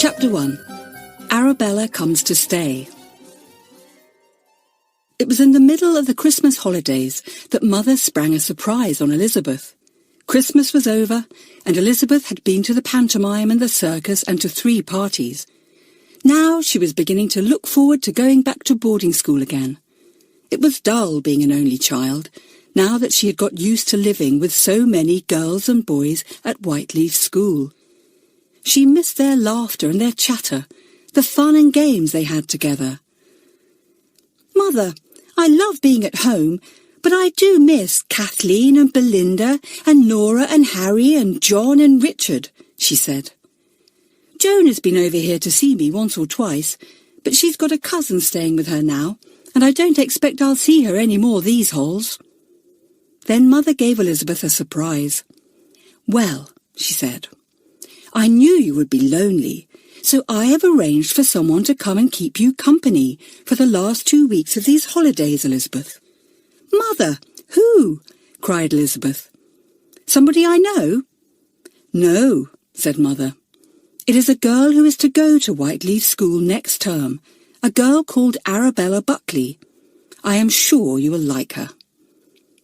Chapter 1. Arabella Comes to Stay. It was in the middle of the Christmas holidays that Mother sprang a surprise on Elizabeth. Christmas was over, and Elizabeth had been to the pantomime and the circus and to 3 parties. Now she was beginning to look forward to going back to boarding school again. It was dull being an only child, now that she had got used to living with so many girls and boys at Whyteleafe school. She missed their laughter and their chatter, the fun and games they had together. "Mother, I love being at home, but I do miss Kathleen and Belinda and Nora and Harry and John and Richard," she said. "Joan has been over here to see me once or twice, but she's got a cousin staying with her now, and I don't expect I'll see her any more these holes." Then Mother gave Elizabeth a surprise. "Well," she said, "I knew you would be lonely, so I have arranged for someone to come and keep you company for the last 2 weeks of these holidays, Elizabeth." "Mother, who?" cried Elizabeth. "Somebody I know?" "No," said Mother. "It is a girl who is to go to Whyteleafe school next term, a girl called Arabella Buckley. I am sure you will like her."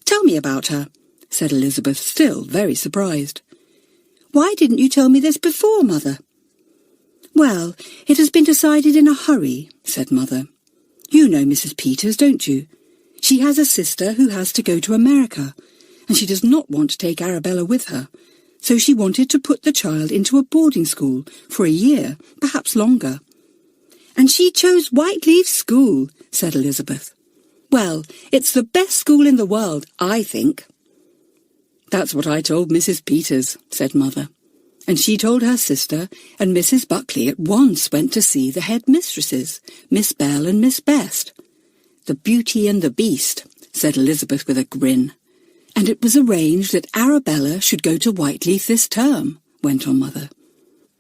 "Tell me about her," said Elizabeth, still very surprised. "Why didn't you tell me this before, Mother?" "Well, it has been decided in a hurry," said Mother. "You know Mrs. Peters, don't you? She has a sister who has to go to America, and she does not want to take Arabella with her, so she wanted to put the child into a boarding school for a year, perhaps longer." "And she chose Whyteleafe school," said Elizabeth. "Well, it's the best school in the world, I think." "That's what I told Mrs. Peters," said Mother. And she told her sister, and Mrs. Buckley at once went to see the headmistresses, Miss Bell and Miss Best. "The Beauty and the Beast," said Elizabeth with a grin. "And it was arranged that Arabella should go to Whyteleafe this term," went on Mother.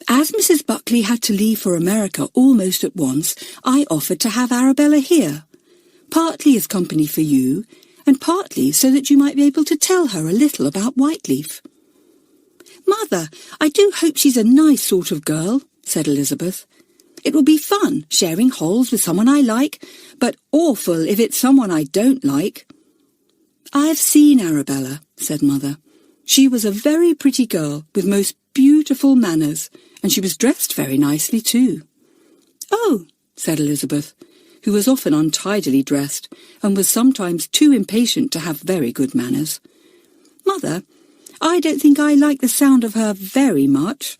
"As Mrs. Buckley had to leave for America almost at once, I offered to have Arabella here, partly as company for you, and partly so that you might be able to tell her a little about Whyteleafe." "Mother, I do hope she's a nice sort of girl," said Elizabeth. "It will be fun, sharing holes with someone I like, but awful if it's someone I don't like." "I've seen Arabella," said Mother. "She was a very pretty girl with most beautiful manners, and she was dressed very nicely too." "Oh," said Elizabeth, who was often untidily dressed and was sometimes too impatient to have very good manners. "Mother, I don't think I like the sound of her very much.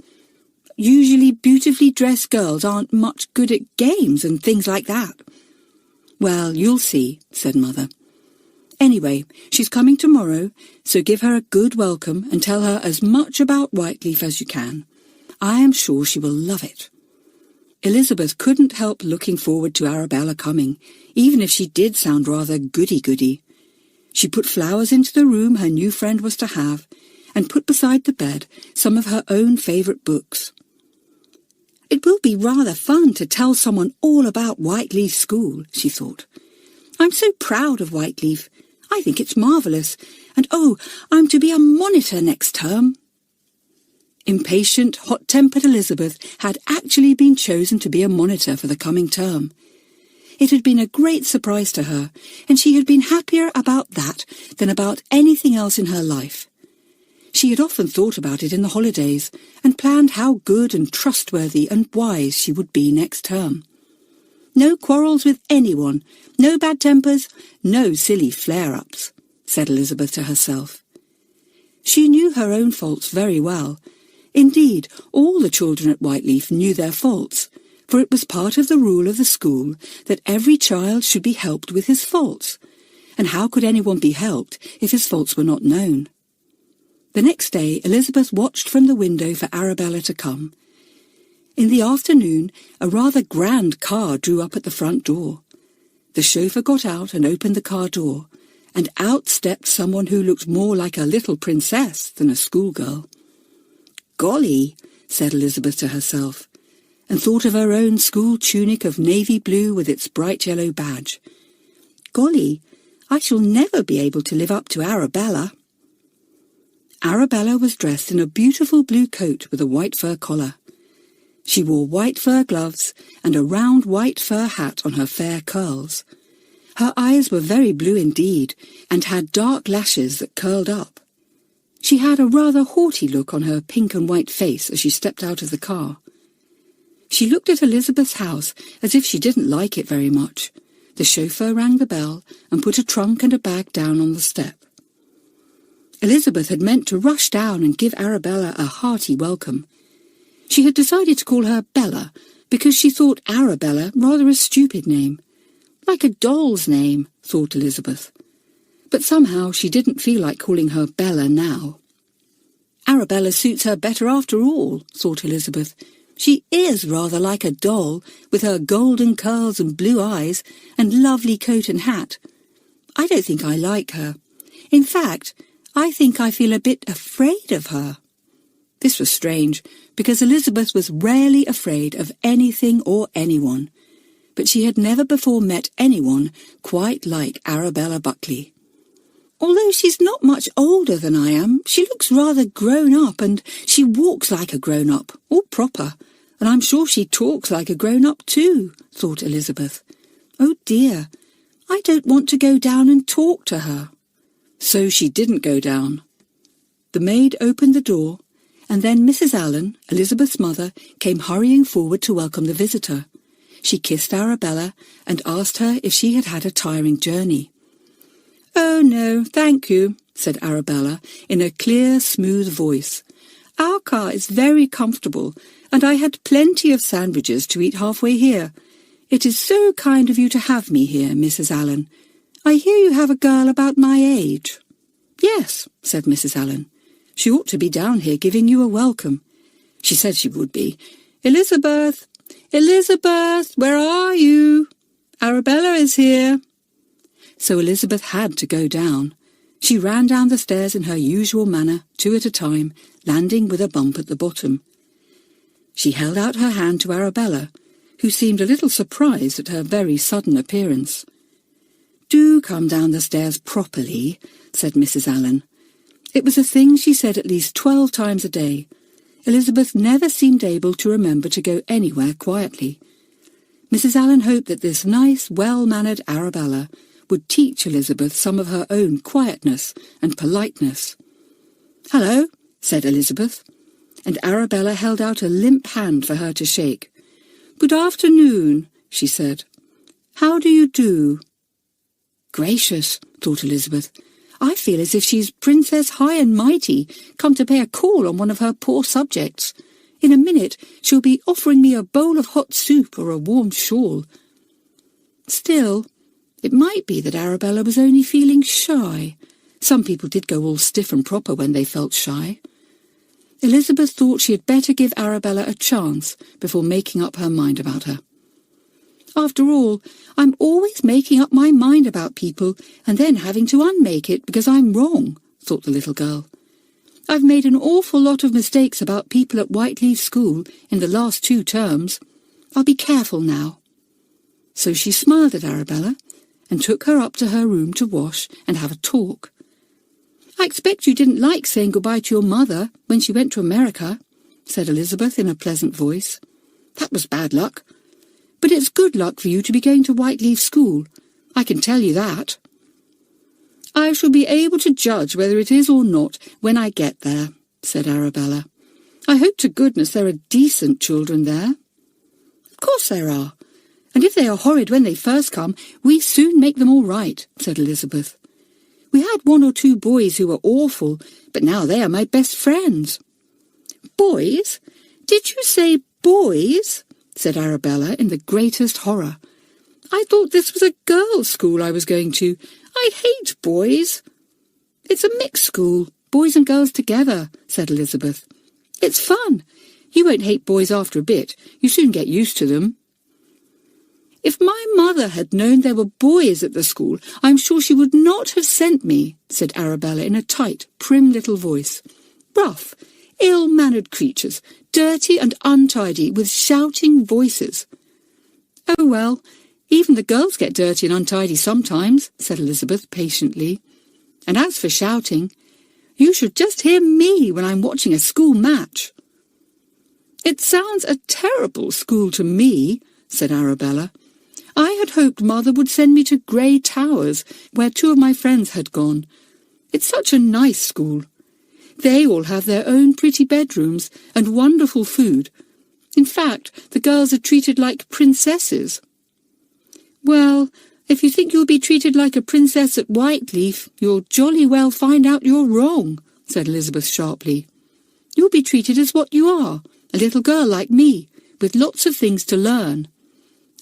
Usually beautifully dressed girls aren't much good at games and things like that." "Well, you'll see," said Mother. "Anyway, she's coming tomorrow, so give her a good welcome and tell her as much about Whyteleafe as you can. I am sure she will love it." Elizabeth couldn't help looking forward to Arabella coming, even if she did sound rather goody-goody. She put flowers into the room her new friend was to have, and put beside the bed some of her own favourite books. "It will be rather fun to tell someone all about Whyteleafe school," she thought. "I'm so proud of Whyteleafe. I think it's marvellous. And oh, I'm to be a monitor next term." Impatient, hot-tempered Elizabeth had actually been chosen to be a monitor for the coming term. It had been a great surprise to her, and she had been happier about that than about anything else in her life. She had often thought about it in the holidays, and planned how good and trustworthy and wise she would be next term. "No quarrels with anyone, no bad tempers, no silly flare-ups," said Elizabeth to herself. She knew her own faults very well. Indeed, all the children at Whyteleafe knew their faults, for it was part of the rule of the school that every child should be helped with his faults, and how could anyone be helped if his faults were not known? The next day Elizabeth watched from the window for Arabella to come. In the afternoon a rather grand car drew up at the front door. The chauffeur got out and opened the car door, and out stepped someone who looked more like a little princess than a schoolgirl. "Golly," said Elizabeth to herself, and thought of her own school tunic of navy blue with its bright yellow badge. "Golly, I shall never be able to live up to Arabella." Arabella was dressed in a beautiful blue coat with a white fur collar. She wore white fur gloves and a round white fur hat on her fair curls. Her eyes were very blue indeed, and had dark lashes that curled up. She had a rather haughty look on her pink and white face as she stepped out of the car. She looked at Elizabeth's house as if she didn't like it very much. The chauffeur rang the bell and put a trunk and a bag down on the step. Elizabeth had meant to rush down and give Arabella a hearty welcome. She had decided to call her Bella because she thought Arabella rather a stupid name. Like a doll's name, thought Elizabeth. But somehow she didn't feel like calling her Bella now. Arabella suits her better after all, thought Elizabeth. She is rather like a doll, with her golden curls and blue eyes and lovely coat and hat. I don't think I like her. In fact, I think I feel a bit afraid of her. This was strange, because Elizabeth was rarely afraid of anything or anyone, but she had never before met anyone quite like Arabella Buckley. Although she's not much older than I am, she looks rather grown up, and she walks like a grown-up, all proper, and I'm sure she talks like a grown-up too, thought Elizabeth. Oh dear, I don't want to go down and talk to her. So she didn't go down. The maid opened the door, and then Mrs. Allen, Elizabeth's mother, came hurrying forward to welcome the visitor. She kissed Arabella and asked her if she had had a tiring journey. "Oh, no, thank you," said Arabella in a clear, smooth voice. "Our car is very comfortable, and I had plenty of sandwiches to eat halfway here. It is so kind of you to have me here, Mrs. Allen. I hear you have a girl about my age." "Yes," said Mrs. Allen. "She ought to be down here giving you a welcome. She said she would be. Elizabeth! Elizabeth, where are you? Arabella is here." So Elizabeth had to go down. She ran down the stairs in her usual manner, 2 at a time, landing with a bump at the bottom. She held out her hand to Arabella, who seemed a little surprised at her very sudden appearance. "Do come down the stairs properly," said Mrs. Allen. It was a thing she said at least 12 times a day. Elizabeth never seemed able to remember to go anywhere quietly. Mrs. Allen hoped that this nice, well-mannered Arabella would teach Elizabeth some of her own quietness and politeness. "Hello," said Elizabeth, and Arabella held out a limp hand for her to shake. "Good afternoon," she said. "How do you do?" Gracious, thought Elizabeth. I feel as if she's Princess High and Mighty, come to pay a call on one of her poor subjects. In a minute she'll be offering me a bowl of hot soup or a warm shawl. Still, it might be that Arabella was only feeling shy. Some people did go all stiff and proper when they felt shy. Elizabeth thought she had better give Arabella a chance before making up her mind about her. After all, I'm always making up my mind about people and then having to unmake it because I'm wrong, thought the little girl. I've made an awful lot of mistakes about people at Whyteleafe School in the last 2 terms. I'll be careful now. So she smiled at Arabella and took her up to her room to wash and have a talk. I expect you didn't like saying goodbye to your mother when she went to America, said Elizabeth in a pleasant voice. That was bad luck. But it's good luck for you to be going to Whyteleafe School. I can tell you that. I shall be able to judge whether it is or not when I get there, said Arabella. I hope to goodness there are decent children there. Of course there are. And if they are horrid when they first come, we soon make them all right, said Elizabeth. We had 1 or 2 boys who were awful, but now they are my best friends. Boys? Did you say boys? Said Arabella in the greatest horror. I thought this was a girls' school I was going to. I hate boys. It's a mixed school, boys and girls together, said Elizabeth. It's fun. You won't hate boys after a bit. You soon get used to them. If my mother had known there were boys at the school, I'm sure she would not have sent me, said Arabella in a tight, prim little voice. Rough, ill-mannered creatures, dirty and untidy, with shouting voices. Oh, well, even the girls get dirty and untidy sometimes, said Elizabeth patiently. And as for shouting, you should just hear me when I'm watching a school match. "It sounds a terrible school to me," said Arabella. "I had hoped Mother would send me to Grey Towers, where two of my friends had gone. It's such a nice school. They all have their own pretty bedrooms and wonderful food. In fact, the girls are treated like princesses." "Well, if you think you'll be treated like a princess at Whyteleafe, you'll jolly well find out you're wrong," said Elizabeth sharply. "You'll be treated as what you are, a little girl like me, with lots of things to learn.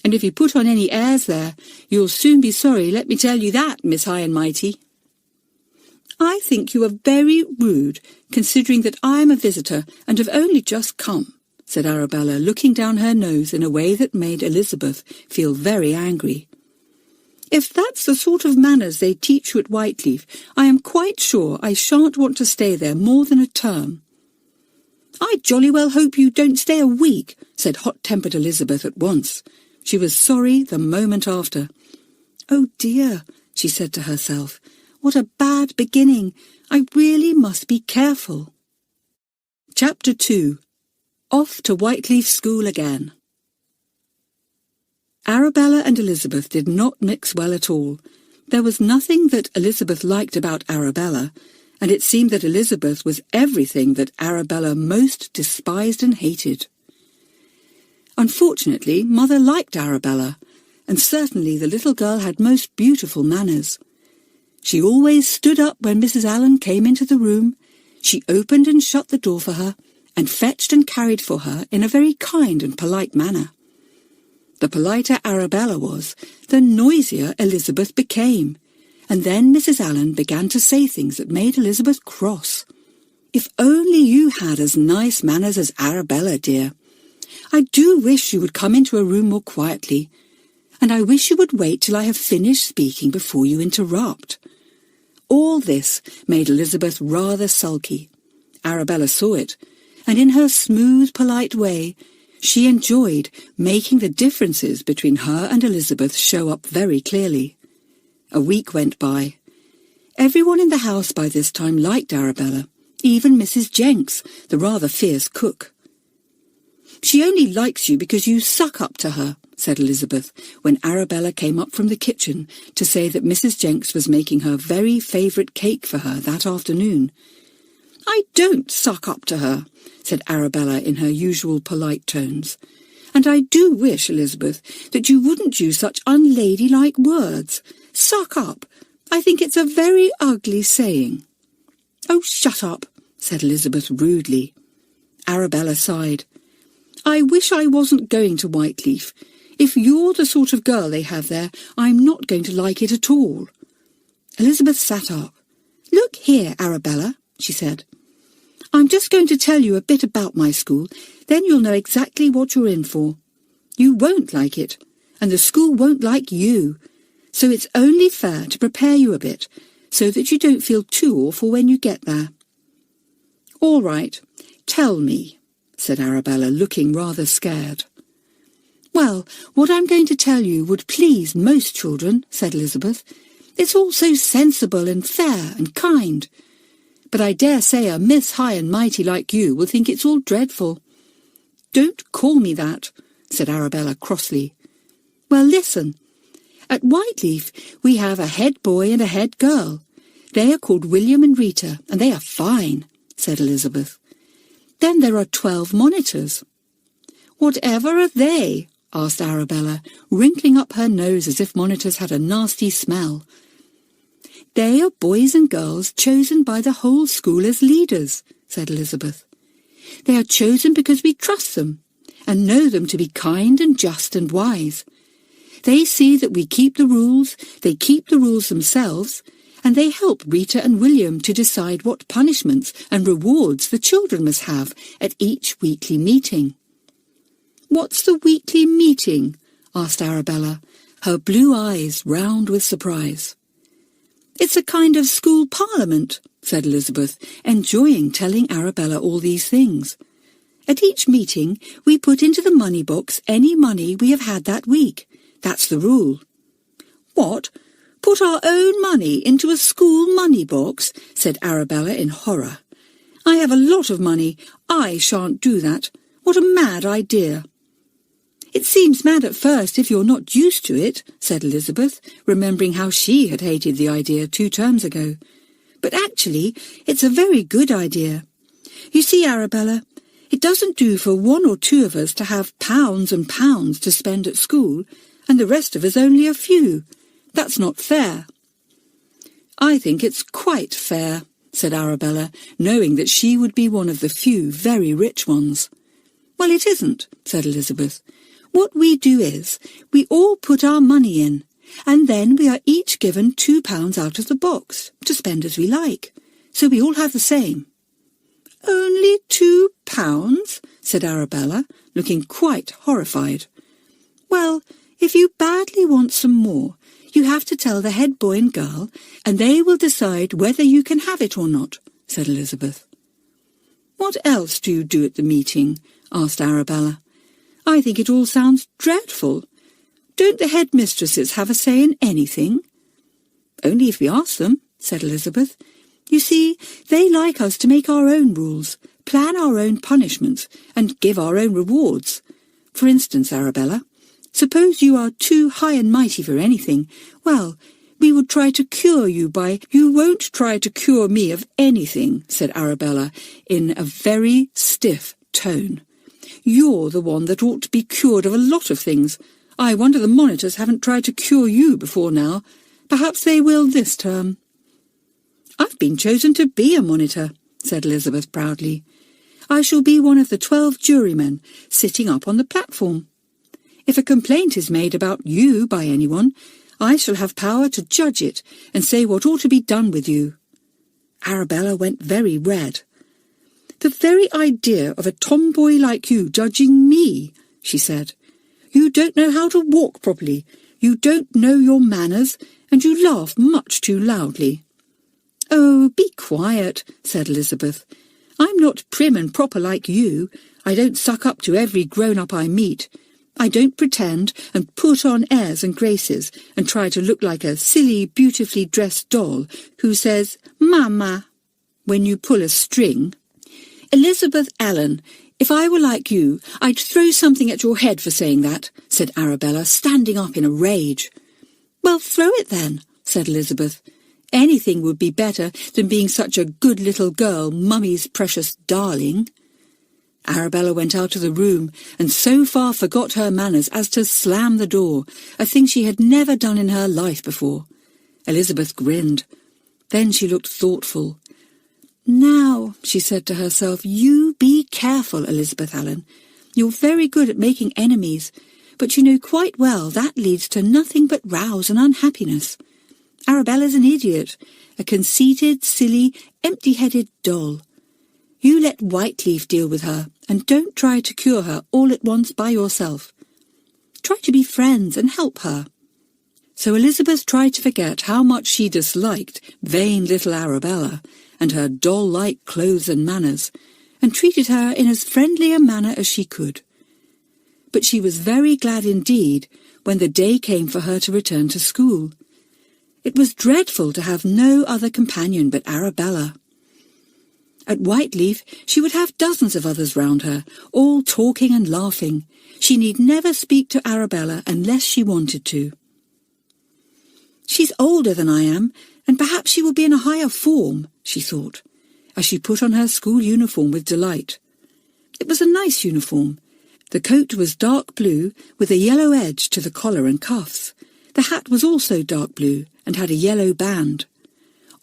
And if you put on any airs there, you'll soon be sorry, let me tell you that, Miss High and Mighty." "I think you are very rude, considering that I am a visitor and have only just come," said Arabella, looking down her nose in a way that made Elizabeth feel very angry. "If that's the sort of manners they teach you at Whyteleafe, I am quite sure I shan't want to stay there more than a term." "I jolly well hope you don't stay a week," said hot-tempered Elizabeth at once. She was sorry the moment after. "Oh dear," she said to herself, "what a bad beginning. I really must be careful." Chapter 2. Off to Whyteleafe School again. Arabella and Elizabeth did not mix well at all. There was nothing that Elizabeth liked about Arabella, and it seemed that Elizabeth was everything that Arabella most despised and hated. Unfortunately, Mother liked Arabella, and certainly the little girl had most beautiful manners. She always stood up when Mrs. Allen came into the room. She opened and shut the door for her, and fetched and carried for her in a very kind and polite manner. The politer Arabella was, the noisier Elizabeth became, and then Mrs. Allen began to say things that made Elizabeth cross. "If only you had as nice manners as Arabella, dear. I do wish you would come into a room more quietly, and I wish you would wait till I have finished speaking before you interrupt." All this made Elizabeth rather sulky. Arabella saw it, and in her smooth, polite way, she enjoyed making the differences between her and Elizabeth show up very clearly. A week went by. Everyone in the house by this time liked Arabella, even Mrs. Jenks, the rather fierce cook. "She only likes you because you suck up to her," said Elizabeth, when Arabella came up from the kitchen to say that Mrs. Jenks was making her very favourite cake for her that afternoon. "I don't suck up to her," said Arabella in her usual polite tones. "And I do wish, Elizabeth, that you wouldn't use such unladylike words. Suck up. I think it's a very ugly saying." "Oh, shut up," said Elizabeth rudely. Arabella sighed. "I wish I wasn't going to Whyteleafe. If you're the sort of girl they have there, I'm not going to like it at all." Elizabeth sat up. "Look here, Arabella," she said. "I'm just going to tell you a bit about my school, then you'll know exactly what you're in for. You won't like it, and the school won't like you, so it's only fair to prepare you a bit, so that you don't feel too awful when you get there." "All right, tell me," said Arabella, looking rather scared. "Well, what I'm going to tell you would please most children," said Elizabeth. "It's all so sensible and fair and kind. But I dare say a Miss High and Mighty like you will think it's all dreadful." "Don't call me that," said Arabella crossly. "Well, listen. At Whyteleafe we have a head boy and a head girl. They are called William and Rita, and they are fine," said Elizabeth. "Then there are 12 monitors." "Whatever are they?" asked Arabella, wrinkling up her nose as if monitors had a nasty smell. "They are boys and girls chosen by the whole school as leaders," said Elizabeth. "They are chosen because we trust them, and know them to be kind and just and wise. They see that we keep the rules, they keep the rules themselves, and they help Rita and William to decide what punishments and rewards the children must have at each weekly meeting." "What's the weekly meeting?" asked Arabella, her blue eyes round with surprise. "It's a kind of school parliament," said Elizabeth, enjoying telling Arabella all these things. "At each meeting we put into the money box any money we have had that week. That's the rule." "What? Put our own money into a school money box?" said Arabella in horror. "I have a lot of money. I shan't do that. What a mad idea!" "It seems mad at first if you're not used to it," said Elizabeth, remembering how she had hated the idea 2 terms ago. "But actually, it's a very good idea. You see, Arabella, it doesn't do for 1 or 2 of us to have pounds and pounds to spend at school, and the rest of us only a few. That's not fair." "I think it's quite fair," said Arabella, knowing that she would be one of the few very rich ones. "Well, it isn't," said Elizabeth. "What we do is, we all put our money in, and then we are each given £2 out of the box, to spend as we like. So we all have the same." "Only £2?" said Arabella, looking quite horrified. "Well, if you badly want some more, you have to tell the head boy and girl, and they will decide whether you can have it or not," said Elizabeth. "What else do you do at the meeting?" asked Arabella. "I think it all sounds dreadful. Don't the headmistresses have a say in anything?" "Only if we ask them," said Elizabeth. "You see, they like us to make our own rules, plan our own punishments, and give our own rewards. For instance, Arabella, suppose you are too high and mighty for anything. Well, we would try to cure you by—" "You won't try to cure me of anything," said Arabella in a very stiff tone. "You're the one that ought to be cured of a lot of things. I wonder the monitors haven't tried to cure you before now. Perhaps they will this term." "I've been chosen to be a monitor," said Elizabeth proudly. "I shall be one of the 12 jurymen sitting up on the platform. If a complaint is made about you by anyone, I shall have power to judge it and say what ought to be done with you." Arabella went very red. "The very idea of a tomboy like you judging me," she said. "You don't know how to walk properly, you don't know your manners, and you laugh much too loudly." "Oh, be quiet," said Elizabeth. "I'm not prim and proper like you. I don't suck up to every grown-up I meet. I don't pretend and put on airs and graces and try to look like a silly, beautifully dressed doll who says, 'Mama,' when you pull a string." "Elizabeth Allen, if I were like you, I'd throw something at your head for saying that," said Arabella, standing up in a rage. "Well, throw it then," said Elizabeth. "Anything would be better than being such a good little girl, Mummy's precious darling." Arabella went out of the room and so far forgot her manners as to slam the door, a thing she had never done in her life before. Elizabeth grinned. Then she looked thoughtful. "Now," she said to herself, "you be careful, Elizabeth Allen. You're very good at making enemies, but you know quite well that leads to nothing but rows and unhappiness. Arabella's an idiot, a conceited, silly, empty-headed doll. You let Whyteleafe deal with her, and don't try to cure her all at once by yourself. Try to be friends and help her." So Elizabeth tried to forget how much she disliked vain little Arabella and her doll-like clothes and manners, and treated her in as friendly a manner as she could. But she was very glad indeed when the day came for her to return to school. It was dreadful to have no other companion but Arabella. At Whyteleafe she would have dozens of others round her, all talking and laughing. She need never speak to Arabella unless she wanted to. "She's older than I am, and perhaps she will be in a higher form," she thought, as she put on her school uniform with delight. It was a nice uniform. The coat was dark blue with a yellow edge to the collar and cuffs. The hat was also dark blue and had a yellow band.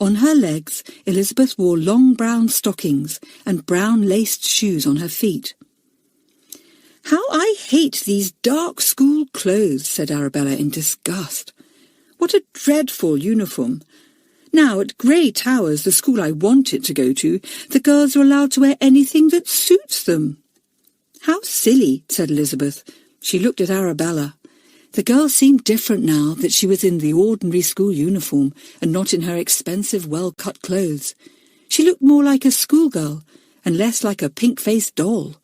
On her legs, Elizabeth wore long brown stockings and brown laced shoes on her feet. "How I hate these dark school clothes," said Arabella in disgust. "What a dreadful uniform. Now, at Grey Towers, the school I wanted to go to, the girls are allowed to wear anything that suits them." "How silly," said Elizabeth. She looked at Arabella. The girl seemed different now that she was in the ordinary school uniform and not in her expensive, well-cut clothes. She looked more like a schoolgirl and less like a pink-faced doll.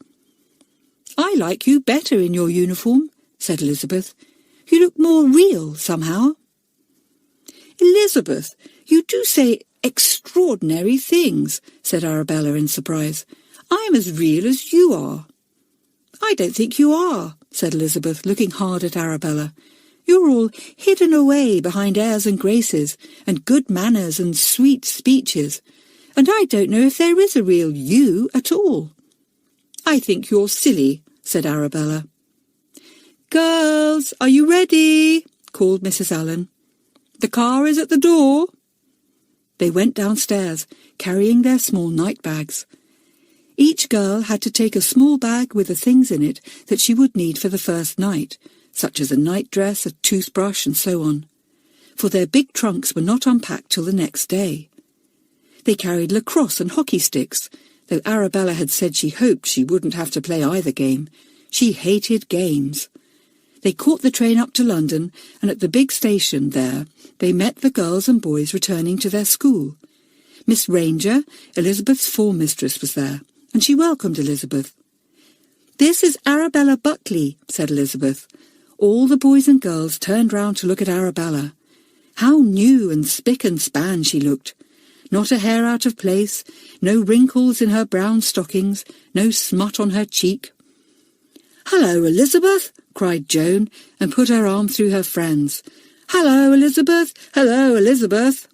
"I like you better in your uniform," said Elizabeth. "You look more real, somehow." "Elizabeth, you do say extraordinary things," said Arabella in surprise. "I'm as real as you are." "I don't think you are," said Elizabeth, looking hard at Arabella. "You're all hidden away behind airs and graces, and good manners and sweet speeches, and I don't know if there is a real you at all." "I think you're silly," said Arabella. "Girls, are you ready?" called Mrs. Allen. "The car is at the door." They went downstairs, carrying their small night bags. Each girl had to take a small bag with the things in it that she would need for the first night, such as a nightdress, a toothbrush, and so on, for their big trunks were not unpacked till the next day. They carried lacrosse and hockey sticks, though Arabella had said she hoped she wouldn't have to play either game. She hated games. They caught the train up to London, and at the big station there they met the girls and boys returning to their school. Miss Ranger, Elizabeth's form mistress, was there, and she welcomed Elizabeth. "This is Arabella Buckley," said Elizabeth. All the boys and girls turned round to look at Arabella. How new and spick and span she looked. Not a hair out of place, no wrinkles in her brown stockings, no smut on her cheek. "Hello, Elizabeth!" cried Joan, and put her arm through her friend's. "Hello, Elizabeth! Hello, Elizabeth!"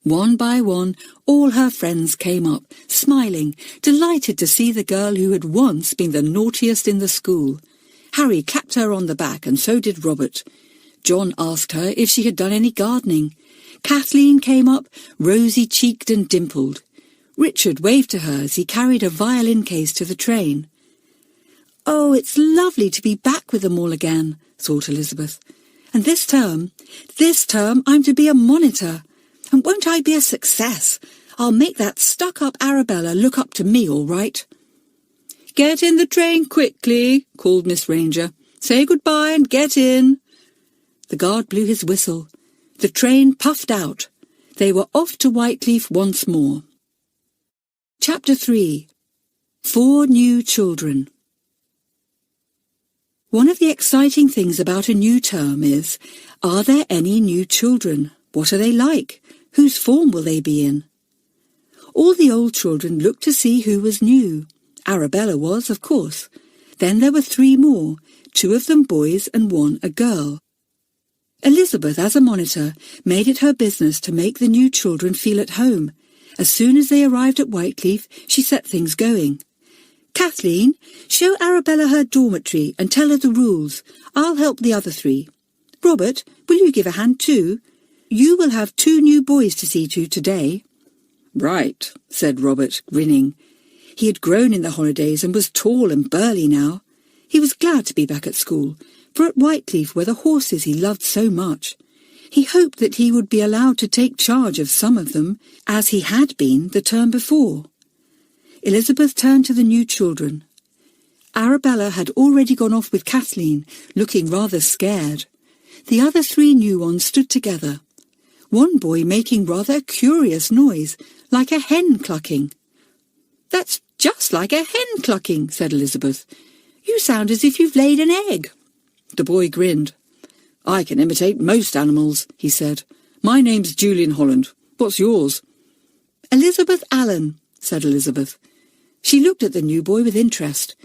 One by one, all her friends came up, smiling, delighted to see the girl who had once been the naughtiest in the school. Harry clapped her on the back, and so did Robert. John asked her if she had done any gardening. Kathleen came up, rosy-cheeked and dimpled. Richard waved to her as he carried a violin case to the train. "Oh, it's lovely to be back with them all again," thought Elizabeth. "And this term I'm to be a monitor. And won't I be a success? I'll make that stuck-up Arabella look up to me all right." "Get in the train quickly," called Miss Ranger. "Say goodbye and get in." The guard blew his whistle. The train puffed out. They were off to Whyteleafe once more. Chapter 3. 4 New Children. One of the exciting things about a new term is, are there any new children? What are they like? Whose form will they be in? All the old children looked to see who was new. Arabella was, of course. Then there were 3 more, 2 of them boys and 1 a girl. Elizabeth, as a monitor, made it her business to make the new children feel at home. As soon as they arrived at Whyteleafe, she set things going. "Kathleen, show Arabella her dormitory and tell her the rules. I'll help the other 3. Robert, will you give a hand too? You will have 2 new boys to see to today." "Right," said Robert, grinning. He had grown in the holidays and was tall and burly now. He was glad to be back at school, for at Whyteleafe were the horses he loved so much. He hoped that he would be allowed to take charge of some of them, as he had been the term before. Elizabeth turned to the new children. Arabella had already gone off with Kathleen, looking rather scared. The other 3 new ones stood together. One boy making rather a curious noise, like a hen clucking. "That's just like a hen clucking," said Elizabeth. "You sound as if you've laid an egg." The boy grinned. "I can imitate most animals," he said. "My name's Julian Holland. What's yours?" "Elizabeth Allen," said Elizabeth. She looked at the new boy with interest.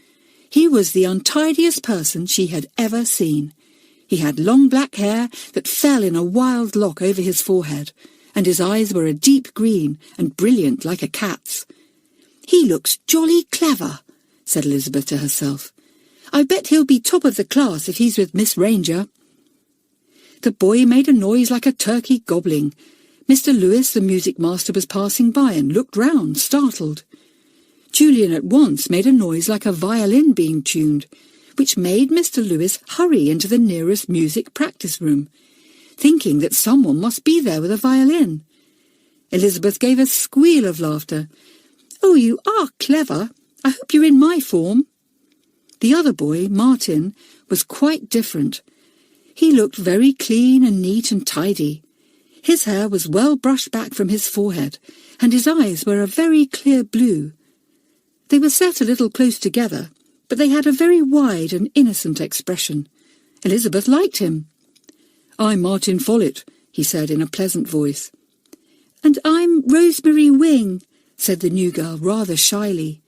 He was the untidiest person she had ever seen. He had long black hair that fell in a wild lock over his forehead, and his eyes were a deep green and brilliant like a cat's. "He looks jolly clever," said Elizabeth to herself. "I bet he'll be top of the class if he's with Miss Ranger." The boy made a noise like a turkey gobbling. Mr. Lewis, the music master, was passing by and looked round, startled. Julian at once made a noise like a violin being tuned, which made Mr. Lewis hurry into the nearest music practice room, thinking that someone must be there with a violin. Elizabeth gave a squeal of laughter. "Oh, you are clever. I hope you're in my form." The other boy, Martin, was quite different. He looked very clean and neat and tidy. His hair was well brushed back from his forehead, and his eyes were a very clear blue. They were set a little close together, but they had a very wide and innocent expression. Elizabeth liked him. "I'm Martin Follett," he said in a pleasant voice. "And I'm Rosemary Wing," said the new girl rather shyly.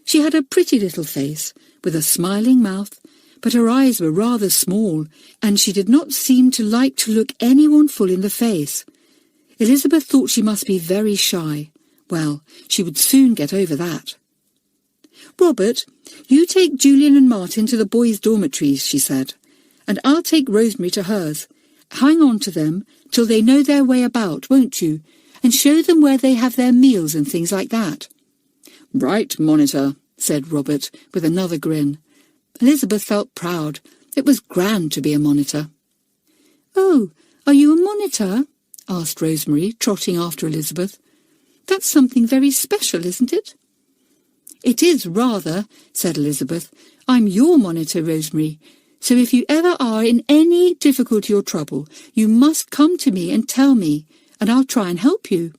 She had a pretty little face, with a smiling mouth, but her eyes were rather small, and she did not seem to like to look anyone full in the face. Elizabeth thought she must be very shy. Well, she would soon get over that. "Robert, you take Julian and Martin to the boys' dormitories," she said, "and I'll take Rosemary to hers. Hang on to them till they know their way about, won't you? And show them where they have their meals and things like that." "Right, Monitor," said Robert, with another grin. Elizabeth felt proud. It was grand to be a monitor. "Oh, are you a monitor?" asked Rosemary, trotting after Elizabeth. "That's something very special, isn't it?" "It is rather," said Elizabeth. "I'm your monitor, Rosemary, so if you ever are in any difficulty or trouble, you must come to me and tell me, and I'll try and help you."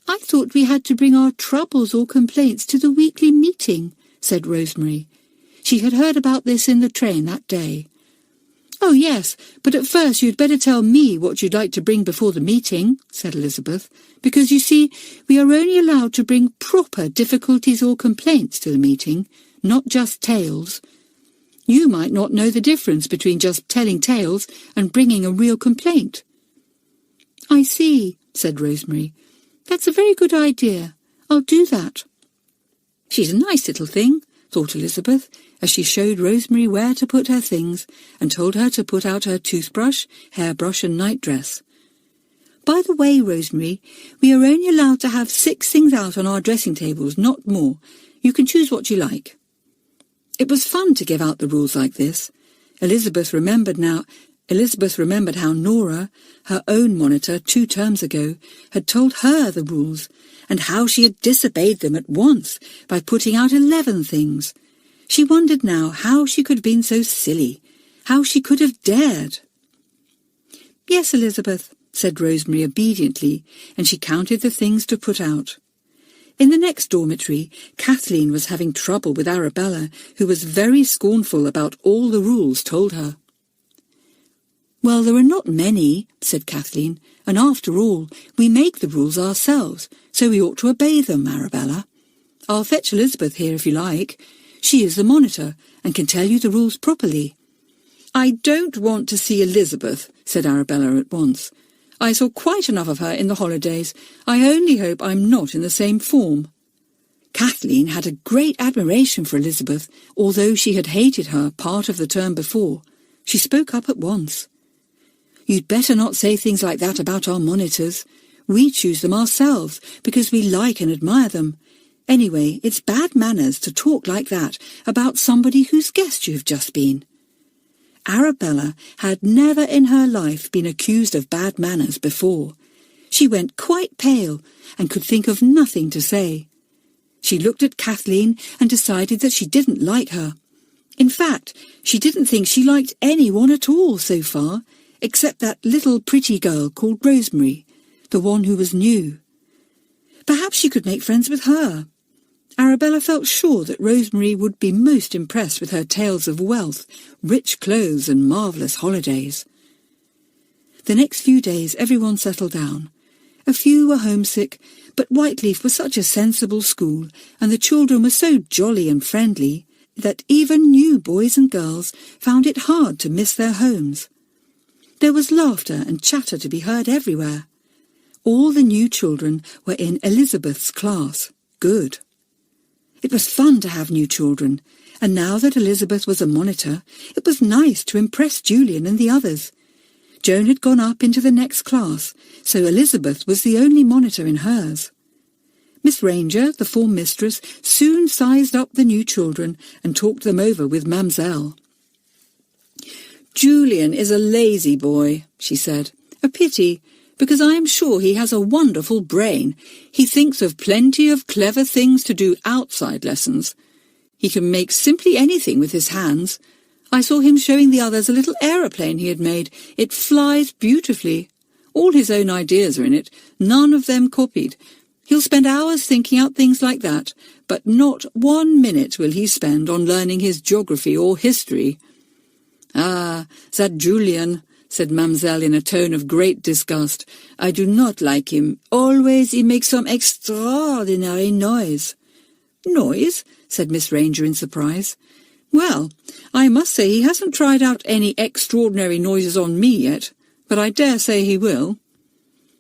"I thought we had to bring our troubles or complaints to the weekly meeting," said Rosemary. She had heard about this in the train that day. "Oh, yes, but at first you'd better tell me what you'd like to bring before the meeting," said Elizabeth, "because, you see, we are only allowed to bring proper difficulties or complaints to the meeting, not just tales. You might not know the difference between just telling tales and bringing a real complaint." "I see," said Rosemary. "That's a very good idea. I'll do that." "She's a nice little thing," thought Elizabeth, as she showed Rosemary where to put her things and told her to put out her toothbrush, hairbrush and nightdress. "By the way, Rosemary, we are only allowed to have 6 things out on our dressing tables, not more. You can choose what you like." It was fun to give out the rules like this. Elizabeth remembered how Nora, her own monitor 2 terms ago, had told her the rules, and how she had disobeyed them at once by putting out 11 things. She wondered now how she could have been so silly, how she could have dared. "Yes, Elizabeth," said Rosemary obediently, and she counted the things to put out. In the next dormitory, Kathleen was having trouble with Arabella, who was very scornful about all the rules told her. "Well, there are not many," said Kathleen, "and after all, we make the rules ourselves, so we ought to obey them, Arabella. I'll fetch Elizabeth here if you like. She is the monitor and can tell you the rules properly." "I don't want to see Elizabeth," said Arabella at once. "I saw quite enough of her in the holidays. I only hope I'm not in the same form." Kathleen had a great admiration for Elizabeth, although she had hated her part of the term before. She spoke up at once. "You'd better not say things like that about our monitors. We choose them ourselves because we like and admire them. Anyway, it's bad manners to talk like that about somebody whose guest you've just been." Arabella had never in her life been accused of bad manners before. She went quite pale and could think of nothing to say. She looked at Kathleen and decided that she didn't like her. In fact, she didn't think she liked anyone at all so far, except that little pretty girl called Rosemary, the one who was new. Perhaps she could make friends with her. Arabella felt sure that Rosemary would be most impressed with her tales of wealth, rich clothes and marvellous holidays. The next few days everyone settled down. A few were homesick, but Whyteleafe was such a sensible school, and the children were so jolly and friendly, that even new boys and girls found it hard to miss their homes. There was laughter and chatter to be heard everywhere. All the new children were in Elizabeth's class. Good. It was fun to have new children, and now that Elizabeth was a monitor, it was nice to impress Julian and the others. Joan had gone up into the next class, so Elizabeth was the only monitor in hers. Miss Ranger, the form mistress, soon sized up the new children and talked them over with Mamselle. "Julian is a lazy boy," she said. "A pity, because I am sure he has a wonderful brain. He thinks of plenty of clever things to do outside lessons. He can make simply anything with his hands. I saw him showing the others a little aeroplane he had made. It flies beautifully. All his own ideas are in it, none of them copied. He'll spend hours thinking out things like that, but not 1 minute will he spend on learning his geography or history." "Ah, that Julian," said Mamselle in a tone of great disgust. "I do not like him. Always he makes some extraordinary noise." Noise? Said Miss Ranger in surprise. Well, I must say he hasn't tried out any extraordinary noises on me yet, but I dare say he will.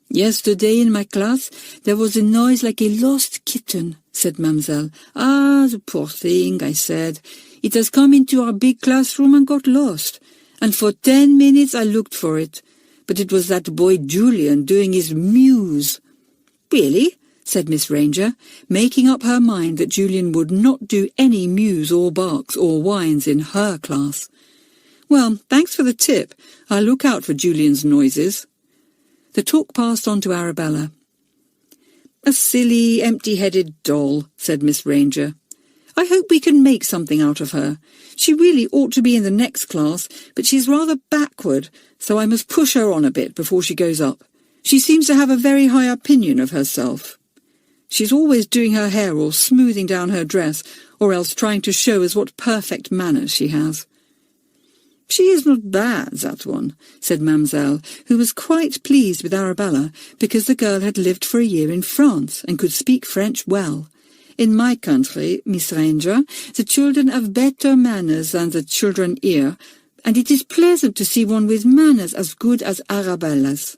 Yesterday in my class there was a noise like a lost kitten, said Mademoiselle. Ah, the poor thing, I said. It has come into our big classroom and got lost, and for 10 minutes I looked for it, but it was that boy Julian doing his mews. Really? Said Miss Ranger, making up her mind that Julian would not do any mews or barks or whines in her class. Well, thanks for the tip. I'll look out for Julian's noises. The talk passed on to Arabella. A silly, empty-headed doll, said Miss Ranger. I hope we can make something out of her. She really ought to be in the next class, but she's rather backward, so I must push her on a bit before she goes up. She seems to have a very high opinion of herself. She's always doing her hair or smoothing down her dress, or else trying to show us what perfect manners she has. She is not bad, that one, said Mademoiselle, who was quite pleased with Arabella because the girl had lived for a year in France and could speak French well. In my country, Miss Ranger, the children have better manners than the children here, and it is pleasant to see one with manners as good as Arabella's.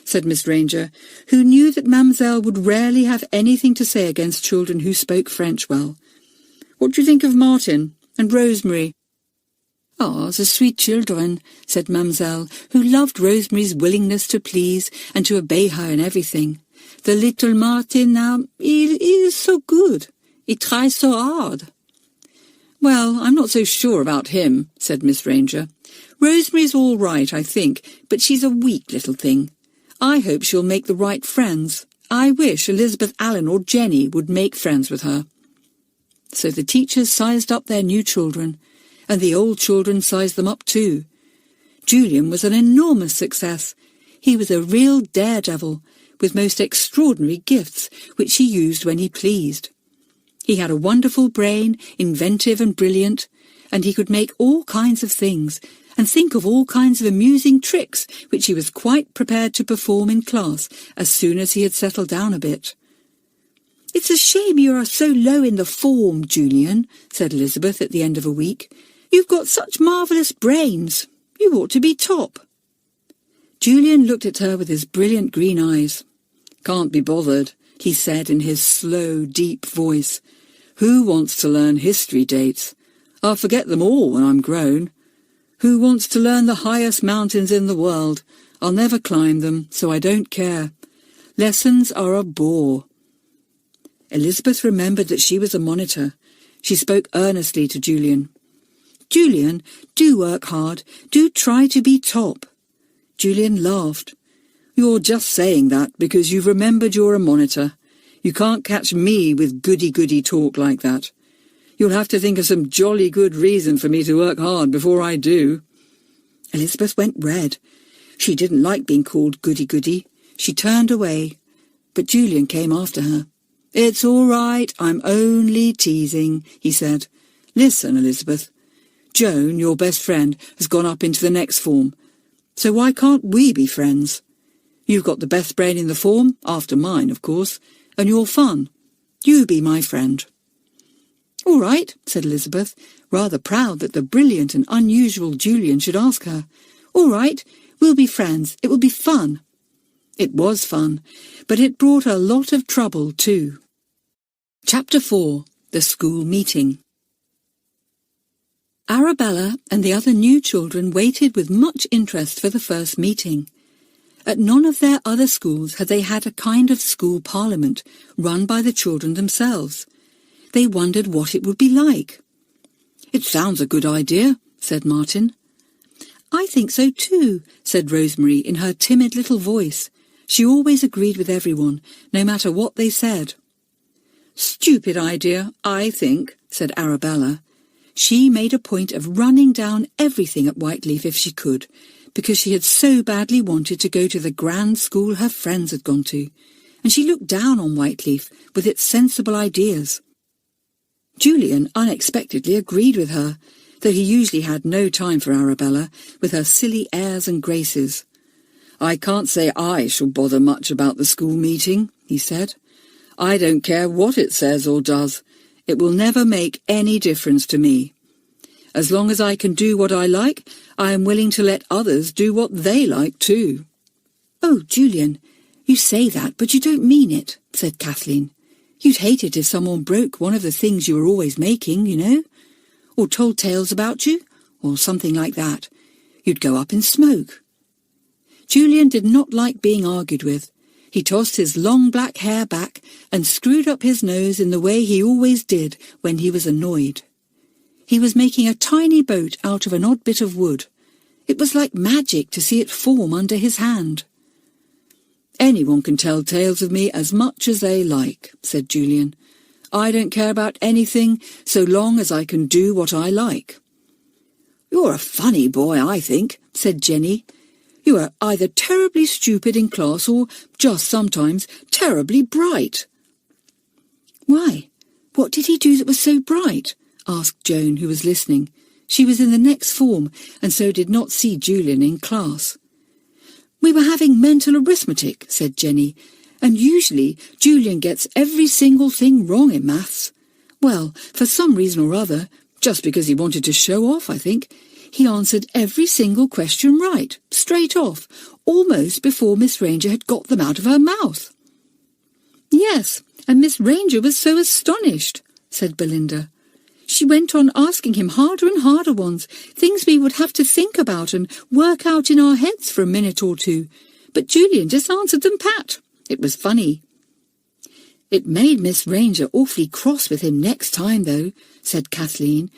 Said Miss Ranger, who knew that Mademoiselle would rarely have anything to say against children who spoke French well. What do you think of Martin and Rosemary? Ah, the sweet children, said Mademoiselle, who loved Rosemary's willingness to please and to obey her in everything. The little Martin now, he is so good. He tries so hard. Well, I'm not so sure about him, said Miss Ranger. Rosemary's all right, I think, but she's a weak little thing. I hope she'll make the right friends. I wish Elizabeth Allen or Jenny would make friends with her. So the teachers sized up their new children, and the old children sized them up too. Julian was an enormous success. He was a real daredevil, with most extraordinary gifts, which he used when he pleased. He had a wonderful brain, inventive and brilliant, and he could make all kinds of things, and think of all kinds of amusing tricks which he was quite prepared to perform in class as soon as he had settled down a bit. "It's a shame you are so low in the form, Julian," said Elizabeth at the end of a week. "You've got such marvellous brains. You ought to be top." Julian looked at her with his brilliant green eyes. "Can't be bothered," he said in his slow, deep voice. "Who wants to learn history dates? I'll forget them all when I'm grown. Who wants to learn the highest mountains in the world? I'll never climb them, so I don't care. Lessons are a bore." Elizabeth remembered that she was a monitor. She spoke earnestly to Julian. "Julian, do work hard. Do try to be top." Julian laughed. "You're just saying that because you've remembered you're a monitor. You can't catch me with goody-goody talk like that. You'll have to think of some jolly good reason for me to work hard before I do." Elizabeth went red. She didn't like being called goody-goody. She turned away, but Julian came after her. "It's all right, I'm only teasing," he said. "Listen, Elizabeth, Joan, your best friend, has gone up into the next form. So why can't we be friends? You've got the best brain in the form, after mine, of course, and you're fun. You be my friend." "All right," said Elizabeth, rather proud that the brilliant and unusual Julian should ask her. "All right, we'll be friends. It will be fun." It was fun, but it brought a lot of trouble too. Chapter 4. The School Meeting. Arabella and the other new children waited with much interest for the first meeting. At none of their other schools had they had a kind of school parliament run by the children themselves. They wondered what it would be like. "It sounds a good idea," said Martin. "I think so too," said Rosemary in her timid little voice. She always agreed with everyone, no matter what they said. "Stupid idea, I think," said Arabella. She made a point of running down everything at Whyteleafe if she could, because she had so badly wanted to go to the grand school her friends had gone to, and she looked down on Whyteleafe with its sensible ideas. Julian unexpectedly agreed with her, though he usually had no time for Arabella, with her silly airs and graces. "I can't say I shall bother much about the school meeting," he said. I don't care what it says or does. It will never make any difference to me. As long as I can do what I like, I am willing to let others do what they like too." "Oh, Julian, you say that, but you don't mean it," said Kathleen. "You'd hate it if someone broke one of the things you were always making, you know, or told tales about you, or something like that. You'd go up in smoke." Julian did not like being argued with. He tossed his long black hair back and screwed up his nose in the way he always did when he was annoyed. He was making a tiny boat out of an odd bit of wood. It was like magic to see it form under his hand. "Anyone can tell tales of me as much as they like," said Julian. "I don't care about anything so long as I can do what I like." "You're a funny boy, I think," said Jenny. "You are either terribly stupid in class or, just sometimes, terribly bright." "Why, what did he do that was so bright?" asked Joan, who was listening. She was in the next form, and so did not see Julian in class. "We were having mental arithmetic," said Jenny, "and usually Julian gets every single thing wrong in maths. Well, for some reason or other, just because he wanted to show off, I think, he answered every single question right, straight off, almost before Miss Ranger had got them out of her mouth." "Yes, and Miss Ranger was so astonished," said Belinda. "She went on asking him harder and harder ones, things we would have to think about and work out in our heads for a minute or two, but Julian just answered them pat. It was funny." "It made Miss Ranger awfully cross with him next time, though," said Kathleen,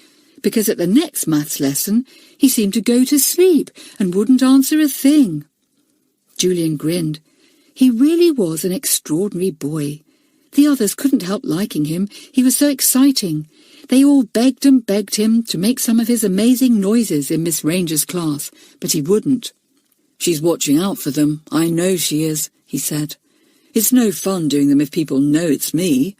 "because at the next maths lesson he seemed to go to sleep and wouldn't answer a thing." Julian grinned. He really was an extraordinary boy. The others couldn't help liking him. He was so exciting. They all begged and begged him to make some of his amazing noises in Miss Ranger's class, but he wouldn't. "She's watching out for them, I know she is," he said. "It's no fun doing them if people know it's me.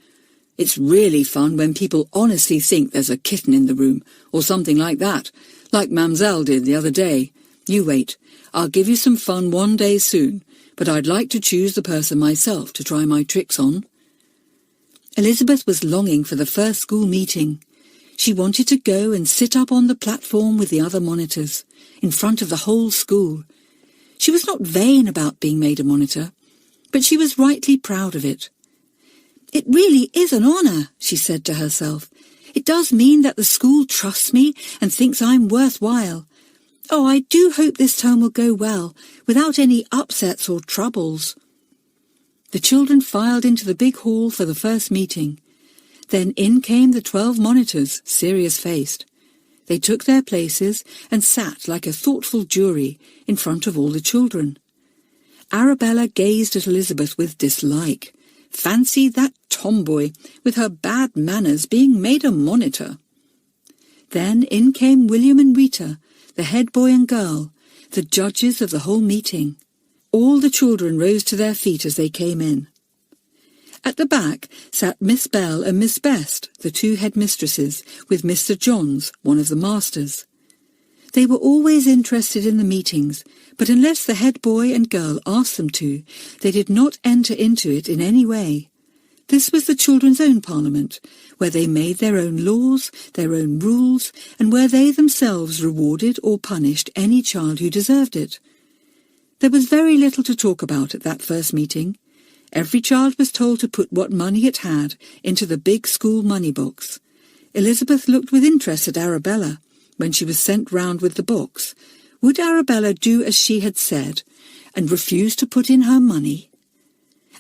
It's really fun when people honestly think there's a kitten in the room, or something like that, like Mamselle did the other day. You wait, I'll give you some fun one day soon, but I'd like to choose the person myself to try my tricks on." Elizabeth was longing for the first school meeting. She wanted to go and sit up on the platform with the other monitors, in front of the whole school. She was not vain about being made a monitor, but she was rightly proud of it. "It really is an honour," she said to herself. "It does mean that the school trusts me and thinks I'm worthwhile. Oh, I do hope this term will go well, without any upsets or troubles." The children filed into the big hall for the first meeting. Then in came the 12 monitors, serious-faced. They took their places and sat like a thoughtful jury in front of all the children. Arabella gazed at Elizabeth with dislike. Fancy that tomboy, with her bad manners, being made a monitor. Then in came William and Rita, the head boy and girl, the judges of the whole meeting. All the children rose to their feet as they came in. At the back sat Miss Bell and Miss Best, the 2 headmistresses, with Mr. Johns, one of the masters. They were always interested in the meetings, but unless the head boy and girl asked them to, they did not enter into it in any way. This was the children's own parliament, where they made their own laws, their own rules, and where they themselves rewarded or punished any child who deserved it. There was very little to talk about at that first meeting. Every child was told to put what money it had into the big school money box. Elizabeth looked with interest at Arabella when she was sent round with the box. Would Arabella do as she had said, and refuse to put in her money?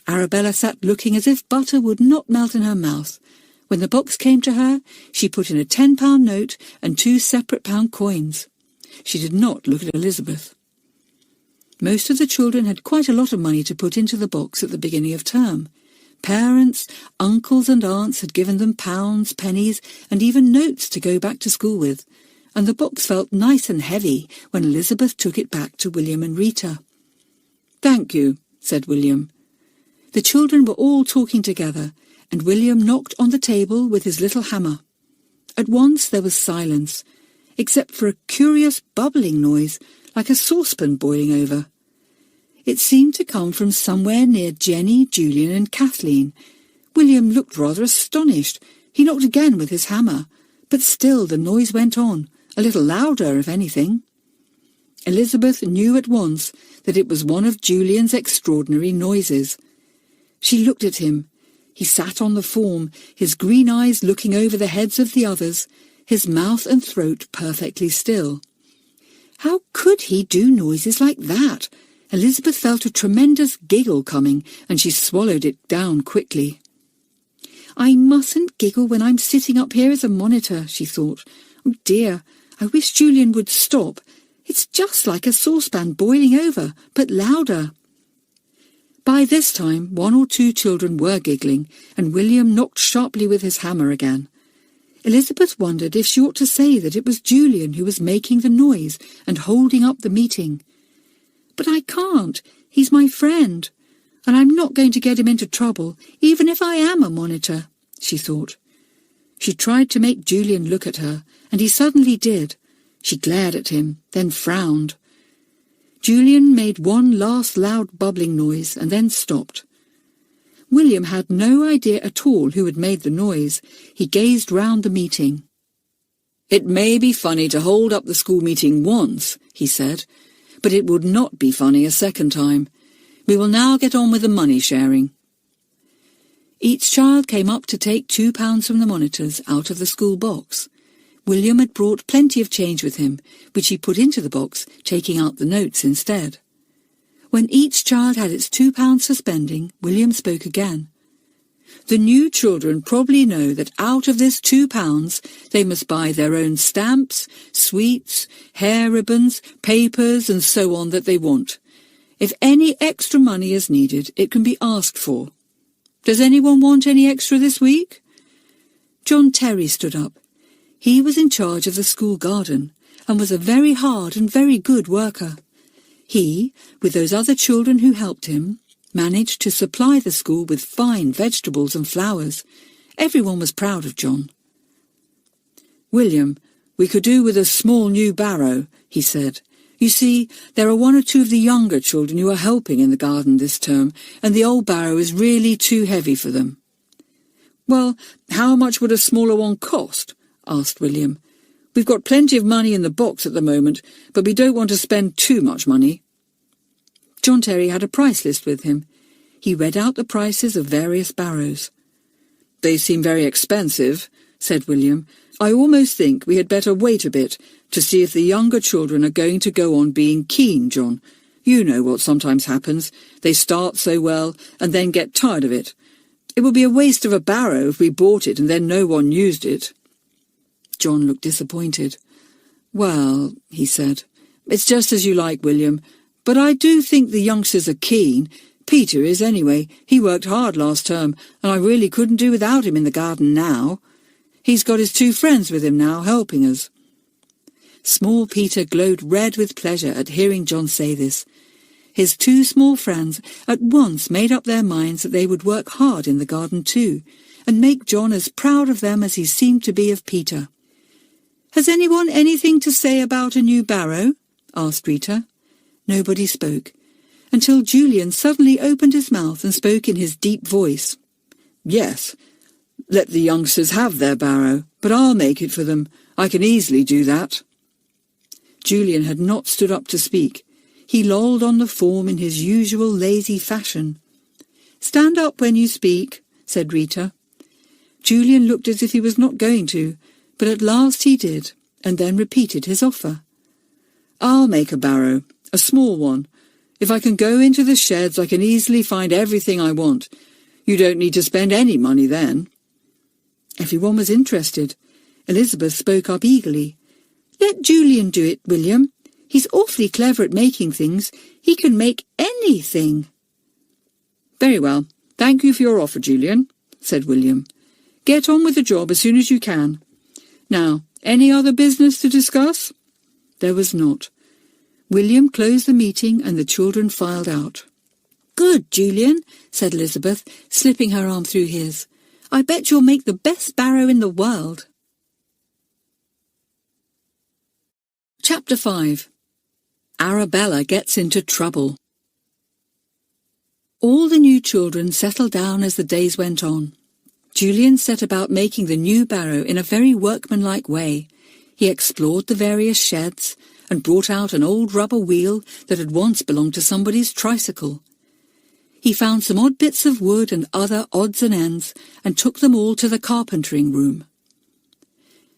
Arabella sat looking as if butter would not melt in her mouth. When the box came to her, she put in a £10 note and 2 separate pound coins. She did not look at Elizabeth. Most of the children had quite a lot of money to put into the box at the beginning of term. Parents, uncles and aunts had given them pounds, pennies, and even notes to go back to school with, and the box felt nice and heavy when Elizabeth took it back to William and Rita. "Thank you," said William. The children were all talking together, and William knocked on the table with his little hammer. At once there was silence, except for a curious bubbling noise, like a saucepan boiling over. It seemed to come from somewhere near Jenny, Julian and Kathleen, William looked rather astonished. He knocked again with his hammer, but still the noise went on, a little louder if anything. Elizabeth knew at once that it was one of Julian's extraordinary noises. She looked at him. He sat on the form, his green eyes looking over the heads of the others, his mouth and throat perfectly still. How could he do noises like that? Elizabeth felt a tremendous giggle coming, and she swallowed it down quickly. I mustn't giggle when I'm sitting up here as a monitor, she thought. Oh dear, I wish Julian would stop. It's just like a saucepan boiling over, but louder. By this time, 1 or 2 children were giggling, and William knocked sharply with his hammer again. Elizabeth wondered if she ought to say that it was Julian who was making the noise and holding up the meeting. But I can't. He's my friend, and I'm not going to get him into trouble, even if I am a monitor, she thought. She tried to make Julian look at her, and he suddenly did. She glared at him, then frowned. Julian made one last loud bubbling noise and then stopped. William had no idea at all who had made the noise. He gazed round the meeting. It may be funny to hold up the school meeting once, he said, but it would not be funny a second time. We will now get on with the money sharing. Each child came up to take £2 from the monitors out of the school box. William had brought plenty of change with him, which he put into the box, taking out the notes instead. When each child had its £2 for spending, William spoke again. The new children probably know that out of this £2 they must buy their own stamps, sweets, hair ribbons, papers and so on that they want. If any extra money is needed, it can be asked for. Does anyone want any extra this week? John Terry stood up. He was in charge of the school garden and was a very hard and very good worker. He, with those other children who helped him, managed to supply the school with fine vegetables and flowers. Everyone was proud of John. William, we could do with a small new barrow, he said. You see, there are 1 or 2 of the younger children who are helping in the garden this term, and the old barrow is really too heavy for them. Well, how much would a smaller one cost? Asked William. We've got plenty of money in the box at the moment, but we don't want to spend too much money. John Terry had a price list with him. He read out the prices of various barrows. They seem very expensive, said William. I almost think we had better wait a bit to see if the younger children are going to go on being keen, John. You know what sometimes happens. They start so well and then get tired of it. It would be a waste of a barrow if we bought it and then no one used it. John looked disappointed. Well, he said, it's just as you like, William, but I do think the youngsters are keen. Peter is anyway. He worked hard last term, and I really couldn't do without him in the garden now. He's got his 2 friends with him now, helping us. Small Peter glowed red with pleasure at hearing John say this. His 2 small friends at once made up their minds that they would work hard in the garden too, and make John as proud of them as he seemed to be of Peter. Has anyone anything to say about a new barrow? Asked Rita. Nobody spoke, until Julian suddenly opened his mouth and spoke in his deep voice. Yes, let the youngsters have their barrow, but I'll make it for them. I can easily do that. Julian had not stood up to speak. He lolled on the form in his usual lazy fashion. Stand up when you speak, said Rita. Julian looked as if he was not going to, but at last he did, and then repeated his offer. I'll make a barrow, a small one. If I can go into the sheds, I can easily find everything I want. You don't need to spend any money then. Everyone was interested. Elizabeth spoke up eagerly. Let Julian do it, William. He's awfully clever at making things. He can make anything. Very well. Thank you for your offer, Julian, said William. Get on with the job as soon as you can. Now, any other business to discuss? There was not. William closed the meeting and the children filed out. Good, Julian, said Elizabeth, slipping her arm through his. I bet you'll make the best barrow in the world. Chapter 5. Arabella Gets into Trouble. All the new children settled down as the days went on. Julian set about making the new barrow in a very workmanlike way. He explored the various sheds and brought out an old rubber wheel that had once belonged to somebody's tricycle. He found some odd bits of wood and other odds and ends and took them all to the carpentering room.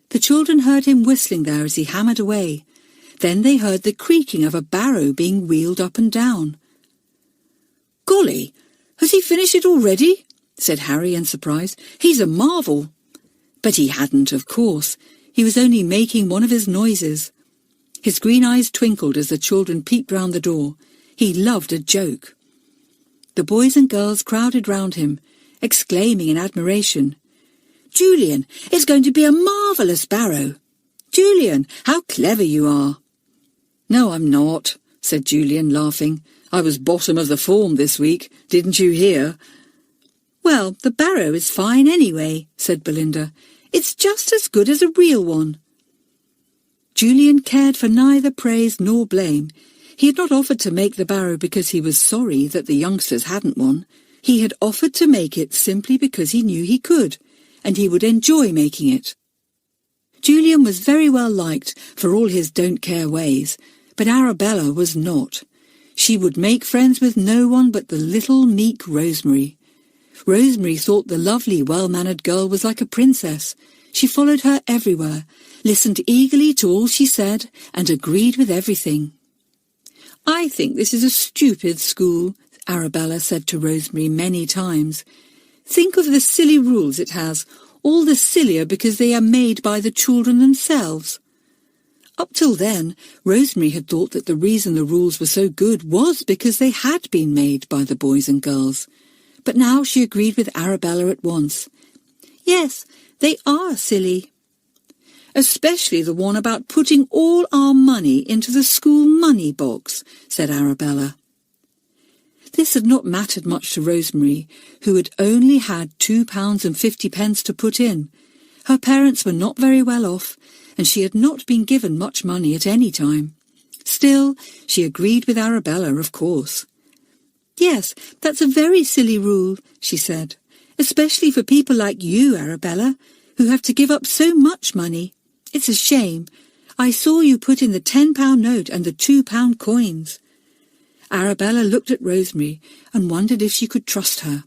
The children heard him whistling there as he hammered away. Then they heard the creaking of a barrow being wheeled up and down. "Golly, has he finished it already?" said Harry in surprise. "He's a marvel." But he hadn't, of course. He was only making one of his noises. His green eyes twinkled as the children peeped round the door. He loved a joke. The boys and girls crowded round him, exclaiming in admiration, "Julian, it's going to be a marvellous barrow! Julian, how clever you are!" "No, I'm not," said Julian, laughing. "I was bottom of the form this week, didn't you hear?" "Well, the barrow is fine anyway," said Belinda. "It's just as good as a real one." Julian cared for neither praise nor blame. He had not offered to make the barrow because he was sorry that the youngsters hadn't one. He had offered to make it simply because he knew he could, and he would enjoy making it. Julian was very well liked for all his don't-care ways, but Arabella was not. She would make friends with no one but the little meek Rosemary. Rosemary thought the lovely, well-mannered girl was like a princess. She followed her everywhere, listened eagerly to all she said, and agreed with everything. "I think this is a stupid school," Arabella said to Rosemary many times. "Think of the silly rules it has, all the sillier because they are made by the children themselves." Up till then, Rosemary had thought that the reason the rules were so good was because they had been made by the boys and girls. But now she agreed with Arabella at once. "Yes, they are silly." "Especially the one about putting all our money into the school money box," said Arabella. This had not mattered much to Rosemary, who had only had £2.50 to put in. Her parents were not very well off, and she had not been given much money at any time. Still, she agreed with Arabella, of course. "Yes, that's a very silly rule," she said, "especially for people like you, Arabella, who have to give up so much money. It's a shame. I saw you put in the £10 note and the £2 coins." Arabella looked at Rosemary and wondered if she could trust her,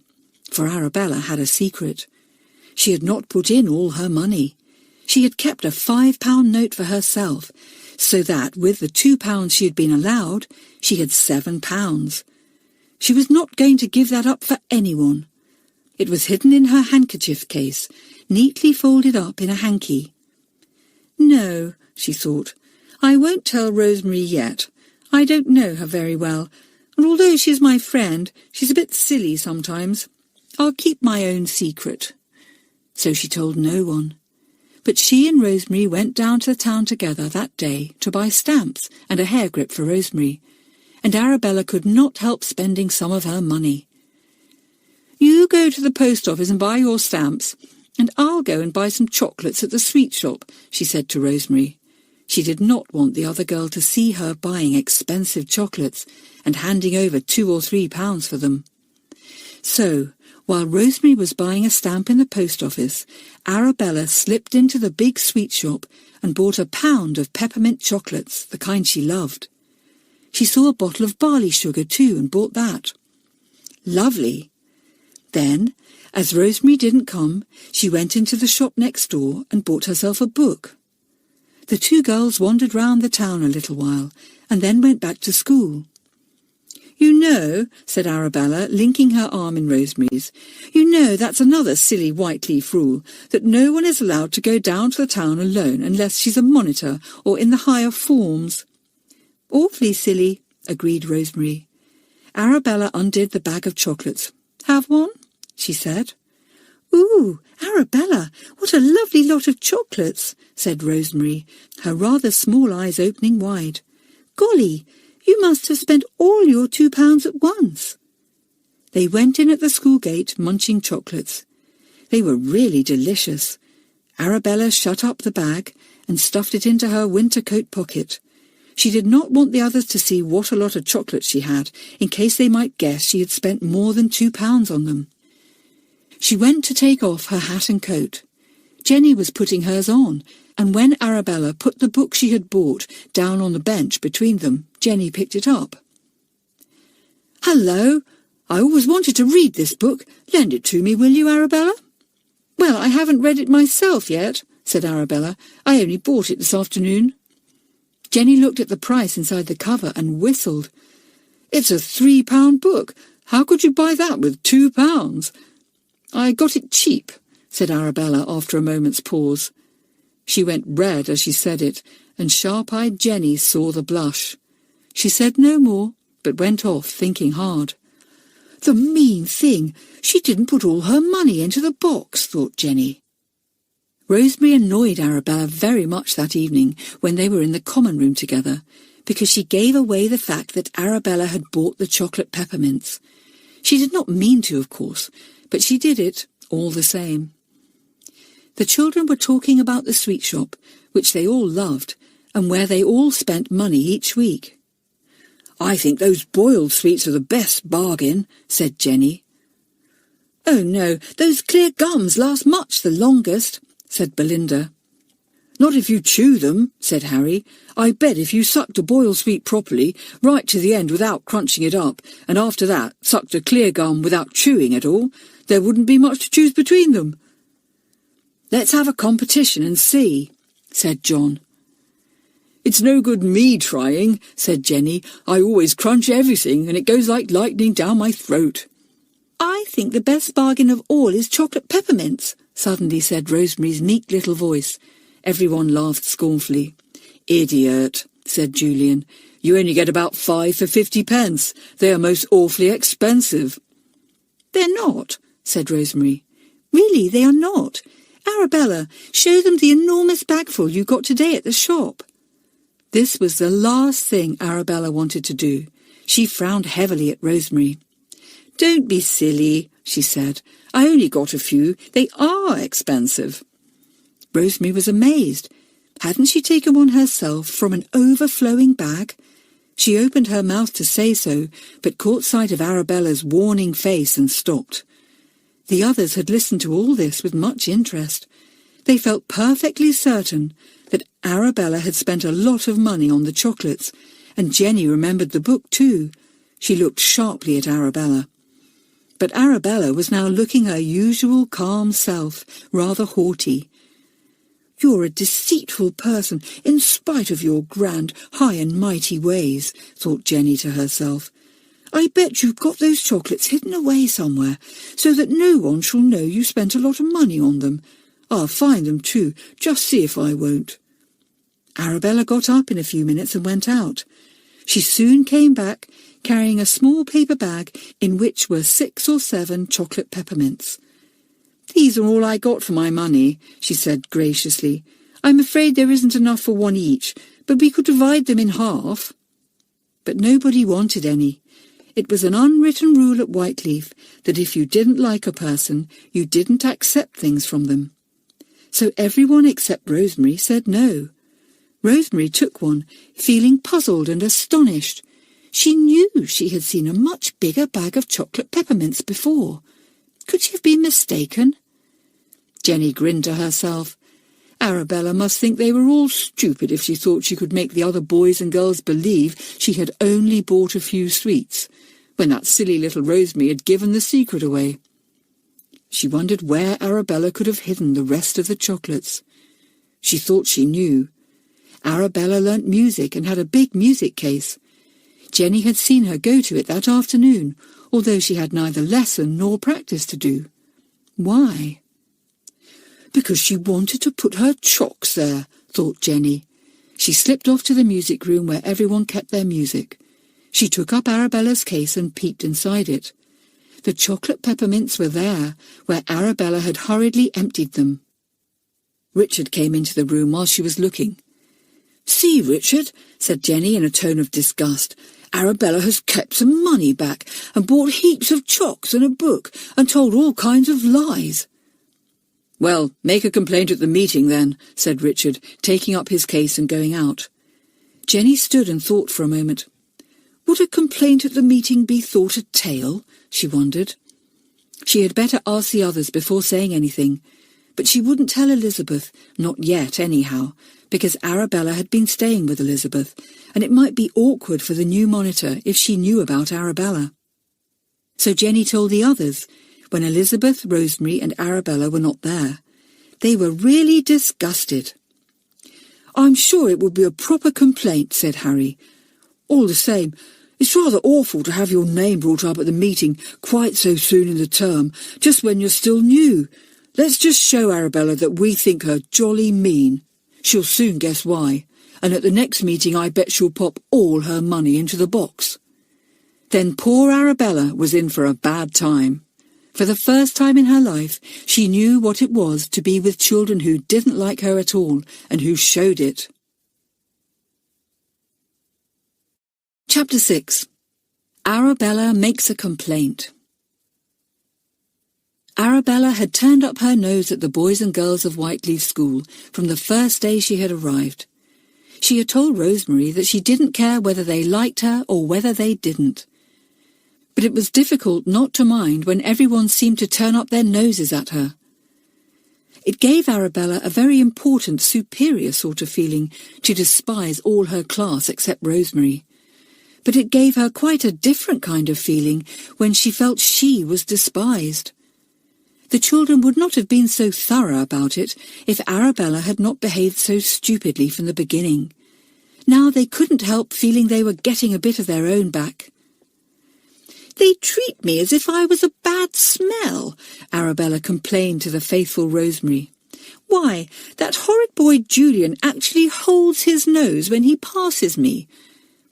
for Arabella had a secret. She had not put in all her money. She had kept a £5 note for herself, so that, with the £2 she had been allowed, she had £7. She was not going to give that up for anyone. It was hidden in her handkerchief case, neatly folded up in a hanky. "No," she thought, "I won't tell Rosemary yet. I don't know her very well, and although she's my friend, she's a bit silly sometimes. I'll keep my own secret." So she told no one. But she and Rosemary went down to the town together that day to buy stamps and a hair grip for Rosemary, and Arabella could not help spending some of her money. "You go to the post office and buy your stamps, and I'll go and buy some chocolates at the sweet shop," she said to Rosemary. She did not want the other girl to see her buying expensive chocolates and handing over £2 or £3 for them. So, while Rosemary was buying a stamp in the post office, Arabella slipped into the big sweet shop and bought a pound of peppermint chocolates, the kind she loved. She saw a bottle of barley sugar too and bought that. Lovely! Then, as Rosemary didn't come, she went into the shop next door and bought herself a book. The two girls wandered round the town a little while and then went back to school. "You know," said Arabella, linking her arm in Rosemary's, "you know that's another silly Whyteleafe rule, that no one is allowed to go down to the town alone unless she's a monitor or in the higher forms." "Awfully silly," agreed Rosemary. Arabella undid the bag of chocolates. "Have one?" she said. "Ooh, Arabella, what a lovely lot of chocolates," said Rosemary, her rather small eyes opening wide. "Golly, you must have spent all your £2 at once." They went in at the school gate munching chocolates. They were really delicious. Arabella shut up the bag and stuffed it into her winter coat pocket. She did not want the others to see what a lot of chocolates she had, in case they might guess she had spent more than £2 on them. She went to take off her hat and coat. Jenny was putting hers on, and when Arabella put the book she had bought down on the bench between them, Jenny picked it up. "Hello! I always wanted to read this book. Lend it to me, will you, Arabella?" "Well, I haven't read it myself yet," said Arabella. "I only bought it this afternoon." Jenny looked at the price inside the cover and whistled. "It's a £3 book. How could you buy that with £2? "I got it cheap," said Arabella after a moment's pause. She went red as she said it, and sharp-eyed Jenny saw the blush. She said no more, but went off thinking hard. "The mean thing! She didn't put all her money into the box," thought Jenny. Rosemary annoyed Arabella very much that evening when they were in the common room together, because she gave away the fact that Arabella had bought the chocolate peppermints. She did not mean to, of course, but she did it all the same. The children were talking about the sweet shop, which they all loved, and where they all spent money each week. "I think those boiled sweets are the best bargain," said Jenny. "Oh no, those clear gums last much the longest," said Belinda. "Not if you chew them," said Harry. "I bet if you sucked a boiled sweet properly, right to the end without crunching it up, and after that sucked a clear gum without chewing at all, there wouldn't be much to choose between them." "Let's have a competition and see," said John. "It's no good me trying," said Jenny. "I always crunch everything, and it goes like lightning down my throat." "I think the best bargain of all is chocolate peppermints," suddenly said Rosemary's meek little voice. Everyone laughed scornfully. "Idiot," said Julian. "You only get about 5 for 50p. They are most awfully expensive." "They're not," said Rosemary. "Really, they are not. Arabella, show them the enormous bagful you got today at the shop." This was the last thing Arabella wanted to do. She frowned heavily at Rosemary. "Don't be silly," she said. "I only got a few. They are expensive." Rosemary was amazed. Hadn't she taken one herself from an overflowing bag? She opened her mouth to say so, but caught sight of Arabella's warning face and stopped. The others had listened to all this with much interest. They felt perfectly certain that Arabella had spent a lot of money on the chocolates, and Jenny remembered the book too. She looked sharply at Arabella. But Arabella was now looking her usual calm self, rather haughty. "You're a deceitful person, in spite of your grand, high and mighty ways," thought Jenny to herself. "I bet you've got those chocolates hidden away somewhere, so that no one shall know you spent a lot of money on them. I'll find them too, just see if I won't." Arabella got up in a few minutes and went out. She soon came back, carrying a small paper bag in which were 6 or 7 chocolate peppermints. "These are all I got for my money," she said graciously. "I'm afraid there isn't enough for one each, but we could divide them in half." But nobody wanted any. It was an unwritten rule at Whyteleafe that if you didn't like a person, you didn't accept things from them. So everyone except Rosemary said no. Rosemary took one, feeling puzzled and astonished. She knew she had seen a much bigger bag of chocolate peppermints before. Could she have been mistaken? Jenny grinned to herself. Arabella must think they were all stupid if she thought she could make the other boys and girls believe she had only bought a few sweets, when that silly little Rosemary had given the secret away. She wondered where Arabella could have hidden the rest of the chocolates. She thought she knew. Arabella learnt music and had a big music case. Jenny had seen her go to it that afternoon, although she had neither lesson nor practice to do. Why? Because she wanted to put her chocks there, thought Jenny. She slipped off to the music room where everyone kept their music. She took up Arabella's case and peeped inside it. The chocolate peppermints were there, where Arabella had hurriedly emptied them. Richard came into the room while she was looking. "See, Richard," said Jenny in a tone of disgust. "Arabella has kept some money back and bought heaps of chocks and a book and told all kinds of lies." "Well, make a complaint at the meeting then," said Richard, taking up his case and going out. Jenny stood and thought for a moment. Would a complaint at the meeting be thought a tale? She wondered. She had better ask the others before saying anything, but she wouldn't tell Elizabeth, not yet anyhow, because Arabella had been staying with Elizabeth, and it might be awkward for the new monitor if she knew about Arabella. So Jenny told the others, when Elizabeth, Rosemary and Arabella were not there. They were really disgusted. I'm sure it would be a proper complaint, said Harry. All the same, it's rather awful to have your name brought up at the meeting quite so soon in the term, just when you're still new. Let's just show Arabella that we think her jolly mean. She'll soon guess why, and at the next meeting I bet she'll pop all her money into the box. Then poor Arabella was in for a bad time. For the first time in her life, she knew what it was to be with children who didn't like her at all and who showed it. Chapter 6. Arabella makes a complaint. Arabella had turned up her nose at the boys and girls of Whyteleafe School from the first day she had arrived. She had told Rosemary that she didn't care whether they liked her or whether they didn't. But it was difficult not to mind when everyone seemed to turn up their noses at her. It gave Arabella a very important, superior sort of feeling to despise all her class except Rosemary. But it gave her quite a different kind of feeling when she felt she was despised. The children would not have been so thorough about it if Arabella had not behaved so stupidly from the beginning. Now they couldn't help feeling they were getting a bit of their own back. They treat me as if I was a bad smell, Arabella complained to the faithful Rosemary. Why, that horrid boy Julian actually holds his nose when he passes me.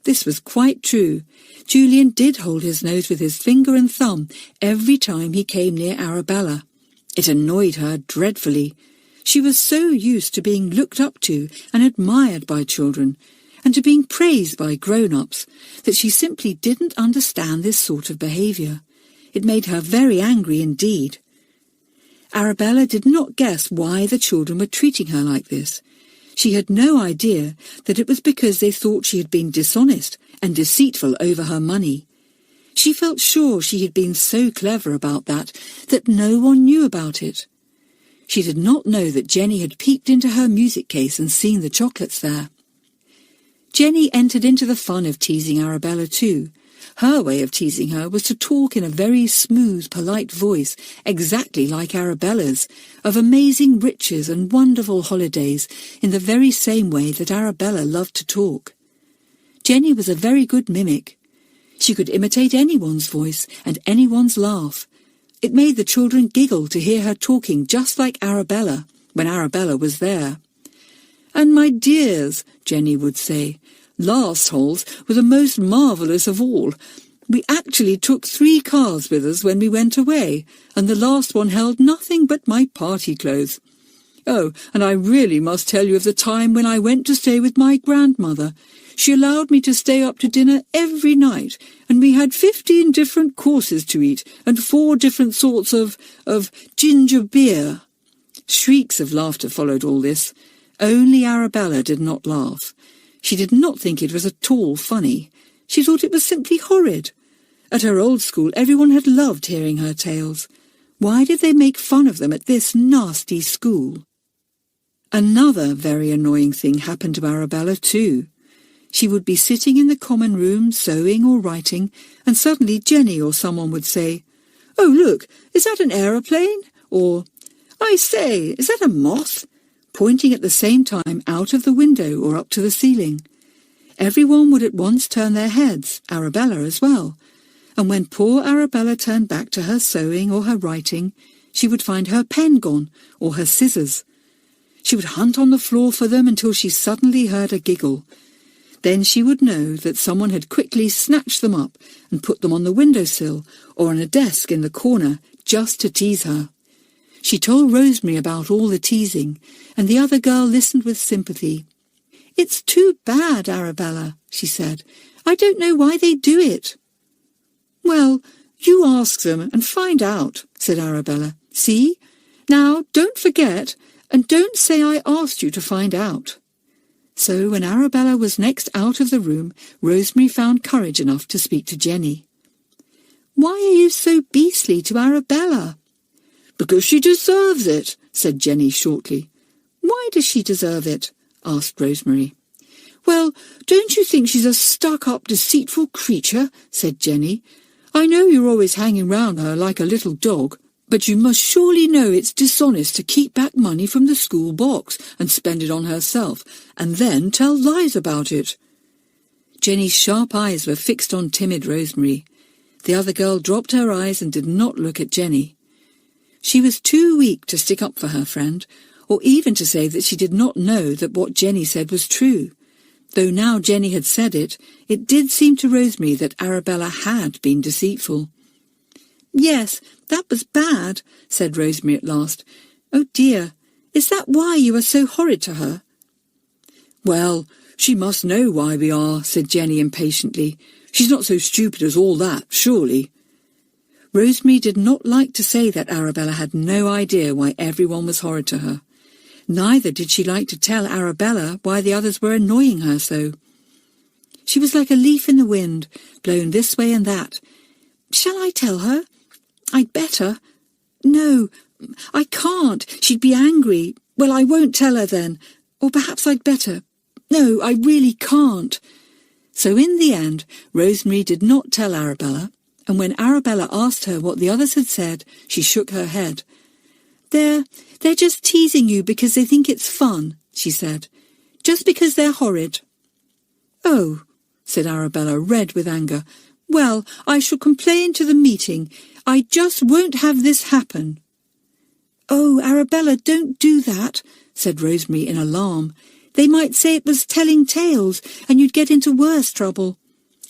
This was quite true. Julian did hold his nose with his finger and thumb every time he came near Arabella. It annoyed her dreadfully. She was so used to being looked up to and admired by children, and to being praised by grown-ups, that she simply didn't understand this sort of behaviour. It made her very angry indeed. Arabella did not guess why the children were treating her like this. She had no idea that it was because they thought she had been dishonest and deceitful over her money. She felt sure she had been so clever about that no one knew about it. She did not know that Jenny had peeked into her music case and seen the chocolates there. Jenny entered into the fun of teasing Arabella too. Her way of teasing her was to talk in a very smooth, polite voice, exactly like Arabella's, of amazing riches and wonderful holidays, in the very same way that Arabella loved to talk. Jenny was a very good mimic. She could imitate anyone's voice and anyone's laugh. It made the children giggle to hear her talking just like Arabella, when Arabella was there. "And my dears," Jenny would say, "last holes were the most marvellous of all. We actually took 3 cars with us when we went away, and the last one held nothing but my party clothes. Oh, and I really must tell you of the time when I went to stay with my grandmother. She allowed me to stay up to dinner every night, and we had 15 different courses to eat, and 4 different sorts of ginger beer." Shrieks of laughter followed all this. Only Arabella did not laugh. She did not think it was at all funny. She thought it was simply horrid. At her old school everyone had loved hearing her tales. Why did they make fun of them at this nasty school? Another very annoying thing happened to Arabella too. She would be sitting in the common room sewing or writing, and suddenly Jenny or someone would say, "Oh, look, is that an aeroplane?" Or, "I say, is that a moth?" pointing at the same time out of the window or up to the ceiling. Everyone would at once turn their heads, Arabella as well, and when poor Arabella turned back to her sewing or her writing, she would find her pen gone or her scissors. She would hunt on the floor for them until she suddenly heard a giggle. Then she would know that someone had quickly snatched them up and put them on the windowsill or on a desk in the corner just to tease her. She told Rosemary about all the teasing, and the other girl listened with sympathy. "It's too bad, Arabella," she said. "I don't know why they do it." "Well, you ask them and find out," said Arabella. "See? Now, don't forget, and don't say I asked you to find out." So when Arabella was next out of the room, Rosemary found courage enough to speak to Jenny. "Why are you so beastly to Arabella?" "Because she deserves it," said Jenny shortly. "Why does she deserve it?" asked Rosemary. "Well, don't you think she's a stuck-up, deceitful creature?" said Jenny. "I know you're always hanging round her like a little dog, but you must surely know it's dishonest to keep back money from the school box and spend it on herself, and then tell lies about it." Jenny's sharp eyes were fixed on timid Rosemary. The other girl dropped her eyes and did not look at Jenny. She was too weak to stick up for her friend, or even to say that she did not know that what Jenny said was true. Though now Jenny had said it, it did seem to Rosemary that Arabella had been deceitful. "Yes, that was bad," said Rosemary at last. "Oh dear, is that why you are so horrid to her?" "Well, she must know why we are," said Jenny impatiently. "She's not so stupid as all that, surely." Rosemary did not like to say that Arabella had no idea why everyone was horrid to her. Neither did she like to tell Arabella why the others were annoying her so. She was like a leaf in the wind, blown this way and that. "Shall I tell her? I'd better. No, I can't. She'd be angry. Well, I won't tell her then. Or perhaps I'd better. No, I really can't." So in the end, Rosemary did not tell Arabella, and when Arabella asked her what the others had said, she shook her head. They're just teasing you because they think it's fun," she said. "Just because they're horrid." "Oh," said Arabella, red with anger. "Well, I shall complain to the meeting. I just won't have this happen." "Oh, Arabella, don't do that," said Rosemary in alarm. "They might say it was telling tales, and you'd get into worse trouble.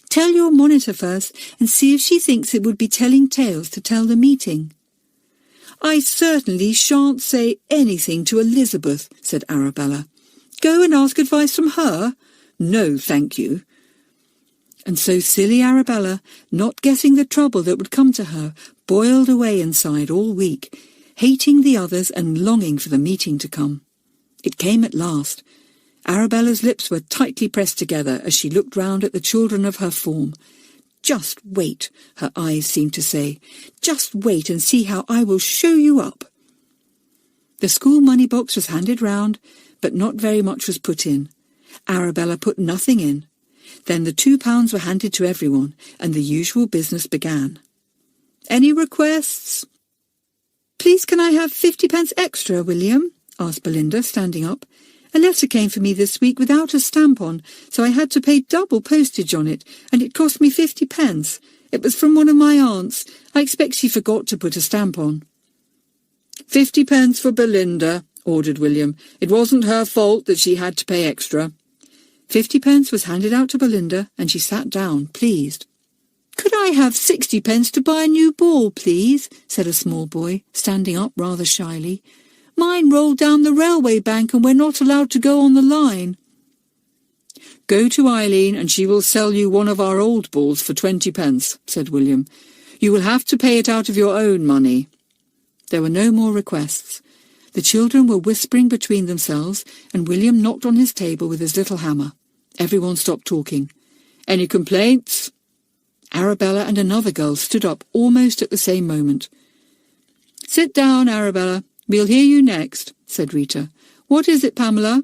Tell your monitor first, and see if she thinks it would be telling tales to tell the meeting." "I certainly shan't say anything to Elizabeth," said Arabella. "Go and ask advice from her? No, thank you." And so silly Arabella, not guessing the trouble that would come to her, boiled away inside all week, hating the others and longing for the meeting to come. It came at last. Arabella's lips were tightly pressed together as she looked round at the children of her form. "Just wait," her eyes seemed to say. "Just wait and see how I will show you up." The school money box was handed round, but not very much was put in. Arabella put nothing in. Then the £2 were handed to everyone, and the usual business began. "Any requests?" "Please can I have 50p extra, William?" asked Belinda, standing up. "A letter came for me this week without a stamp on, so I had to pay double postage on it, and it cost me 50p. It was from one of my aunts. I expect she forgot to put a stamp on." "50p for Belinda," ordered William. "It wasn't her fault that she had to pay extra." 50p was handed out to Belinda, and she sat down, pleased. "Could I have 60p to buy a new ball, please?" said a small boy, standing up rather shyly. "Mine rolled down the railway bank and we're not allowed to go on the line." "Go to Eileen and she will sell you one of our old balls for 20p, said William. "You will have to pay it out of your own money." There were no more requests. The children were whispering between themselves, and William knocked on his table with his little hammer. Everyone stopped talking. "Any complaints?" Arabella and another girl stood up almost at the same moment. "Sit down, Arabella. We'll hear you next," said Rita. "What is it, Pamela?"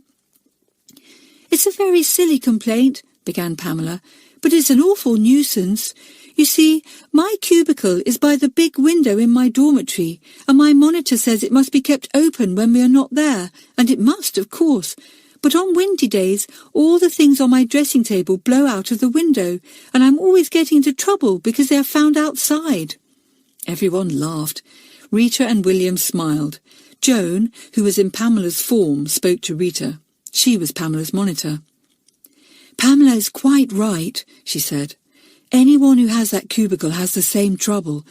"It's a very silly complaint," began Pamela, "but it's an awful nuisance. You see, my cubicle is by the big window in my dormitory, and my monitor says it must be kept open when we are not there, and it must, of course. But on windy days, all the things on my dressing table blow out of the window, and I'm always getting into trouble because they are found outside." Everyone laughed. Rita and William smiled. Joan, who was in Pamela's form, spoke to Rita. She was Pamela's monitor. "Pamela is quite right," she said. "Anyone who has that cubicle has the same trouble.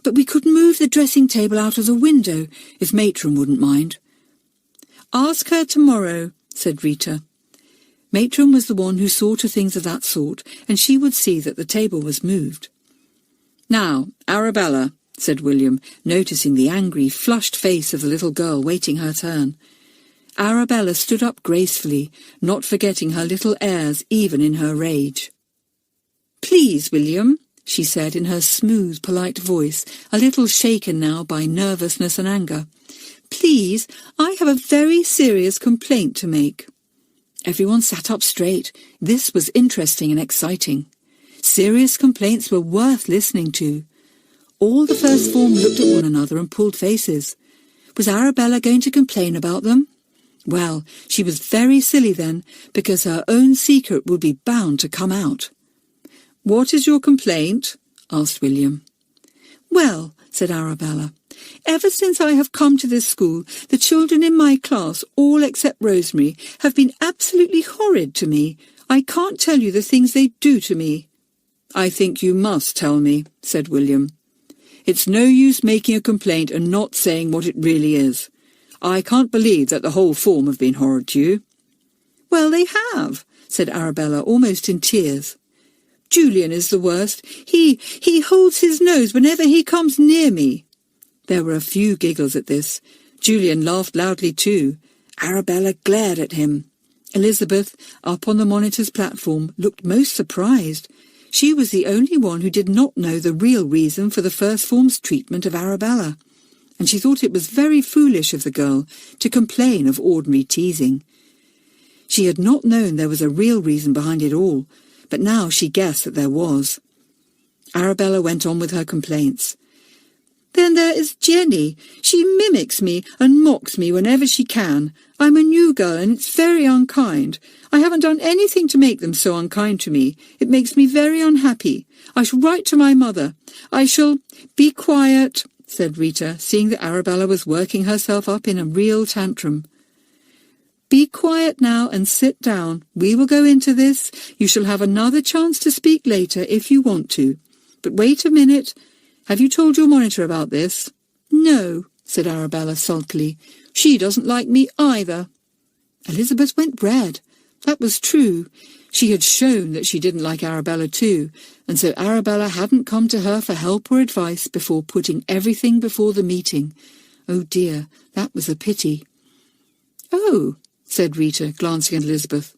But we could move the dressing table out of the window, if Matron wouldn't mind." "Ask her tomorrow," said Rita. Matron was the one who saw to things of that sort, and she would see that the table was moved. "Now, Arabella," said William, noticing the angry, flushed face of the little girl waiting her turn. Arabella stood up gracefully, not forgetting her little airs even in her rage. "Please, William," she said in her smooth, polite voice, a little shaken now by nervousness and anger. "Please, I have a very serious complaint to make." Everyone sat up straight. This was interesting and exciting. Serious complaints were worth listening to. All the first form looked at one another and pulled faces. Was Arabella going to complain about them? Well, she was very silly then, because her own secret would be bound to come out. "What is your complaint?" asked William. "Well," said Arabella, "ever since I have come to this school, the children in my class, all except Rosemary, have been absolutely horrid to me. I can't tell you the things they do to me." "I think you must tell me," said William. "It's no use making a complaint and not saying what it really is. I can't believe that the whole form have been horrid to you." "Well, they have," said Arabella, almost in tears. "Julian is the worst. He holds his nose whenever he comes near me." There were a few giggles at this. Julian laughed loudly too. Arabella glared at him. Elizabeth, up on the monitor's platform, looked most surprised. She was the only one who did not know the real reason for the first form's treatment of Arabella, and she thought it was very foolish of the girl to complain of ordinary teasing. She had not known there was a real reason behind it all, but now she guessed that there was. Arabella went on with her complaints. "Then there is Jenny. She mimics me and mocks me whenever she can. I'm a new girl and it's very unkind. I haven't done anything to make them so unkind to me. It makes me very unhappy. I shall write to my mother. I shall—" "Be quiet," said Rita, seeing that Arabella was working herself up in a real tantrum. "Be quiet now and sit down. We will go into this. You shall have another chance to speak later if you want to. But wait a minute. Have you told your monitor about this?" "No," said Arabella sulkily. "She doesn't like me either." Elizabeth went red. That was true. She had shown that she didn't like Arabella too, and so Arabella hadn't come to her for help or advice before putting everything before the meeting. Oh dear, that was a pity. "Oh," said Rita, glancing at Elizabeth.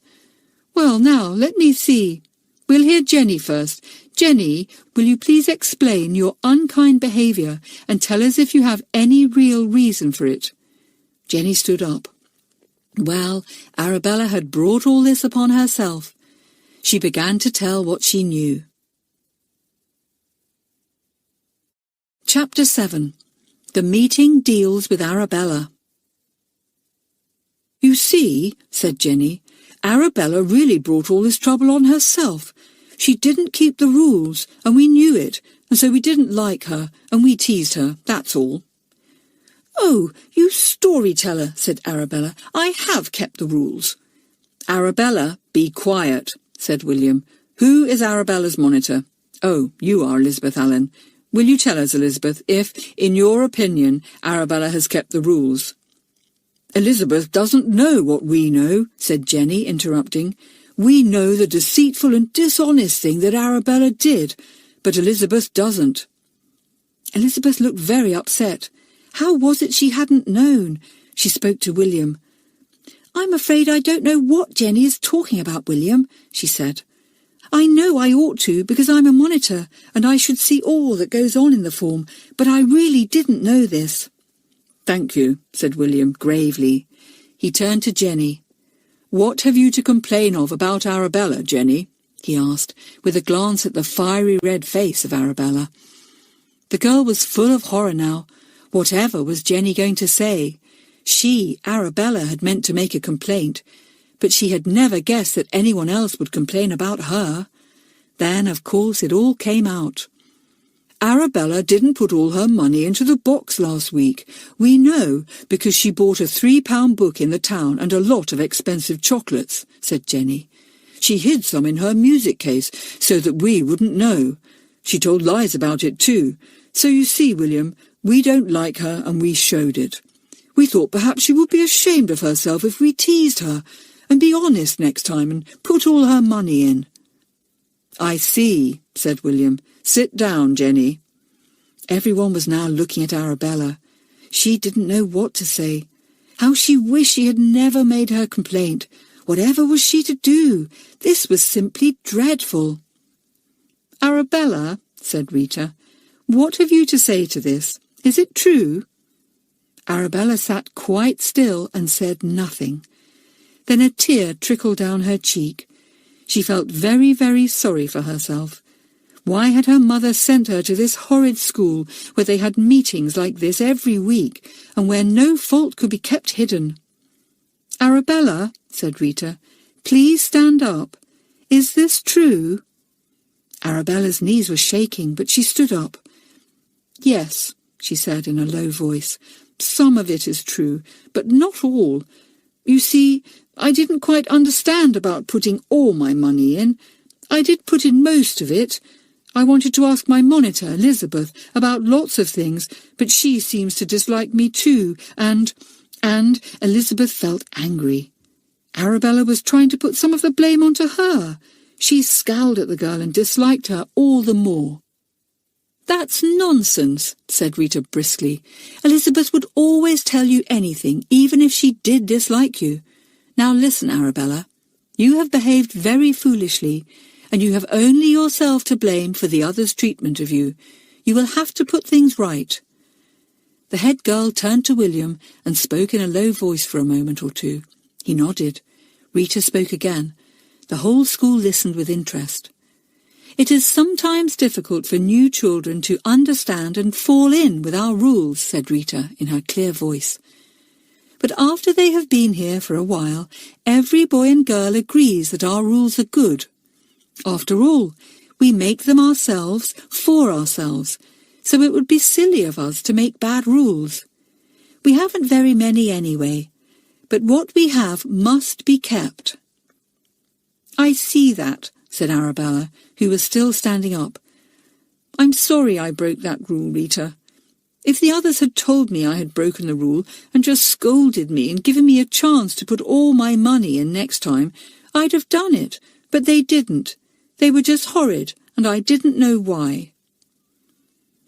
"Well, now, let me see. We'll hear Jenny first. Jenny, will you please explain your unkind behaviour and tell us if you have any real reason for it?" Jenny stood up. Well, Arabella had brought all this upon herself. She began to tell what she knew. Chapter 7. The meeting deals with Arabella. "You see," said Jenny, "Arabella really brought all this trouble on herself. She didn't keep the rules, and we knew it, and so we didn't like her, and we teased her, that's all." "Oh, you storyteller," said Arabella. "I have kept the rules." "Arabella, be quiet," said William. "Who is Arabella's monitor?" "Oh, you are, Elizabeth Allen. Will you tell us, Elizabeth, if, in your opinion, Arabella has kept the rules?" "Elizabeth doesn't know what we know," said Jenny, interrupting. "We know the deceitful and dishonest thing that Arabella did, but Elizabeth doesn't." Elizabeth looked very upset. How was it she hadn't known? She spoke to William. "I'm afraid I don't know what Jenny is talking about, William," she said. "I know I ought to, because I'm a monitor, and I should see all that goes on in the form, but I really didn't know this." "Thank you," said William gravely. He turned to Jenny. "What have you to complain of about Arabella, Jenny?" he asked, with a glance at the fiery red face of Arabella. The girl was full of horror now. Whatever was Jenny going to say? She, Arabella, had meant to make a complaint, but she had never guessed that anyone else would complain about her. Then, of course, it all came out. "Arabella didn't put all her money into the box last week. We know, because she bought a £3 book in the town and a lot of expensive chocolates," said Jenny. "She hid some in her music case so that we wouldn't know. She told lies about it too. So you see, William, we don't like her and we showed it. We thought perhaps she would be ashamed of herself if we teased her, and be honest next time and put all her money in." "I see," said William. "Sit down, Jenny." Everyone was now looking at Arabella. She didn't know what to say. How she wished she had never made her complaint. Whatever was she to do? This was simply dreadful. "Arabella," said Rita, "what have you to say to this? Is it true?" Arabella sat quite still and said nothing. Then a tear trickled down her cheek. She felt very, very sorry for herself. Why had her mother sent her to this horrid school where they had meetings like this every week and where no fault could be kept hidden? "Arabella," said Rita, "please stand up. Is this true?" Arabella's knees were shaking, but she stood up. "Yes," she said in a low voice, "some of it is true, but not all. You see, I didn't quite understand about putting all my money in. I did put in most of it. I wanted to ask my monitor, Elizabeth, about lots of things, but she seems to dislike me too, and Elizabeth felt angry. Arabella was trying to put some of the blame onto her. She scowled at the girl and disliked her all the more. "That's nonsense," said Rita briskly. "Elizabeth would always tell you anything, even if she did dislike you. Now listen, Arabella. You have behaved very foolishly, and you have only yourself to blame for the others' treatment of you. You will have to put things right." The head girl turned to William and spoke in a low voice for a moment or two. He nodded. Rita spoke again. The whole school listened with interest. "It is sometimes difficult for new children to understand and fall in with our rules," said Rita in her clear voice. "But after they have been here for a while, every boy and girl agrees that our rules are good. After all, we make them ourselves for ourselves, so it would be silly of us to make bad rules. We haven't very many anyway, but what we have must be kept." "I see that," said Arabella, who was still standing up. "I'm sorry I broke that rule, Rita. If the others had told me I had broken the rule and just scolded me and given me a chance to put all my money in next time, I'd have done it, but they didn't. They were just horrid, and I didn't know why.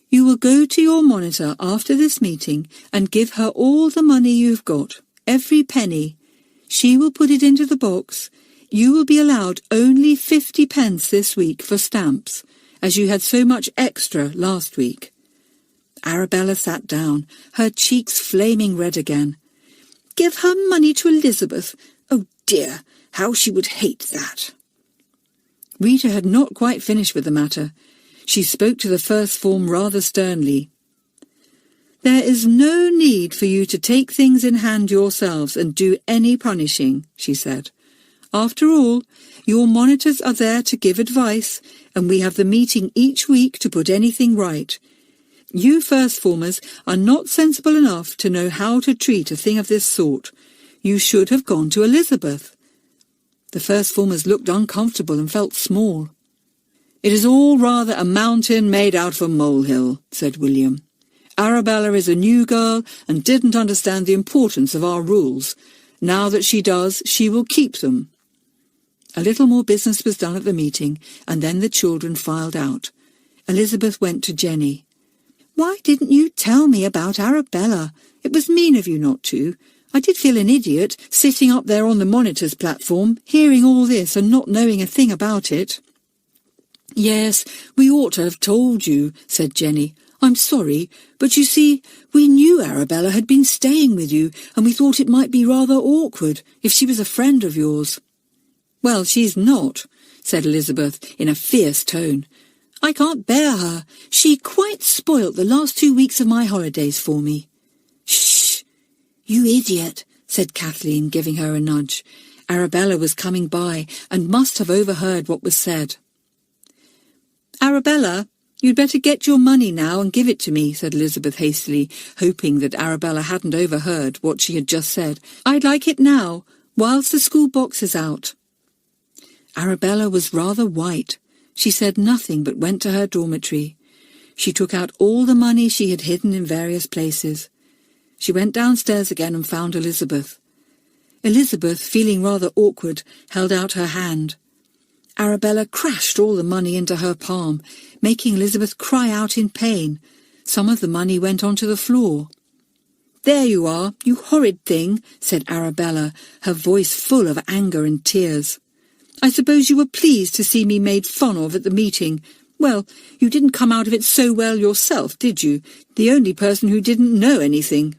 You will go to your monitor after this meeting and give her all the money you've got, every penny. She will put it into the box. You will be allowed only 50 pence this week for stamps, as you had so much extra last week." Arabella sat down, her cheeks flaming red again. "Give her money to Elizabeth? Oh dear, how she would hate that." Rita had not quite finished with the matter. She spoke to the first form rather sternly. "There is no need for you to take things in hand yourselves and do any punishing," she said. "After all, your monitors are there to give advice, and we have the meeting each week to put anything right. You first formers are not sensible enough to know how to treat a thing of this sort. You should have gone to Elizabeth." The first formers looked uncomfortable and felt small. "It is all rather a mountain made out of a molehill," said William. "Arabella is a new girl and didn't understand the importance of our rules. Now that she does, she will keep them." A little more business was done at the meeting, and then the children filed out. Elizabeth went to Jenny. "Why didn't you tell me about Arabella? It was mean of you not to. I did feel an idiot, sitting up there on the monitor's platform, hearing all this and not knowing a thing about it." "Yes, we ought to have told you," said Jenny. "I'm sorry, but you see, we knew Arabella had been staying with you, and we thought it might be rather awkward if she was a friend of yours." "Well, she's not," said Elizabeth in a fierce tone. "I can't bear her. She quite spoilt the last 2 weeks of my holidays for me." "Shh! You idiot," said Kathleen, giving her a nudge. Arabella was coming by and must have overheard what was said. "Arabella, you'd better get your money now and give it to me," said Elizabeth hastily, hoping that Arabella hadn't overheard what she had just said. "I'd like it now, whilst the school box is out." Arabella was rather white. She said nothing but went to her dormitory. She took out all the money she had hidden in various places. She went downstairs again and found Elizabeth. Elizabeth, feeling rather awkward, held out her hand. Arabella crashed all the money into her palm, making Elizabeth cry out in pain. Some of the money went onto the floor. "There you are, you horrid thing," said Arabella, her voice full of anger and tears. "I suppose you were pleased to see me made fun of at the meeting. Well, you didn't come out of it so well yourself, did you? The only person who didn't know anything.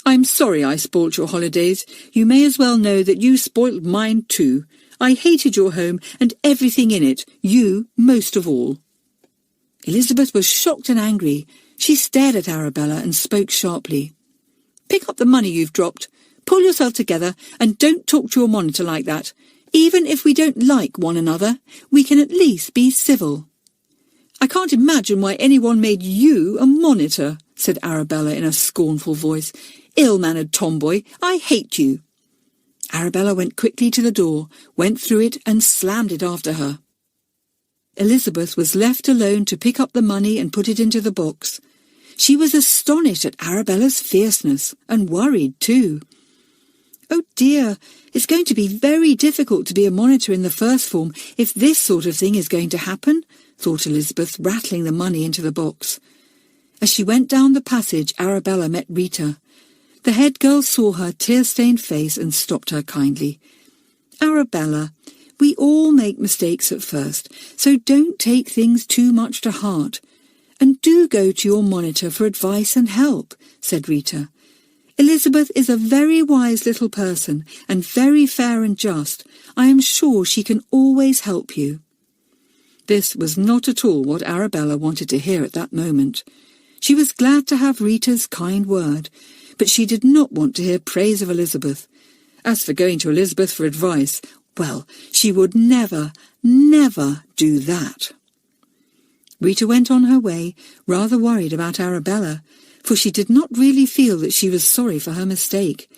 I'm sorry I spoilt your holidays. You may as well know that you spoilt mine too. I hated your home and everything in it, you most of all." Elizabeth was shocked and angry. She stared at Arabella and spoke sharply. "Pick up the money you've dropped. Pull yourself together and don't talk to your monitor like that. Even if we don't like one another, we can at least be civil." "I can't imagine why anyone made you a monitor," said Arabella in a scornful voice. "Ill-mannered tomboy, I hate you." Arabella went quickly to the door, went through it and slammed it after her. Elizabeth was left alone to pick up the money and put it into the box. She was astonished at Arabella's fierceness, and worried too. "Oh dear, it's going to be very difficult to be a monitor in the first form if this sort of thing is going to happen," thought Elizabeth, rattling the money into the box. As she went down the passage, Arabella met Rita. The head girl saw her tear-stained face and stopped her kindly. "Arabella, we all make mistakes at first, so don't take things too much to heart. And do go to your monitor for advice and help," said Rita. "Elizabeth is a very wise little person and very fair and just. I am sure she can always help you." This was not at all what Arabella wanted to hear at that moment. She was glad to have Rita's kind word, but she did not want to hear praise of Elizabeth. As for going to Elizabeth for advice, well, she would never, never do that. Rita went on her way, rather worried about Arabella, for she did not really feel that she was sorry for her mistake.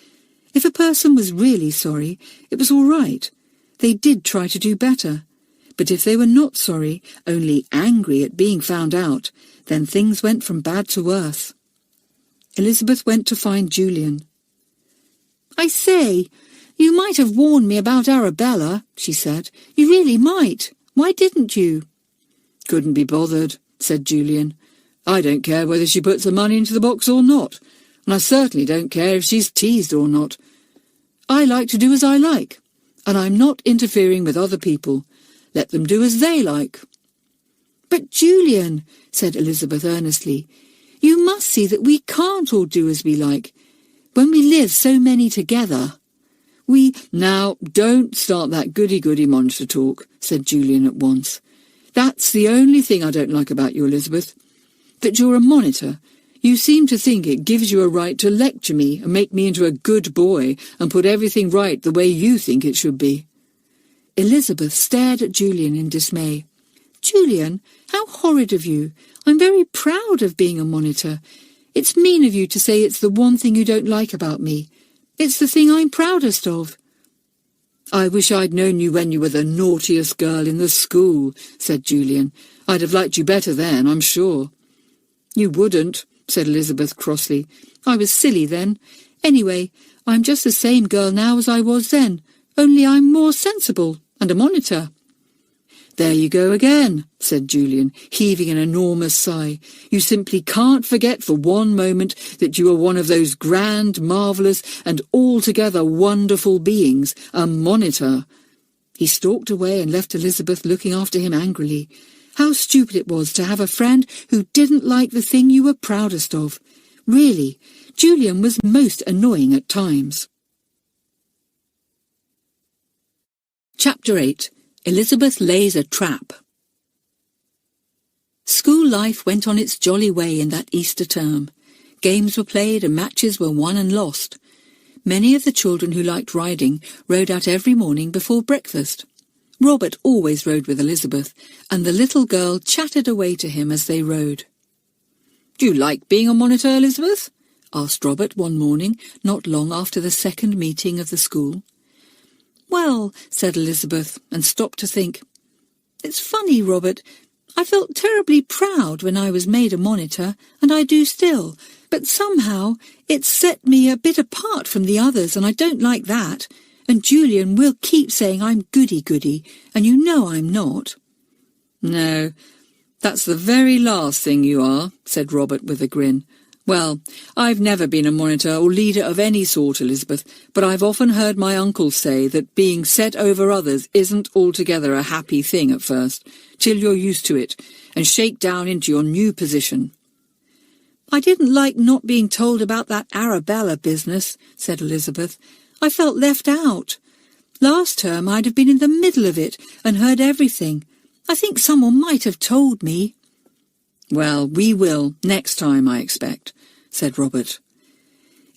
If a person was really sorry, it was all right. They did try to do better. But if they were not sorry, only angry at being found out, then things went from bad to worse. Elizabeth went to find Julian. "I say, you might have warned me about Arabella," she said. "You really might. Why didn't you?" "Couldn't be bothered," said Julian. "I don't care whether she puts the money into the box or not, and I certainly don't care if she's teased or not. I like to do as I like, and I'm not interfering with other people. Let them do as they like." "But Julian," said Elizabeth earnestly, "you must see that we can't all do as we like. When we live so many together, we—" "Now, don't start that goody-goody monster talk," said Julian at once. "That's the only thing I don't like about you, Elizabeth. That you're a monitor. You seem to think it gives you a right to lecture me and make me into a good boy and put everything right the way you think it should be." Elizabeth stared at Julian in dismay. "Julian, how horrid of you. I'm very proud of being a monitor. It's mean of you to say it's the one thing you don't like about me. It's the thing I'm proudest of." "I wish I'd known you when you were the naughtiest girl in the school," said Julian. "I'd have liked you better then, I'm sure." "You wouldn't," said Elizabeth crossly. "I was silly then. Anyway, I'm just the same girl now as I was then, only I'm more sensible and a monitor." "There you go again," said Julian, heaving an enormous sigh. "You simply can't forget for one moment that you are one of those grand, marvellous, and altogether wonderful beings, a monitor." He stalked away and left Elizabeth looking after him angrily. How stupid it was to have a friend who didn't like the thing you were proudest of. Really, Julian was most annoying at times. Chapter 8. Elizabeth Lays a Trap. School life went on its jolly way in that Easter term. Games were played and matches were won and lost. Many of the children who liked riding rode out every morning before breakfast. Robert always rode with Elizabeth, and the little girl chattered away to him as they rode. "Do you like being a monitor, Elizabeth?" asked Robert one morning, not long after the second meeting of the school. "Well," said Elizabeth, and stopped to think. "It's funny, Robert. I felt terribly proud when I was made a monitor, and I do still, but somehow it's set me a bit apart from the others, and I don't like that. And Julian will keep saying I'm goody-goody, and you know I'm not." "No, that's the very last thing you are," said Robert with a grin. Well, I've never been a monitor or leader of any sort, Elizabeth, but I've often heard my uncle say that being set over others isn't altogether a happy thing at first, till you're used to it, and shake down into your new position. I didn't like not being told about that Arabella business, said Elizabeth. I felt left out. Last term I'd have been in the middle of it and heard everything. I think someone might have told me. Well, we will, next time, I expect, said Robert.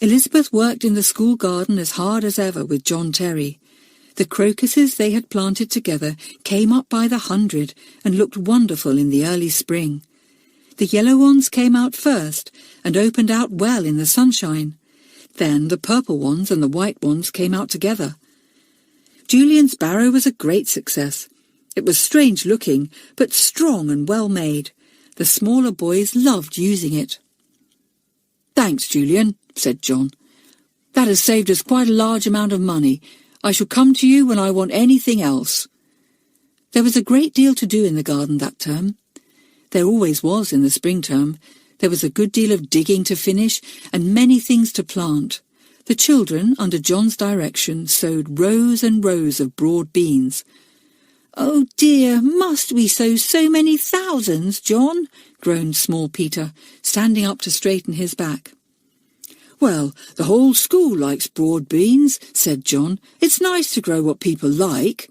Elizabeth worked in the school garden as hard as ever with John Terry. The crocuses they had planted together came up by the 100 and looked wonderful in the early spring. The yellow ones came out first and opened out well in the sunshine. Then the purple ones and the white ones came out together. Julian's barrow was a great success. It was strange looking, but strong and well made. The smaller boys loved using it. Thanks, Julian, said John. That has saved us quite a large amount of money. I shall come to you when I want anything else. There was a great deal to do in the garden that term. There always was in the spring term. There was a good deal of digging to finish and many things to plant. The children, under John's direction, sowed rows and rows of broad beans. "Oh dear, must we sow so many thousands, John?" groaned small Peter, standing up to straighten his back. "Well, the whole school likes broad beans," said John. "It's nice to grow what people like."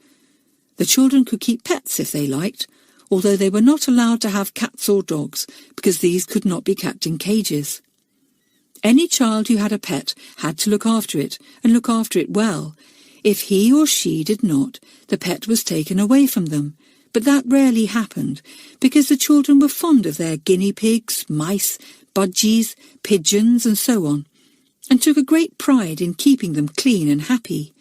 The children could keep pets if they liked, although they were not allowed to have cats or dogs, because these could not be kept in cages. Any child who had a pet had to look after it, and look after it well. If he or she did not, the pet was taken away from them, but that rarely happened, because the children were fond of their guinea pigs, mice, budgies, pigeons, and so on, and took a great pride in keeping them clean and happy.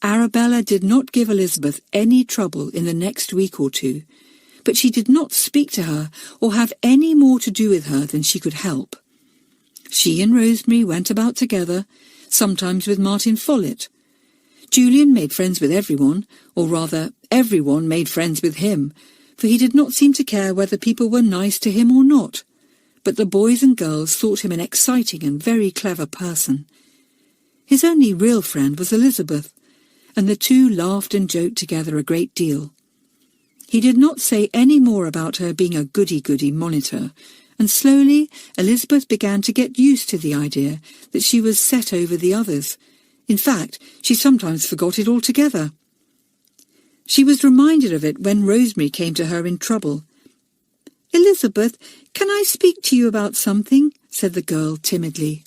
Arabella did not give Elizabeth any trouble in the next week or two, but she did not speak to her or have any more to do with her than she could help. She and Rosemary went about together, sometimes with Martin Follett. Julian made friends with everyone, or rather, everyone made friends with him, for he did not seem to care whether people were nice to him or not. But the boys and girls thought him an exciting and very clever person. His only real friend was Elizabeth, and the two laughed and joked together a great deal. He did not say any more about her being a goody-goody monitor, and slowly Elizabeth began to get used to the idea that she was set over the others. In fact, she sometimes forgot it altogether. She was reminded of it when Rosemary came to her in trouble. "Elizabeth, can I speak to you about something?" said the girl timidly.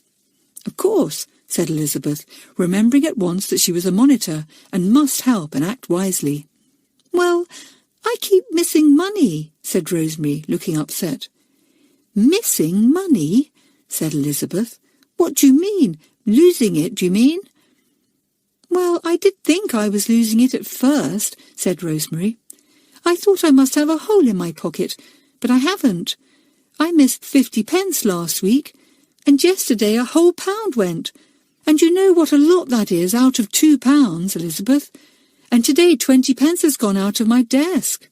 "Of course," said Elizabeth, remembering at once that she was a monitor and must help and act wisely. "Well, I keep missing money," said Rosemary, looking upset. "Missing money?" said Elizabeth. "What do you mean? Losing it, do you mean?" "Well, I did think I was losing it at first," said Rosemary. "I thought I must have a hole in my pocket, but I haven't. I missed 50 pence last week, and yesterday a whole pound went. And you know what a lot that is out of £2, Elizabeth. And today 20 pence has gone out of my desk."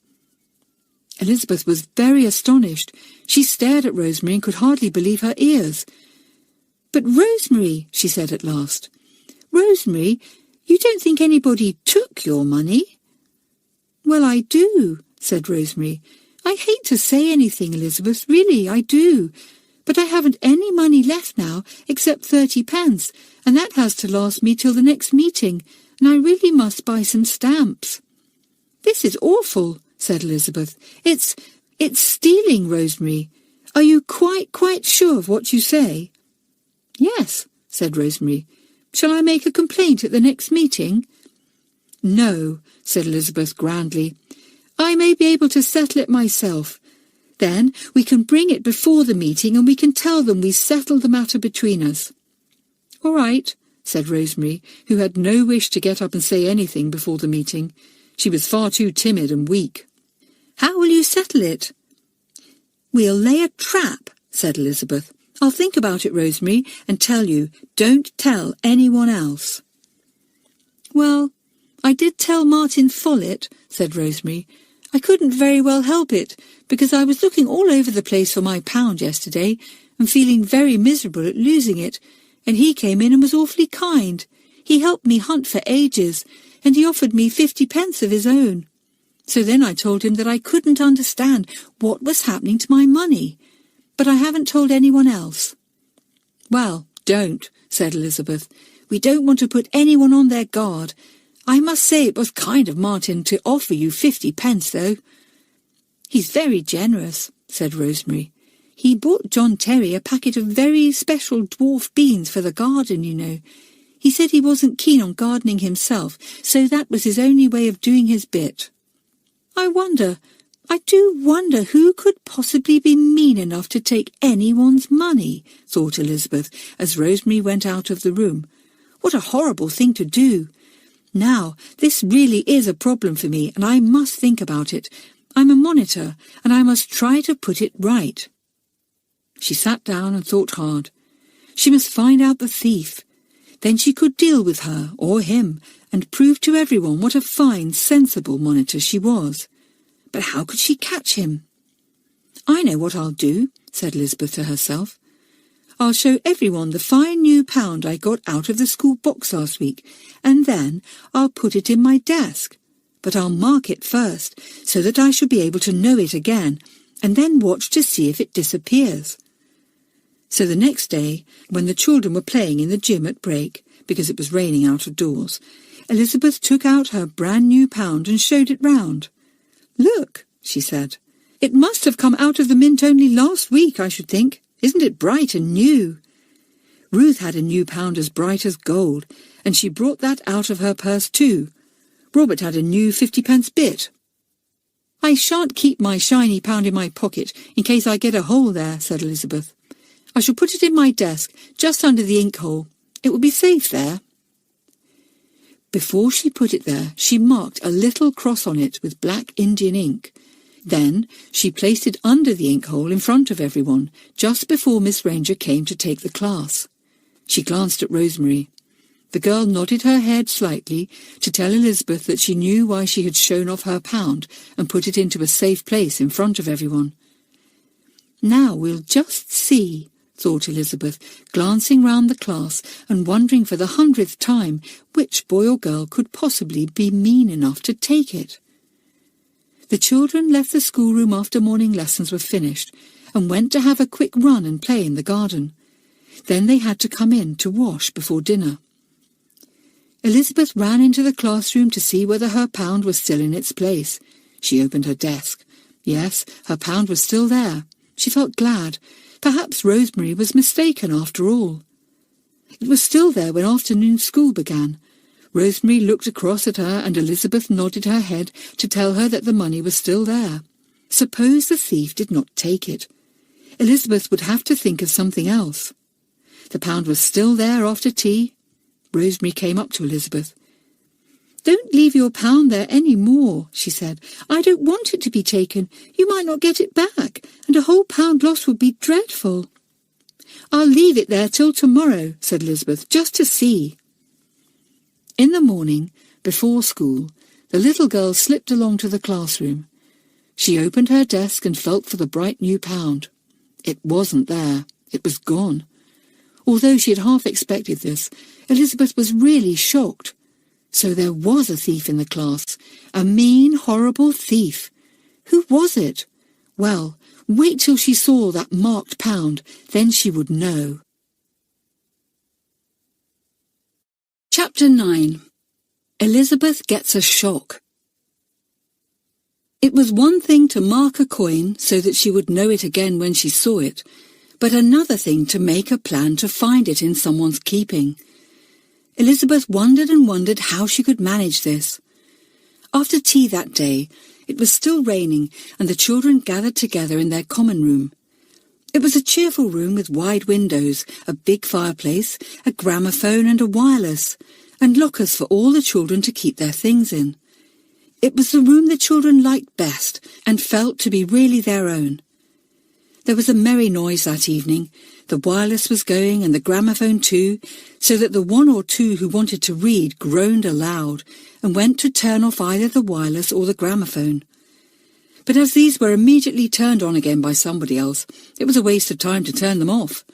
Elizabeth was very astonished. She stared at Rosemary and could hardly believe her ears. "But Rosemary," she said at last, "Rosemary, you don't think anybody took your money?" "Well, I do," said Rosemary. "I hate to say anything, Elizabeth, really, I do. But I haven't any money left now except 30 pence, and that has to last me till the next meeting, and I really must buy some stamps." "This is awful," said Elizabeth. It's stealing, Rosemary. Are you quite sure of what you say?" "Yes," said Rosemary. "Shall I make a complaint at the next meeting?" "No," said Elizabeth grandly. "I may be able to settle it myself. Then we can bring it before the meeting and we can tell them we settled the matter between us." "All right," said Rosemary, who had no wish to get up and say anything before the meeting. She was far too timid and weak. "How will you settle it?" "We'll lay a trap," said Elizabeth. "I'll think about it, Rosemary, and tell you. Don't tell anyone else." "Well, I did tell Martin Follett," said Rosemary. "I couldn't very well help it, because I was looking all over the place for my pound yesterday, and feeling very miserable at losing it, and he came in and was awfully kind. He helped me hunt for ages, and he offered me 50 pence of his own. So then I told him that I couldn't understand what was happening to my money, but I haven't told anyone else." "Well, don't," said Elizabeth. "We don't want to put anyone on their guard. I must say it was kind of Martin to offer you 50 pence, though." "He's very generous," said Rosemary. "He bought John Terry a packet of very special dwarf beans for the garden, you know. He said he wasn't keen on gardening himself, so that was his only way of doing his bit." I do wonder who could possibly be mean enough to take anyone's money, thought Elizabeth, as Rosemary went out of the room. What a horrible thing to do. Now, this really is a problem for me, and I must think about it. I'm a monitor, and I must try to put it right. She sat down and thought hard. She must find out the thief. Then she could deal with her, or him, and prove to everyone what a fine, sensible monitor she was. But how could she catch him? "I know what I'll do," said Elizabeth to herself. "I'll show everyone the fine new £1 I got out of the school box last week, and then I'll put it in my desk. But I'll mark it first, so that I shall be able to know it again, and then watch to see if it disappears." So the next day, when the children were playing in the gym at break, because it was raining out of doors, Elizabeth took out her brand new £1 and showed it round. "Look," she said. "It must have come out of the mint only last week, I should think. Isn't it bright and new?" Ruth had a new £1 as bright as gold, and she brought that out of her purse too. Robert had a new 50-pence bit. "I shan't keep my shiny £1 in my pocket in case I get a hole there," said Elizabeth. "I shall put it in my desk, just under the ink hole. It will be safe there." Before she put it there, she marked a little cross on it with black Indian ink. Then she placed it under the ink hole in front of everyone, just before Miss Ranger came to take the class. She glanced at Rosemary. The girl nodded her head slightly to tell Elizabeth that she knew why she had shown off her £1 and put it into a safe place in front of everyone. "Now we'll just see," thought Elizabeth, glancing round the class and wondering for the 100th time which boy or girl could possibly be mean enough to take it. The children left the schoolroom after morning lessons were finished and went to have a quick run and play in the garden. Then they had to come in to wash before dinner. Elizabeth ran into the classroom to see whether her £1 was still in its place. She opened her desk. Yes, her £1 was still there. She felt glad. Perhaps Rosemary was mistaken after all. It was still there when afternoon school began. Rosemary looked across at her and Elizabeth nodded her head to tell her that the money was still there. Suppose the thief did not take it. Elizabeth would have to think of something else. The £1 was still there after tea. Rosemary came up to Elizabeth. "Don't leave your £1 there any more," she said. "I don't want it to be taken. You might not get it back, and a whole £1 lost would be dreadful." "I'll leave it there till tomorrow," said Elizabeth, "just to see." In the morning, before school, the little girl slipped along to the classroom. She opened her desk and felt for the bright new £1. It wasn't there. It was gone. Although she had half expected this, Elizabeth was really shocked. So there was a thief in the class, a mean, horrible thief. Who was it? Well, wait till she saw that marked £1, then she would know. Chapter 9. Elizabeth Gets a Shock. It was one thing to mark a coin so that she would know it again when she saw it, but another thing to make a plan to find it in someone's keeping. Elizabeth wondered and wondered how she could manage this. After tea that day, it was still raining and the children gathered together in their common room. It was a cheerful room with wide windows, a big fireplace, a gramophone and a wireless, and lockers for all the children to keep their things in. It was the room the children liked best and felt to be really their own. There was a merry noise that evening. The wireless was going and the gramophone too, so that the one or two who wanted to read groaned aloud and went to turn off either the wireless or the gramophone. But as these were immediately turned on again by somebody else, it was a waste of time to turn them off.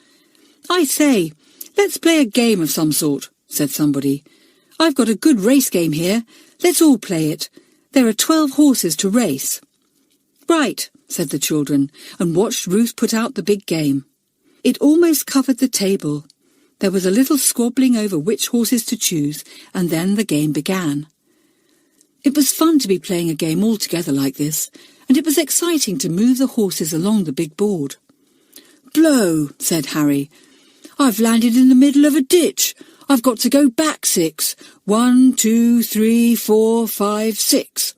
"I say, let's play a game of some sort," said somebody. "I've got a good race game here. Let's all play it. There are 12 horses to race." "Right," said the children, and watched Ruth put out the big game. It almost covered the table. There was a little squabbling over which horses to choose, and then the game began. It was fun to be playing a game all together like this, and it was exciting to move the horses along the big board. "Blow," said Harry. "I've landed in the middle of a ditch. I've got to go back 6. 1, 2, 3, 4, 5, 6.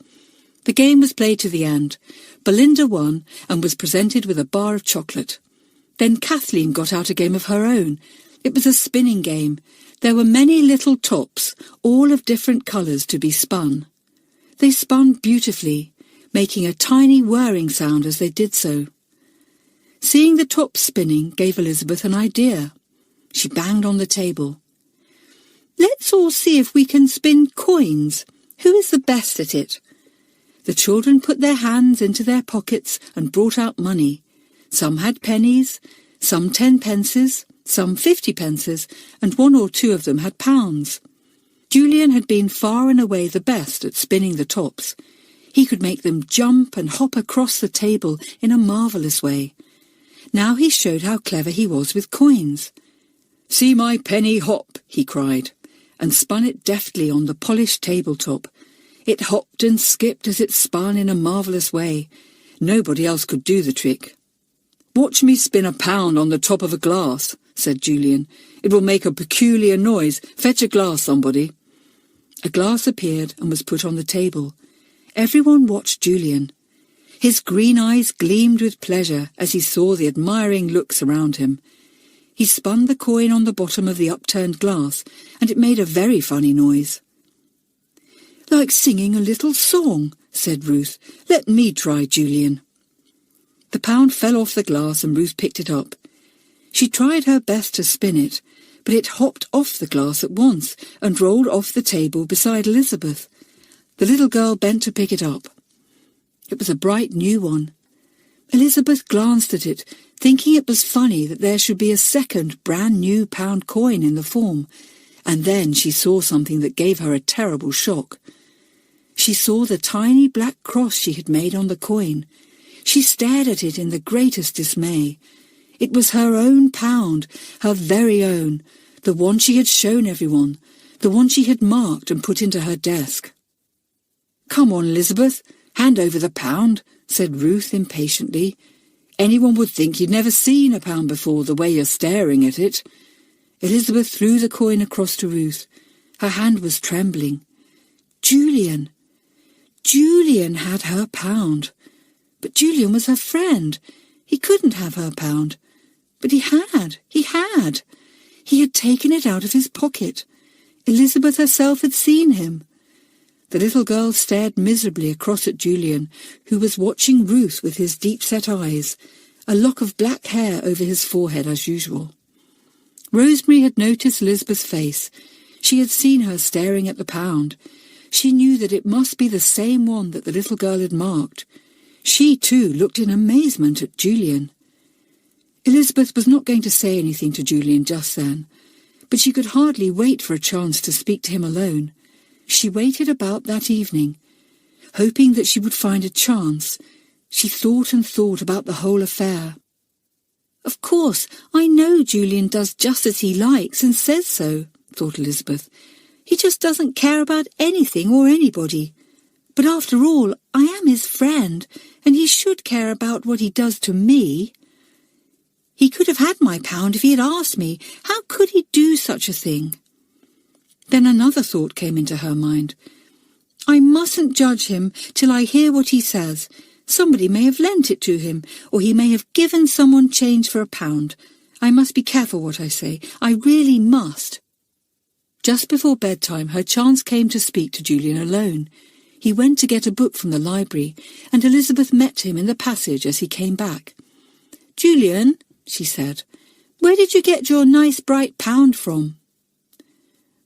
The game was played to the end. Belinda won and was presented with a bar of chocolate. Then Kathleen got out a game of her own. It was a spinning game. There were many little tops, all of different colours, to be spun. They spun beautifully, making a tiny whirring sound as they did so. Seeing the tops spinning gave Elizabeth an idea. She banged on the table. "Let's all see if we can spin coins. Who is the best at it?" The children put their hands into their pockets and brought out money. Some had pennies, some 10 pences, some 50 pences, and 1 or 2 of them had pounds. Julian had been far and away the best at spinning the tops. He could make them jump and hop across the table in a marvellous way. Now he showed how clever he was with coins. "See my penny hop," he cried, and spun it deftly on the polished tabletop. It hopped and skipped as it spun in a marvellous way. Nobody else could do the trick. "Watch me spin a pound on the top of a glass," said Julian. "It will make a peculiar noise. Fetch a glass, somebody." A glass appeared and was put on the table. Everyone watched Julian. His green eyes gleamed with pleasure as he saw the admiring looks around him. He spun the coin on the bottom of the upturned glass, and it made a very funny noise. "Like singing a little song," said Ruth. "Let me try, Julian." The pound fell off the glass and Ruth picked it up. She tried her best to spin it, but it hopped off the glass at once and rolled off the table beside Elizabeth. The little girl bent to pick it up. It was a bright new one. Elizabeth glanced at it, thinking it was funny that there should be a second brand-new pound coin in the form, and then she saw something that gave her a terrible shock. She saw the tiny black cross she had made on the coin. She stared at it in the greatest dismay. It was her own pound, her very own, the one she had shown everyone, the one she had marked and put into her desk. "Come on, Elizabeth, hand over the pound," said Ruth impatiently. "Anyone would think you'd never seen a pound before, the way you're staring at it." Elizabeth threw the coin across to Ruth. Her hand was trembling. Julian! Julian had her pound. But Julian was her friend. He couldn't have her pound. But he had. He had taken it out of his pocket. Elizabeth herself had seen him. The little girl stared miserably across at Julian, who was watching Ruth with his deep-set eyes, a lock of black hair over his forehead as usual. Rosemary had noticed Elizabeth's face. She had seen her staring at the pound. She knew that it must be the same one that the little girl had marked. She, too, looked in amazement at Julian. Elizabeth was not going to say anything to Julian just then, but she could hardly wait for a chance to speak to him alone. She waited about that evening, hoping that she would find a chance. She thought and thought about the whole affair. "Of course, I know Julian does just as he likes and says so," thought Elizabeth. "He just doesn't care about anything or anybody. But after all, I am his friend, and he should care about what he does to me. He could have had my pound if he had asked me. How could he do such a thing?" Then another thought came into her mind. "I mustn't judge him till I hear what he says. Somebody may have lent it to him, or he may have given someone change for a pound. I must be careful what I say. I really must." Just before bedtime, her chance came to speak to Julian alone. He went to get a book from the library, and Elizabeth met him in the passage as he came back. "Julian," she said, "where did you get your nice bright pound from?"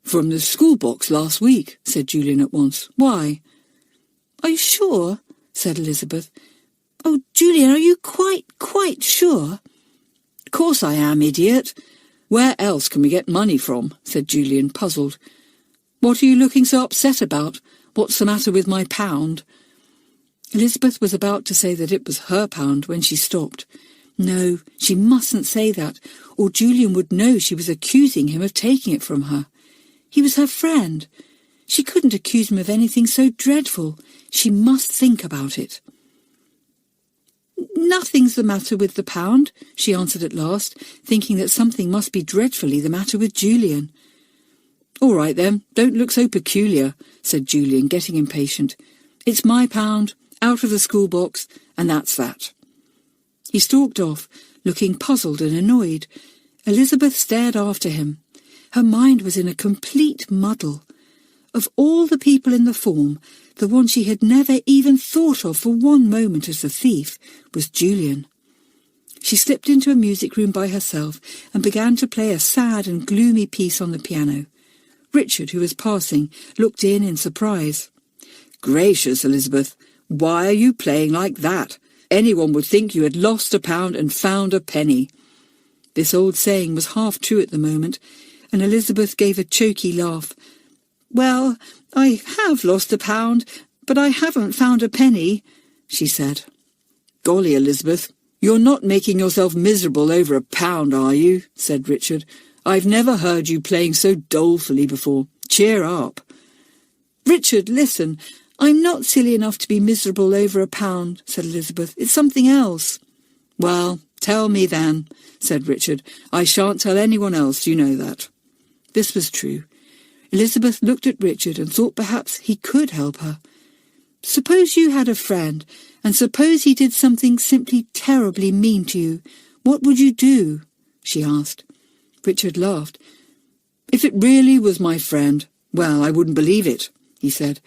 "From the school box last week," said Julian at once. "Why?" "Are you sure?" said Elizabeth. "Oh, Julian, are you quite sure?" "Of course I am, idiot. Where else can we get money from?" said Julian, puzzled. "What are you looking so upset about? What's the matter with my pound?" Elizabeth was about to say that it was her pound when she stopped. No, she mustn't say that, or Julian would know she was accusing him of taking it from her. He was her friend. She couldn't accuse him of anything so dreadful. She must think about it. "Nothing's the matter with the pound," she answered at last, thinking that something must be dreadfully the matter with Julian. "All right then, don't look so peculiar," said Julian, getting impatient. "It's my pound, out of the school box, and that's that." He stalked off, looking puzzled and annoyed. Elizabeth stared after him. Her mind was in a complete muddle. Of all the people in the form, the one she had never even thought of for one moment as the thief was Julian. She slipped into a music room by herself and began to play a sad and gloomy piece on the piano. Richard, who was passing, looked in surprise. "Gracious, Elizabeth, why are you playing like that? Anyone would think you had lost a pound and found a penny." This old saying was half true at the moment, and Elizabeth gave a choky laugh. "Well, I have lost a pound, but I haven't found a penny," she said. "Golly, Elizabeth, you're not making yourself miserable over a pound, are you?" said Richard. "I've never heard you playing so dolefully before. Cheer up." "Richard, listen. I'm not silly enough to be miserable over a pound," said Elizabeth. "It's something else." "Well, tell me then," said Richard. "I shan't tell anyone else, you know that." This was true. Elizabeth looked at Richard and thought perhaps he could help her. "Suppose you had a friend, and suppose he did something simply terribly mean to you. What would you do?" she asked. Richard laughed. "If it really was my friend, well, I wouldn't believe it," he said.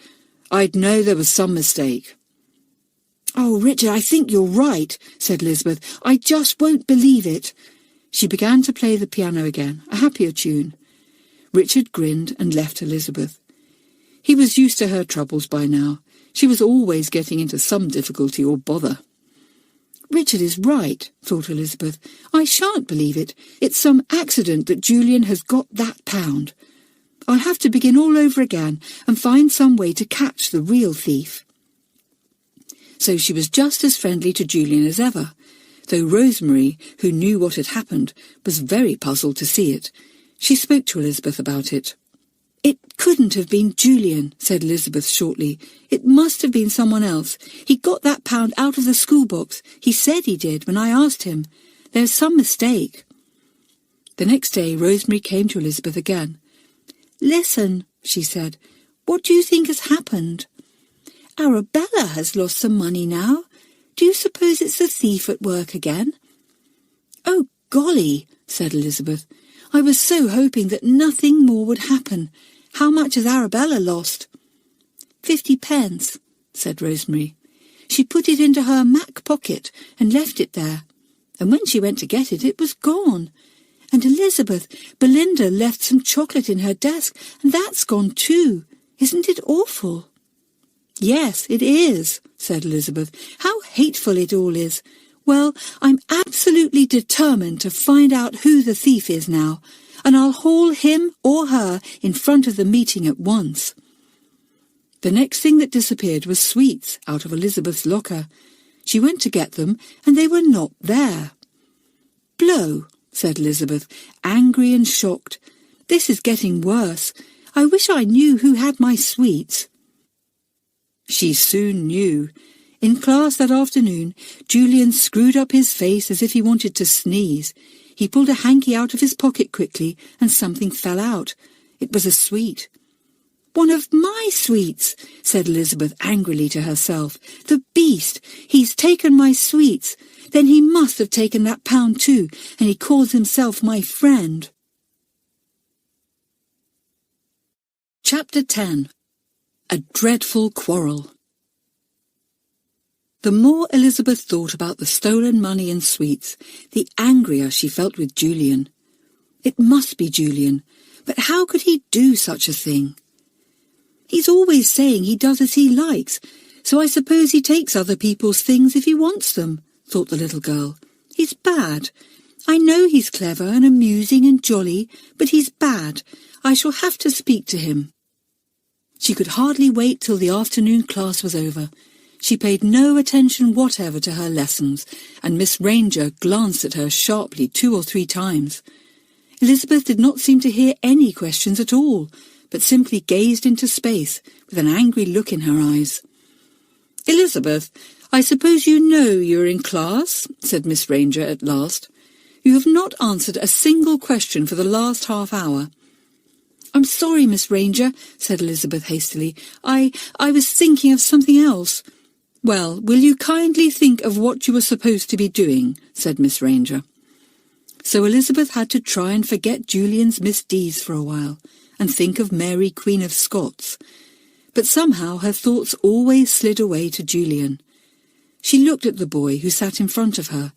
"I'd know there was some mistake." "Oh, Richard, I think you're right," said Elizabeth. "I just won't believe it." She began to play the piano again, a happier tune. Richard grinned and left Elizabeth. He was used to her troubles by now. She was always getting into some difficulty or bother. "Richard is right," thought Elizabeth. "I shan't believe it. It's some accident that Julian has got that pound. I'll have to begin all over again and find some way to catch the real thief." So she was just as friendly to Julian as ever, though Rosemary, who knew what had happened, was very puzzled to see it. She spoke to Elizabeth about it. "It couldn't have been Julian," said Elizabeth shortly. "It must have been someone else. He got that pound out of the school box. He said he did when I asked him. There's some mistake." The next day Rosemary came to Elizabeth again. "Listen," she said. "What do you think has happened? Arabella has lost some money now. Do you suppose it's the thief at work again?" "Oh, golly," said Elizabeth. "I was so hoping that nothing more would happen. How much has Arabella lost?" 50 pence, said Rosemary. "She put it into her mac pocket and left it there. And when she went to get it, it was gone. And Elizabeth, Belinda left some chocolate in her desk, and that's gone too. Isn't it awful?" "Yes, it is," said Elizabeth. "How hateful it all is. Well, I'm absolutely determined to find out who the thief is now, and I'll haul him or her in front of the meeting at once." The next thing that disappeared was sweets out of Elizabeth's locker. She went to get them, and they were not there. "Blow," said Elizabeth, angry and shocked. "This is getting worse. I wish I knew who had my sweets." She soon knew. In class that afternoon, Julian screwed up his face as if he wanted to sneeze. He pulled a hanky out of his pocket quickly, and something fell out. It was a sweet. "One of my sweets," said Elizabeth angrily to herself. "The beast! He's taken my sweets. Then he must have taken that pound too, and he calls himself my friend." Chapter 10. A Dreadful Quarrel. The more Elizabeth thought about the stolen money and sweets, the angrier she felt with Julian. It must be Julian, but how could he do such a thing? "He's always saying he does as he likes, So I suppose he takes other people's things if he wants them, thought the little girl. He's bad. I know he's clever and amusing and jolly, but he's bad. I shall have to speak to him. She could hardly wait till the afternoon class was over. She paid no attention whatever to her lessons, and Miss Ranger glanced at her sharply 2 or 3 times. Elizabeth did not seem to hear any questions at all, but simply gazed into space with an angry look in her eyes. "Elizabeth, I suppose you know you're in class," said Miss Ranger at last. "You have not answered a single question for the last half hour." "I'm sorry, Miss Ranger," said Elizabeth hastily. I was thinking of something else." "Well, will you kindly think of what you were supposed to be doing?" said Miss Ranger. So Elizabeth had to try and forget Julian's misdeeds for a while, and think of Mary, Queen of Scots. But somehow her thoughts always slid away to Julian. She looked at the boy who sat in front of her.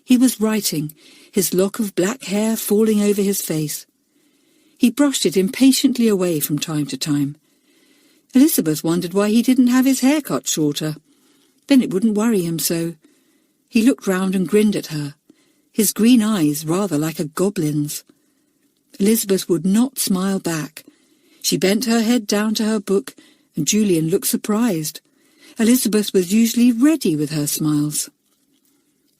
He was writing, his lock of black hair falling over his face. He brushed it impatiently away from time to time. Elizabeth wondered why he didn't have his hair cut shorter. Then it wouldn't worry him so. He looked round and grinned at her, his green eyes rather like a goblin's. Elizabeth would not smile back. She bent her head down to her book, and Julian looked surprised. Elizabeth was usually ready with her smiles.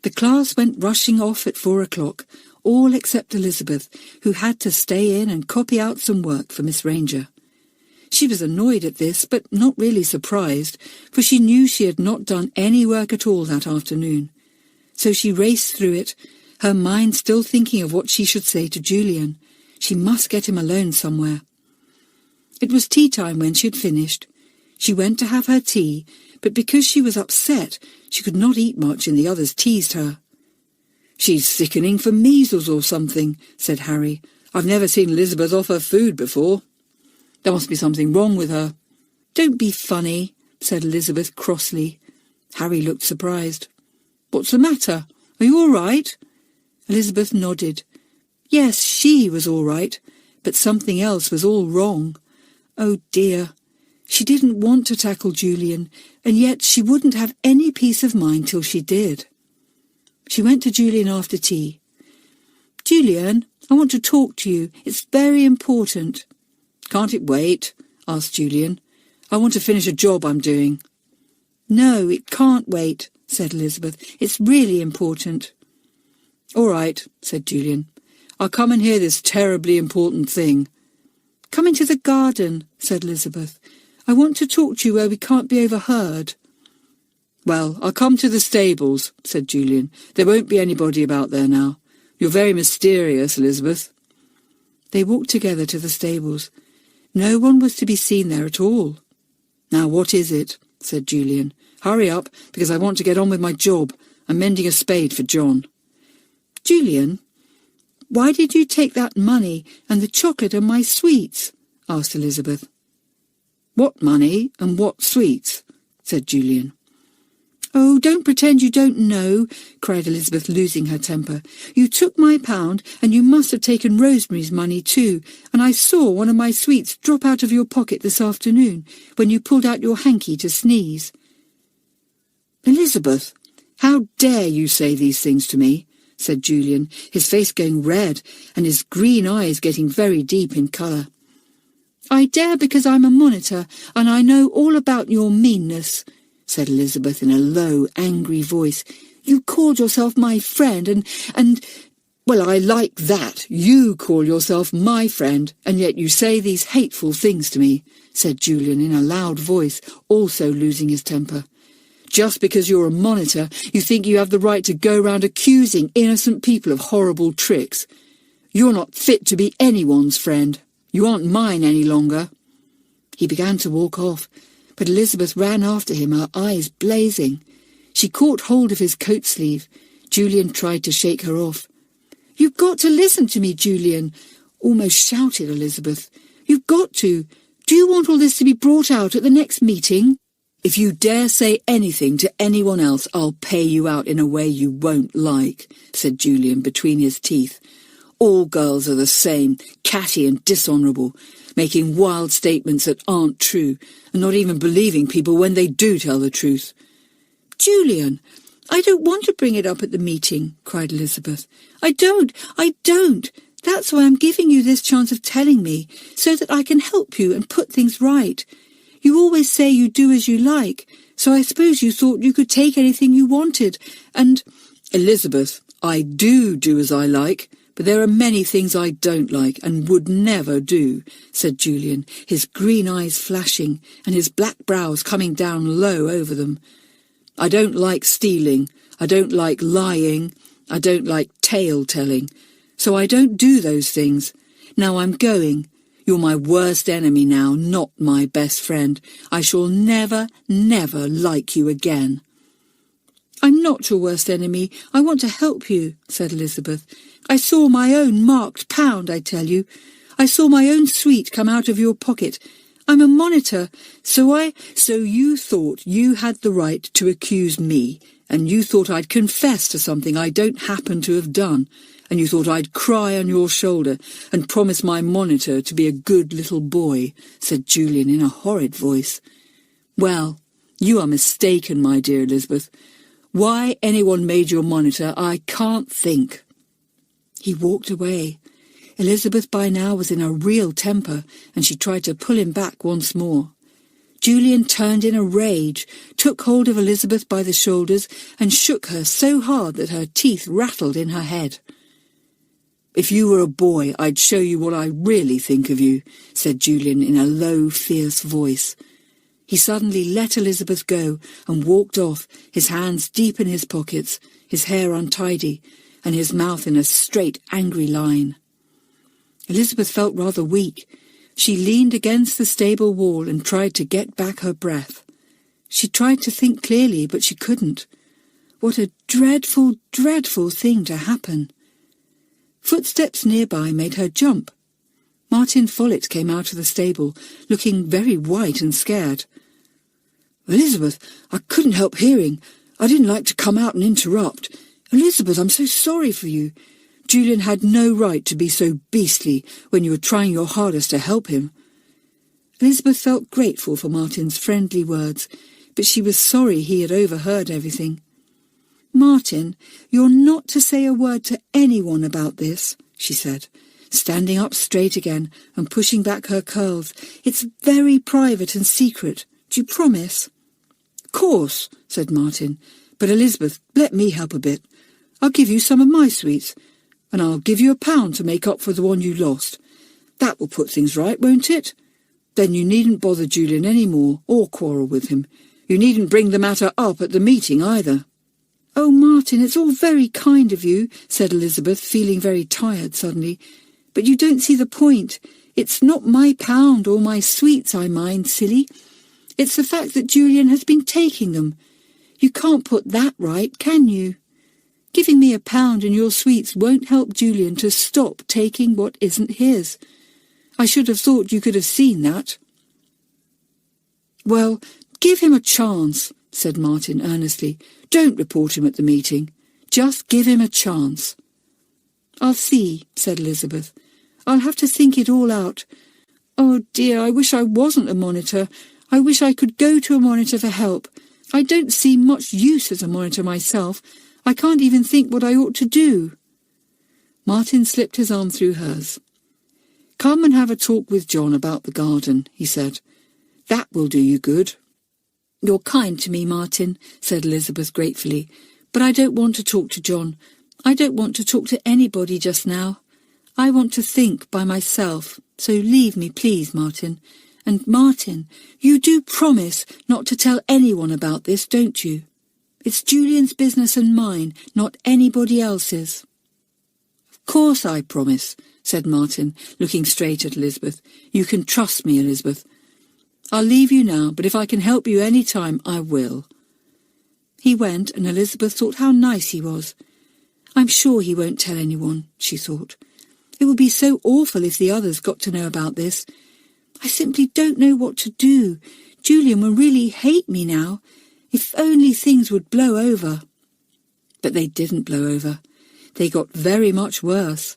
The class went rushing off at 4 o'clock, all except Elizabeth, who had to stay in and copy out some work for Miss Ranger. She was annoyed at this, but not really surprised, for she knew she had not done any work at all that afternoon. So she raced through it, her mind still thinking of what she should say to Julian. She must get him alone somewhere. It was tea time when she had finished. She went to have her tea, but because she was upset, she could not eat much and the others teased her. "She's sickening for measles or something," said Harry. "I've never seen Elizabeth off her food before. There must be something wrong with her." "Don't be funny," said Elizabeth crossly. Harry looked surprised. "What's the matter? Are you all right?" Elizabeth nodded. Yes, she was all right, but something else was all wrong. Oh dear. She didn't want to tackle Julian, and yet she wouldn't have any peace of mind till she did. She went to Julian after tea. "Julian, I want to talk to you. It's very important." "Can't it wait?" asked Julian. "I want to finish a job I'm doing." "No, it can't wait," said Elizabeth. "It's really important." "All right," said Julian. "I'll come and hear this terribly important thing." "Come into the garden," said Elizabeth. "I want to talk to you where we can't be overheard." "Well, I'll come to the stables," said Julian. "There won't be anybody about there now. You're very mysterious, Elizabeth." They walked together to the stables. No one was to be seen there at all. "Now what is it?" said Julian. "Hurry up, because I want to get on with my job. I'm mending a spade for John." "Julian, why did you take that money and the chocolate and my sweets?" asked Elizabeth. "What money and what sweets?" said Julian. "Oh, don't pretend you don't know," cried Elizabeth, losing her temper. "You took my £1, and you must have taken Rosemary's money too, and I saw one of my sweets drop out of your pocket this afternoon when you pulled out your hanky to sneeze." "Elizabeth, how dare you say these things to me?" said Julian, his face going red and his green eyes getting very deep in colour. "I dare because I'm a monitor, and I know all about your meanness," said Elizabeth in a low, angry voice. "You called yourself my friend, and... Well, I like that. You call yourself my friend, and yet you say these hateful things to me," said Julian in a loud voice, also losing his temper. "Just because you're a monitor, you think you have the right to go round accusing innocent people of horrible tricks. You're not fit to be anyone's friend. You aren't mine any longer." He began to walk off, but Elizabeth ran after him, her eyes blazing. She caught hold of his coat sleeve. Julian tried to shake her off. "You've got to listen to me, Julian," almost shouted Elizabeth. "You've got to. Do you want all this to be brought out at the next meeting?" "If you dare say anything to anyone else, I'll pay you out in a way you won't like," said Julian between his teeth. "All girls are the same, catty and dishonourable. making wild statements that aren't true, and not even believing people when they do tell the truth." "Julian, I don't want to bring it up at the meeting," cried Elizabeth. I don't. That's why I'm giving you this chance of telling me, so that I can help you and put things right. You always say you do as you like, so I suppose you thought you could take anything you wanted, and—" "Elizabeth, I do as I like, but there are many things I don't like and would never do," said Julian, his green eyes flashing and his black brows coming down low over them. "I don't like stealing, I don't like lying, I don't like tale-telling, so I don't do those things. Now I'm going. You're my worst enemy now, not my best friend. I shall never, never like you again." "I'm not your worst enemy. I want to help you," said Elizabeth. "I saw my own marked pound, I tell you. I saw my own sweet come out of your pocket. I'm a monitor, so you thought you had the right to accuse me, and you thought I'd confess to something I don't happen to have done, and you thought I'd cry on your shoulder and promise my monitor to be a good little boy," said Julian in a horrid voice. "Well, you are mistaken, my dear Elizabeth. Why anyone made your monitor, I can't think." He walked away. Elizabeth by now was in a real temper, and she tried to pull him back once more. Julian turned in a rage, took hold of Elizabeth by the shoulders, and shook her so hard that her teeth rattled in her head. "If you were a boy, I'd show you what I really think of you," said Julian in a low, fierce voice. He suddenly let Elizabeth go and walked off, his hands deep in his pockets, his hair untidy, and his mouth in a straight, angry line. Elizabeth felt rather weak. She leaned against the stable wall and tried to get back her breath. She tried to think clearly, but she couldn't. What a dreadful, dreadful thing to happen. Footsteps nearby made her jump. Martin Follett came out of the stable, looking very white and scared. "Elizabeth, I couldn't help hearing. I didn't like to come out and interrupt. Elizabeth, I'm so sorry for you. Julian had no right to be so beastly when you were trying your hardest to help him." Elizabeth felt grateful for Martin's friendly words, but she was sorry he had overheard everything. "Martin, you're not to say a word to anyone about this," she said, standing up straight again and pushing back her curls. "It's very private and secret. Do you promise?" "Course," said Martin. "But Elizabeth, let me help a bit. I'll give you some of my sweets, and I'll give you £1 to make up for the one you lost. That will put things right, won't it? Then you needn't bother Julian any more, or quarrel with him. You needn't bring the matter up at the meeting either." "Oh, Martin, it's all very kind of you," said Elizabeth, feeling very tired suddenly. "But you don't see the point. It's not my pound or my sweets I mind, silly. It's the fact that Julian has been taking them. You can't put that right, can you? Giving me £1 and your sweets won't help Julian to stop taking what isn't his. I should have thought you could have seen that." "Well, give him a chance," said Martin earnestly. "Don't report him at the meeting. Just give him a chance." "I'll see," said Elizabeth. "I'll have to think it all out. Oh dear, I wish I wasn't a monitor. I wish I could go to a monitor for help. I don't see much use as a monitor myself. I can't even think what I ought to do." Martin slipped his arm through hers. "Come and have a talk with John about the garden," he said. "That will do you good." "You're kind to me, Martin," said Elizabeth gratefully, "but I don't want to talk to John. I don't want to talk to anybody just now. I want to think by myself, so leave me, please, Martin. And Martin, you do promise not to tell anyone about this, don't you? It's Julian's business and mine, not anybody else's." "Of course I promise," said Martin, looking straight at Elizabeth. "You can trust me, Elizabeth. I'll leave you now, but if I can help you any time, I will." He went, and Elizabeth thought how nice he was. "I'm sure he won't tell anyone," she thought. "It would be so awful if the others got to know about this. I simply don't know what to do. Julian will really hate me now. If only things would blow over." But they didn't blow over. They got very much worse.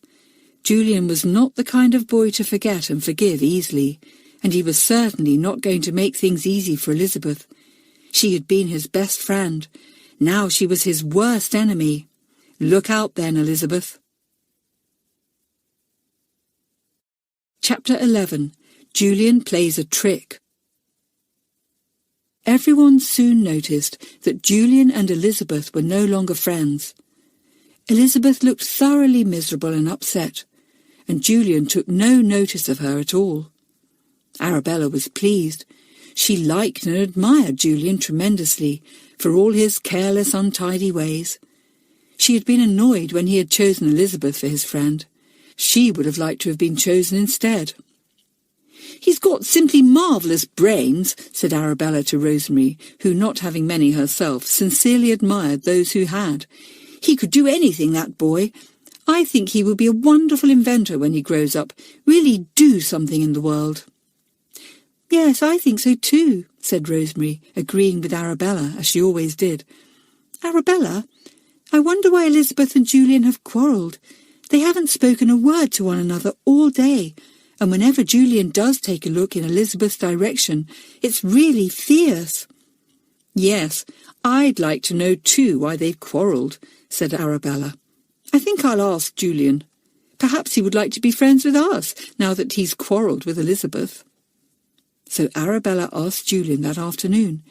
Julian was not the kind of boy to forget and forgive easily, and he was certainly not going to make things easy for Elizabeth. She had been his best friend. Now she was his worst enemy. Look out then, Elizabeth. Chapter 11. Julian Plays a Trick. Everyone soon noticed that Julian and Elizabeth were no longer friends. Elizabeth looked thoroughly miserable and upset, and Julian took no notice of her at all. Arabella was pleased. She liked and admired Julian tremendously for all his careless, untidy ways. She had been annoyed when he had chosen Elizabeth for his friend. She would have liked to have been chosen instead. "He's got simply marvellous brains," said Arabella to Rosemary, who, not having many herself, sincerely admired those who had. "He could do anything, that boy. I think he will be a wonderful inventor when he grows up, really do something in the world." "Yes, I think so too," said Rosemary, agreeing with Arabella, as she always did. "Arabella, I wonder why Elizabeth and Julian have quarrelled. They haven't spoken a word to one another all day, and whenever Julian does take a look in Elizabeth's direction, it's really fierce." "Yes, I'd like to know too why they've quarrelled," said Arabella. "I think I'll ask Julian. Perhaps he would like to be friends with us, now that he's quarrelled with Elizabeth." So Arabella asked Julian that afternoon.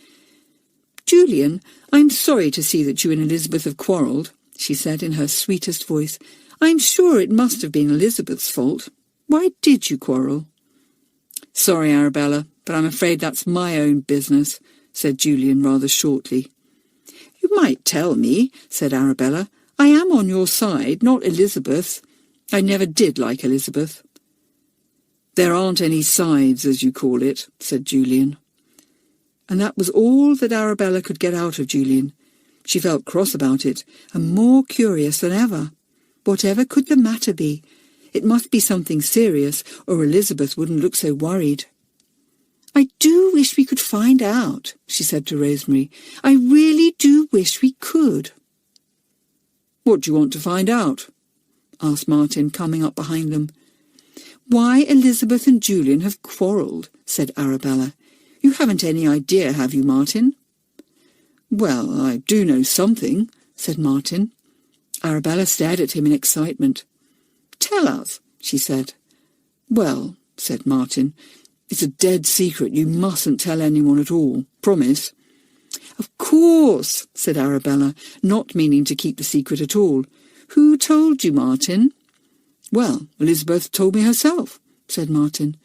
"Julian, I'm sorry to see that you and Elizabeth have quarrelled," she said in her sweetest voice. "I'm sure it must have been Elizabeth's fault. Why did you quarrel?" "Sorry, Arabella, but I'm afraid that's my own business," said Julian rather shortly. "You might tell me," said Arabella. "I am on your side, not Elizabeth's. I never did like Elizabeth." "There aren't any sides, as you call it," said Julian. And that was all that Arabella could get out of Julian. She felt cross about it, and more curious than ever. Whatever could the matter be? It must be something serious, or Elizabeth wouldn't look so worried. "I do wish we could find out," she said to Rosemary. "I really do wish we could." "What do you want to find out?" asked Martin, coming up behind them. "Why Elizabeth and Julian have quarrelled," said Arabella. "You haven't any idea, have you, Martin?" "Well, I do know something," said Martin. Arabella stared at him in excitement. "Tell us," she said. "Well," said Martin, "it's a dead secret. You mustn't tell anyone at all. Promise?" "Of course," said Arabella, not meaning to keep the secret at all. "Who told you, Martin?" "Well, Elizabeth told me herself," said Martin.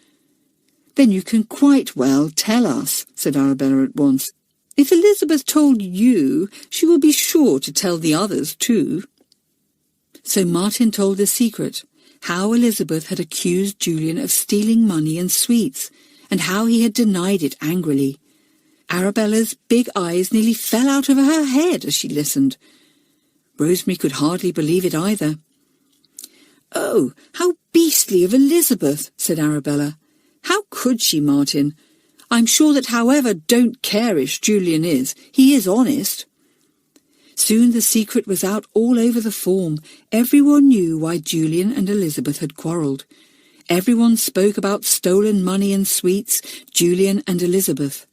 "Then you can quite well tell us," said Arabella at once. "If Elizabeth told you, she will be sure to tell the others too." So Martin told the secret, how Elizabeth had accused Julian of stealing money and sweets, and how he had denied it angrily. Arabella's big eyes nearly fell out of her head as she listened. Rosemary could hardly believe it either. "Oh, how beastly of Elizabeth," said Arabella. "How could she, Martin? I'm sure that however don't-care-ish Julian is, he is honest." Soon the secret was out all over the form. Everyone knew why Julian and Elizabeth had quarrelled. Everyone spoke about stolen money and sweets, Julian and Elizabeth.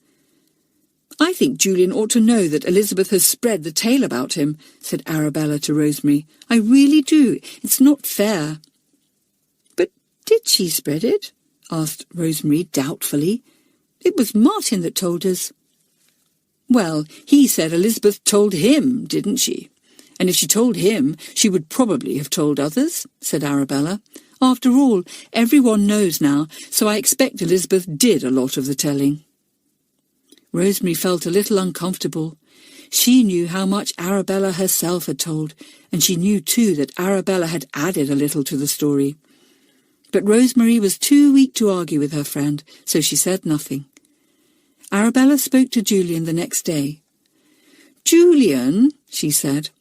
"I think Julian ought to know that Elizabeth has spread the tale about him," said Arabella to Rosemary. "I really do. It's not fair." "But did she spread it?" asked Rosemary doubtfully. "It was Martin that told us." "Well, he said Elizabeth told him, didn't she? And if she told him, she would probably have told others," said Arabella. "After all, everyone knows now, so I expect Elizabeth did a lot of the telling." Rosemary felt a little uncomfortable. She knew how much Arabella herself had told, and she knew too that Arabella had added a little to the story. But Rosemary was too weak to argue with her friend, so she said nothing. Arabella spoke to Julian the next day. "Julian," she said,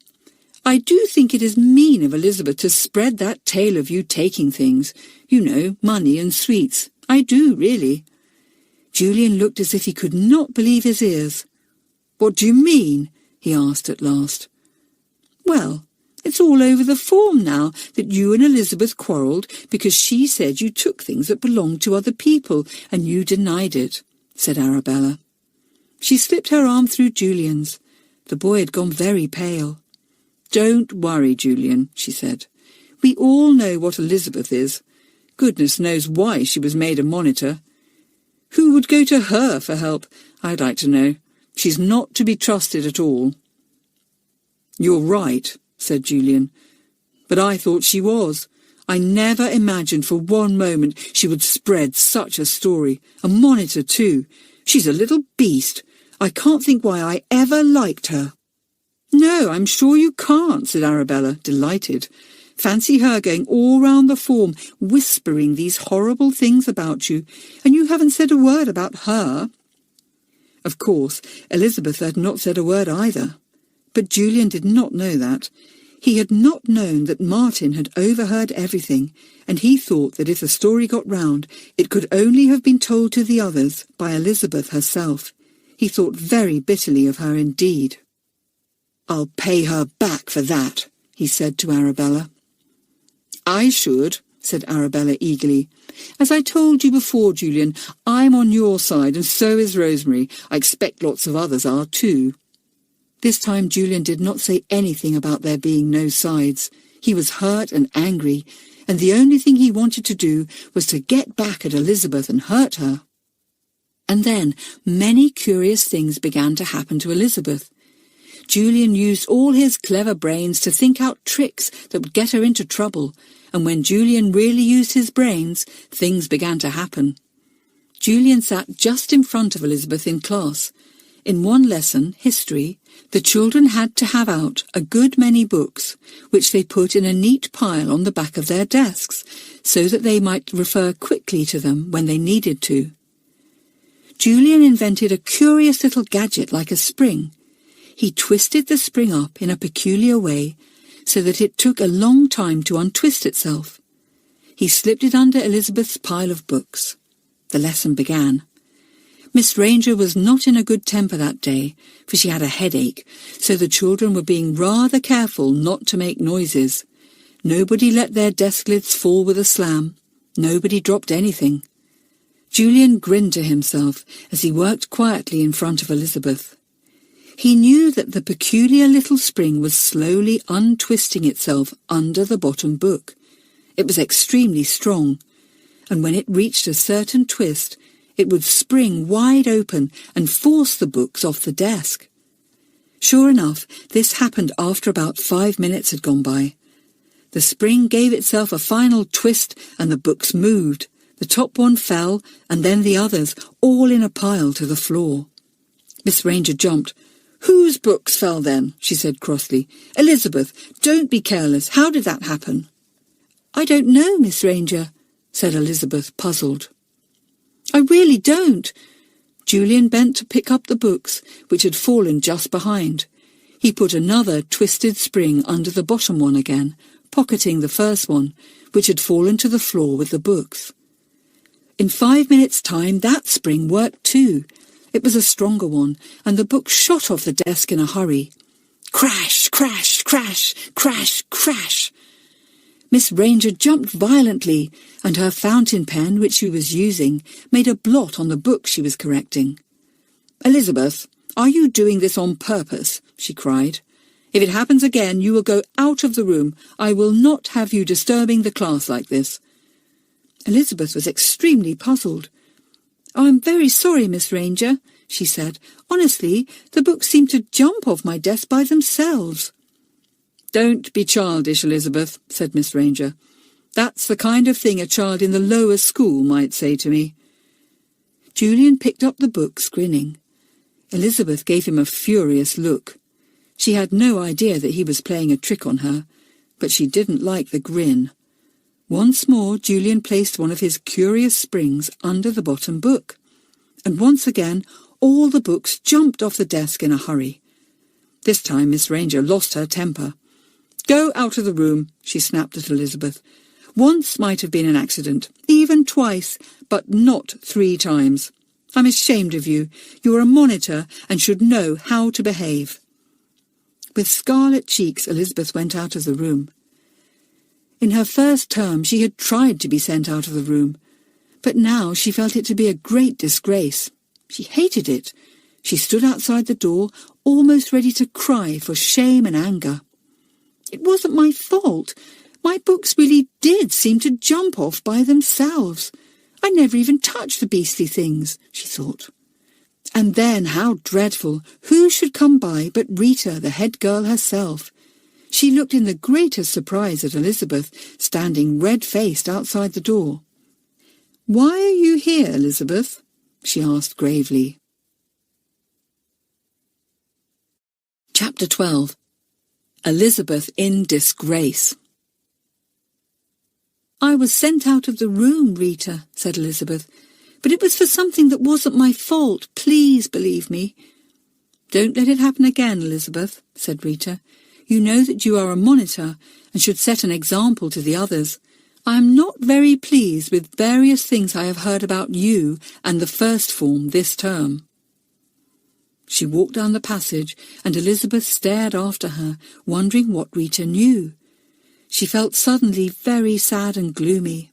"I do think it is mean of Elizabeth to spread that tale of you taking things. You know, money and sweets. I do, really." Julian looked as if he could not believe his ears. "What do you mean?" he asked at last. "Well, It's all over the form now that you and Elizabeth quarrelled because she said you took things that belonged to other people and you denied it," said Arabella. She slipped her arm through Julian's. The boy had gone very pale. "Don't worry, Julian," she said. "We all know what Elizabeth is. Goodness knows why she was made a monitor. Who would go to her for help, I'd like to know. She's not to be trusted at all." "You're right," said Julian. "But I thought she was. I never imagined for one moment she would spread such a story. A monitor, too. She's a little beast. I can't think why I ever liked her." "No, I'm sure you can't," said Arabella, delighted. "Fancy her going all round the form, whispering these horrible things about you, and you haven't said a word about her." Of course, Elizabeth had not said a word either. But Julian did not know that. He had not known that Martin had overheard everything, and he thought that if the story got round, it could only have been told to the others by Elizabeth herself. He thought very bitterly of her indeed. "I'll pay her back for that," he said to Arabella. "I should," said Arabella eagerly. "As I told you before, Julian, I'm on your side, and so is Rosemary. I expect lots of others are too." This time Julian did not say anything about there being no sides. He was hurt and angry, and the only thing he wanted to do was to get back at Elizabeth and hurt her. And then many curious things began to happen to Elizabeth. Julian used all his clever brains to think out tricks that would get her into trouble, and when Julian really used his brains, things began to happen. Julian sat just in front of Elizabeth in class. In one lesson, history, the children had to have out a good many books, which they put in a neat pile on the back of their desks, so that they might refer quickly to them when they needed to. Julian invented a curious little gadget like a spring. He twisted the spring up in a peculiar way, so that it took a long time to untwist itself. He slipped it under Elizabeth's pile of books. The lesson began. Miss Ranger was not in a good temper that day, for she had a headache, so the children were being rather careful not to make noises. Nobody let their desk lids fall with a slam. Nobody dropped anything. Julian grinned to himself as he worked quietly in front of Elizabeth. He knew that the peculiar little spring was slowly untwisting itself under the bottom book. It was extremely strong, and when it reached a certain twist, it would spring wide open and force the books off the desk. Sure enough, this happened after about 5 minutes had gone by. The spring gave itself a final twist and the books moved. The top one fell, and then the others, all in a pile to the floor. Miss Ranger jumped. "Whose books fell then?" she said crossly. "Elizabeth, don't be careless. How did that happen?" "I don't know, Miss Ranger," said Elizabeth, puzzled. "I really don't." Julian bent to pick up the books, which had fallen just behind. He put another twisted spring under the bottom one again, pocketing the first one, which had fallen to the floor with the books. In 5 minutes' time that spring worked too. It was a stronger one, and the book shot off the desk in a hurry. Crash, crash, crash, crash, crash. Miss Ranger jumped violently, and her fountain pen, which she was using, made a blot on the book she was correcting. "Elizabeth, are you doing this on purpose?" she cried. "If it happens again, you will go out of the room. I will not have you disturbing the class like this." Elizabeth was extremely puzzled. "Oh, I'm very sorry, Miss Ranger," she said. "Honestly, the books seemed to jump off my desk by themselves." "Don't be childish, Elizabeth," said Miss Ranger. "That's the kind of thing a child in the lower school might say to me." Julian picked up the books, grinning. Elizabeth gave him a furious look. She had no idea that he was playing a trick on her, but she didn't like the grin. Once more Julian placed one of his curious springs under the bottom book, and once again all the books jumped off the desk in a hurry. This time Miss Ranger lost her temper. "Go out of the room," she snapped at Elizabeth. "Once might have been an accident, even twice, but not 3 times. I'm ashamed of you. You're a monitor and should know how to behave." With scarlet cheeks, Elizabeth went out of the room. In her first term she had tried to be sent out of the room, but now she felt it to be a great disgrace. She hated it. She stood outside the door, almost ready to cry for shame and anger. It wasn't my fault. My books really did seem to jump off by themselves. I never even touched the beastly things, she thought. And then, how dreadful, who should come by but Rita, the head girl herself. She looked in the greatest surprise at Elizabeth, standing red-faced outside the door. "Why are you here, Elizabeth?" she asked gravely. Chapter 12. Elizabeth in Disgrace. "I was sent out of the room, Rita," said Elizabeth, "but it was for something that wasn't my fault. Please believe me." "Don't let it happen again, Elizabeth," said Rita. "You know that you are a monitor and should set an example to the others. I am not very pleased with various things I have heard about you and the first form this term." She walked down the passage, and Elizabeth stared after her, wondering what Rita knew. She felt suddenly very sad and gloomy.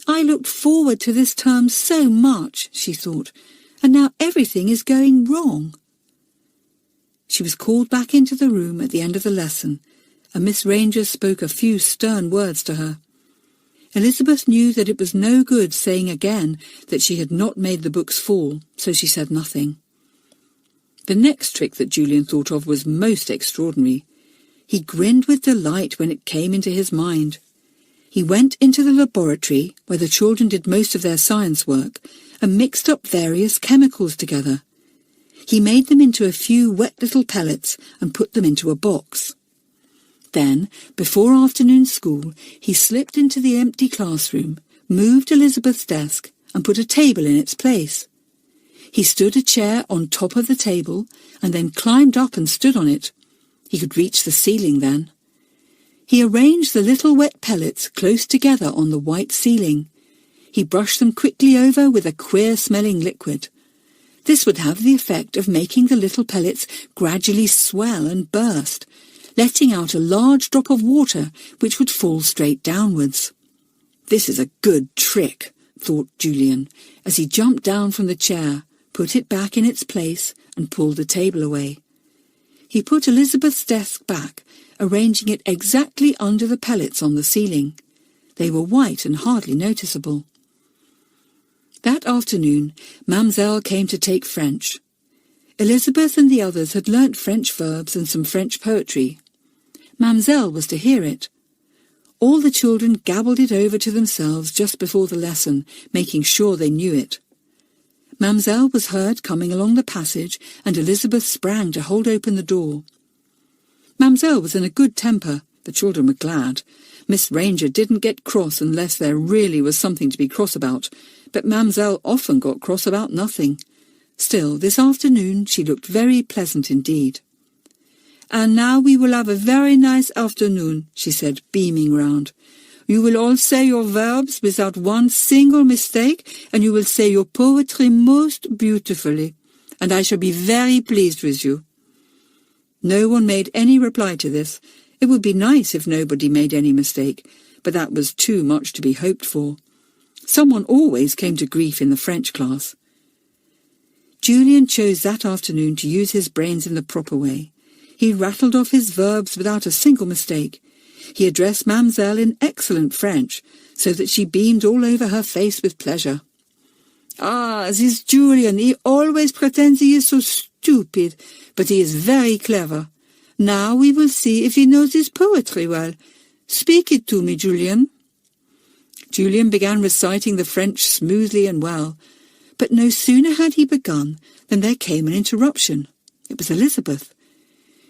"I looked forward to this term so much," she thought, "and now everything is going wrong." She was called back into the room at the end of the lesson, and Miss Ranger spoke a few stern words to her. Elizabeth knew that it was no good saying again that she had not made the books fall, so she said nothing. The next trick that Julian thought of was most extraordinary. He grinned with delight when it came into his mind. He went into the laboratory, where the children did most of their science work, and mixed up various chemicals together. He made them into a few wet little pellets and put them into a box. Then, before afternoon school, he slipped into the empty classroom, moved Elizabeth's desk, and put a table in its place. He stood a chair on top of the table, and then climbed up and stood on it. He could reach the ceiling then. He arranged the little wet pellets close together on the white ceiling. He brushed them quickly over with a queer-smelling liquid. This would have the effect of making the little pellets gradually swell and burst, letting out a large drop of water which would fall straight downwards. "This is a good trick," thought Julian, as he jumped down from the chair, put it back in its place, and pulled the table away. He put Elizabeth's desk back, arranging it exactly under the pellets on the ceiling. They were white and hardly noticeable. That afternoon, Mamselle came to take French. Elizabeth and the others had learnt French verbs and some French poetry. Mamselle was to hear it. All the children gabbled it over to themselves just before the lesson, making sure they knew it. Mamselle was heard coming along the passage, and Elizabeth sprang to hold open the door. Mamselle was in a good temper. The children were glad. Miss Ranger didn't get cross unless there really was something to be cross about, but Mamselle often got cross about nothing. Still, this afternoon she looked very pleasant indeed. "And now we will have a very nice afternoon," she said, beaming round. "You will all say your verbs without one single mistake, and you will say your poetry most beautifully, and I shall be very pleased with you." No one made any reply to this. It would be nice if nobody made any mistake, but that was too much to be hoped for. Someone always came to grief in the French class. Julian chose that afternoon to use his brains in the proper way. He rattled off his verbs without a single mistake. He addressed Mamselle in excellent French, so that she beamed all over her face with pleasure. "Ah, this Julian, he always pretends he is so stupid, but he is very clever. Now we will see if he knows his poetry well. Speak it to me, Julian." Julian began reciting the French smoothly and well, but no sooner had he begun than there came an interruption. It was Elizabeth.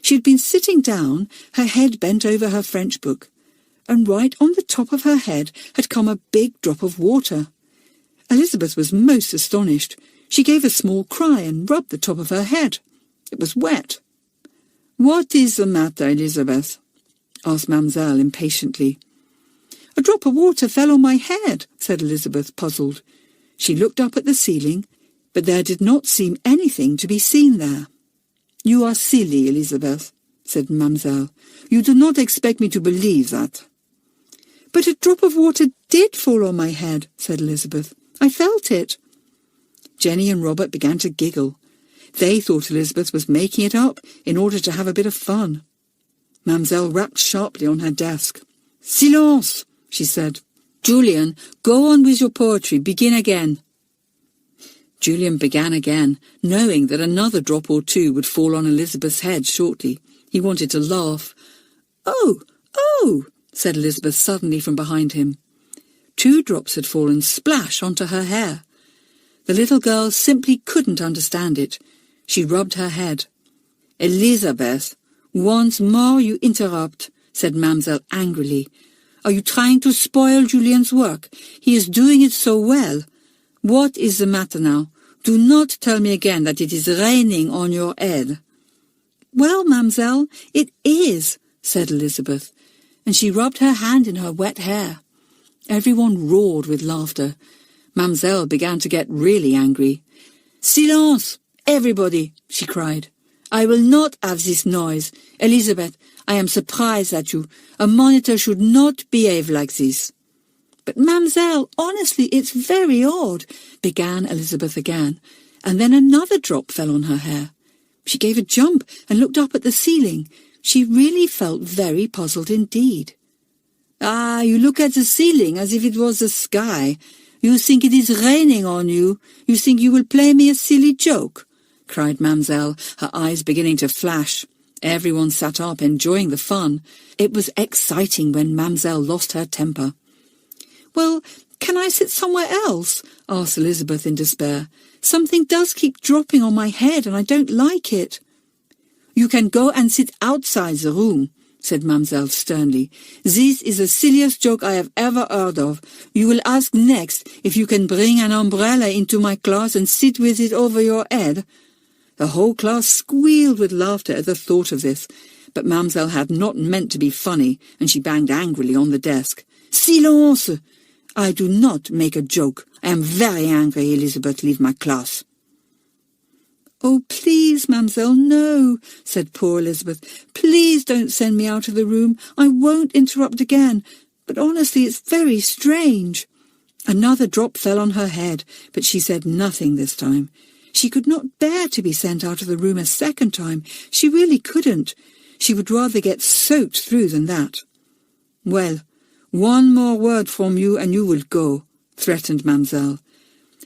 She had been sitting down, her head bent over her French book, and right on the top of her head had come a big drop of water. Elizabeth was most astonished. She gave a small cry and rubbed the top of her head. It was wet. "What is the matter, Elizabeth?" asked Mamselle impatiently. "A drop of water fell on my head," said Elizabeth, puzzled. She looked up at the ceiling, but there did not seem anything to be seen there. "You are silly, Elizabeth," said Mamselle. "You do not expect me to believe that." "But a drop of water did fall on my head," said Elizabeth. "I felt it." Jenny and Robert began to giggle. They thought Elizabeth was making it up in order to have a bit of fun. Mamselle rapped sharply on her desk. "Silence," she said. "Julian, go on with your poetry. Begin again." Julian began again, knowing that another drop or two would fall on Elizabeth's head shortly. He wanted to laugh. "Oh, oh," said Elizabeth suddenly from behind him. 2 drops had fallen splash onto her hair. The little girl simply couldn't understand it. She rubbed her head. "Elizabeth, once more you interrupt," said Mamselle angrily. "Are you trying to spoil Julian's work? He is doing it so well. What is the matter now? Do not tell me again that it is raining on your head." "Well, Mamselle, it is," said Elizabeth, and she rubbed her hand in her wet hair. Everyone roared with laughter. Mamselle began to get really angry. "Silence, everybody," she cried. "I will not have this noise. Elizabeth, I am surprised at you. A monitor should not behave like this." "But, Mamselle, honestly, it's very odd," began Elizabeth again, and then another drop fell on her hair. She gave a jump and looked up at the ceiling. She really felt very puzzled indeed. "Ah, you look at the ceiling as if it was the sky. You think it is raining on you. You think you will play me a silly joke," cried Mamselle, her eyes beginning to flash. Everyone sat up, enjoying the fun. It was exciting when Mamselle lost her temper. "Well, can I sit somewhere else?" asked Elizabeth in despair. "Something does keep dropping on my head, and I don't like it." "You can go and sit outside the room," said Mamselle sternly. "This is the silliest joke I have ever heard of. You will ask next if you can bring an umbrella into my class and sit with it over your head." The whole class squealed with laughter at the thought of this, but Mamselle had not meant to be funny, and she banged angrily on the desk. "Silence! I do not make a joke. I am very angry. Elizabeth, leave my class." "Oh, please, Mamselle, no," said poor Elizabeth. "Please don't send me out of the room. I won't interrupt again. But honestly, it's very strange." Another drop fell on her head, but she said nothing this time. She could not bear to be sent out of the room a second time. She really couldn't. She would rather get soaked through than that. "Well, one more word from you and you will go," threatened Mamselle.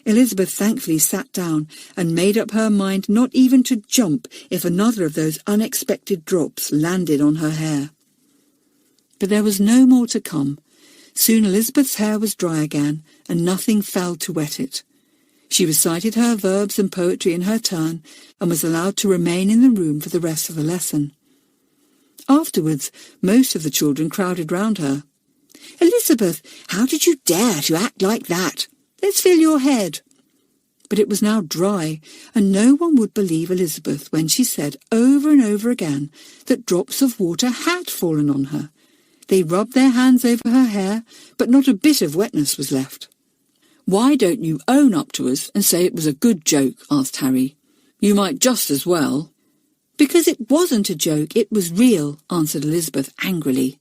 Elizabeth thankfully sat down and made up her mind not even to jump if another of those unexpected drops landed on her hair. But there was no more to come. Soon Elizabeth's hair was dry again, and nothing fell to wet it. She recited her verbs and poetry in her turn, and was allowed to remain in the room for the rest of the lesson. Afterwards, most of the children crowded round her. "Elizabeth, how did you dare to act like that? Let's feel your head." But it was now dry, and no one would believe Elizabeth when she said over and over again that drops of water had fallen on her. They rubbed their hands over her hair, but not a bit of wetness was left. "Why don't you own up to us and say it was a good joke?" asked Harry. "You might just as well." "Because it wasn't a joke, it was real," answered Elizabeth angrily.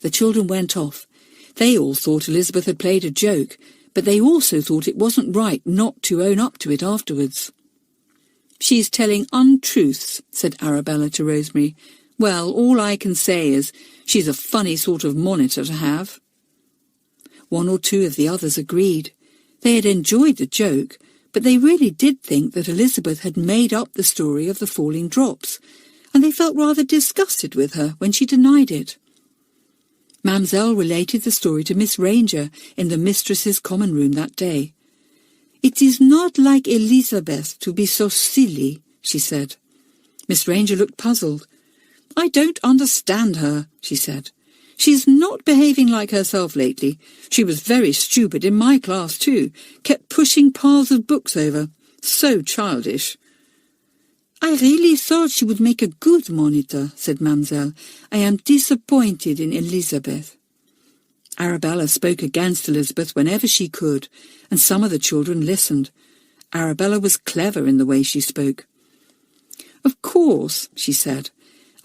The children went off. They all thought Elizabeth had played a joke, but they also thought it wasn't right not to own up to it afterwards. "She's telling untruths," said Arabella to Rosemary. "Well, all I can say is she's a funny sort of monitor to have." 1 or 2 of the others agreed. They had enjoyed the joke, but they really did think that Elizabeth had made up the story of the falling drops, and they felt rather disgusted with her when she denied it. Mamselle related the story to Miss Ranger in the mistress's common room that day. "It is not like Elizabeth to be so silly," she said. Miss Ranger looked puzzled. "I don't understand her," she said. "She's not behaving like herself lately. She was very stupid in my class too, kept pushing piles of books over. So childish." "I really thought she would make a good monitor," said Mamselle. "I am disappointed in Elizabeth." Arabella spoke against Elizabeth whenever she could, and some of the children listened. Arabella was clever in the way she spoke. "Of course," she said,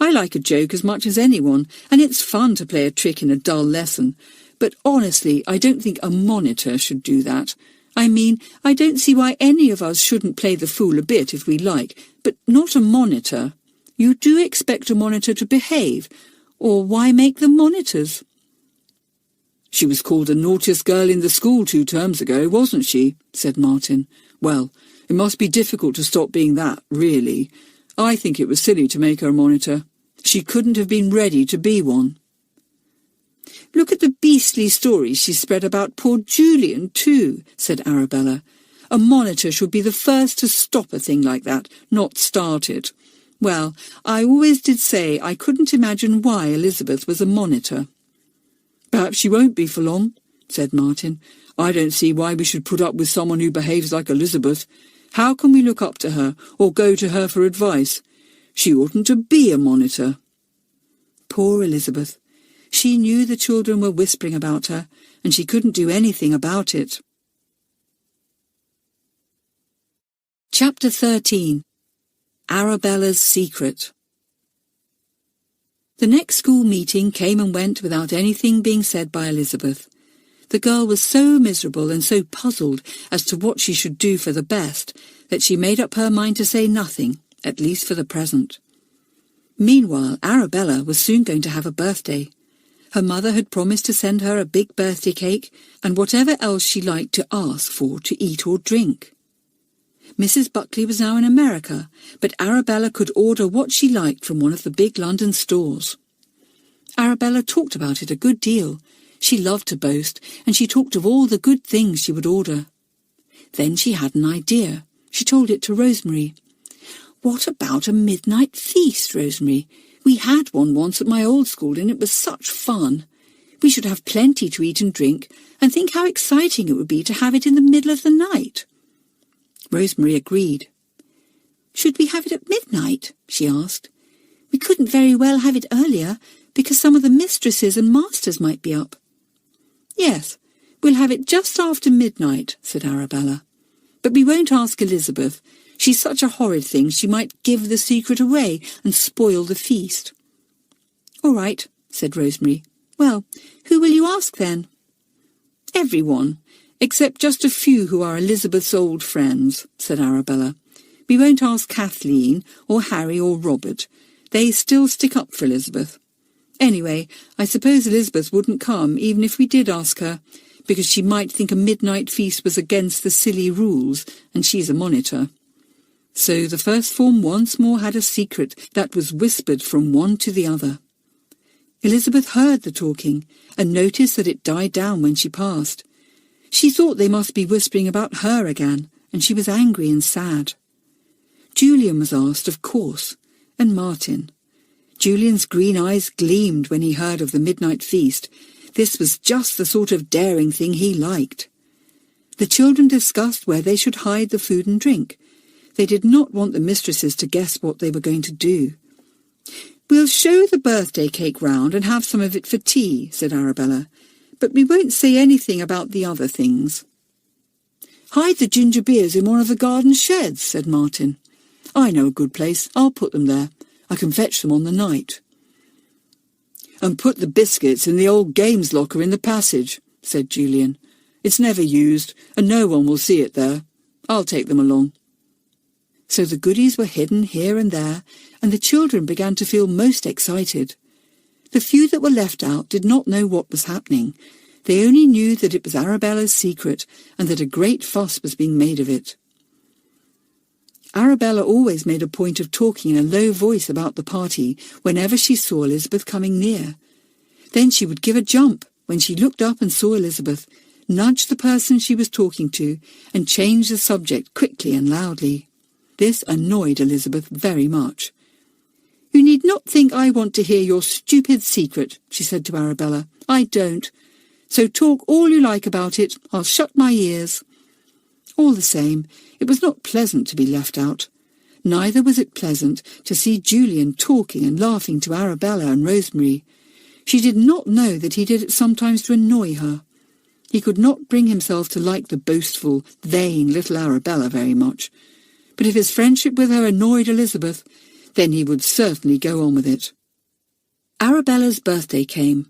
I like a joke as much as anyone, and it's fun to play a trick in a dull lesson. But honestly, I don't think a monitor should do that. I mean, I don't see why any of us shouldn't play the fool a bit if we like, but not a monitor. You do expect a monitor to behave, or why make them monitors? She was called the naughtiest girl in the school 2 terms ago, wasn't she? Said Martin. Well, it must be difficult to stop being that, really. I think it was silly to make her a monitor. She couldn't have been ready to be one. Look at the beastly stories she spread about poor Julian, too, said Arabella. A monitor should be the first to stop a thing like that, not start it. Well, I always did say I couldn't imagine why Elizabeth was a monitor. Perhaps she won't be for long, said Martin. I don't see why we should put up with someone who behaves like Elizabeth. How can we look up to her, or go to her for advice? She oughtn't to be a monitor. Poor Elizabeth. She knew the children were whispering about her, and she couldn't do anything about it. Chapter 13. Arabella's Secret. The next school meeting came and went without anything being said by Elizabeth. The girl was so miserable and so puzzled as to what she should do for the best that she made up her mind to say nothing, at least for the present. Meanwhile, Arabella was soon going to have a birthday. Her mother had promised to send her a big birthday cake and whatever else she liked to ask for to eat or drink. Mrs. Buckley was now in America, but Arabella could order what she liked from one of the big London stores. Arabella talked about it a good deal. She loved to boast, and she talked of all the good things she would order. Then she had an idea. She told it to Rosemary. "What about a midnight feast, Rosemary? We had one once at my old school, and it was such fun. We should have plenty to eat and drink, and think how exciting it would be to have it in the middle of the night." Rosemary agreed. "Should we have it at midnight?" she asked. "We couldn't very well have it earlier, because some of the mistresses and masters might be up." "Yes, we'll have it just after midnight," said Arabella. "But we won't ask Elizabeth. She's such a horrid thing she might give the secret away and spoil the feast." "All right," said Rosemary. "Well, who will you ask then?" "Everyone, except just a few who are Elizabeth's old friends," said Arabella. "We won't ask Kathleen or Harry or Robert. They still stick up for Elizabeth. Anyway, I suppose Elizabeth wouldn't come even if we did ask her, because she might think a midnight feast was against the silly rules, and she's a monitor." So the first form once more had a secret that was whispered from one to the other. Elizabeth heard the talking, and noticed that it died down when she passed. She thought they must be whispering about her again, and she was angry and sad. Julian was asked, of course, and Martin. Julian's green eyes gleamed when he heard of the midnight feast. This was just the sort of daring thing he liked. The children discussed where they should hide the food and drink. They did not want the mistresses to guess what they were going to do. "We'll show the birthday cake round and have some of it for tea," said Arabella, "but we won't say anything about the other things." "Hide the ginger beers in one of the garden sheds," said Martin. "I know a good place. I'll put them there. I can fetch them on the night." "And put the biscuits in the old games locker in the passage," said Julian. "It's never used, and no one will see it there. I'll take them along." So the goodies were hidden here and there, and the children began to feel most excited. The few that were left out did not know what was happening. They only knew that it was Arabella's secret, and that a great fuss was being made of it. Arabella always made a point of talking in a low voice about the party whenever she saw Elizabeth coming near. Then she would give a jump when she looked up and saw Elizabeth, nudge the person she was talking to, and change the subject quickly and loudly. This annoyed Elizabeth very much. "You need not think I want to hear your stupid secret," she said to Arabella. "I don't. So talk all you like about it. I'll shut my ears." All the same, it was not pleasant to be left out. Neither was it pleasant to see Julian talking and laughing to Arabella and Rosemary. She did not know that he did it sometimes to annoy her. He could not bring himself to like the boastful, vain little Arabella very much. But if his friendship with her annoyed Elizabeth, Then he would certainly go on with it. Arabella's birthday came.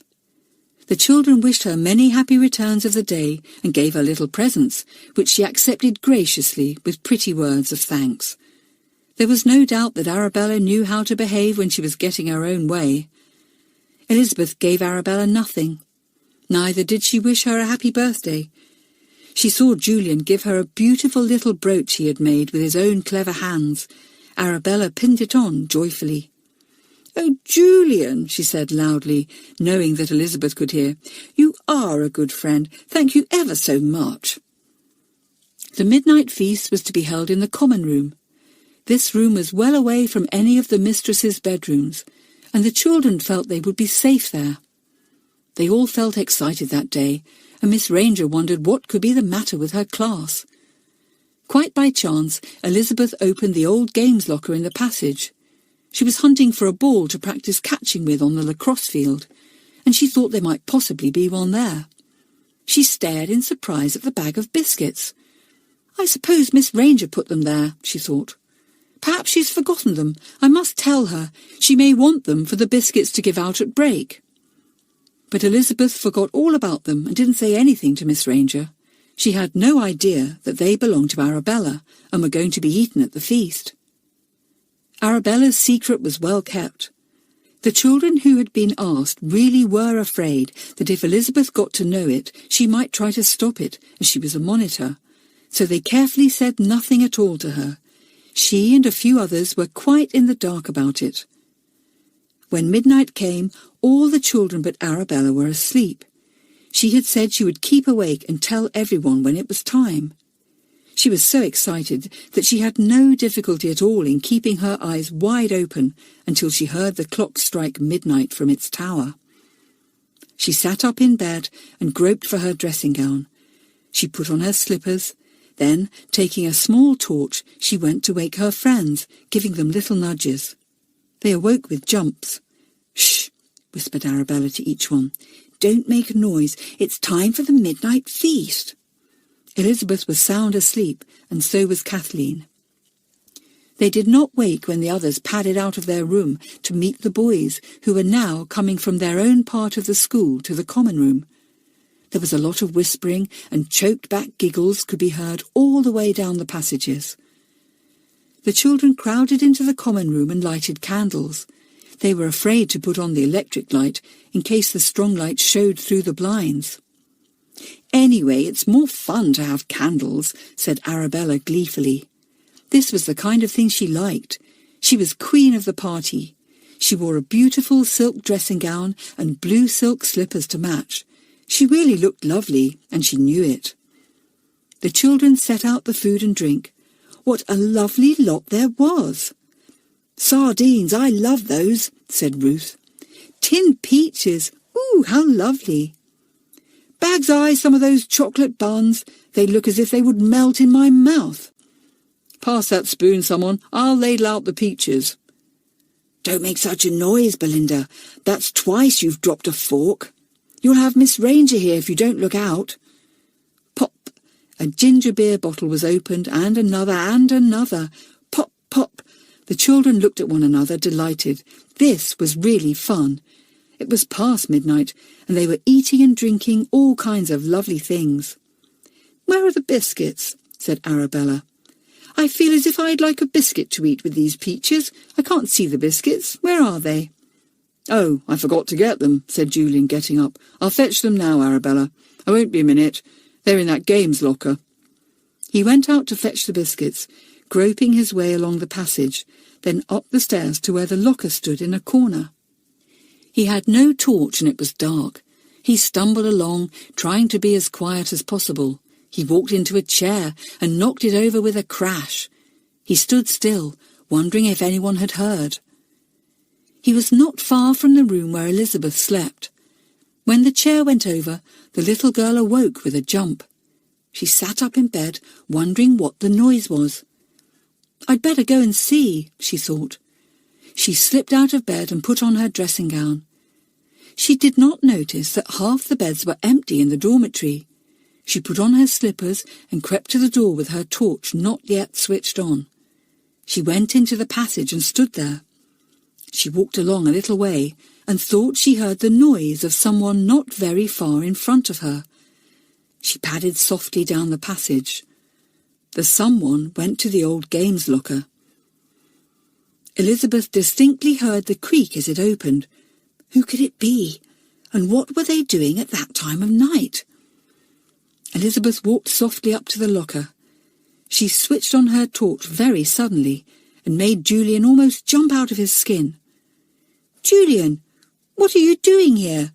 The children wished her many happy returns of the day and gave her little presents, which she accepted graciously with pretty words of thanks. There was no doubt that Arabella knew how to behave when she was getting her own way. Elizabeth gave Arabella nothing. Neither did she wish her a happy birthday. She saw Julian give her a beautiful little brooch he had made with his own clever hands. Arabella pinned it on joyfully. "Oh, Julian," she said loudly, knowing that Elizabeth could hear, "you are a good friend. Thank you ever so much." The midnight feast was to be held in the common room. This room was well away from any of the mistress's bedrooms, and the children felt they would be safe there. They all felt excited that day, and Miss Ranger wondered what could be the matter with her class. Quite by chance, Elizabeth opened the old games locker in the passage. She was hunting for a ball to practice catching with on the lacrosse field, and she thought there might possibly be one there. She stared in surprise at the bag of biscuits. "I suppose Miss Ranger put them there," she thought. "Perhaps she's forgotten them. I must tell her. She may want them for the biscuits to give out at break." But Elizabeth forgot all about them and didn't say anything to Miss Ranger. She had no idea that they belonged to Arabella and were going to be eaten at the feast. Arabella's secret was well kept. The children who had been asked really were afraid that if Elizabeth got to know it, she might try to stop it, as she was a monitor, so they carefully said nothing at all to her. She and a few others were quite in the dark about it. When midnight came, all the children but Arabella were asleep. She had said she would keep awake and tell everyone when it was time. She was so excited that she had no difficulty at all in keeping her eyes wide open until she heard the clock strike midnight from its tower. She sat up in bed and groped for her dressing gown. She put on her slippers. Then, taking a small torch, she went to wake her friends, giving them little nudges. They awoke with jumps. "Shh," whispered Arabella to each one. "Don't make a noise. It's time for the midnight feast." Elizabeth was sound asleep, and so was Kathleen. They did not wake when the others padded out of their room to meet the boys, who were now coming from their own part of the school to the common room. There was a lot of whispering, and choked-back giggles could be heard all the way down the passages. The children crowded into the common room and lighted candles. They were afraid to put on the electric light in case the strong light showed through the blinds. "Anyway, it's more fun to have candles," said Arabella gleefully. This was the kind of thing she liked. She was queen of the party. She wore a beautiful silk dressing gown and blue silk slippers to match. She really looked lovely, and she knew it. The children set out the food and drink. What a lovely lot there was! "Sardines, I love those," said Ruth. "Tinned peaches, ooh, how lovely! Bag's eye some of those chocolate buns. They look as if they would melt in my mouth." "Pass that spoon, someone. I'll ladle out the peaches." "Don't make such a noise, Belinda. That's twice you've dropped a fork. You'll have Miss Ranger here if you don't look out." Pop! A ginger beer bottle was opened, and another. Pop, pop! The children looked at one another, delighted. This was really fun. It was past midnight, and they were eating and drinking all kinds of lovely things. "Where are the biscuits?" said Arabella. "I feel as if I'd like a biscuit to eat with these peaches. I can't see the biscuits. Where are they?" "Oh, I forgot to get them," said Julian, getting up. "I'll fetch them now, Arabella. I won't be a minute. They're in that games locker." He went out to fetch the biscuits, groping his way along the passage, then up the stairs to where the locker stood in a corner. He had no torch and it was dark. He stumbled along, trying to be as quiet as possible. He walked into a chair and knocked it over with a crash. He stood still, wondering if anyone had heard. He was not far from the room where Elizabeth slept. When the chair went over, the little girl awoke with a jump. She sat up in bed, wondering what the noise was. "I'd better go and see," she thought. She slipped out of bed and put on her dressing gown. She did not notice that half the beds were empty in the dormitory. She put on her slippers and crept to the door with her torch not yet switched on. She went into the passage and stood there. She walked along a little way and thought she heard the noise of someone not very far in front of her. She padded softly down the passage. The someone went to the old games locker. Elizabeth distinctly heard the creak as it opened. Who could it be? And what were they doing at that time of night? Elizabeth walked softly up to the locker. She switched on her torch very suddenly and made Julian almost jump out of his skin. "Julian, what are you doing here?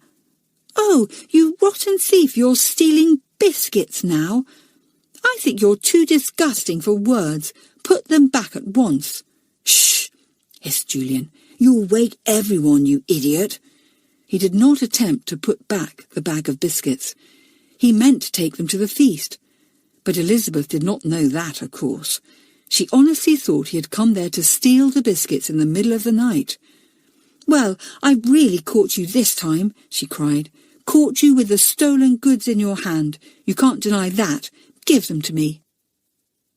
Oh, you rotten thief, you're stealing biscuits now. I think you're too disgusting for words. Put them back at once." "Shh," hissed Julian. "You'll wake everyone, you idiot." He did not attempt to put back the bag of biscuits. He meant to take them to the feast. But Elizabeth did not know that, of course. She honestly thought he had come there to steal the biscuits in the middle of the night. "Well, I've really caught you this time," she cried. "Caught you with the stolen goods in your hand. You can't deny that. Give them to me."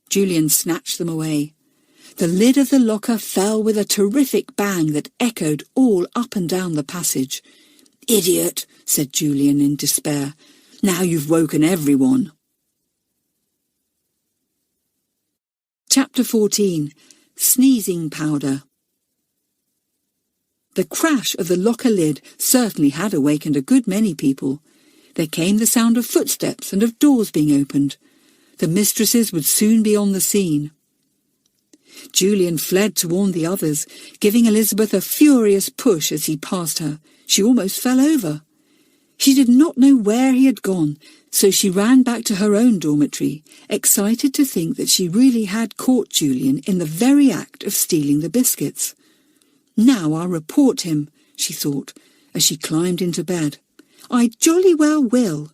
Julian snatched them away. The lid of the locker fell with a terrific bang that echoed all up and down the passage. "Idiot," said Julian in despair. "Now you've woken everyone." Chapter 14. Sneezing Powder. The crash of the locker lid certainly had awakened a good many people. There came the sound of footsteps and of doors being opened. The mistresses would soon be on the scene. Julian fled to warn the others, giving Elizabeth a furious push as he passed her. She almost fell over. She did not know where he had gone, so she ran back to her own dormitory, excited to think that she really had caught Julian in the very act of stealing the biscuits. "Now I'll report him," she thought, as she climbed into bed. "I jolly well will."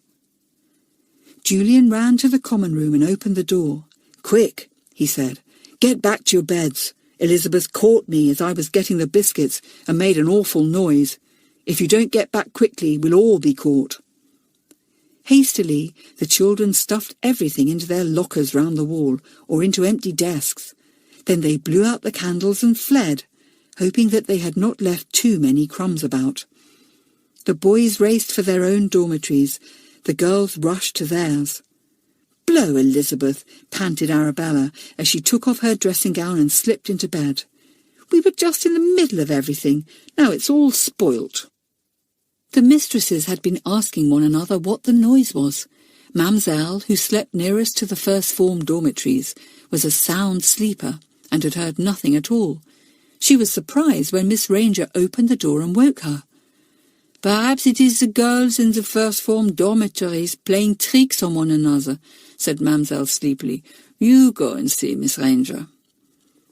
Julian ran to the common room and opened the door. "Quick," he said. "Get back to your beds. Elizabeth caught me as I was getting the biscuits and made an awful noise. If you don't get back quickly, we'll all be caught." Hastily, the children stuffed everything into their lockers round the wall or into empty desks. Then they blew out the candles and fled, hoping that they had not left too many crumbs about. The boys raced for their own dormitories. The girls rushed to theirs. "Blow, Elizabeth," panted Arabella as she took off her dressing gown and slipped into bed. "We were just in the middle of everything. Now it's all spoilt." The mistresses had been asking one another what the noise was. Mamselle, who slept nearest to the first-form dormitories, was a sound sleeper and had heard nothing at all. She was surprised when Miss Ranger opened the door and woke her. "Perhaps it is the girls in the first-form dormitories playing tricks on one another," said Mamselle sleepily. "You go and see, Miss Ranger."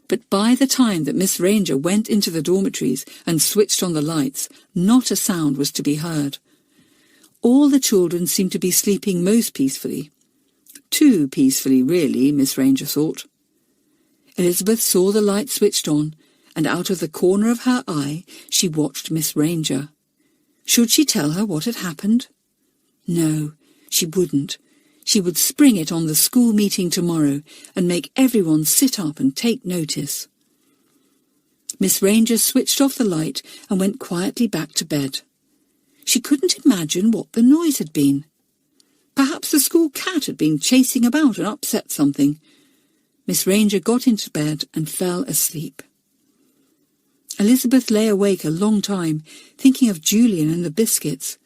But by the time that Miss Ranger went into the dormitories and switched on the lights, not a sound was to be heard. All the children seemed to be sleeping most peacefully. Too peacefully, really, Miss Ranger thought. Elizabeth saw the light switched on, and out of the corner of her eye she watched Miss Ranger. Should she tell her what had happened? No, she wouldn't. She would spring it on the school meeting tomorrow and make everyone sit up and take notice. Miss Ranger switched off the light and went quietly back to bed. She couldn't imagine what the noise had been. Perhaps the school cat had been chasing about and upset something. Miss Ranger got into bed and fell asleep. Elizabeth lay awake a long time, thinking of Julian and the biscuits.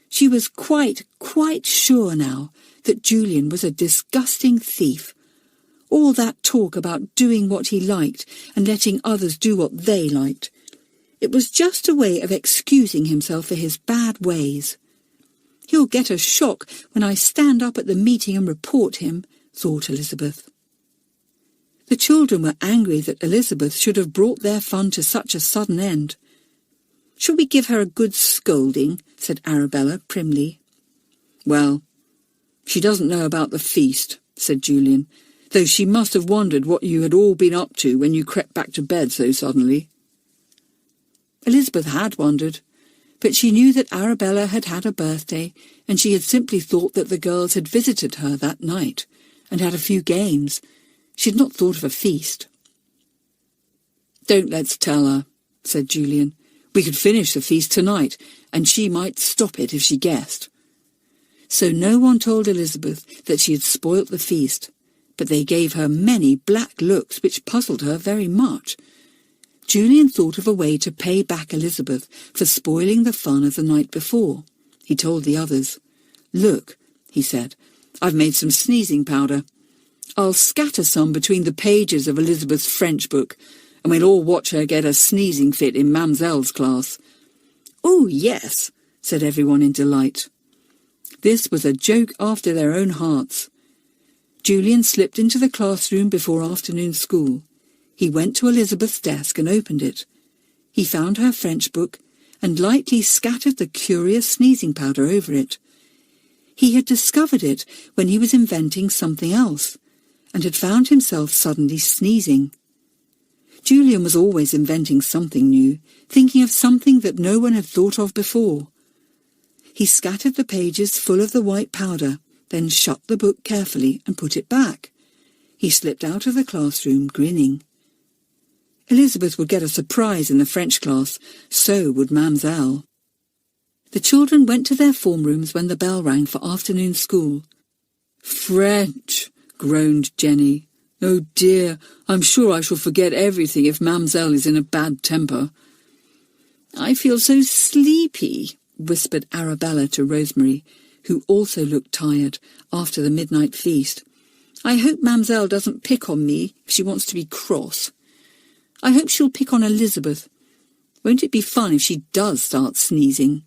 She was quite sure now that Julian was a disgusting thief. All that talk about doing what he liked and letting others do what they liked. It was just a way of excusing himself for his bad ways. "He'll get a shock when I stand up at the meeting and report him," thought Elizabeth. The children were angry that Elizabeth should have brought their fun to such a sudden end. "Shall we give her a good scolding?" said Arabella primly. "Well, she doesn't know about the feast," said Julian, "though she must have wondered what you had all been up to when you crept back to bed so suddenly." Elizabeth had wondered, but she knew that Arabella had had a birthday, and she had simply thought that the girls had visited her that night and had a few games. She had not thought of a feast. "Don't let's tell her," said Julian. "We could finish the feast tonight, and she might stop it if she guessed." So no one told Elizabeth that she had spoilt the feast, but they gave her many black looks which puzzled her very much. Julian thought of a way to pay back Elizabeth for spoiling the fun of the night before. He told the others. "Look," he said, "I've made some sneezing powder. I'll scatter some between the pages of Elizabeth's French book, and we'll all watch her get a sneezing fit in Mamselle's class." "Oh, yes," said everyone in delight. This was a joke after their own hearts. Julian slipped into the classroom before afternoon school. He went to Elizabeth's desk and opened it. He found her French book and lightly scattered the curious sneezing powder over it. He had discovered it when he was inventing something else, and had found himself suddenly sneezing. Julian was always inventing something new, thinking of something that no one had thought of before. He scattered the pages full of the white powder, then shut the book carefully and put it back. He slipped out of the classroom, grinning. Elizabeth would get a surprise in the French class, so would Mamselle. The children went to their form rooms when the bell rang for afternoon school. "French," groaned Jenny. "Oh dear, I'm sure I shall forget everything if Mamselle is in a bad temper." "I feel so sleepy," whispered Arabella to Rosemary, who also looked tired after the midnight feast. "I hope Mamselle doesn't pick on me if she wants to be cross. I hope she'll pick on Elizabeth. Won't it be fun if she does start sneezing?"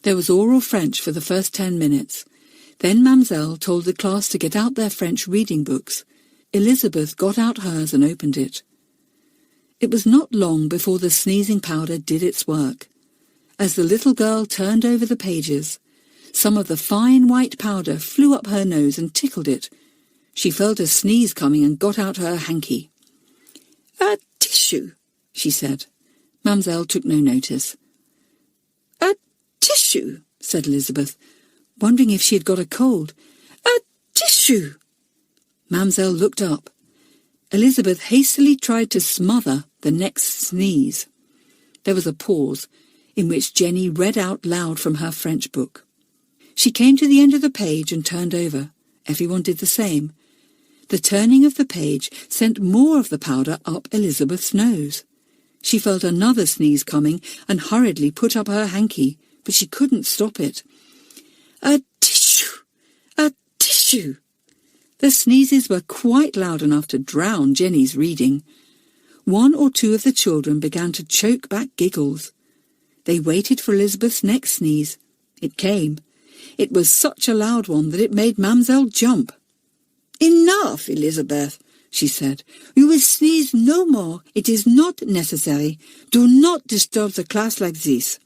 There was oral French for the first 10 minutes. Then Mamselle told the class to get out their French reading books. Elizabeth got out hers and opened it. It was not long before the sneezing powder did its work. As the little girl turned over the pages, some of the fine white powder flew up her nose and tickled it. She felt a sneeze coming and got out her hanky. "A tissue," she said. Mamselle took no notice. "A tissue," said Elizabeth, wondering if she had got a cold. "A tissue." Mamselle looked up. Elizabeth hastily tried to smother the next sneeze. There was a pause, in which Jenny read out loud from her French book. She came to the end of the page and turned over. Everyone did the same. The turning of the page sent more of the powder up Elizabeth's nose. She felt another sneeze coming and hurriedly put up her hanky, but she couldn't stop it. "A tissue! A tissue!" The sneezes were quite loud enough to drown Jenny's reading. One or two of the children began to choke back giggles. They waited for Elizabeth's next sneeze. It came. It was such a loud one that it made Mamselle jump. "Enough, Elizabeth," she said. "You will sneeze no more. It is not necessary. Do not disturb the class like this."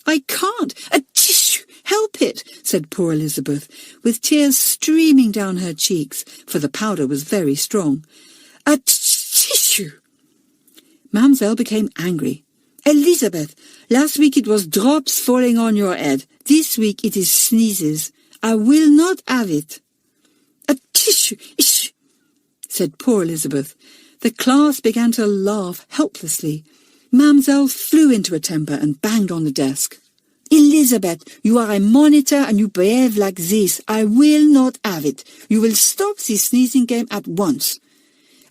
"I can't. A tissue! Help it!" said poor Elizabeth, with tears streaming down her cheeks, for the powder was very strong. "A tissue!" Mamselle became angry. "Elizabeth, last week it was drops falling on your head. This week it is sneezes. I will not have it." "A tissue! Ish!" said poor Elizabeth. The class began to laugh helplessly. Mamselle flew into a temper and banged on the desk. "Elizabeth, you are a monitor and you behave like this. I will not have it. You will stop this sneezing game at once."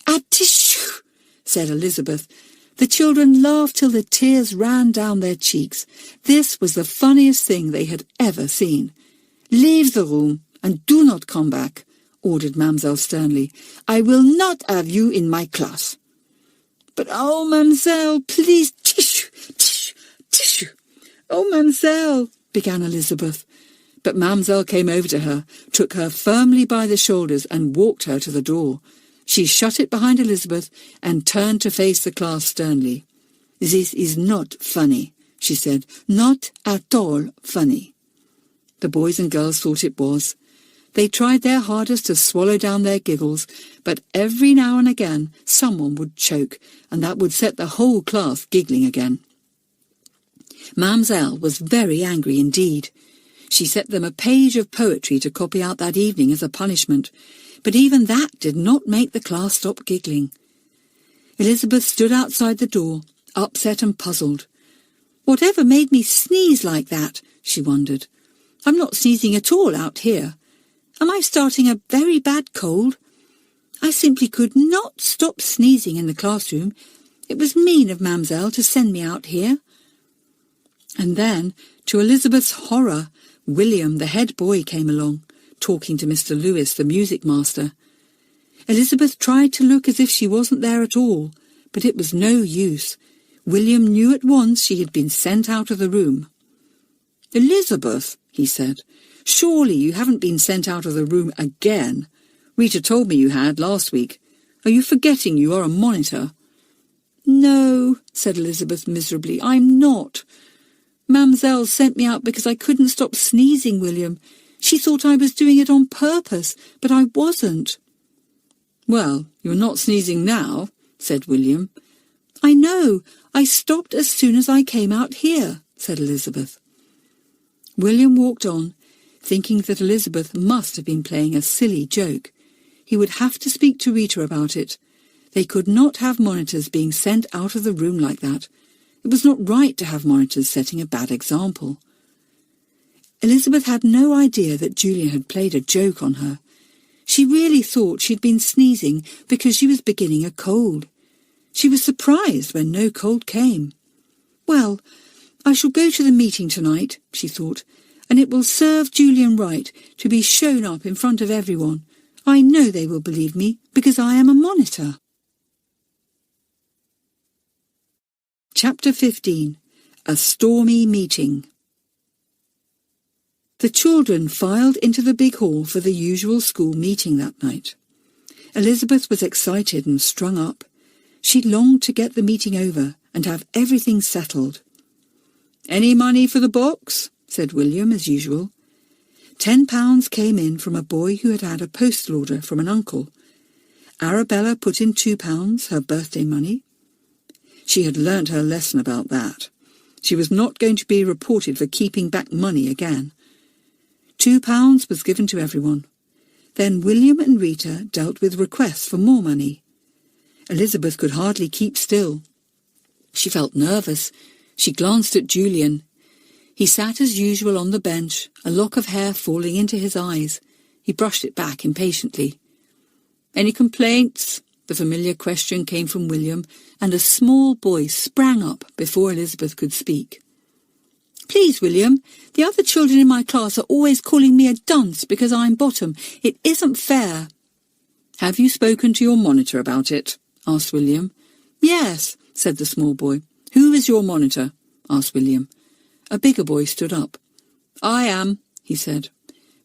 "A tissue!" said Elizabeth. The children laughed till the tears ran down their cheeks. This was the funniest thing they had ever seen. "Leave the room and do not come back," ordered Mamselle sternly. "I will not have you in my class." "But oh, Mamselle, please, tissue, tissue, tissue." "Oh, Mamselle," began Elizabeth. But Mamselle came over to her, took her firmly by the shoulders and walked her to the door. She shut it behind Elizabeth and turned to face the class sternly. "This is not funny," she said. "Not at all funny." The boys and girls thought it was. They tried their hardest to swallow down their giggles, but every now and again someone would choke, and that would set the whole class giggling again. Mamselle was very angry indeed. She set them a page of poetry to copy out that evening as a punishment, but even that did not make the class stop giggling. Elizabeth stood outside the door, upset and puzzled. Whatever made me sneeze like that, she wondered. I'm not sneezing at all out here. Am I starting a very bad cold? I simply could not stop sneezing in the classroom. It was mean of Mamselle to send me out here. And then, to Elizabeth's horror, William, the head boy, came along, talking to Mr. Lewis, the music master. Elizabeth tried to look as if she wasn't there at all, but it was no use. William knew at once she had been sent out of the room. "Elizabeth," he said, "surely you haven't been sent out of the room again? Rita told me you had last week. Are you forgetting you are a monitor?" "No," said Elizabeth miserably, "I'm not. Mamselle sent me out because I couldn't stop sneezing, William. She thought I was doing it on purpose, but I wasn't." "Well, you're not sneezing now," said William. "I know. I stopped as soon as I came out here," said Elizabeth. William walked on, thinking that Elizabeth must have been playing a silly joke. He would have to speak to Rita about it. They could not have monitors being sent out of the room like that. It was not right to have monitors setting a bad example. Elizabeth had no idea that Julian had played a joke on her. She really thought she'd been sneezing because she was beginning a cold. She was surprised when no cold came. "Well, I shall go to the meeting tonight," she thought, "and it will serve Julian right to be shown up in front of everyone. I know they will believe me because I am a monitor." Chapter 15. A Stormy Meeting. The children filed into the big hall for the usual school meeting that night. Elizabeth was excited and strung up. She longed to get the meeting over and have everything settled. "Any money for the box?" said William as usual. £10 came in from a boy who had had a postal order from an uncle. Arabella put in £2, her birthday money. She had learnt her lesson about that. She was not going to be reported for keeping back money again. £2 was given to everyone. Then William and Rita dealt with requests for more money. Elizabeth could hardly keep still. She felt nervous. She glanced at Julian. He sat as usual on the bench, a lock of hair falling into his eyes. He brushed it back impatiently. "Any complaints?" The familiar question came from William, and a small boy sprang up before Elizabeth could speak. "Please, William, the other children in my class are always calling me a dunce because I'm bottom. It isn't fair." "Have you spoken to your monitor about it?" asked William. "Yes," said the small boy. "Who is your monitor?" asked William. A bigger boy stood up. "I am," he said.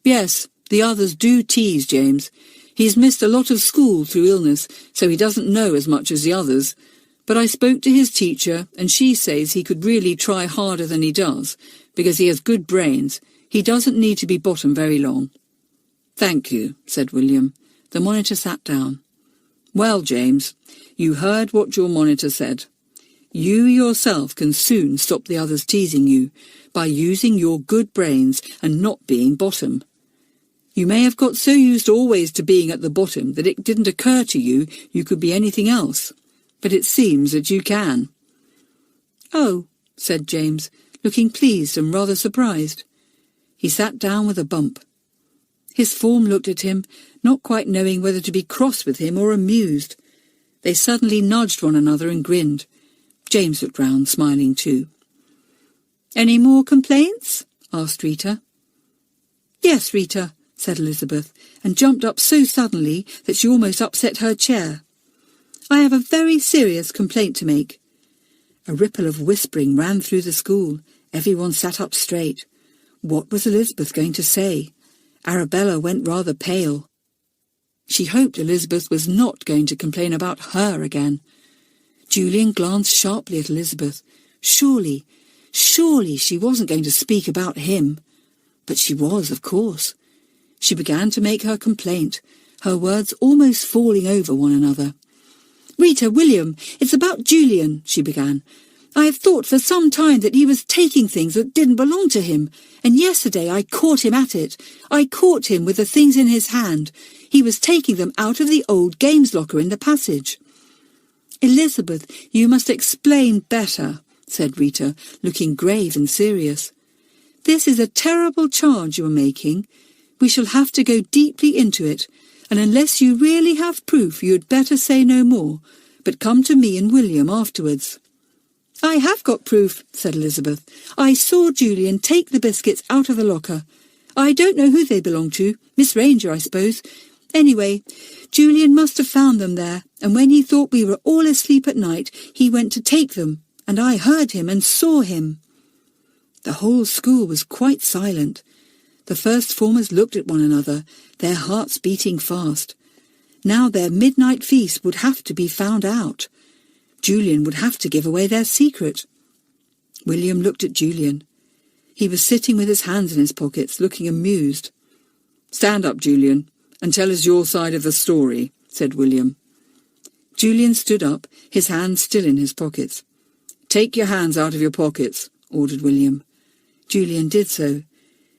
"Yes, the others do tease James. He's missed a lot of school through illness, so he doesn't know as much as the others. But I spoke to his teacher, and she says he could really try harder than he does, because he has good brains. He doesn't need to be bottom very long." "Thank you," said William. The monitor sat down. "Well, James, you heard what your monitor said. You yourself can soon stop the others teasing you by using your good brains and not being bottom. You may have got so used always to being at the bottom that it didn't occur to you you could be anything else, but it seems that you can." "Oh," said James, looking pleased and rather surprised. He sat down with a bump. His form looked at him, not quite knowing whether to be cross with him or amused. They suddenly nudged one another and grinned. James looked round, smiling too. "Any more complaints?" asked Rita. "Yes, Rita," said Elizabeth, and jumped up so suddenly that she almost upset her chair. "I have a very serious complaint to make." A ripple of whispering ran through the school. Everyone sat up straight. What was Elizabeth going to say? Arabella went rather pale. She hoped Elizabeth was not going to complain about her again. Julian glanced sharply at Elizabeth. Surely she wasn't going to speak about him. But she was, of course. She began to make her complaint, her words almost falling over one another. "Rita, William, it's about Julian," she began. "I have thought for some time that he was taking things that didn't belong to him, and yesterday I caught him at it. I caught him with the things in his hand. He was taking them out of the old games locker in the passage." "Elizabeth, you must explain better," said Rita, looking grave and serious. "This is a terrible charge you are making. We shall have to go deeply into it, and unless you really have proof, you had better say no more, but come to me and William afterwards." "I have got proof," said Elizabeth. "I saw Julian take the biscuits out of the locker. I don't know who they belong to. Miss Ranger, I suppose. Anyway, Julian must have found them there, and when he thought we were all asleep at night, he went to take them, and I heard him and saw him." The whole school was quite silent. The first formers looked at one another, their hearts beating fast. Now their midnight feast would have to be found out. Julian would have to give away their secret. William looked at Julian. He was sitting with his hands in his pockets, looking amused. "Stand up, Julian, and tell us your side of the story," said William. Julian stood up, his hands still in his pockets. "Take your hands out of your pockets," ordered William. Julian did so.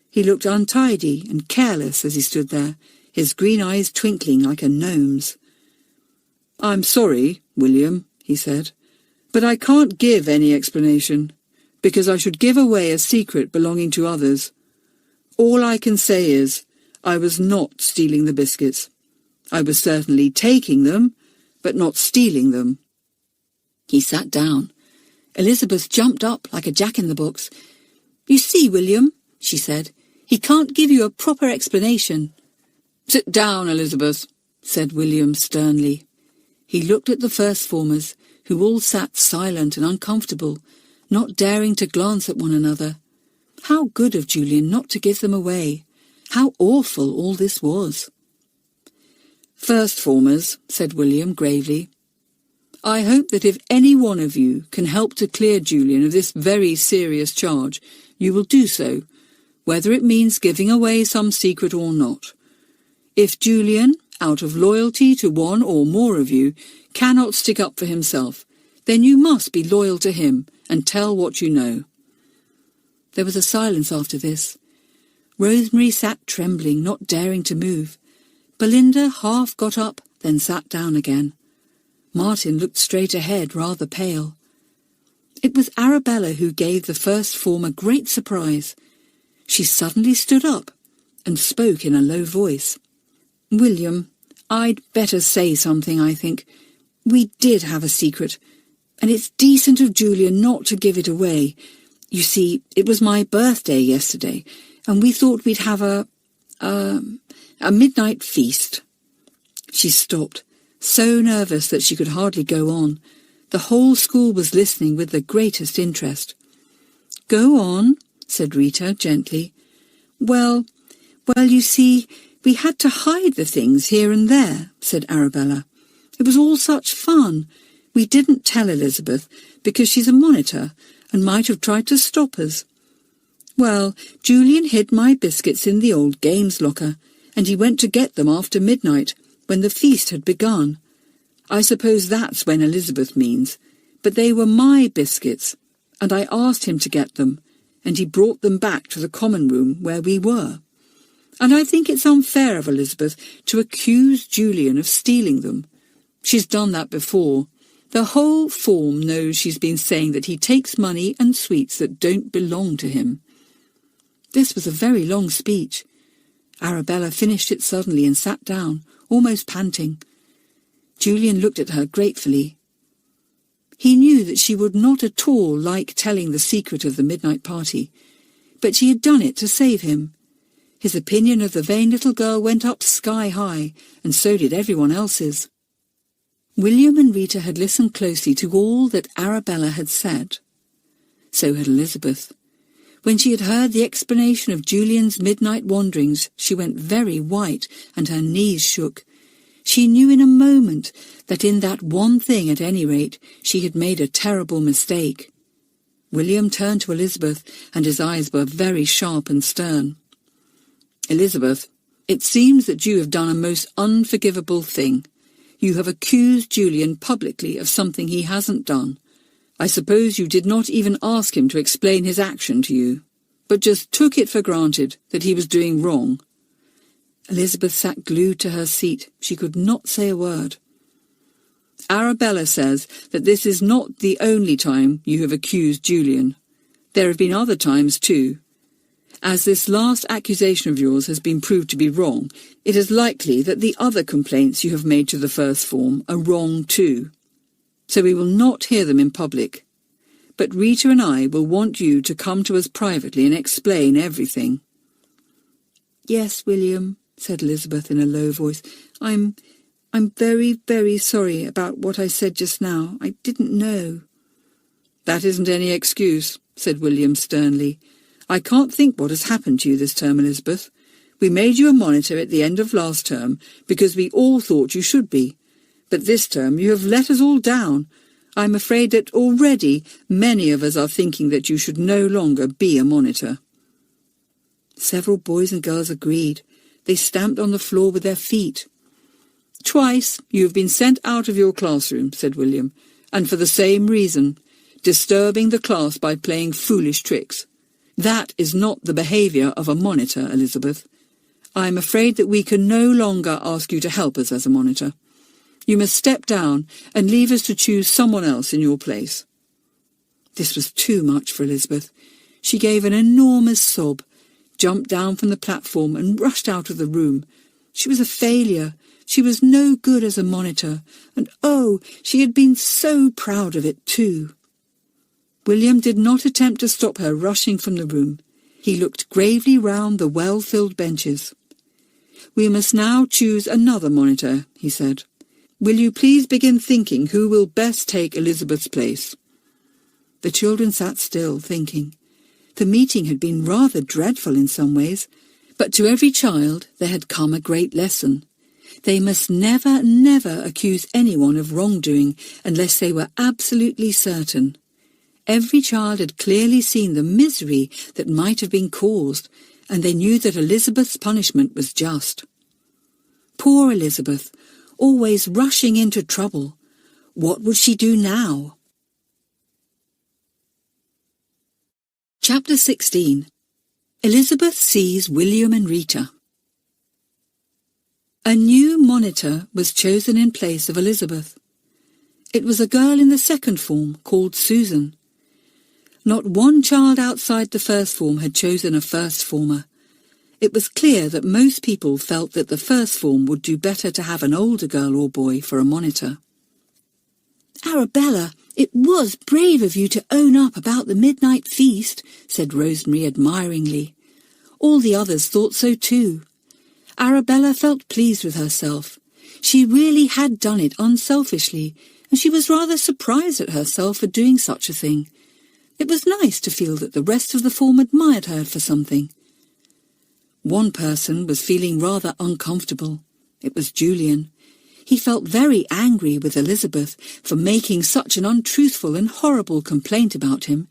He looked untidy and careless as he stood there, his green eyes twinkling like a gnome's. "I'm sorry, William," he said, "but I can't give any explanation, because I should give away a secret belonging to others. All I can say is, I was not stealing the biscuits. I was certainly taking them, but not stealing them." He sat down. Elizabeth jumped up like a jack-in-the-box. "You see, William," she said, "he can't give you a proper explanation." "Sit down, Elizabeth," said William sternly. He looked at the first formers, who all sat silent and uncomfortable, not daring to glance at one another. How good of Julian not to give them away! How awful all this was! "First formers," said William gravely, "I hope that if any one of you can help to clear Julian of this very serious charge, you will do so, whether it means giving away some secret or not. If Julian, out of loyalty to one or more of you, cannot stick up for himself, then you must be loyal to him and tell what you know." There was a silence after this. Rosemary sat trembling, not daring to move. Belinda half got up, then sat down again. Martin looked straight ahead, rather pale. It was Arabella who gave the first former great surprise. She suddenly stood up and spoke in a low voice. "William, I'd better say something, I think. We did have a secret, and it's decent of Julian not to give it away. You see, it was my birthday yesterday, and we thought we'd have a midnight feast." She stopped, so nervous that she could hardly go on. The whole school was listening with the greatest interest. "Go on," said Rita gently. Well, you see, we had to hide the things here and there," said Arabella. "It was all such fun. We didn't tell Elizabeth, because she's a monitor, and might have tried to stop us. Well, Julian hid my biscuits in the old games locker, and he went to get them after midnight, when the feast had begun. I suppose that's when Elizabeth means, but they were my biscuits, and I asked him to get them, and he brought them back to the common room where we were. And I think it's unfair of Elizabeth to accuse Julian of stealing them. She's done that before. The whole form knows she's been saying that he takes money and sweets that don't belong to him." This was a very long speech. Arabella finished it suddenly and sat down, almost panting. Julian looked at her gratefully. He knew that she would not at all like telling the secret of the midnight party, but she had done it to save him. His opinion of the vain little girl went up sky high, and so did everyone else's. William and Rita had listened closely to all that Arabella had said. So had Elizabeth. When she had heard the explanation of Julian's midnight wanderings, she went very white and her knees shook. She knew in a moment that in that one thing, at any rate, she had made a terrible mistake. William turned to Elizabeth, and his eyes were very sharp and stern. "Elizabeth, it seems that you have done a most unforgivable thing. You have accused Julian publicly of something he hasn't done. I suppose you did not even ask him to explain his action to you, but just took it for granted that he was doing wrong." Elizabeth sat glued to her seat. She could not say a word. Arabella says that this is not the only time you have accused Julian. There have been other times too. As this last accusation of yours has been proved to be wrong, it is likely that the other complaints you have made to the first form are wrong too. So we will not hear them in public. But Rita and I will want you to come to us privately and explain everything. Yes, William, said Elizabeth in a low voice. I'm very, very sorry about what I said just now. I didn't know. That isn't any excuse, said William sternly. I can't think what has happened to you this term, Elizabeth. We made you a monitor at the end of last term because we all thought you should be. But this term you have let us all down. I'm afraid that already many of us are thinking that you should no longer be a monitor. Several boys and girls agreed. They stamped on the floor with their feet. Twice you have been sent out of your classroom, said William, and for the same reason, disturbing the class by playing foolish tricks. That is not the behaviour of a monitor, Elizabeth. I am afraid that we can no longer ask you to help us as a monitor. You must step down and leave us to choose someone else in your place. This was too much for Elizabeth. She gave an enormous sob, jumped down from the platform and rushed out of the room. She was a failure. She was no good as a monitor, and oh, she had been so proud of it too. William did not attempt to stop her rushing from the room. He looked gravely round the well-filled benches. We must now choose another monitor, he said. Will you please begin thinking who will best take Elizabeth's place? The children sat still, thinking. The meeting had been rather dreadful in some ways, but to every child there had come a great lesson. They must never, never accuse anyone of wrongdoing unless they were absolutely certain. Every child had clearly seen the misery that might have been caused, and they knew that Elizabeth's punishment was just. Poor Elizabeth, always rushing into trouble. What would she do now? Chapter 16. Elizabeth sees William and Rita. A new monitor was chosen in place of Elizabeth. It was a girl in the second form called Susan. Not one child outside the first form had chosen a first former. It was clear that most people felt that the first form would do better to have an older girl or boy for a monitor. Arabella, it was brave of you to own up about the midnight feast, said Rosemary admiringly. All the others thought so too. Arabella felt pleased with herself. She really had done it unselfishly, and she was rather surprised at herself for doing such a thing. It was nice to feel that the rest of the form admired her for something. One person was feeling rather uncomfortable. It was Julian. He felt very angry with Elizabeth for making such an untruthful and horrible complaint about him,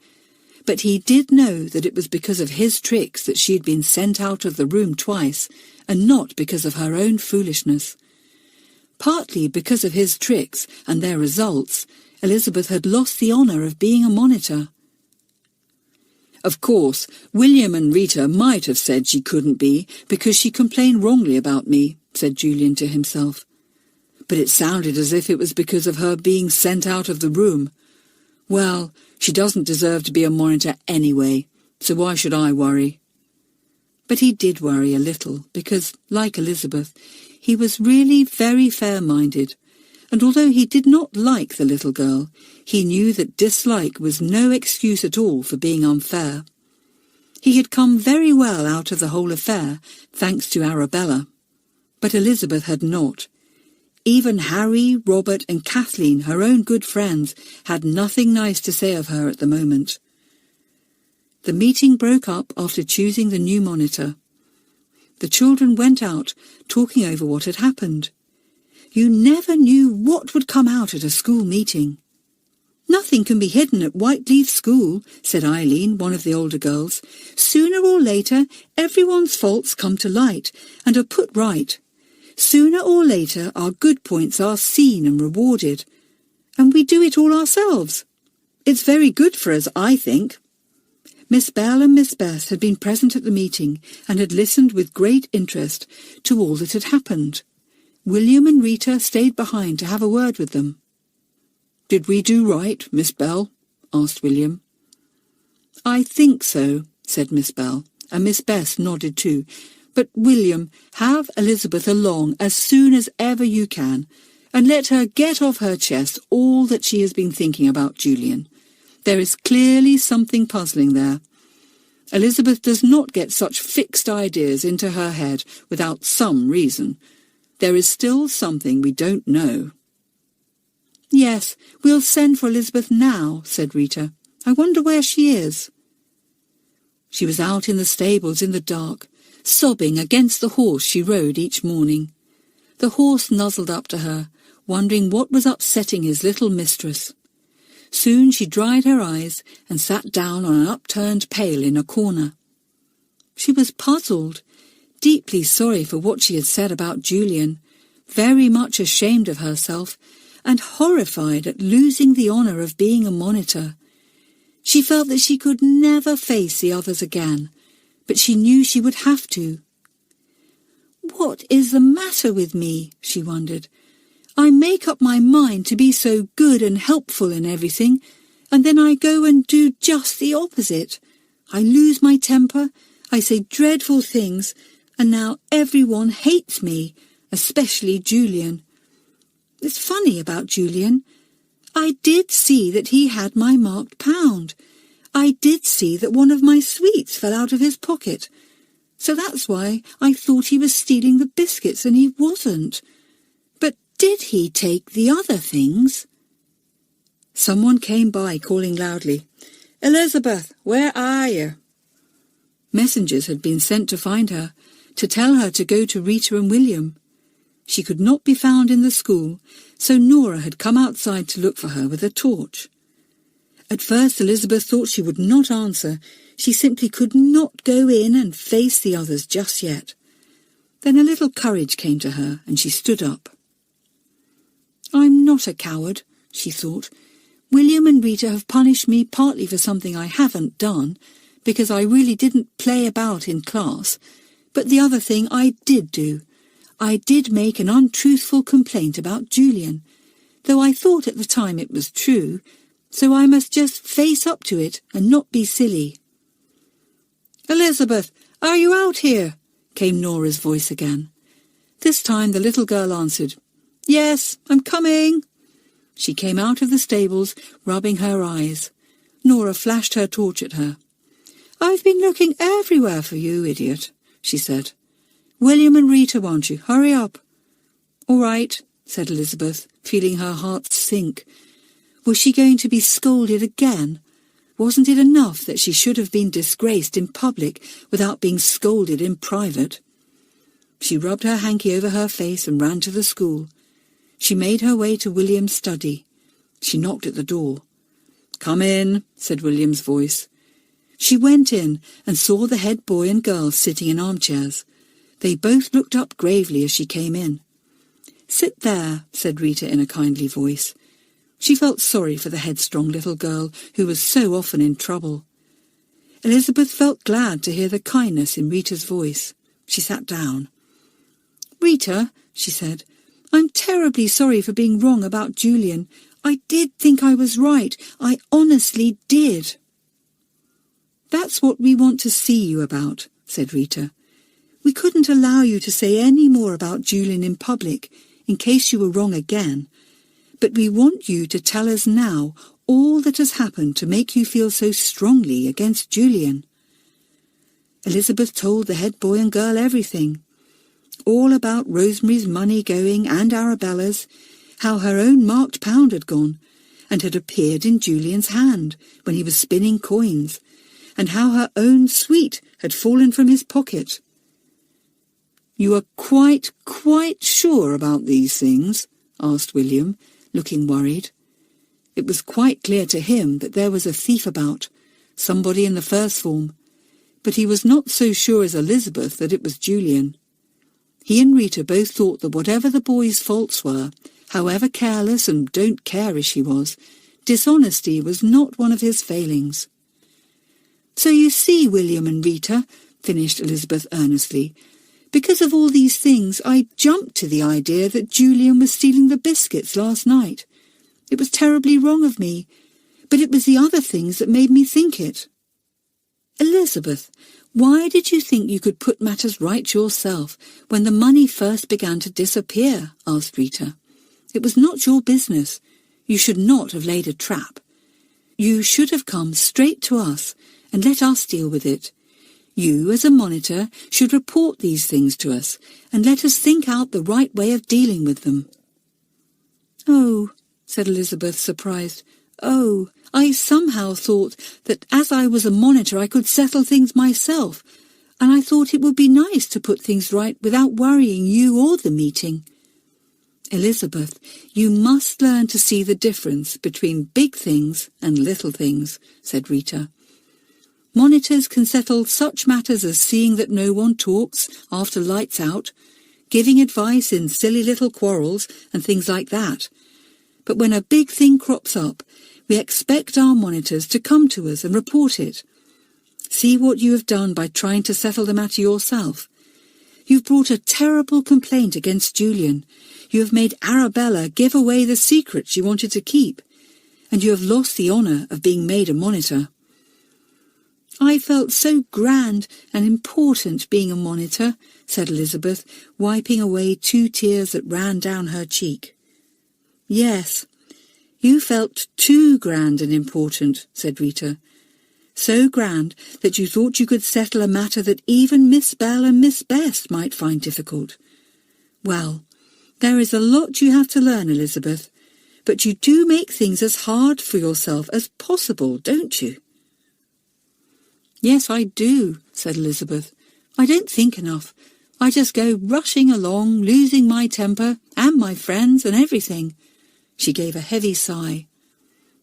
but he did know that it was because of his tricks that she had been sent out of the room twice, and not because of her own foolishness. Partly because of his tricks and their results, Elizabeth had lost the honour of being a monitor. Of course, William and Rita might have said she couldn't be because she complained wrongly about me, said Julian to himself. But it sounded as if it was because of her being sent out of the room. Well, she doesn't deserve to be a monitor anyway, so why should I worry? But he did worry a little because, like Elizabeth, he was really very fair-minded, and although he did not like the little girl, he knew that dislike was no excuse at all for being unfair. He had come very well out of the whole affair, thanks to Arabella. But Elizabeth had not. Even Harry, Robert and Kathleen, her own good friends, had nothing nice to say of her at the moment. The meeting broke up after choosing the new monitor. The children went out, talking over what had happened. You never knew what would come out at a school meeting. Nothing can be hidden at Whyteleafe School, said Eileen, one of the older girls. Sooner or later, everyone's faults come to light and are put right. Sooner or later, our good points are seen and rewarded. And we do it all ourselves. It's very good for us, I think. Miss Bell and Miss Bess had been present at the meeting and had listened with great interest to all that had happened. William and Rita stayed behind to have a word with them. "Did we do right, Miss Bell?" asked William. "I think so," said Miss Bell, and Miss Bess nodded too. "But, William, have Elizabeth along as soon as ever you can, and let her get off her chest all that she has been thinking about Julian. There is clearly something puzzling there. Elizabeth does not get such fixed ideas into her head without some reason. There is still something we don't know." "Yes, we'll send for Elizabeth now," said Rita. "I wonder where she is." She was out in the stables in the dark, sobbing against the horse she rode each morning. The horse nuzzled up to her, wondering what was upsetting his little mistress. Soon she dried her eyes and sat down on an upturned pail in a corner. She was puzzled, deeply sorry for what she had said about Julian, very much ashamed of herself, and horrified at losing the honour of being a monitor. She felt that she could never face the others again, but she knew she would have to. "What is the matter with me?" she wondered. "I make up my mind to be so good and helpful in everything, and then I go and do just the opposite. I lose my temper, I say dreadful things, and now everyone hates me, especially Julian. It's funny about Julian. I did see that he had my marked pound. I did see that one of my sweets fell out of his pocket. So that's why I thought he was stealing the biscuits, and he wasn't. But did he take the other things?" Someone came by calling loudly, "Elizabeth, where are you?" Messengers had been sent to find her, to tell her to go to Rita and William. She could not be found in the school, so Nora had come outside to look for her with a torch. At first Elizabeth thought she would not answer. She simply could not go in and face the others just yet. Then a little courage came to her, and she stood up. "I'm not a coward," she thought. "William and Rita have punished me partly for something I haven't done, because I really didn't play about in class, but the other thing I did do. I did make an untruthful complaint about Julian, though I thought at the time it was true, so I must just face up to it and not be silly." "Elizabeth, are you out here?" came Nora's voice again. This time the little girl answered, "Yes, I'm coming." She came out of the stables, rubbing her eyes. Nora flashed her torch at her. "I've been looking everywhere for you, idiot," she said. "William and Rita want you. Hurry up." "All right," said Elizabeth, feeling her heart sink. Was she going to be scolded again? Wasn't it enough that she should have been disgraced in public without being scolded in private? She rubbed her hanky over her face and ran to the school. She made her way to William's study. She knocked at the door. "Come in," said William's voice. She went in and saw the head boy and girl sitting in armchairs. They both looked up gravely as she came in. "Sit there," said Rita in a kindly voice. She felt sorry for the headstrong little girl who was so often in trouble. Elizabeth felt glad to hear the kindness in Rita's voice. She sat down. "Rita," she said, "I'm terribly sorry for being wrong about Julian. I did think I was right. I honestly did." "That's what we want to see you about," said Rita. "We couldn't allow you to say any more about Julian in public, in case you were wrong again. But we want you to tell us now all that has happened to make you feel so strongly against Julian." Elizabeth told the head boy and girl everything. All about Rosemary's money going and Arabella's, how her own marked pound had gone, and had appeared in Julian's hand when he was spinning coins, and how her own sweet had fallen from his pocket. "You are quite sure about these things?" asked William, looking worried. It was quite clear to him that there was a thief about, somebody in the first form, but he was not so sure as Elizabeth that it was Julian. He and Rita both thought that whatever the boy's faults were, however careless and don't care-ish he was, dishonesty was not one of his failings. "So you see, William and Rita," finished Elizabeth earnestly, "because of all these things I jumped to the idea that Julian was stealing the biscuits last night. It was terribly wrong of me, but it was the other things that made me think it." "Elizabeth, why did you think you could put matters right yourself when the money first began to disappear?" asked Rita. "It was not your business. You should not have laid a trap. You should have come straight to us and let us deal with it. You, as a monitor, should report these things to us and let us think out the right way of dealing with them." "Oh," said Elizabeth, surprised. "Oh, I somehow thought that as I was a monitor I could settle things myself, and I thought it would be nice to put things right without worrying you or the meeting." "Elizabeth, you must learn to see the difference between big things and little things," said Rita. "Monitors can settle such matters as seeing that no one talks after lights out, giving advice in silly little quarrels and things like that. But when a big thing crops up, we expect our monitors to come to us and report it. See what you have done by trying to settle the matter yourself. You've brought a terrible complaint against Julian. You have made Arabella give away the secret she wanted to keep, and you have lost the honour of being made a monitor." "I felt so grand and important being a monitor," said Elizabeth, wiping away 2 tears that ran down her cheek. "Yes, you felt too grand and important," said Rita. "So grand that you thought you could settle a matter that even Miss Bell and Miss Best might find difficult. Well, there is a lot you have to learn, Elizabeth, but you do make things as hard for yourself as possible, don't you?" "Yes, I do," said Elizabeth. "I don't think enough. I just go rushing along, losing my temper and my friends and everything." She gave a heavy sigh.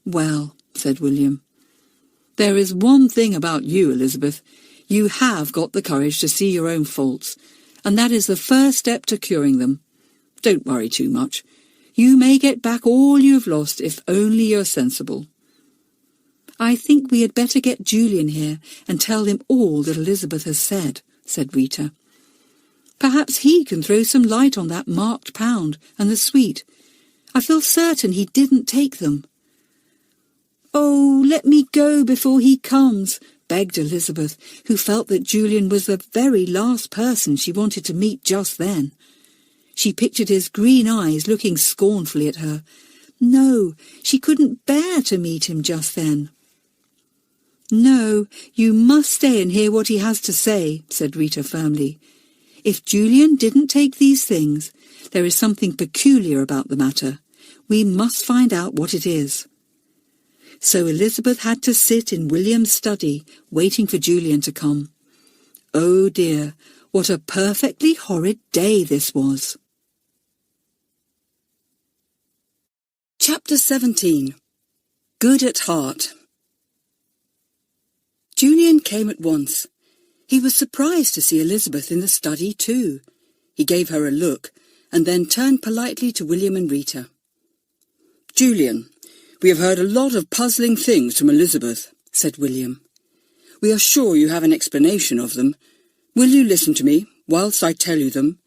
"Well," said William, "there is one thing about you, Elizabeth. You have got the courage to see your own faults, and that is the first step to curing them. Don't worry too much. You may get back all you have lost if only you're sensible." "I think we had better get Julian here and tell him all that Elizabeth has said," said Rita. "Perhaps he can throw some light on that marked pound and the sweet. I feel certain he didn't take them." "Oh, let me go before he comes," begged Elizabeth, who felt that Julian was the very last person she wanted to meet just then. She pictured his green eyes looking scornfully at her. No, she couldn't bear to meet him just then. "No, you must stay and hear what he has to say," said Rita firmly. "If Julian didn't take these things, there is something peculiar about the matter. We must find out what it is." So Elizabeth had to sit in William's study, waiting for Julian to come. Oh dear, what a perfectly horrid day this was. Chapter 17. Good at Heart. Julian came at once. He was surprised to see Elizabeth in the study too. He gave her a look, and then turned politely to William and Rita. "Julian, we have heard a lot of puzzling things from Elizabeth," said William. "We are sure you have an explanation of them. Will you listen to me whilst I tell you them,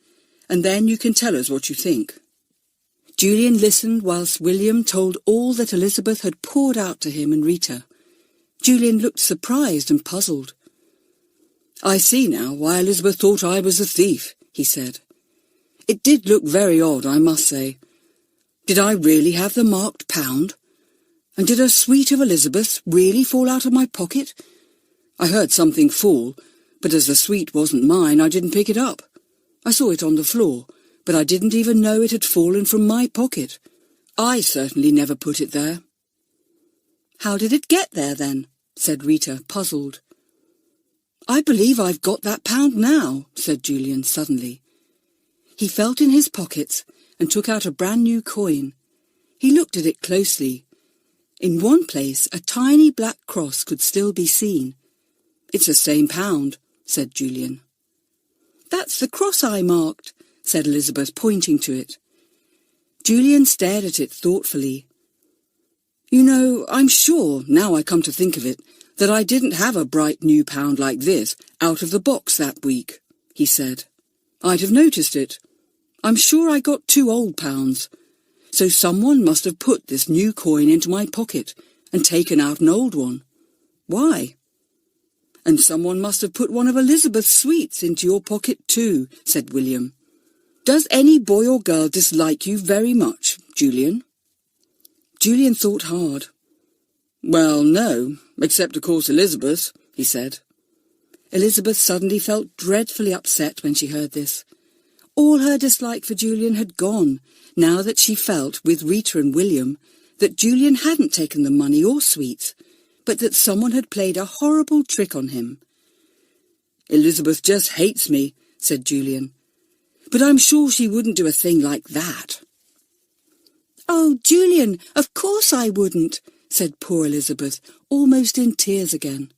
and then you can tell us what you think?" Julian listened whilst William told all that Elizabeth had poured out to him and Rita. Julian looked surprised and puzzled. "I see now why Elizabeth thought I was a thief," he said. "It did look very odd, I must say. Did I really have the marked pound? And did a sweet of Elizabeth's really fall out of my pocket? I heard something fall, but as the sweet wasn't mine, I didn't pick it up. I saw it on the floor, but I didn't even know it had fallen from my pocket. I certainly never put it there." "How did it get there, then?" said Rita, puzzled. "I believe I've got that pound now," said Julian suddenly. He felt in his pockets and took out a brand new coin. He looked at it closely. In one place a tiny black cross could still be seen. "It's the same pound," said Julian. "That's the cross I marked," said Elizabeth, pointing to it. Julian stared at it thoughtfully. "You know, I'm sure, now I come to think of it, that I didn't have a bright new pound like this out of the box that week," he said. "I'd have noticed it. I'm sure I got 2 old pounds. So someone must have put this new coin into my pocket and taken out an old one. Why? And someone must have put one of Elizabeth's sweets into your pocket too, said William. Does any boy or girl dislike you very much, Julian? Julian thought hard. Well, no, except of course Elizabeth, he said. Elizabeth suddenly felt dreadfully upset when she heard this. All her dislike for Julian had gone, now that she felt, with Rita and William, that Julian hadn't taken the money or sweets, but that someone had played a horrible trick on him. Elizabeth just hates me, said Julian. But I'm sure she wouldn't do a thing like that. Oh, Julian, of course I wouldn't, said poor Elizabeth, almost in tears again.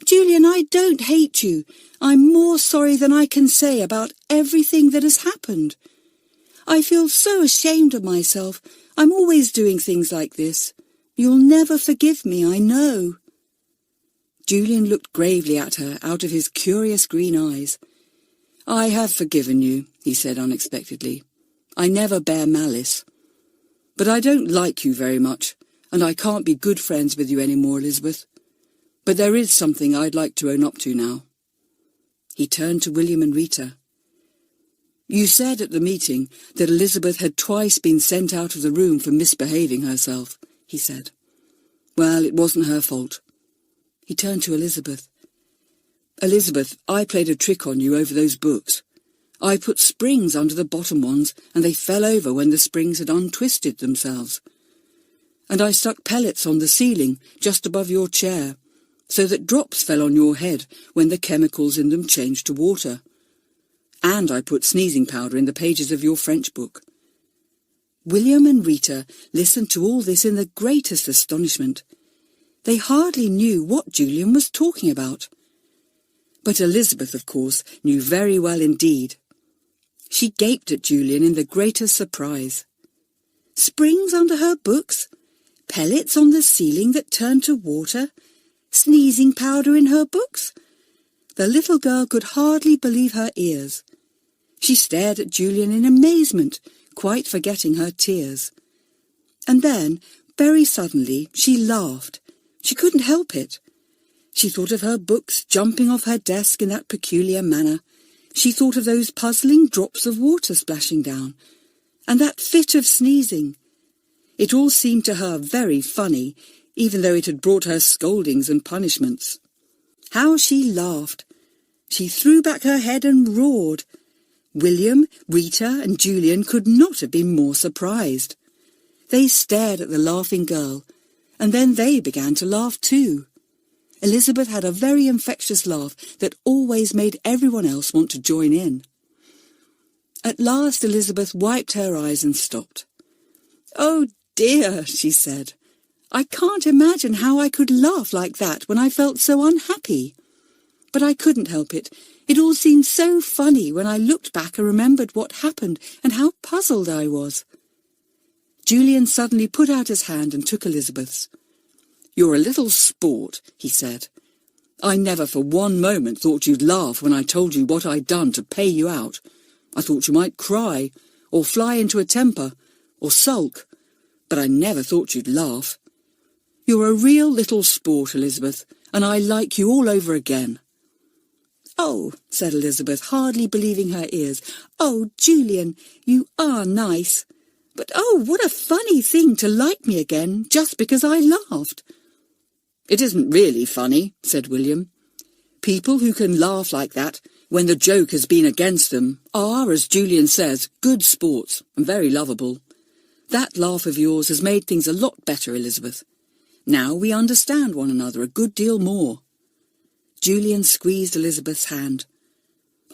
Julian, I don't hate you. I'm more sorry than I can say about everything that has happened. I feel so ashamed of myself. I'm always doing things like this. You'll never forgive me, I know. Julian looked gravely at her out of his curious green eyes. I have forgiven you, he said unexpectedly. I never bear malice. But I don't like you very much, and I can't be good friends with you any more, Elizabeth. But there is something I'd like to own up to now. He turned to William and Rita. You said at the meeting that Elizabeth had twice been sent out of the room for misbehaving herself, he said. Well, it wasn't her fault. He turned to Elizabeth. Elizabeth, I played a trick on you over those books. I put springs under the bottom ones, and they fell over when the springs had untwisted themselves. And I stuck pellets on the ceiling just above your chair, so that drops fell on your head when the chemicals in them changed to water. And I put sneezing powder in the pages of your French book. William and Rita listened to all this in the greatest astonishment. They hardly knew what Julian was talking about. But Elizabeth, of course, knew very well indeed. She gaped at Julian in the greatest surprise. Springs under her books? Pellets on the ceiling that turned to water? Sneezing powder in her books? The little girl could hardly believe her ears. She stared at Julian in amazement, quite forgetting her tears. And then, very suddenly, she laughed. She couldn't help it. She thought of her books jumping off her desk in that peculiar manner. She thought of those puzzling drops of water splashing down, and that fit of sneezing. It all seemed to her very funny, even though it had brought her scoldings and punishments. How she laughed! She threw back her head and roared. William, Rita, and Julian could not have been more surprised. They stared at the laughing girl, and then they began to laugh too. Elizabeth had a very infectious laugh that always made everyone else want to join in. At last Elizabeth wiped her eyes and stopped. "Oh dear," she said. "I can't imagine how I could laugh like that when I felt so unhappy. But I couldn't help it. It all seemed so funny when I looked back and remembered what happened and how puzzled I was." Julian suddenly put out his hand and took Elizabeth's. "You're a little sport," he said. "I never for one moment thought you'd laugh when I told you what I'd done to pay you out. I thought you might cry, or fly into a temper, or sulk, but I never thought you'd laugh. You're a real little sport, Elizabeth, and I like you all over again." "Oh," said Elizabeth, hardly believing her ears. "Oh, Julian, you are nice. But oh, what a funny thing to like me again just because I laughed." "It isn't really funny," said William. "People who can laugh like that when the joke has been against them are, as Julian says, good sports and very lovable. That laugh of yours has made things a lot better, Elizabeth. Now we understand one another a good deal more." Julian squeezed Elizabeth's hand.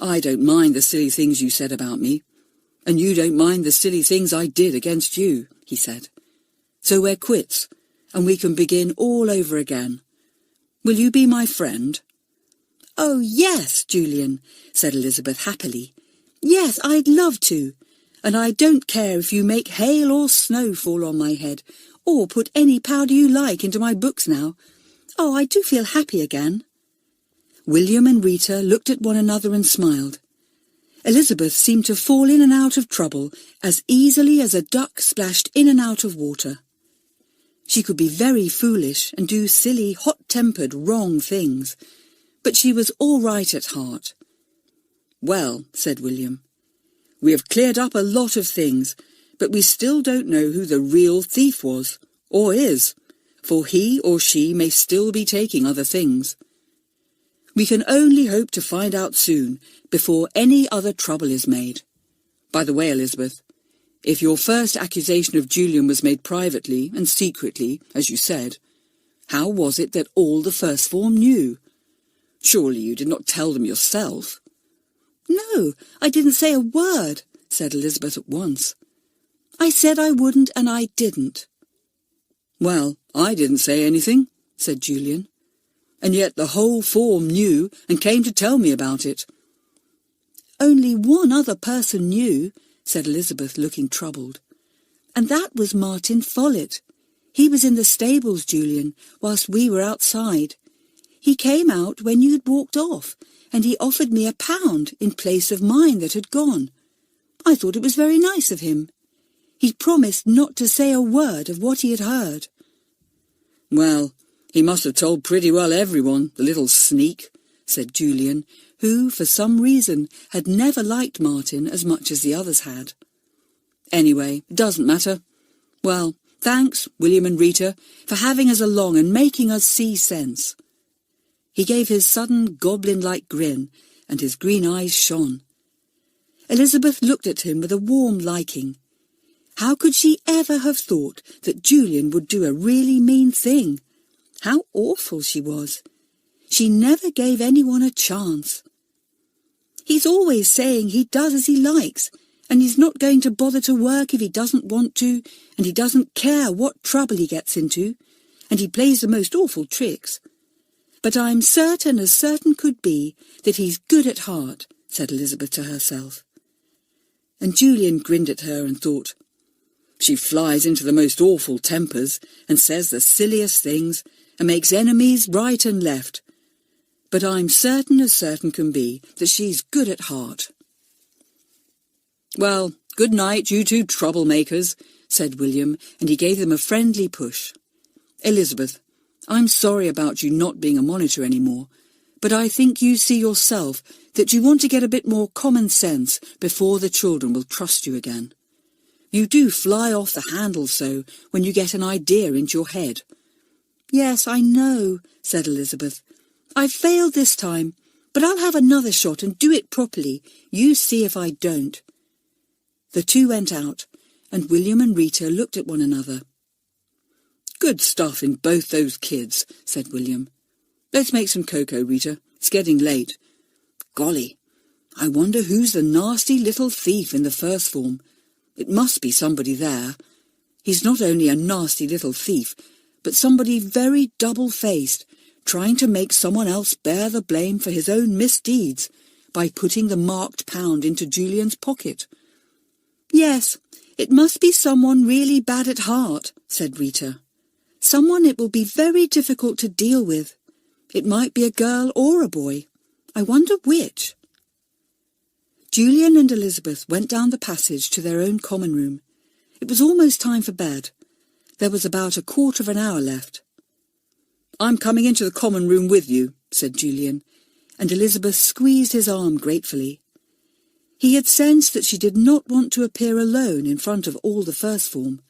"I don't mind the silly things you said about me, and you don't mind the silly things I did against you," he said. "So we're quits, and we can begin all over again. Will you be my friend?" "Oh, yes, Julian," said Elizabeth happily. "Yes, I'd love to. And I don't care if you make hail or snow fall on my head, or put any powder you like into my books now. Oh, I do feel happy again." William and Rita looked at one another and smiled. Elizabeth seemed to fall in and out of trouble as easily as a duck splashed in and out of water. She could be very foolish and do silly, hot-tempered, wrong things, but she was all right at heart. "Well," said William, "we have cleared up a lot of things, but we still don't know who the real thief was, or is, for he or she may still be taking other things. We can only hope to find out soon, before any other trouble is made. By the way, Elizabeth, if your first accusation of Julian was made privately and secretly, as you said, how was it that all the first form knew? Surely you did not tell them yourself?" "No, I didn't say a word," said Elizabeth at once. "I said I wouldn't, and I didn't." "Well, I didn't say anything," said Julian, "and yet the whole form knew and came to tell me about it." "Only one other person knew," said Elizabeth, looking troubled, "and that was Martin Follett. He was in the stables, Julian, whilst we were outside. He came out when you'd walked off, and he offered me £1 in place of mine that had gone. I thought it was very nice of him. He promised not to say a word of what he had heard." "Well, he must have told pretty well everyone, the little sneak," said Julian, who, for some reason, had never liked Martin as much as the others had. "Anyway, it doesn't matter. Well, thanks, William and Rita, for having us along and making us see sense." He gave his sudden goblin-like grin, and his green eyes shone. Elizabeth looked at him with a warm liking. How could she ever have thought that Julian would do a really mean thing? How awful she was! She never gave anyone a chance. "He's always saying he does as he likes, and he's not going to bother to work if he doesn't want to, and he doesn't care what trouble he gets into, and he plays the most awful tricks. But I'm certain as certain could be that he's good at heart," said Elizabeth to herself. And Julian grinned at her and thought, "She flies into the most awful tempers and says the silliest things and makes enemies right and left. But I'm certain as certain can be that she's good at heart." "Well, good night, you two troublemakers," said William, and he gave them a friendly push. "Elizabeth, I'm sorry about you not being a monitor anymore, but I think you see yourself that you want to get a bit more common sense before the children will trust you again. You do fly off the handle so when you get an idea into your head." "Yes, I know," said Elizabeth. "I've failed this time, but I'll have another shot and do it properly. You see if I don't." The two went out, and William and Rita looked at one another. "Good stuff in both those kids," said William. "Let's make some cocoa, Rita. It's getting late. Golly, I wonder who's the nasty little thief in the first form. It must be somebody there. He's not only a nasty little thief, but somebody very double-faced, trying to make someone else bear the blame for his own misdeeds by putting the marked £1 into Julian's pocket." "Yes, it must be someone really bad at heart," said Rita. "Someone it will be very difficult to deal with. It might be a girl or a boy. I wonder which." Julian and Elizabeth went down the passage to their own common room. It was almost time for bed. There was about a quarter of an hour left. "I'm coming into the common room with you," said Julian, and Elizabeth squeezed his arm gratefully. He had sensed that she did not want to appear alone in front of all the first form.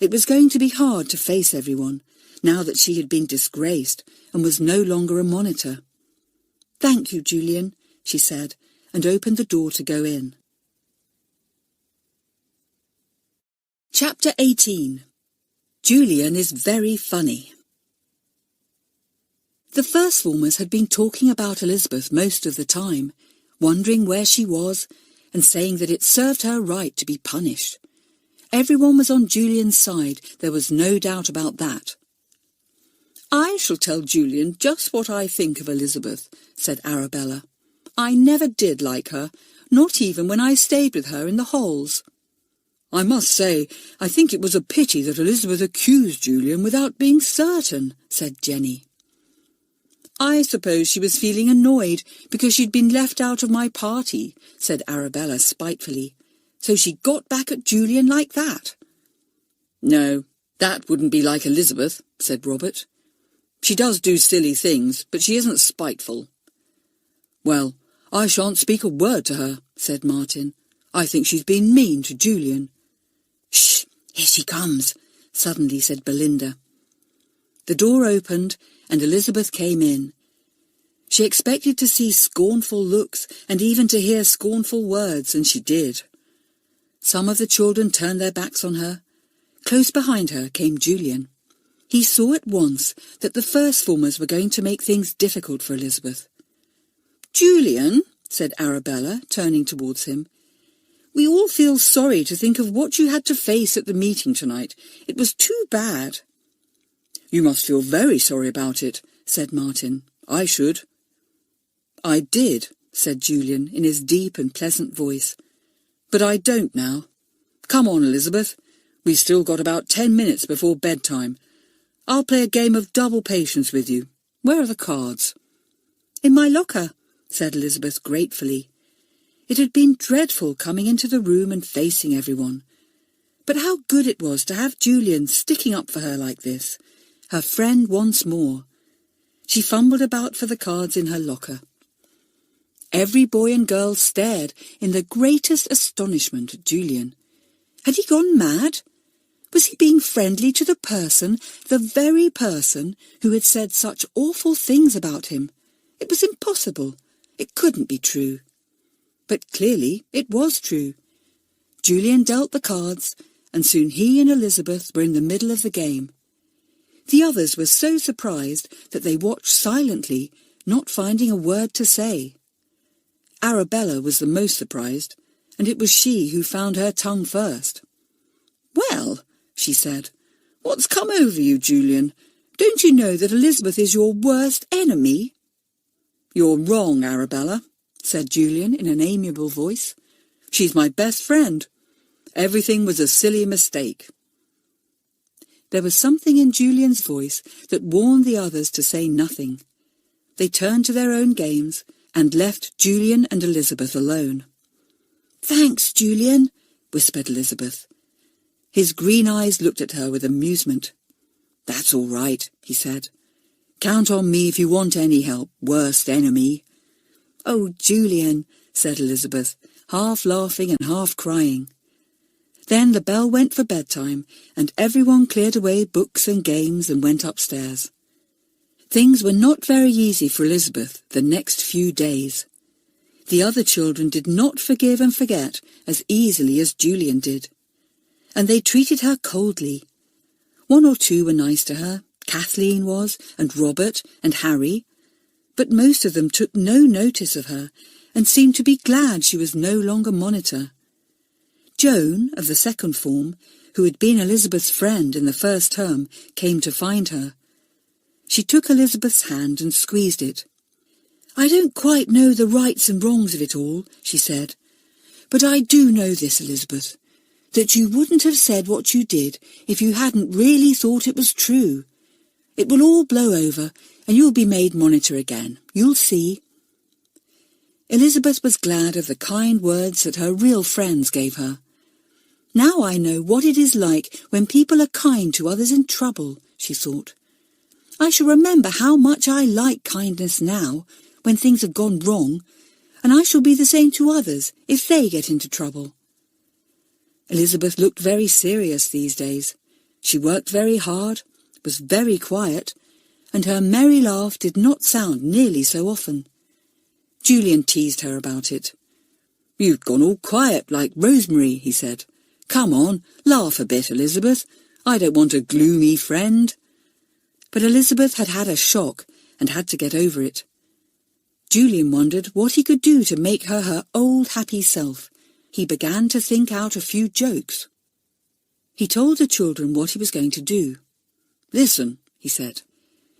It was going to be hard to face everyone, now that she had been disgraced and was no longer a monitor. "Thank you, Julian," she said, and opened the door to go in. Chapter 18. Julian is very funny. The first formers had been talking about Elizabeth most of the time, wondering where she was and saying that it served her right to be punished. Everyone was on Julian's side, there was no doubt about that. "I shall tell Julian just what I think of Elizabeth," said Arabella. "I never did like her, not even when I stayed with her in the Halls." "I must say, I think it was a pity that Elizabeth accused Julian without being certain," said Jenny. "I suppose she was feeling annoyed because she'd been left out of my party," said Arabella spitefully. "So she got back at Julian like that." "No, that wouldn't be like Elizabeth," said Robert. "She does do silly things, but she isn't spiteful." "Well, I shan't speak a word to her," said Martin. "I think she's been mean to Julian." "Shh, here she comes," suddenly said Belinda. The door opened, and Elizabeth came in. She expected to see scornful looks and even to hear scornful words, and she did. Some of the children turned their backs on her. Close behind her came Julian. He saw at once that the first formers were going to make things difficult for Elizabeth. "Julian," said Arabella, turning towards him, "we all feel sorry to think of what you had to face at the meeting tonight. It was too bad." "You must feel very sorry about it," said Martin. "I should." "I did," said Julian in his deep and pleasant voice. "But I don't now. Come on, Elizabeth. We've still got about 10 minutes before bedtime. I'll play a game of double patience with you. Where are the cards?" "In my locker," said Elizabeth gratefully. It had been dreadful coming into the room and facing everyone. But how good it was to have Julian sticking up for her like this, her friend once more. She fumbled about for the cards in her locker. Every boy and girl stared in the greatest astonishment at Julian. Had he gone mad? Was he being friendly to the very person who had said such awful things about him? It was impossible. It couldn't be true. But clearly it was true. Julian dealt the cards, and soon he and Elizabeth were in the middle of the game. The others were so surprised that they watched silently, not finding a word to say. Arabella was the most surprised, and it was she who found her tongue first. "Well," she said, "what's come over you, Julian? Don't you know that Elizabeth is your worst enemy?" "You're wrong, Arabella," said Julian in an amiable voice. "She's my best friend. Everything was a silly mistake." There was something in Julian's voice that warned the others to say nothing. They turned to their own games and left Julian and Elizabeth alone. "Thanks, Julian," whispered Elizabeth. His green eyes looked at her with amusement. "That's all right," he said. "Count on me if you want any help, worst enemy." "Oh, Julian," said Elizabeth, half laughing and half crying. Then the bell went for bedtime, and everyone cleared away books and games and went upstairs. Things were not very easy for Elizabeth the next few days. The other children did not forgive and forget as easily as Julian did, and they treated her coldly. One or two were nice to her, Kathleen was, and Robert, and Harry, but most of them took no notice of her and seemed to be glad she was no longer monitor. Joan, of the second form, who had been Elizabeth's friend in the first term, came to find her. She took Elizabeth's hand and squeezed it. "I don't quite know the rights and wrongs of it all," she said, "but I do know this, Elizabeth, that you wouldn't have said what you did if you hadn't really thought it was true. It will all blow over, and you'll be made monitor again. You'll see." Elizabeth was glad of the kind words that her real friends gave her. "Now I know what it is like when people are kind to others in trouble," she thought. "I shall remember how much I like kindness now, when things have gone wrong, and I shall be the same to others if they get into trouble." Elizabeth looked very serious these days. She worked very hard, was very quiet, and her merry laugh did not sound nearly so often. Julian teased her about it. "You've gone all quiet like Rosemary," he said. "Come on, laugh a bit, Elizabeth. I don't want a gloomy friend." But Elizabeth had had a shock and had to get over it. Julian wondered what he could do to make her her old happy self. He began to think out a few jokes. He told the children what he was going to do. "Listen," he said.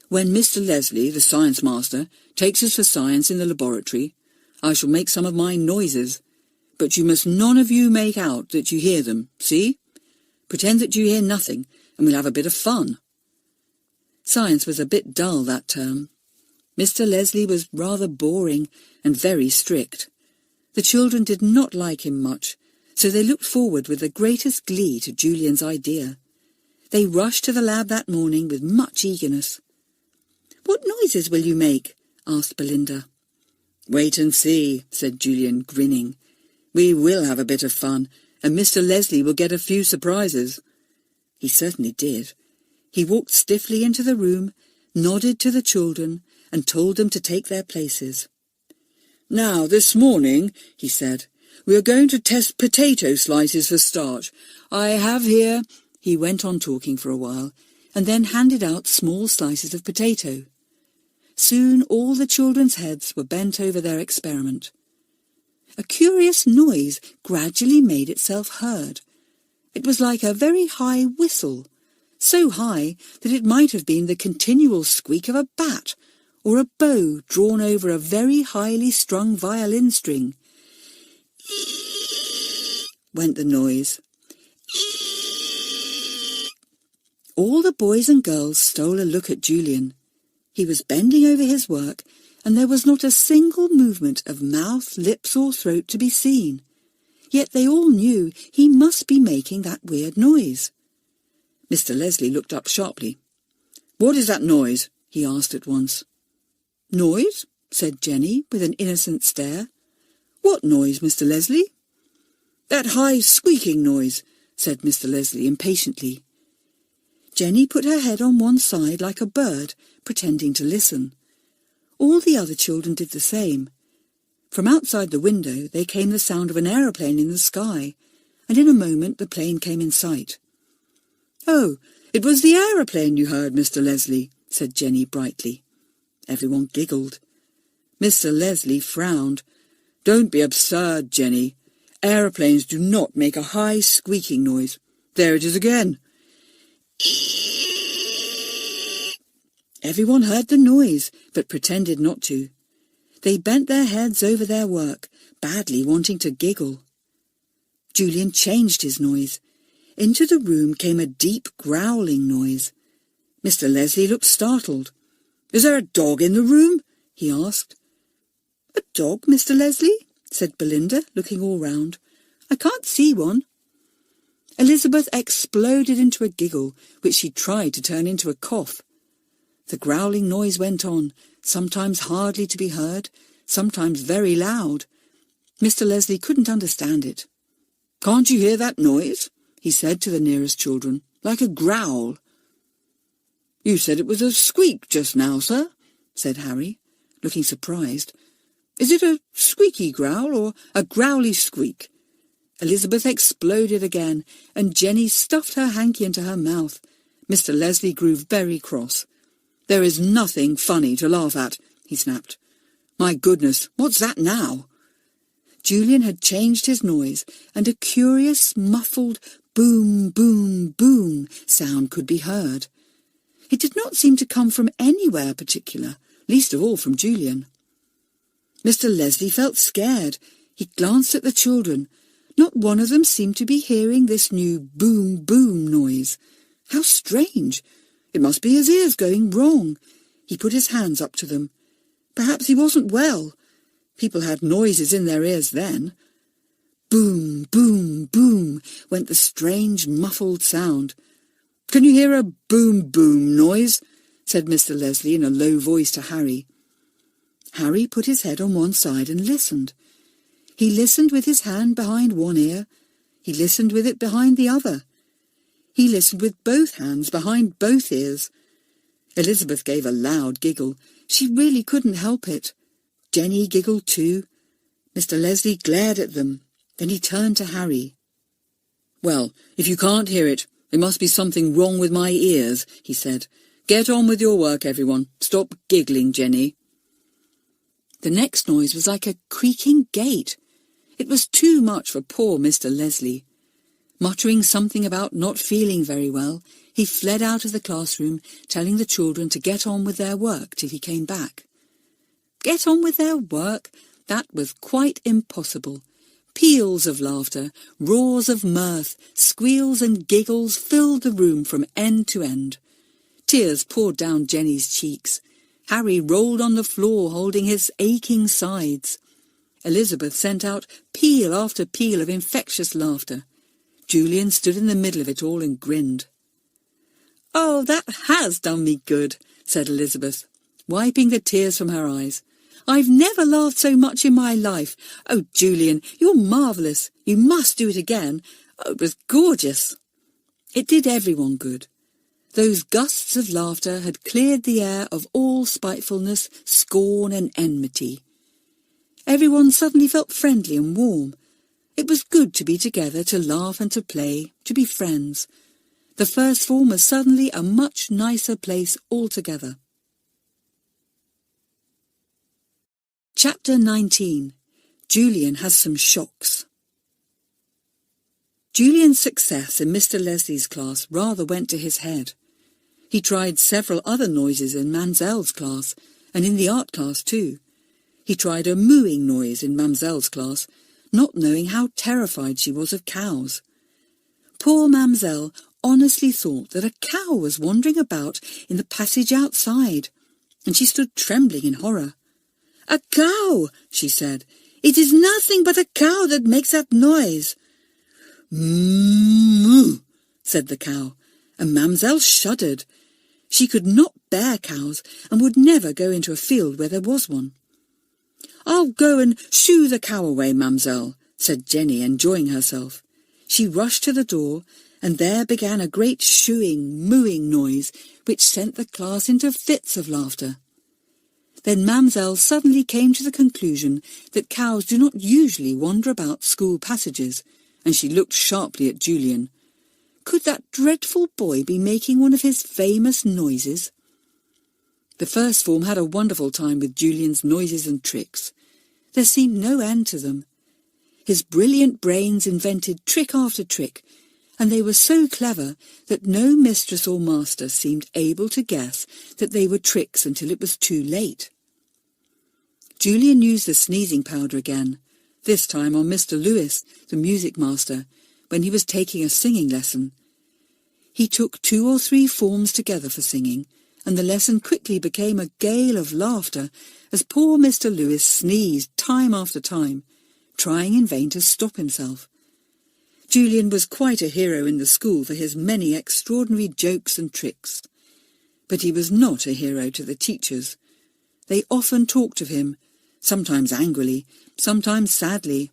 "When Mr. Leslie, the science master, takes us for science in the laboratory, I shall make some of my noises, but you must none of you make out that you hear them, see? Pretend that you hear nothing, and we'll have a bit of fun." Science was a bit dull that term. Mr. Leslie was rather boring and very strict. The children did not like him much, so they looked forward with the greatest glee to Julian's idea. They rushed to the lab that morning with much eagerness. "What noises will you make?" asked Belinda. "Wait and see," said Julian, grinning. "We will have a bit of fun, and Mr. Leslie will get a few surprises." He certainly did. He walked stiffly into the room, nodded to the children, and told them to take their places. "Now, this morning," he said, "we are going to test potato slices for starch. I have here—" He went on talking for a while, and then handed out small slices of potato. Soon all the children's heads were bent over their experiment. A curious noise gradually made itself heard. It was like a very high whistle, so high that it might have been the continual squeak of a bat, or a bow drawn over a very highly strung violin string. Went the noise. All the boys and girls stole a look at Julian. He was bending over his work, and there was not a single movement of mouth, lips, or throat to be seen. Yet they all knew he must be making that weird noise. Mr. Leslie looked up sharply. "What is that noise?" he asked at once. "Noise?" said Jenny, with an innocent stare. "What noise, Mr. Leslie?" "That high squeaking noise," said Mr. Leslie impatiently. Jenny put her head on one side like a bird, pretending to listen. All the other children did the same. From outside the window there came the sound of an aeroplane in the sky, and in a moment the plane came in sight. "Oh, it was the aeroplane you heard, Mr. Leslie," said Jenny brightly. Everyone giggled. Mr. Leslie frowned. "Don't be absurd, Jenny. Aeroplanes do not make a high squeaking noise. There it is again." Everyone heard the noise, but pretended not to. They bent their heads over their work, badly wanting to giggle. Julian changed his noise. Into the room came a deep growling noise. Mr. Leslie looked startled. "Is there a dog in the room?" he asked. "A dog, Mr. Leslie?" said Belinda, looking all round. "I can't see one." Elizabeth exploded into a giggle, which she tried to turn into a cough. The growling noise went on, sometimes hardly to be heard, sometimes very loud. Mr. Leslie couldn't understand it. "Can't you hear that noise?" he said to the nearest children. "Like a growl." "You said it was a squeak just now, sir," said Harry, looking surprised. "Is it a squeaky growl or a growly squeak?" Elizabeth exploded again, and Jenny stuffed her hanky into her mouth. Mr. Leslie grew very cross. "There is nothing funny to laugh at," he snapped. "My goodness, what's that now?" Julian had changed his noise, and a curious, muffled boom, boom, boom sound could be heard. It did not seem to come from anywhere particular, least of all from Julian. Mr. Leslie felt scared. He glanced at the children. Not one of them seemed to be hearing this new boom, boom noise. How strange! It must be his ears going wrong. He put his hands up to them. Perhaps he wasn't well. People had noises in their ears then. Boom, boom, boom went the strange, muffled sound. "Can you hear a boom, boom noise?" said Mr. Leslie in a low voice to Harry. Harry put his head on one side and listened. He listened with his hand behind one ear. He listened with it behind the other. He listened with both hands behind both ears. Elizabeth gave a loud giggle. She really couldn't help it. Jenny giggled too. Mr. Leslie glared at them. Then he turned to Harry. "Well, if you can't hear it, there must be something wrong with my ears," he said. "Get on with your work, everyone. Stop giggling, Jenny." The next noise was like a creaking gate. It was too much for poor Mr. Leslie. Muttering something about not feeling very well, he fled out of the classroom, telling the children to get on with their work till he came back. Get on with their work? That was quite impossible. Peals of laughter, roars of mirth, squeals and giggles filled the room from end to end. Tears poured down Jenny's cheeks. Harry rolled on the floor holding his aching sides. Elizabeth sent out peal after peal of infectious laughter. Julian stood in the middle of it all and grinned. "Oh, that has done me good," said Elizabeth, wiping the tears from her eyes. "I've never laughed so much in my life. Oh, Julian, you're marvellous. You must do it again. Oh, it was gorgeous." It did everyone good. Those gusts of laughter had cleared the air of all spitefulness, scorn and enmity. Everyone suddenly felt friendly and warm. It was good to be together, to laugh and to play, to be friends. The first form was suddenly a much nicer place altogether. Chapter 19. Julian has some shocks. Julian's success in Mr. Leslie's class rather went to his head. He tried several other noises in Mamselle's class, and in the art class too. He tried a mooing noise in Mamselle's class, not knowing how terrified she was of cows. Poor Mamselle honestly thought that a cow was wandering about in the passage outside, and she stood trembling in horror. "A cow," she said. "It is nothing but a cow that makes that noise." "Moo," said the cow, and Mamselle shuddered. She could not bear cows and would never go into a field where there was one. "I'll go and shoo the cow away, Mamselle," said Jenny, enjoying herself. She rushed to the door, and there began a great shooing, mooing noise which sent the class into fits of laughter. Then Mamselle suddenly came to the conclusion that cows do not usually wander about school passages, and she looked sharply at Julian. Could that dreadful boy be making one of his famous noises? The first form had a wonderful time with Julian's noises and tricks. There seemed no end to them. His brilliant brains invented trick after trick, and they were so clever that no mistress or master seemed able to guess that they were tricks until it was too late. Julian used the sneezing powder again, this time on Mr. Lewis, the music master, when he was taking a singing lesson. He took 2 or 3 forms together for singing, and the lesson quickly became a gale of laughter as poor Mr. Lewis sneezed time after time, trying in vain to stop himself. Julian was quite a hero in the school for his many extraordinary jokes and tricks. But he was not a hero to the teachers. They often talked of him, sometimes angrily, sometimes sadly.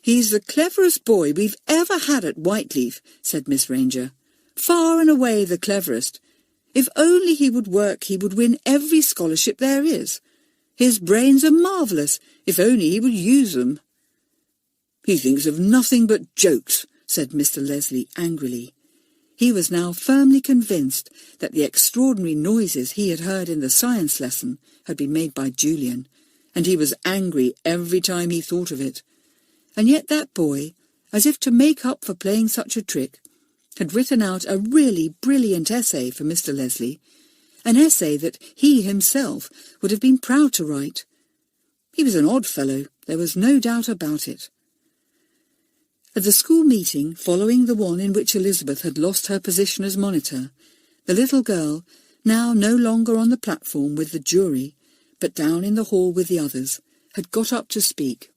"He's the cleverest boy we've ever had at Whyteleafe," said Miss Ranger. "Far and away the cleverest. If only he would work, he would win every scholarship there is. His brains are marvellous, if only he would use them." "He thinks of nothing but jokes," said Mr. Leslie angrily. He was now firmly convinced that the extraordinary noises he had heard in the science lesson had been made by Julian, and he was angry every time he thought of it. And yet that boy, as if to make up for playing such a trick, had written out a really brilliant essay for Mr. Leslie, an essay that he himself would have been proud to write. He was an odd fellow, there was no doubt about it. At the school meeting, following the one in which Elizabeth had lost her position as monitor, the little girl, now no longer on the platform with the jury, but down in the hall with the others, had got up to speak.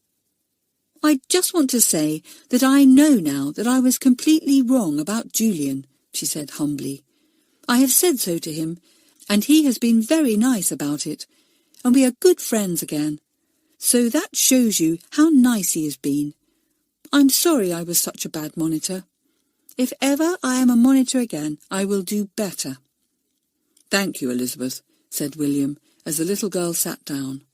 "I just want to say that I know now that I was completely wrong about Julian," she said humbly. "I have said so to him, and he has been very nice about it, and we are good friends again. So that shows you how nice he has been. I'm sorry I was such a bad monitor. If ever I am a monitor again, I will do better." "Thank you, Elizabeth," said William, as the little girl sat down.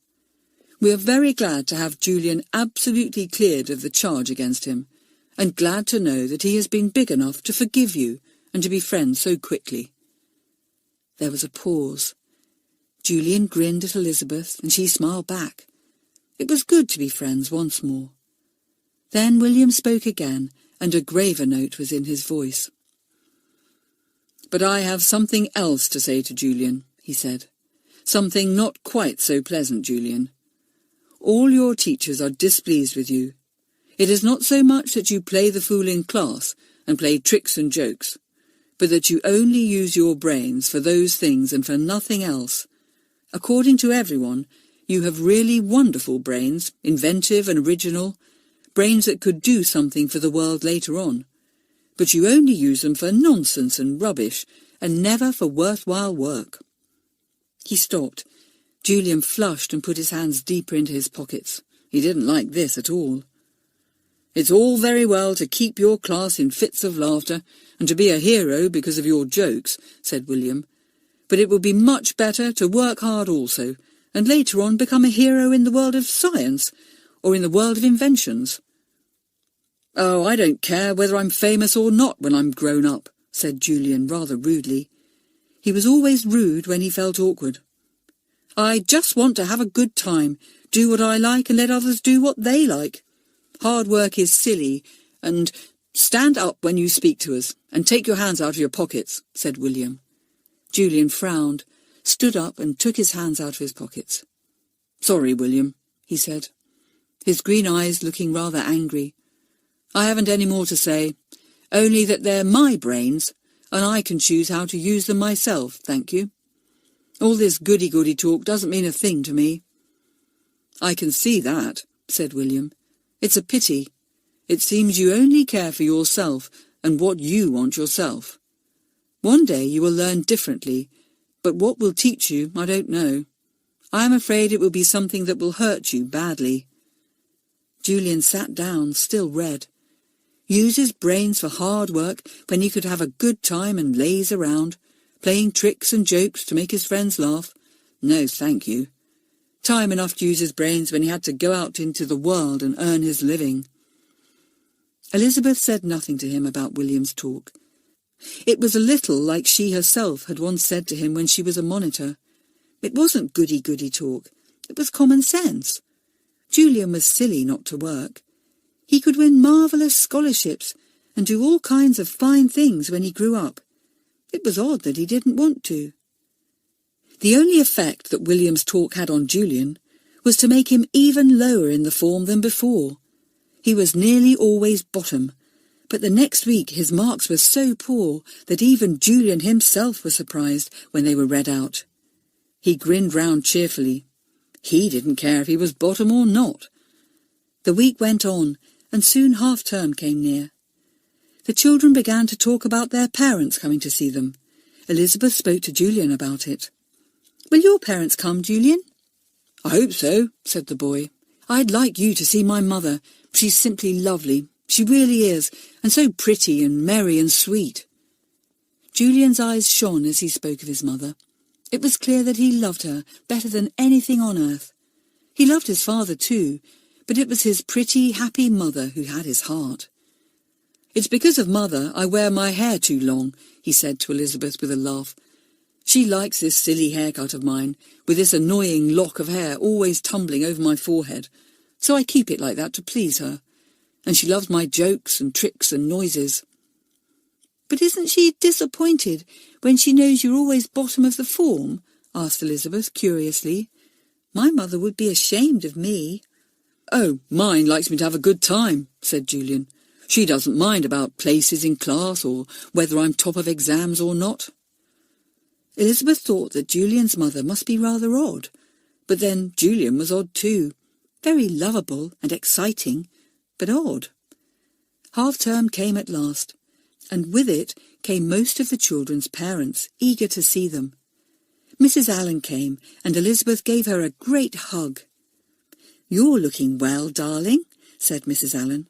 "We are very glad to have Julian absolutely cleared of the charge against him, and glad to know that he has been big enough to forgive you and to be friends so quickly." There was a pause. Julian grinned at Elizabeth, and she smiled back. It was good to be friends once more. Then William spoke again, and a graver note was in his voice. "But I have something else to say to Julian," he said. "Something not quite so pleasant, Julian. All your teachers are displeased with you. It is not so much that you play the fool in class and play tricks and jokes. but that you only use your brains for those things and for nothing else. According to everyone, you have really wonderful brains, inventive and original, brains that could do something for the world later on. But you only use them for nonsense and rubbish, and never for worthwhile work." He stopped. Julian flushed and put his hands deeper into his pockets. He didn't like this at all. "It's all very well to keep your class in fits of laughter, and to be a hero because of your jokes," said William, "but it would be much better to work hard also, and later on become a hero in the world of science, or in the world of inventions." "Oh, I don't care whether I'm famous or not when I'm grown up," said Julian rather rudely. He was always rude when he felt awkward. "I just want to have a good time, do what I like and let others do what they like. Hard work is silly, and stand up when you speak to us, and take your hands out of your pockets," said William. Julian frowned, stood up and took his hands out of his pockets. "Sorry, William," he said, his green eyes looking rather angry. "I haven't any more to say, only that they're my brains, and I can choose how to use them myself, thank you. All this goody-goody talk doesn't mean a thing to me." "I can see that," said William. "It's a pity. It seems you only care for yourself and what you want yourself. One day you will learn differently, but what will teach you, I don't know. I am afraid it will be something that will hurt you badly." Julian sat down, still red. Use his brains for hard work when he could have a good time and laze around, playing tricks and jokes to make his friends laugh? No, thank you. Time enough to use his brains when he had to go out into the world and earn his living. Elizabeth said nothing to him about William's talk. It was a little like she herself had once said to him when she was a monitor. It wasn't goody-goody talk. It was common sense. Julian was silly not to work. He could win marvellous scholarships and do all kinds of fine things when he grew up. It was odd that he didn't want to. The only effect that William's talk had on Julian was to make him even lower in the form than before. He was nearly always bottom, but the next week his marks were so poor that even Julian himself was surprised when they were read out. He grinned round cheerfully. He didn't care if he was bottom or not. The week went on, and soon half-term came near. The children began to talk about their parents coming to see them. Elizabeth spoke to Julian about it. "Will your parents come, Julian?" "I hope so," said the boy. "I'd like you to see my mother. She's simply lovely. She really is, and so pretty and merry and sweet." Julian's eyes shone as he spoke of his mother. It was clear that he loved her better than anything on earth. He loved his father too, but it was his pretty, happy mother who had his heart. "It's because of Mother I wear my hair too long," he said to Elizabeth with a laugh. "She likes this silly haircut of mine, with this annoying lock of hair always tumbling over my forehead, so I keep it like that to please her. And she loves my jokes and tricks and noises." "But isn't she disappointed when she knows you're always bottom of the form?" asked Elizabeth curiously. "My mother would be ashamed of me." "Oh, mine likes me to have a good time," said Julian. "She doesn't mind about places in class or whether I'm top of exams or not." Elizabeth thought that Julian's mother must be rather odd, but then Julian was odd too. Very lovable and exciting, but odd. Half-term came at last, and with it came most of the children's parents, eager to see them. Mrs. Allen came, and Elizabeth gave her a great hug. "You're looking well, darling," said Mrs. Allen.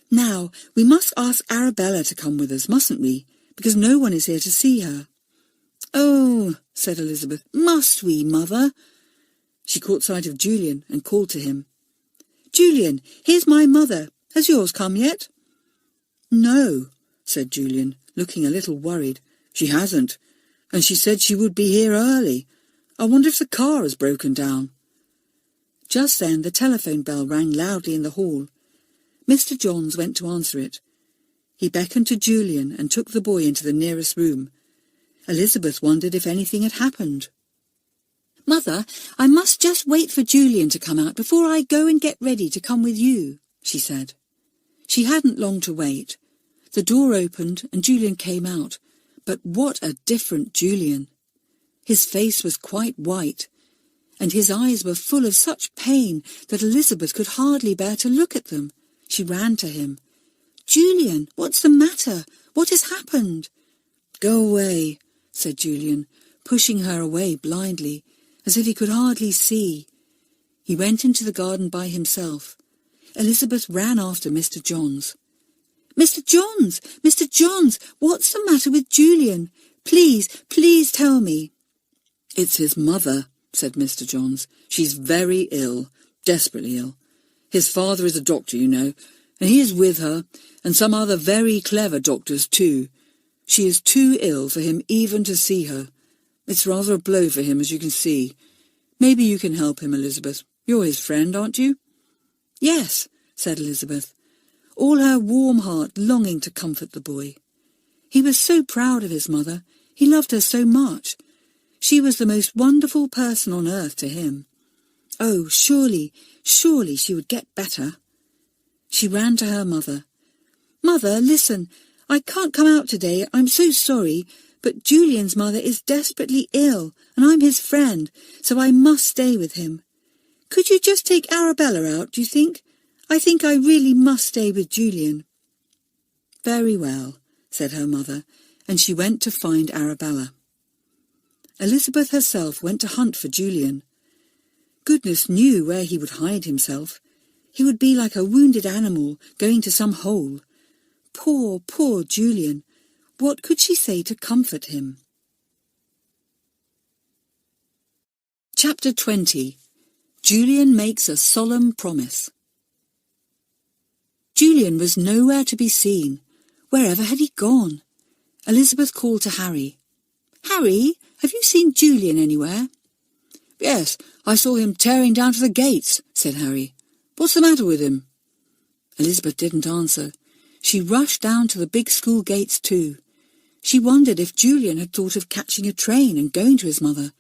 "Now, we must ask Arabella to come with us, mustn't we? Because no one is here to see her." "Oh," said Elizabeth, "must we, Mother?" She caught sight of Julian and called to him. "Julian, here's my mother. Has yours come yet?" "No," said Julian, looking a little worried. "She hasn't, and she said she would be here early. I wonder if the car has broken down." Just then the telephone bell rang loudly in the hall. Mr. Johns went to answer it. He beckoned to Julian and took the boy into the nearest room. Elizabeth wondered if anything had happened. "Mother, I must just wait for Julian to come out before I go and get ready to come with you," she said. She hadn't long to wait. The door opened and Julian came out, But what a different Julian! His face was quite white, and his eyes were full of such pain that Elizabeth could hardly bear to look at them. She ran to him. "Julian, what's the matter? What has happened?" "Go away," said Julian, pushing her away blindly, as if he could hardly see. He went into the garden by himself. Elizabeth ran after Mr. Johns. "Mr. Johns! Mr. Johns! What's the matter with Julian? Please, please tell me." "It's his mother," said Mr. Johns. "She's very ill, desperately ill. His father is a doctor, you know, and he is with her, and some other very clever doctors too. She is too ill for him even to see her. It's rather a blow for him, as you can see. Maybe you can help him, Elizabeth. You're his friend, aren't you?" "Yes," said Elizabeth, all her warm heart longing to comfort the boy. He was so proud of his mother. He loved her so much. She was the most wonderful person on earth to him. Oh, surely, surely she would get better. She ran to her mother. "Mother, listen, I can't come out today, I'm so sorry, but Julian's mother is desperately ill, and I'm his friend, so I must stay with him. Could you just take Arabella out, do you think? I think I really must stay with Julian." "Very well," said her mother, and she went to find Arabella. Elizabeth herself went to hunt for Julian. Goodness knew where he would hide himself. He would be like a wounded animal going to some hole. Poor, poor Julian! What could she say to comfort him? Chapter 20. Julian makes a solemn promise. Julian was nowhere to be seen. Wherever had he gone? Elizabeth called to Harry. "Harry, have you seen Julian anywhere?" "Yes, I saw him tearing down to the gates," said Harry. "What's the matter with him?" Elizabeth didn't answer. She rushed down to the big school gates too. She wondered if Julian had thought of catching a train and going to his mother.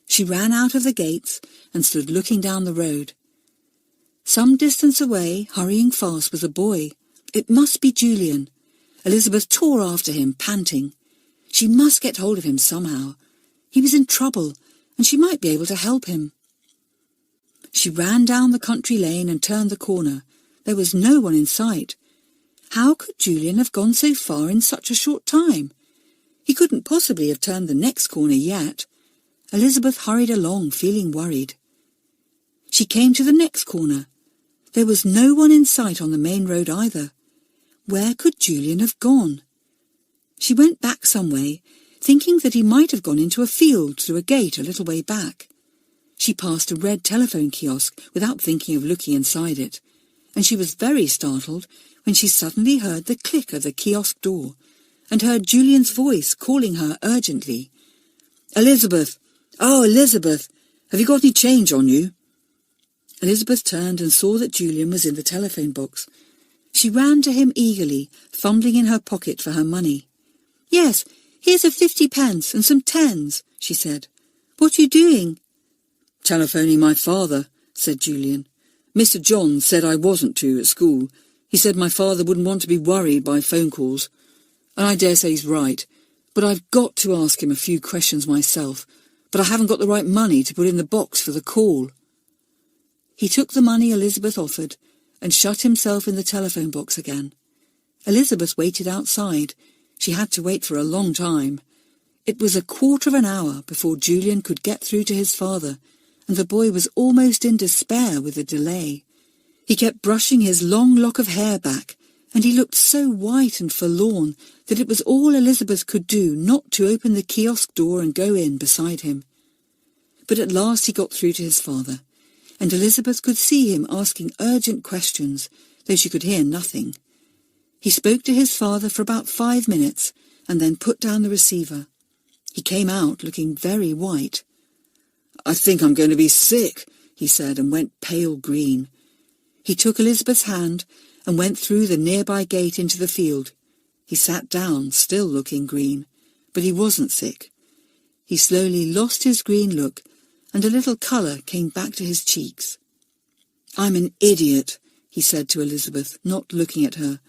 She ran out of the gates and stood looking down the road. Some distance away, hurrying fast, was a boy. It must be Julian. Elizabeth tore after him, panting. She must get hold of him somehow. He was in trouble, and she might be able to help him. She ran down the country lane and turned the corner. There was no one in sight. How could Julian have gone so far in such a short time? He couldn't possibly have turned the next corner yet. Elizabeth hurried along, feeling worried. She came to the next corner. There was no one in sight on the main road either. Where could Julian have gone? She went back some way, thinking that he might have gone into a field through a gate a little way back. She passed a red telephone kiosk without thinking of looking inside it, and she was very startled when she suddenly heard the click of the kiosk door and heard Julian's voice calling her urgently. "Elizabeth! Oh, Elizabeth! Have you got any change on you?" Elizabeth turned and saw that Julian was in the telephone box. She ran to him eagerly, fumbling in her pocket for her money. "Yes, here's a 50p and some tens," she said. "What are you doing?" "Telephoning my father," said Julian. "Mr. Johns said I wasn't to at school. He said my father wouldn't want to be worried by phone calls. And I dare say he's right, but I've got to ask him a few questions myself, but I haven't got the right money to put in the box for the call." He took the money Elizabeth offered and shut himself in the telephone box again. Elizabeth waited outside. She had to wait for a long time. It was a quarter of an hour before Julian could get through to his father, and the boy was almost in despair with the delay. He kept brushing his long lock of hair back, and he looked so white and forlorn that it was all Elizabeth could do not to open the kiosk door and go in beside him. But at last he got through to his father, and Elizabeth could see him asking urgent questions, though she could hear nothing. He spoke to his father for about 5 minutes, and then put down the receiver. He came out looking very white. "I think I'm going to be sick," he said, and went pale green. He took Elizabeth's hand and went through the nearby gate into the field. He sat down, still looking green, but he wasn't sick. He slowly lost his green look, and a little colour came back to his cheeks. "I'm an idiot," he said to Elizabeth, not looking at her,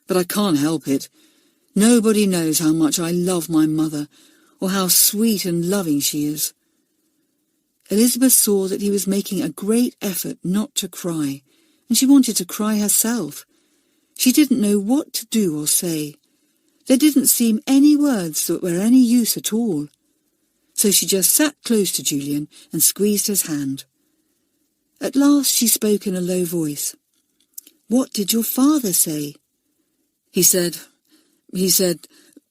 "but I can't help it. Nobody knows how much I love my mother, or how sweet and loving she is." Elizabeth saw that he was making a great effort not to cry, and she wanted to cry herself. She didn't know what to do or say. There didn't seem any words that were any use at all. So she just sat close to Julian and squeezed his hand. At last she spoke in a low voice. "What did your father say?" He said,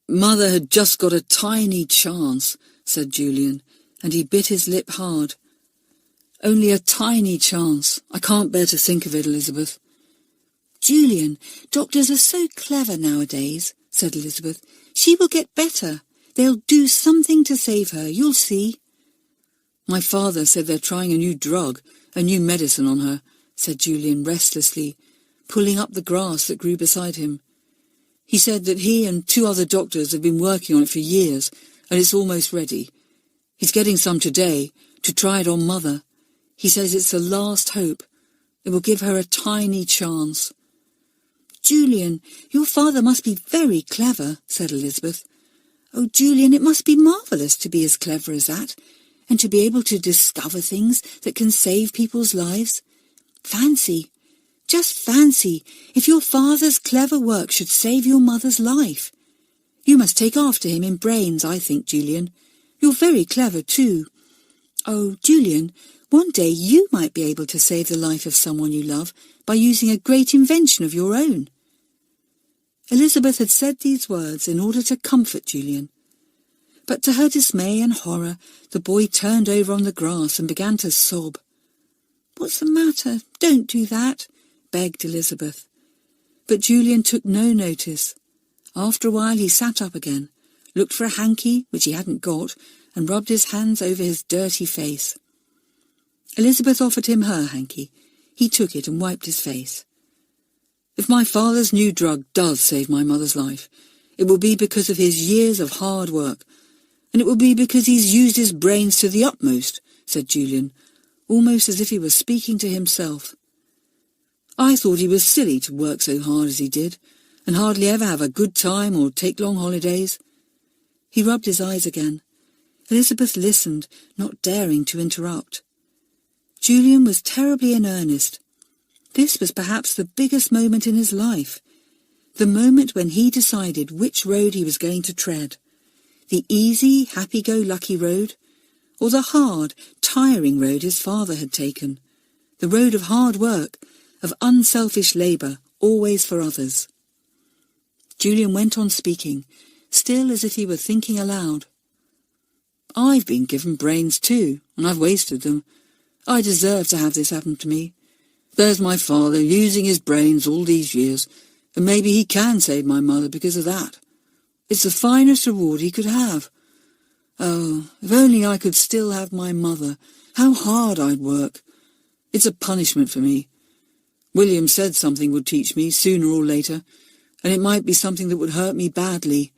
"Mother had just got a tiny chance," said Julian, and he bit his lip hard. "Only a tiny chance. I can't bear to think of it, Elizabeth." "Julian, doctors are so clever nowadays," said Elizabeth. "She will get better. They'll do something to save her, you'll see." "My father said they're trying a new drug, a new medicine on her," said Julian restlessly, pulling up the grass that grew beside him. "He said that he and 2 other doctors have been working on it for years, and it's almost ready. He's getting some today, to try it on Mother. He says it's the last hope. It will give her a tiny chance." "Julian, your father must be very clever," said Elizabeth. "Oh, Julian, it must be marvellous to be as clever as that, and to be able to discover things that can save people's lives. Fancy, just fancy, if your father's clever work should save your mother's life. You must take after him in brains, I think, Julian. You're very clever too. Oh, Julian, one day you might be able to save the life of someone you love by using a great invention of your own." Elizabeth had said these words in order to comfort Julian. But to her dismay and horror, the boy turned over on the grass and began to sob. "What's the matter? Don't do that," begged Elizabeth. But Julian took no notice. After a while he sat up again, looked for a hanky, which he hadn't got, and rubbed his hands over his dirty face. Elizabeth offered him her hanky. He took it and wiped his face. "If my father's new drug does save my mother's life, it will be because of his years of hard work, and it will be because he's used his brains to the utmost," said Julian, almost as if he was speaking to himself. "I thought he was silly to work so hard as he did, and hardly ever have a good time or take long holidays." He rubbed his eyes again. Elizabeth listened, not daring to interrupt. Julian was terribly in earnest. This was perhaps the biggest moment in his life, the moment when he decided which road he was going to tread, the easy, happy-go-lucky road, or the hard, tiring road his father had taken, the road of hard work, of unselfish labour, always for others. Julian went on speaking, still as if he were thinking aloud. "I've been given brains too, and I've wasted them. I deserve to have this happen to me. There's my father using his brains all these years, and maybe he can save my mother because of that. It's the finest reward he could have. Oh, if only I could still have my mother, how hard I'd work. It's a punishment for me. William said something would teach me, sooner or later, and it might be something that would hurt me badly."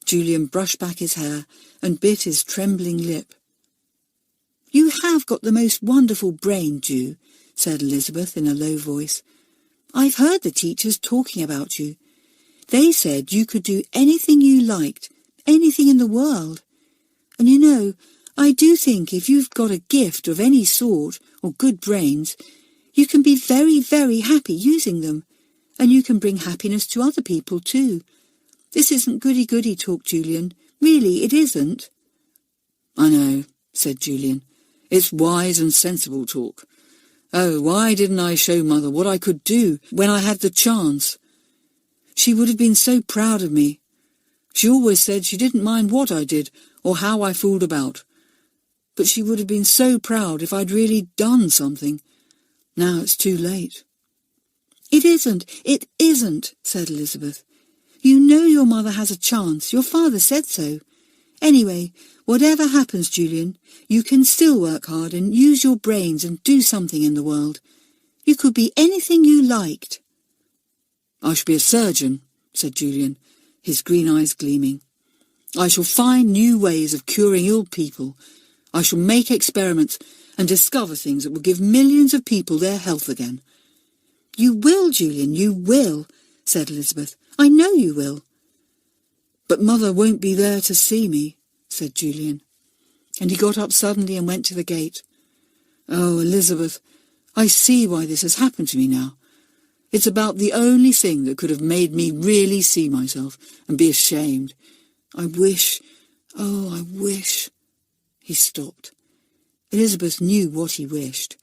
Julian brushed back his hair and bit his trembling lip. "You have got the most wonderful brain, Ju," said Elizabeth in a low voice. "I've heard the teachers talking about you. They said you could do anything you liked, anything in the world. And you know, I do think if you've got a gift of any sort, or good brains, you can be very, very happy using them, and you can bring happiness to other people too. This isn't goody-goody talk, Julian. Really, it isn't." "I know," said Julian. "It's wise and sensible talk. Oh, why didn't I show Mother what I could do when I had the chance? She would have been so proud of me. She always said she didn't mind what I did or how I fooled about. But she would have been so proud if I'd really done something. Now it's too late." It isn't, said Elizabeth. "You know your mother has a chance. Your father said so. Anyway, whatever happens, Julian, you can still work hard and use your brains and do something in the world. You could be anything you liked." "I shall be a surgeon," said Julian, his green eyes gleaming. "I shall find new ways of curing ill people. I shall make experiments and discover things that will give millions of people their health again." "You will, Julian, you will," said Elizabeth. "I know you will." "But Mother won't be there to see me," said Julian, and he got up suddenly and went to the gate. "Oh, Elizabeth, I see why this has happened to me now. It's about the only thing that could have made me really see myself and be ashamed. I wish, oh, I wish—" He stopped. Elizabeth knew what he wished.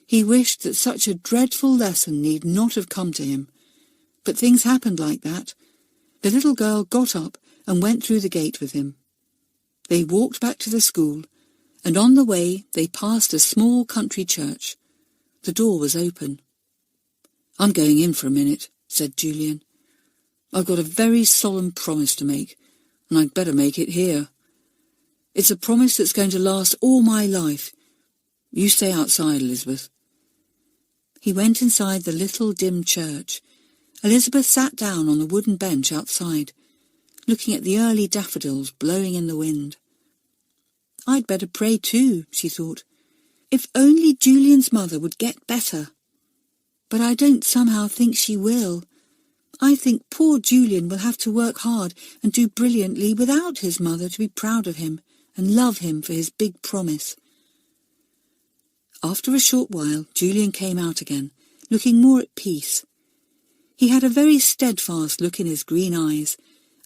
He wished that such a dreadful lesson need not have come to him. But things happened like that. The little girl got up and went through the gate with him. They walked back to the school, and on the way they passed a small country church. The door was open. "I'm going in for a minute," said Julian. "I've got a very solemn promise to make, and I'd better make it here. It's a promise that's going to last all my life. You stay outside, Elizabeth." He went inside the little dim church. Elizabeth sat down on the wooden bench outside, looking at the early daffodils blowing in the wind. "I'd better pray too," she thought. "If only Julian's mother would get better. But I don't somehow think she will. I think poor Julian will have to work hard and do brilliantly without his mother to be proud of him and love him for his big promise." After a short while, Julian came out again, looking more at peace. He had a very steadfast look in his green eyes,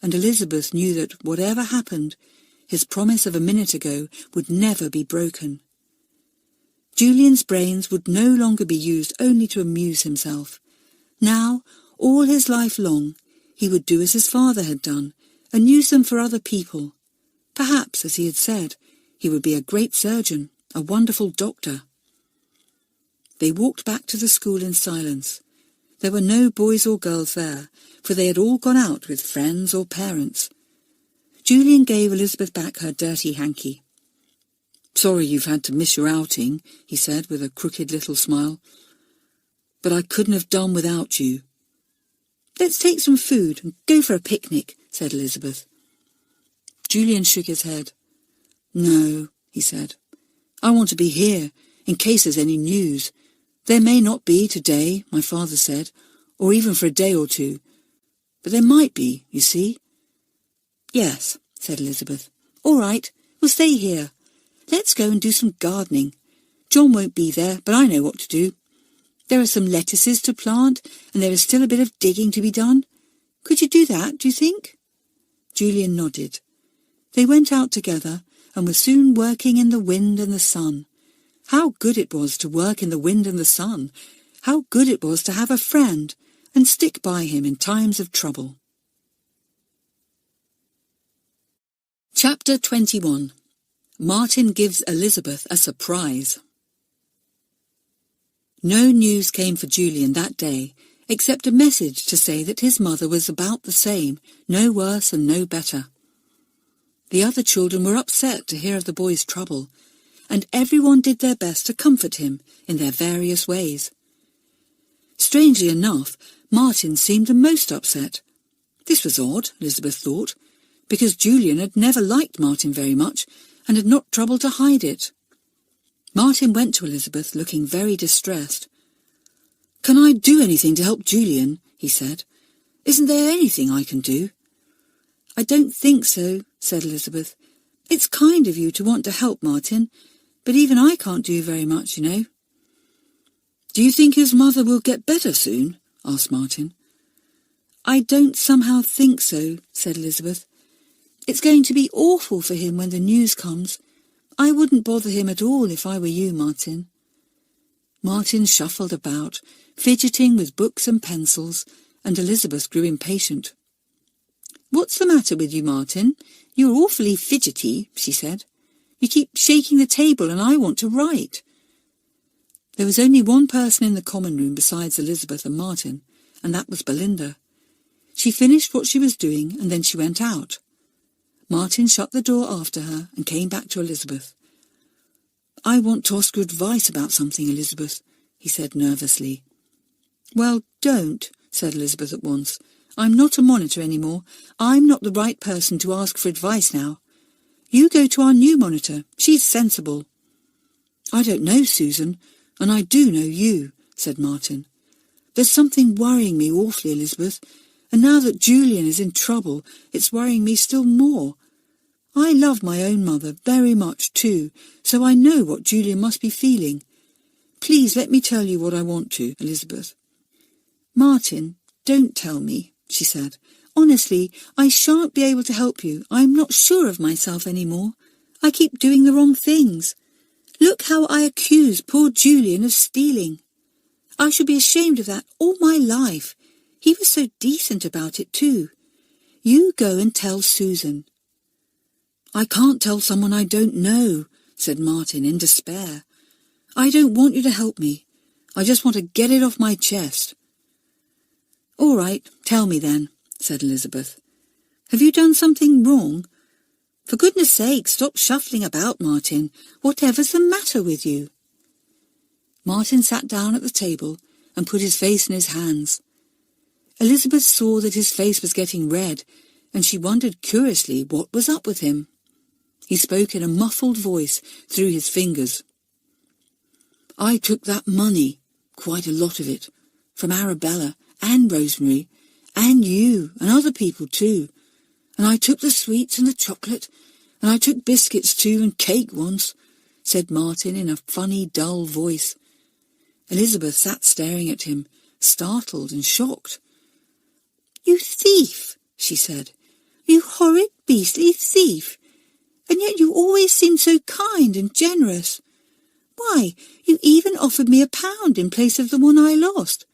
and Elizabeth knew that, whatever happened, his promise of a minute ago would never be broken. Julian's brains would no longer be used only to amuse himself. Now, all his life long, he would do as his father had done, and use them for other people. Perhaps, as he had said, he would be a great surgeon, a wonderful doctor. They walked back to the school in silence. There were no boys or girls there, for they had all gone out with friends or parents. Julian gave Elizabeth back her dirty hanky. "Sorry you've had to miss your outing," he said with a crooked little smile. "But I couldn't have done without you." "Let's take some food and go for a picnic," said Elizabeth. Julian shook his head. "No," he said. "I want to be here, in case there's any news. There may not be today, my father said, or even for a day or two. But there might be, you see." "Yes," said Elizabeth. "All right, we'll stay here. Let's go and do some gardening. John won't be there, but I know what to do. There are some lettuces to plant, and there is still a bit of digging to be done. Could you do that, do you think?" Julian nodded. They went out together, and were soon working in the wind and the sun. How good it was to work in the wind and the sun! How good it was to have a friend, and stick by him in times of trouble. Chapter 21. Martin gives Elizabeth a surprise. No news came for Julian that day, except a message to say that his mother was about the same, no worse and no better. The other children were upset to hear of the boy's trouble, and everyone did their best to comfort him in their various ways. Strangely enough, Martin seemed the most upset. This was odd, Elizabeth thought, because Julian had never liked Martin very much, and had not troubled to hide it. Martin went to Elizabeth looking very distressed. "Can I do anything to help Julian?" he said. "Isn't there anything I can do?" "I don't think so," said Elizabeth. "It's kind of you to want to help Martin, but even I can't do very much, you know." "Do you think his mother will get better soon?" asked Martin. "I don't somehow think so," said Elizabeth. "It's going to be awful for him when the news comes. I wouldn't bother him at all if I were you, Martin." Martin shuffled about, fidgeting with books and pencils, and Elizabeth grew impatient. "What's the matter with you, Martin? You're awfully fidgety," she said. "You keep shaking the table and I want to write." There was only one person in the common room besides Elizabeth and Martin, and that was Belinda. She finished what she was doing and then she went out. Martin shut the door after her and came back to Elizabeth. "I want to ask your advice about something, Elizabeth," he said nervously. "Well, don't," said Elizabeth at once. "I'm not a monitor any more. I'm not the right person to ask for advice now. You go to our new monitor. She's sensible." "I don't know, Susan, and I do know you," said Martin. "There's something worrying me awfully, Elizabeth, And now that Julian is in trouble, it's worrying me still more. I love my own mother very much too, so I know what Julian must be feeling. Please let me tell you what I want to, Elizabeth." "Martin, don't tell me," she said. "Honestly, I shan't be able to help you. I'm not sure of myself any more. I keep doing the wrong things. Look how I accuse poor Julian of stealing. I should be ashamed of that all my life. He was so decent about it too. You go and tell Susan." "I can't tell someone I don't know," said Martin in despair. "I don't want you to help me. I just want to get it off my chest." "All right, tell me then," said Elizabeth. "Have you done something wrong? For goodness sake, stop shuffling about, Martin. Whatever's the matter with you?" Martin sat down at the table and put his face in his hands. Elizabeth saw that his face was getting red, and she wondered curiously what was up with him. He spoke in a muffled voice through his fingers. "I took that money, quite a lot of it, from Arabella and Rosemary, and you, and other people too. And I took the sweets and the chocolate, and I took biscuits too, and cake once," said Martin in a funny, dull voice. Elizabeth sat staring at him, startled and shocked. "You thief," she said. "You horrid, beastly thief. And yet you always seemed so kind and generous. Why, you even offered me £1 in place of the one I lost.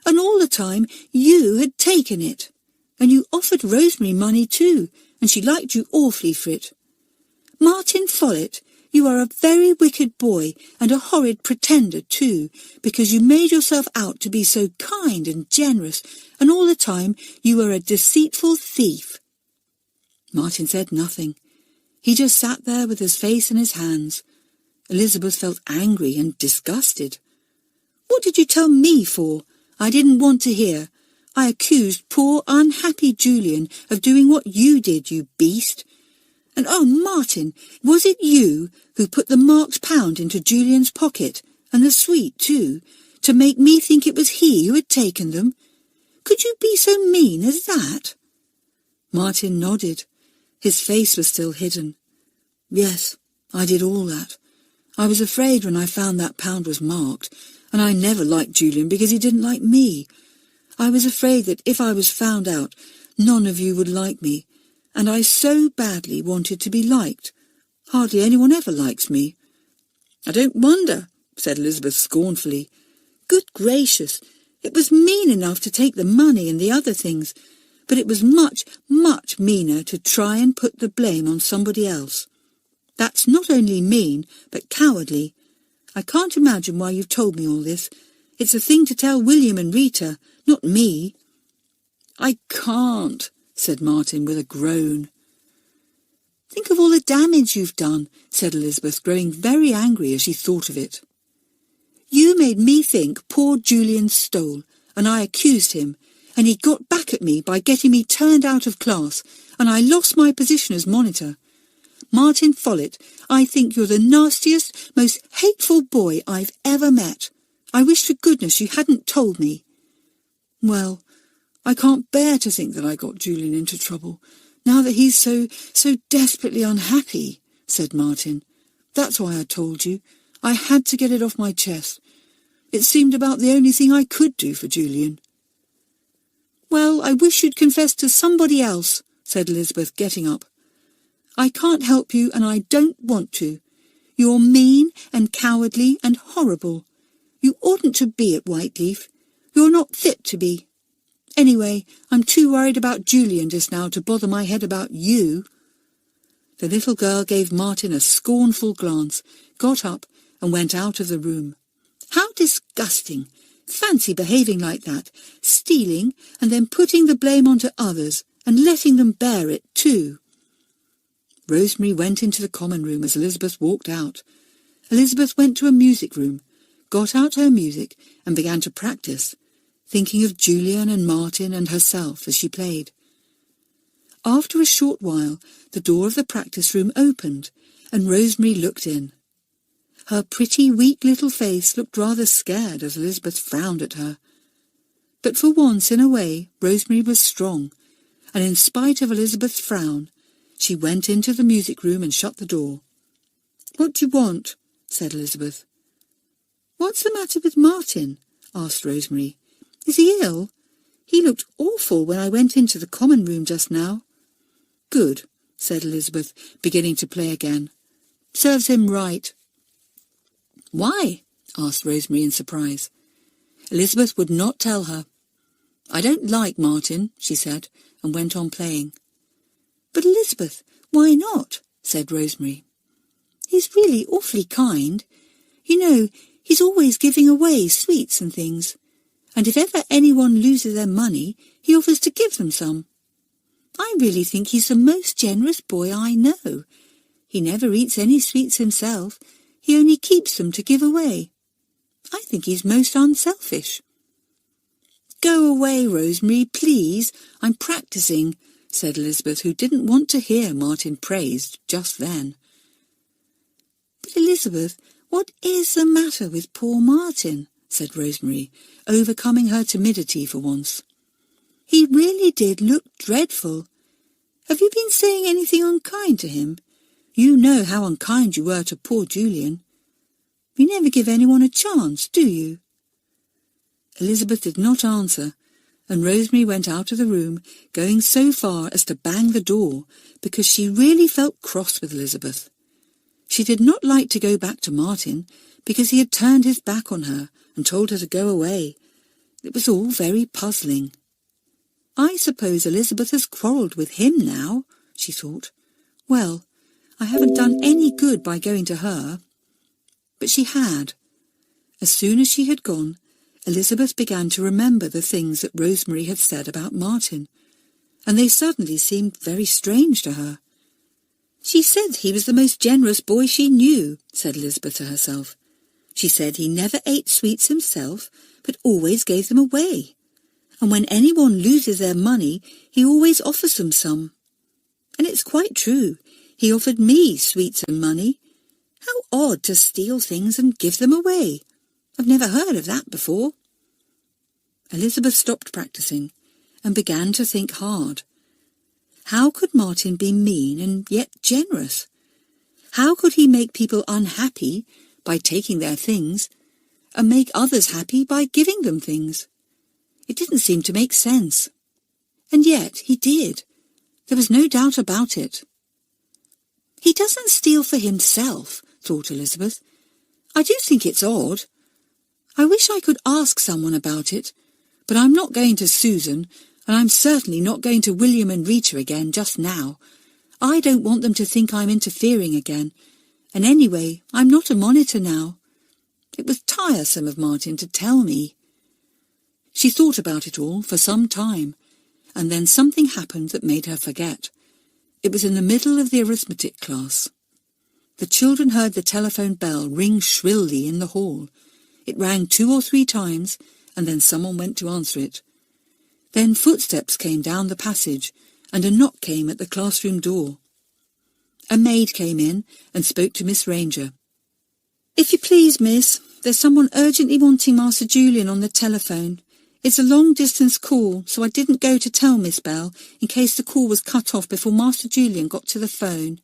And all the time you had taken it. And you offered Rosemary money too, and she liked you awfully for it. Martin Follett, you are a very wicked boy, and a horrid pretender too, because you made yourself out to be so kind and generous, and all the time you were a deceitful thief." Martin said nothing. He just sat there with his face in his hands. Elizabeth felt angry and disgusted. "What did you tell me for? I didn't want to hear. I accused poor, unhappy Julian of doing what you did, you beast. And oh, Martin, was it you who put the marked £1 into Julian's pocket, and the sweet too, to make me think it was he who had taken them? Could you be so mean as that?" Martin nodded. His face was still hidden. "Yes, I did all that. I was afraid when I found that £1 was marked, and I never liked Julian because he didn't like me. I was afraid that if I was found out, none of you would like me, and I so badly wanted to be liked. Hardly anyone ever likes me." "I don't wonder," said Elizabeth scornfully. "Good gracious, it was mean enough to take the money and the other things, but it was much, much meaner to try and put the blame on somebody else. That's not only mean, but cowardly. I can't imagine why you've told me all this. It's a thing to tell William and Rita, not me." "I can't," said Martin with a groan. "Think of all the damage you've done," said Elizabeth, growing very angry as she thought of it. "You made me think poor Julian stole, and I accused him, and he got back at me by getting me turned out of class, and I lost my position as monitor. Martin Follett, I think you're the nastiest, most hateful boy I've ever met. I wish to goodness you hadn't told me." "Well, I can't bear to think that I got Julian into trouble, now that he's so desperately unhappy," said Martin. "That's why I told you. I had to get it off my chest. It seemed about the only thing I could do for Julian." "Well, I wish you'd confess to somebody else," said Elizabeth, getting up. "I can't help you, and I don't want to. You're mean and cowardly and horrible. You oughtn't to be at Whyteleafe. You're not fit to be. Anyway, I'm too worried about Julian just now to bother my head about you." The little girl gave Martin a scornful glance, got up, and went out of the room. "How disgusting! Fancy behaving like that, stealing, and then putting the blame onto others, and letting them bear it too." Rosemary went into the common room as Elizabeth walked out. Elizabeth went to a music room, got out her music, and began to practice, thinking of Julian and Martin and herself as she played. After a short while, the door of the practice room opened, and Rosemary looked in. Her pretty, weak little face looked rather scared as Elizabeth frowned at her. But for once in a way, Rosemary was strong, and in spite of Elizabeth's frown, she went into the music room and shut the door. "What do you want?" said Elizabeth. "What's the matter with Martin?" asked Rosemary. "Is he ill? He looked awful when I went into the common room just now." "Good," said Elizabeth, beginning to play again. "Serves him right." "Why?" asked Rosemary in surprise. Elizabeth would not tell her. "I don't like Martin," she said, and went on playing. "But Elizabeth, why not?" said Rosemary. "He's really awfully kind. You know, he's always giving away sweets and things. And if ever anyone loses their money, he offers to give them some. I really think he's the most generous boy I know. He never eats any sweets himself. He only keeps them to give away. I think he's most unselfish." "Go away, Rosemary, please. I'm practising," said Elizabeth, who didn't want to hear Martin praised just then. "But Elizabeth, what is the matter with poor Martin?" said Rosemary, overcoming her timidity for once. "He really did look dreadful. Have you been saying anything unkind to him? You know how unkind you were to poor Julian. You never give anyone a chance, do you?" Elizabeth did not answer, and Rosemary went out of the room, going so far as to bang the door, because she really felt cross with Elizabeth. She did not like to go back to Martin, because he had turned his back on her and told her to go away. It was all very puzzling. "I suppose Elizabeth has quarrelled with him now," she thought. "Well, I haven't done any good by going to her." But she had. As soon as she had gone, Elizabeth began to remember the things that Rosemary had said about Martin, and they suddenly seemed very strange to her. "She said he was the most generous boy she knew," said Elizabeth to herself. "She said he never ate sweets himself, but always gave them away. And when anyone loses their money, he always offers them some. And it's quite true. He offered me sweets and money. How odd to steal things and give them away. I've never heard of that before." Elizabeth stopped practising and began to think hard. How could Martin be mean and yet generous? How could he make people unhappy by taking their things and make others happy by giving them things? It didn't seem to make sense. And yet he did. There was no doubt about it. "He doesn't steal for himself," thought Elizabeth. "I do think it's odd. I wish I could ask someone about it, but I'm not going to Susan, and I'm certainly not going to William and Rita again just now. I don't want them to think I'm interfering again, and anyway, I'm not a monitor now. It was tiresome of Martin to tell me." She thought about it all for some time, and then something happened that made her forget. It was in the middle of the arithmetic class. The children heard the telephone bell ring shrilly in the hall. It rang 2 or 3 times, and then someone went to answer it. Then footsteps came down the passage, and a knock came at the classroom door. A maid came in and spoke to Miss Ranger. "If you please, miss, there's someone urgently wanting Master Julian on the telephone. It's a long-distance call, so I didn't go to tell Miss Bell in case the call was cut off before Master Julian got to the phone."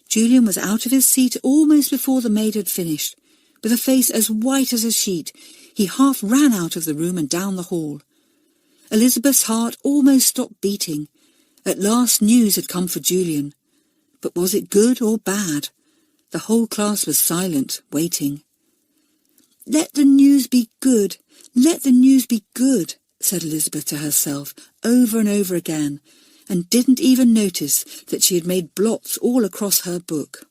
Julian was out of his seat almost before the maid had finished. With a face as white as a sheet, he half ran out of the room and down the hall. Elizabeth's heart almost stopped beating. At last news had come for Julian. But was it good or bad? The whole class was silent, waiting. "Let the news be good. Let the news be good," said Elizabeth to herself over and over again, and didn't even notice that she had made blots all across her book.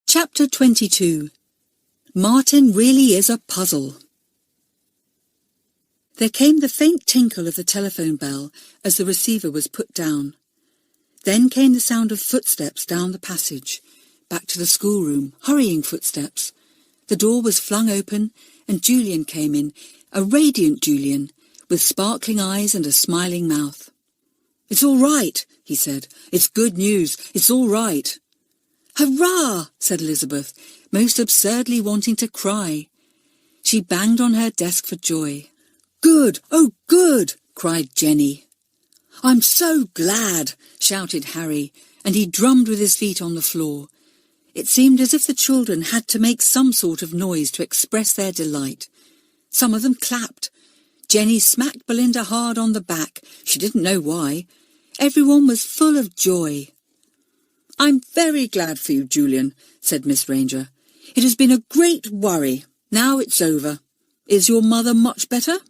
Chapter 22. Martin Really Is a Puzzle. There came the faint tinkle of the telephone bell as the receiver was put down. Then came the sound of footsteps down the passage, back to the schoolroom, hurrying footsteps. The door was flung open, and Julian came in, a radiant Julian, with sparkling eyes and a smiling mouth. "It's all right," he said. "It's good news. It's all right." "Hurrah!" said Elizabeth, most absurdly wanting to cry. She banged on her desk for joy. "Good! Oh, good!" cried Jenny. "I'm so glad!" shouted Harry, and he drummed with his feet on the floor. It seemed as if the children had to make some sort of noise to express their delight. Some of them clapped. Jenny smacked Belinda hard on the back. She didn't know why. Everyone was full of joy. "I'm very glad for you, Julian," said Miss Ranger. "It has been a great worry. Now it's over. Is your mother much better?"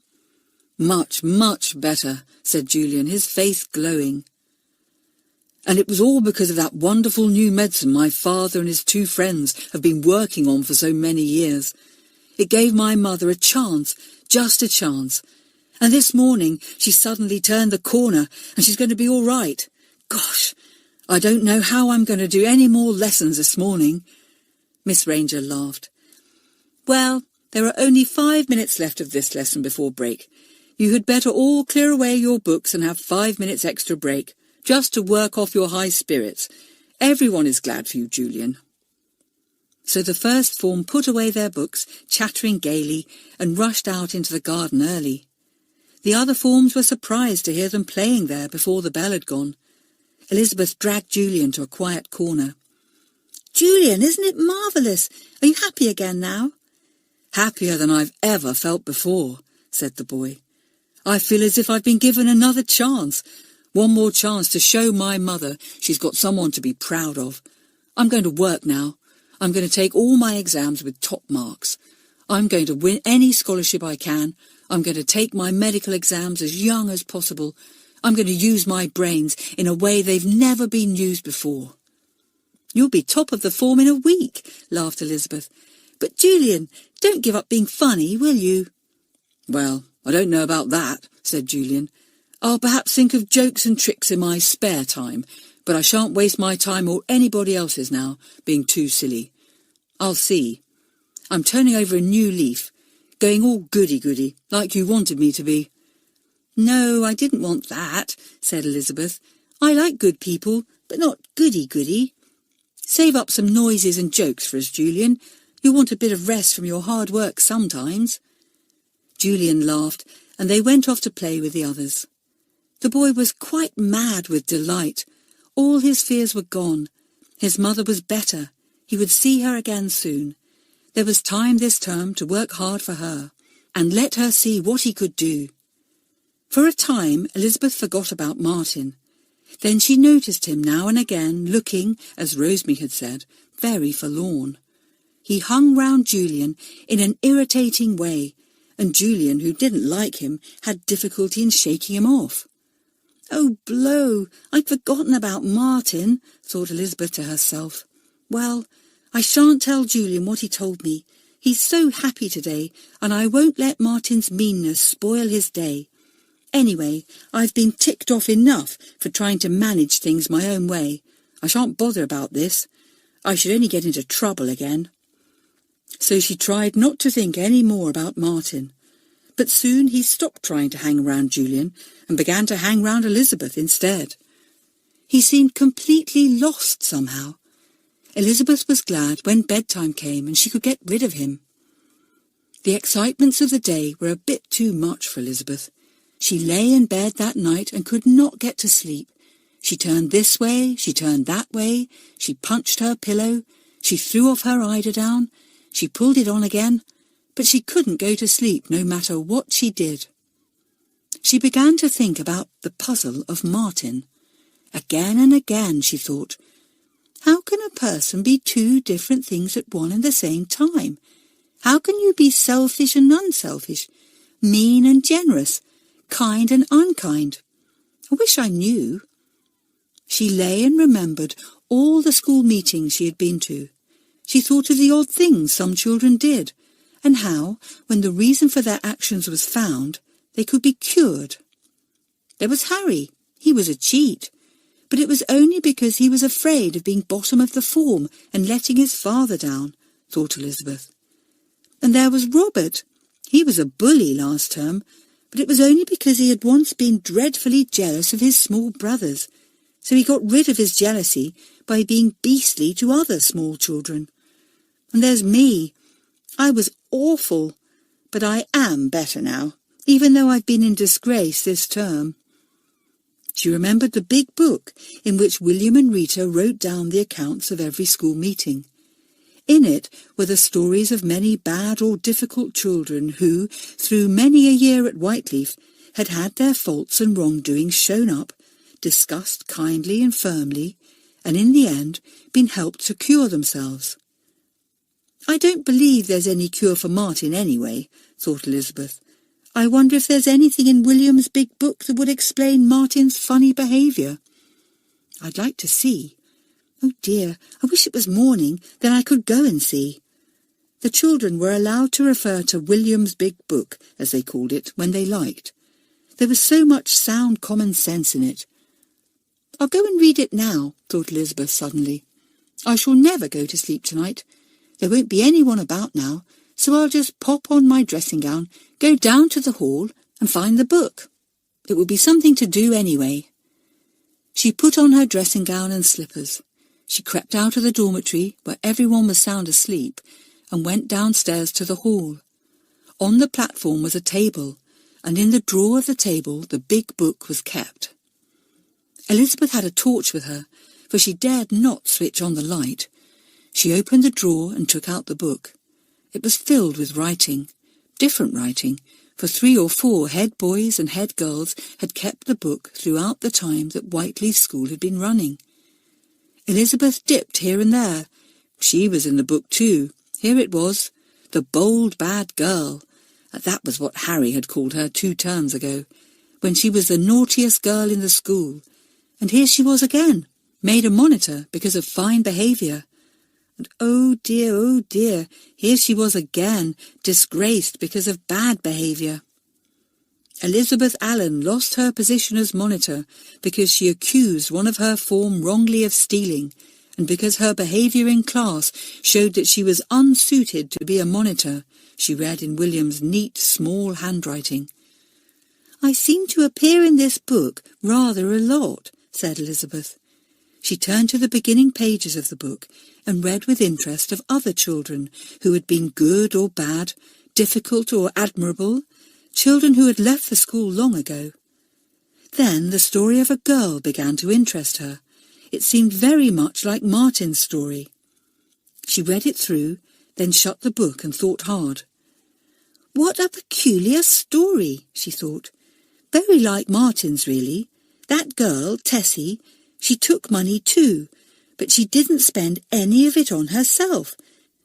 "Much, much better," said Julian, his face glowing. "And it was all because of that wonderful new medicine my father and his 2 friends have been working on for so many years. It gave my mother a chance, just a chance. And this morning she suddenly turned the corner and she's going to be all right. Gosh, I don't know how I'm going to do any more lessons this morning." Miss Ranger laughed. "Well, there are only 5 minutes left of this lesson before break. You had better all clear away your books and have 5 minutes extra break, just to work off your high spirits. Everyone is glad for you, Julian." So the first form put away their books, chattering gaily, and rushed out into the garden early. The other forms were surprised to hear them playing there before the bell had gone. Elizabeth dragged Julian to a quiet corner. "Julian, isn't it marvellous? Are you happy again now?" "Happier than I've ever felt before," said the boy. "I feel as if I'd been given another chance. One more chance to show my mother she's got someone to be proud of. I'm going to work now. I'm going to take all my exams with top marks. I'm going to win any scholarship I can. I'm going to take my medical exams as young as possible. I'm going to use my brains in a way they've never been used before." "You'll be top of the form in a week," laughed Elizabeth. "But Julian, don't give up being funny, will you?" "Well, I don't know about that," said Julian. "I'll perhaps think of jokes and tricks in my spare time, but I shan't waste my time or anybody else's now, being too silly. I'll see. I'm turning over a new leaf, going all goody-goody, like you wanted me to be." "No, I didn't want that," said Elizabeth. "I like good people, but not goody-goody. Save up some noises and jokes for us, Julian. You'll want a bit of rest from your hard work sometimes." Julian laughed, and they went off to play with the others. The boy was quite mad with delight. All his fears were gone. His mother was better. He would see her again soon. There was time this term to work hard for her, and let her see what he could do. For a time, Elizabeth forgot about Martin. Then she noticed him now and again, looking, as Rosemary had said, very forlorn. He hung round Julian in an irritating way, and Julian, who didn't like him, had difficulty in shaking him off. "Oh, blow! I'd forgotten about Martin," thought Elizabeth to herself. "Well, I shan't tell Julian what he told me. He's so happy today, and I won't let Martin's meanness spoil his day. Anyway, I've been ticked off enough for trying to manage things my own way. I shan't bother about this. I should only get into trouble again." So she tried not to think any more about Martin. But soon he stopped trying to hang round Julian and began to hang round Elizabeth instead. He seemed completely lost somehow. Elizabeth was glad when bedtime came and she could get rid of him. The excitements of the day were a bit too much for Elizabeth. She lay in bed that night and could not get to sleep. She turned this way, she turned that way, she punched her pillow, she threw off her eiderdown, she pulled it on again, but she couldn't go to sleep no matter what she did. She began to think about the puzzle of Martin. Again and again she thought, how can a person be 2 different things at one and the same time? How can you be selfish and unselfish, mean and generous, kind and unkind? I wish I knew. She lay and remembered all the school meetings she had been to. She thought of the odd things some children did, and how, when the reason for their actions was found, they could be cured. There was Harry. He was a cheat, but it was only because he was afraid of being bottom of the form and letting his father down, thought Elizabeth. And there was Robert. He was a bully last term, but it was only because he had once been dreadfully jealous of his small brothers, so he got rid of his jealousy by being beastly to other small children. And there's me. I was awful. but I am better now, even though I've been in disgrace this term." She remembered the big book in which William and Rita wrote down the accounts of every school meeting. In it were the stories of many bad or difficult children who, through many a year at Whyteleafe, had had their faults and wrongdoings shown up, discussed kindly and firmly, and in the end been helped to cure themselves. "I don't believe there's any cure for Martin anyway," thought Elizabeth. "I wonder if there's anything in William's big book that would explain Martin's funny behaviour. I'd like to see. Oh dear, I wish it was morning, then I could go and see." The children were allowed to refer to William's big book, as they called it, when they liked. There was so much sound common sense in it. "I'll go and read it now," thought Elizabeth suddenly. "I shall never go to sleep tonight. There won't be anyone about now, so I'll just pop on my dressing gown, go down to the hall and find the book. It will be something to do anyway." She put on her dressing gown and slippers. She crept out of the dormitory, where everyone was sound asleep, and went downstairs to the hall. On the platform was a table, and in the drawer of the table the big book was kept. Elizabeth had a torch with her, for she dared not switch on the light. She opened the drawer and took out the book. It was filled with writing, different writing, for 3 or 4 head boys and head girls had kept the book throughout the time that Whyteleafe School had been running. Elizabeth dipped here and there. She was in the book too. Here it was, "The Bold Bad Girl." That was what Harry had called her 2 terms ago, when she was the naughtiest girl in the school. And here she was again, made a monitor because of fine behaviour. And oh dear, here she was again, disgraced because of bad behaviour. Elizabeth Allen lost her position as monitor because she accused one of her form wrongly of stealing, and because her behaviour in class showed that she was unsuited to be a monitor, she read in William's neat, small handwriting. "I seem to appear in this book rather a lot," said Elizabeth. She turned to the beginning pages of the book and read with interest of other children who had been good or bad, difficult or admirable, children who had left the school long ago. Then the story of a girl began to interest her. It seemed very much like Martin's story. She read it through, then shut the book and thought hard. "What a peculiar story," she thought. "Very like Martin's, really. That girl, Tessie, she took money too, but she didn't spend any of it on herself.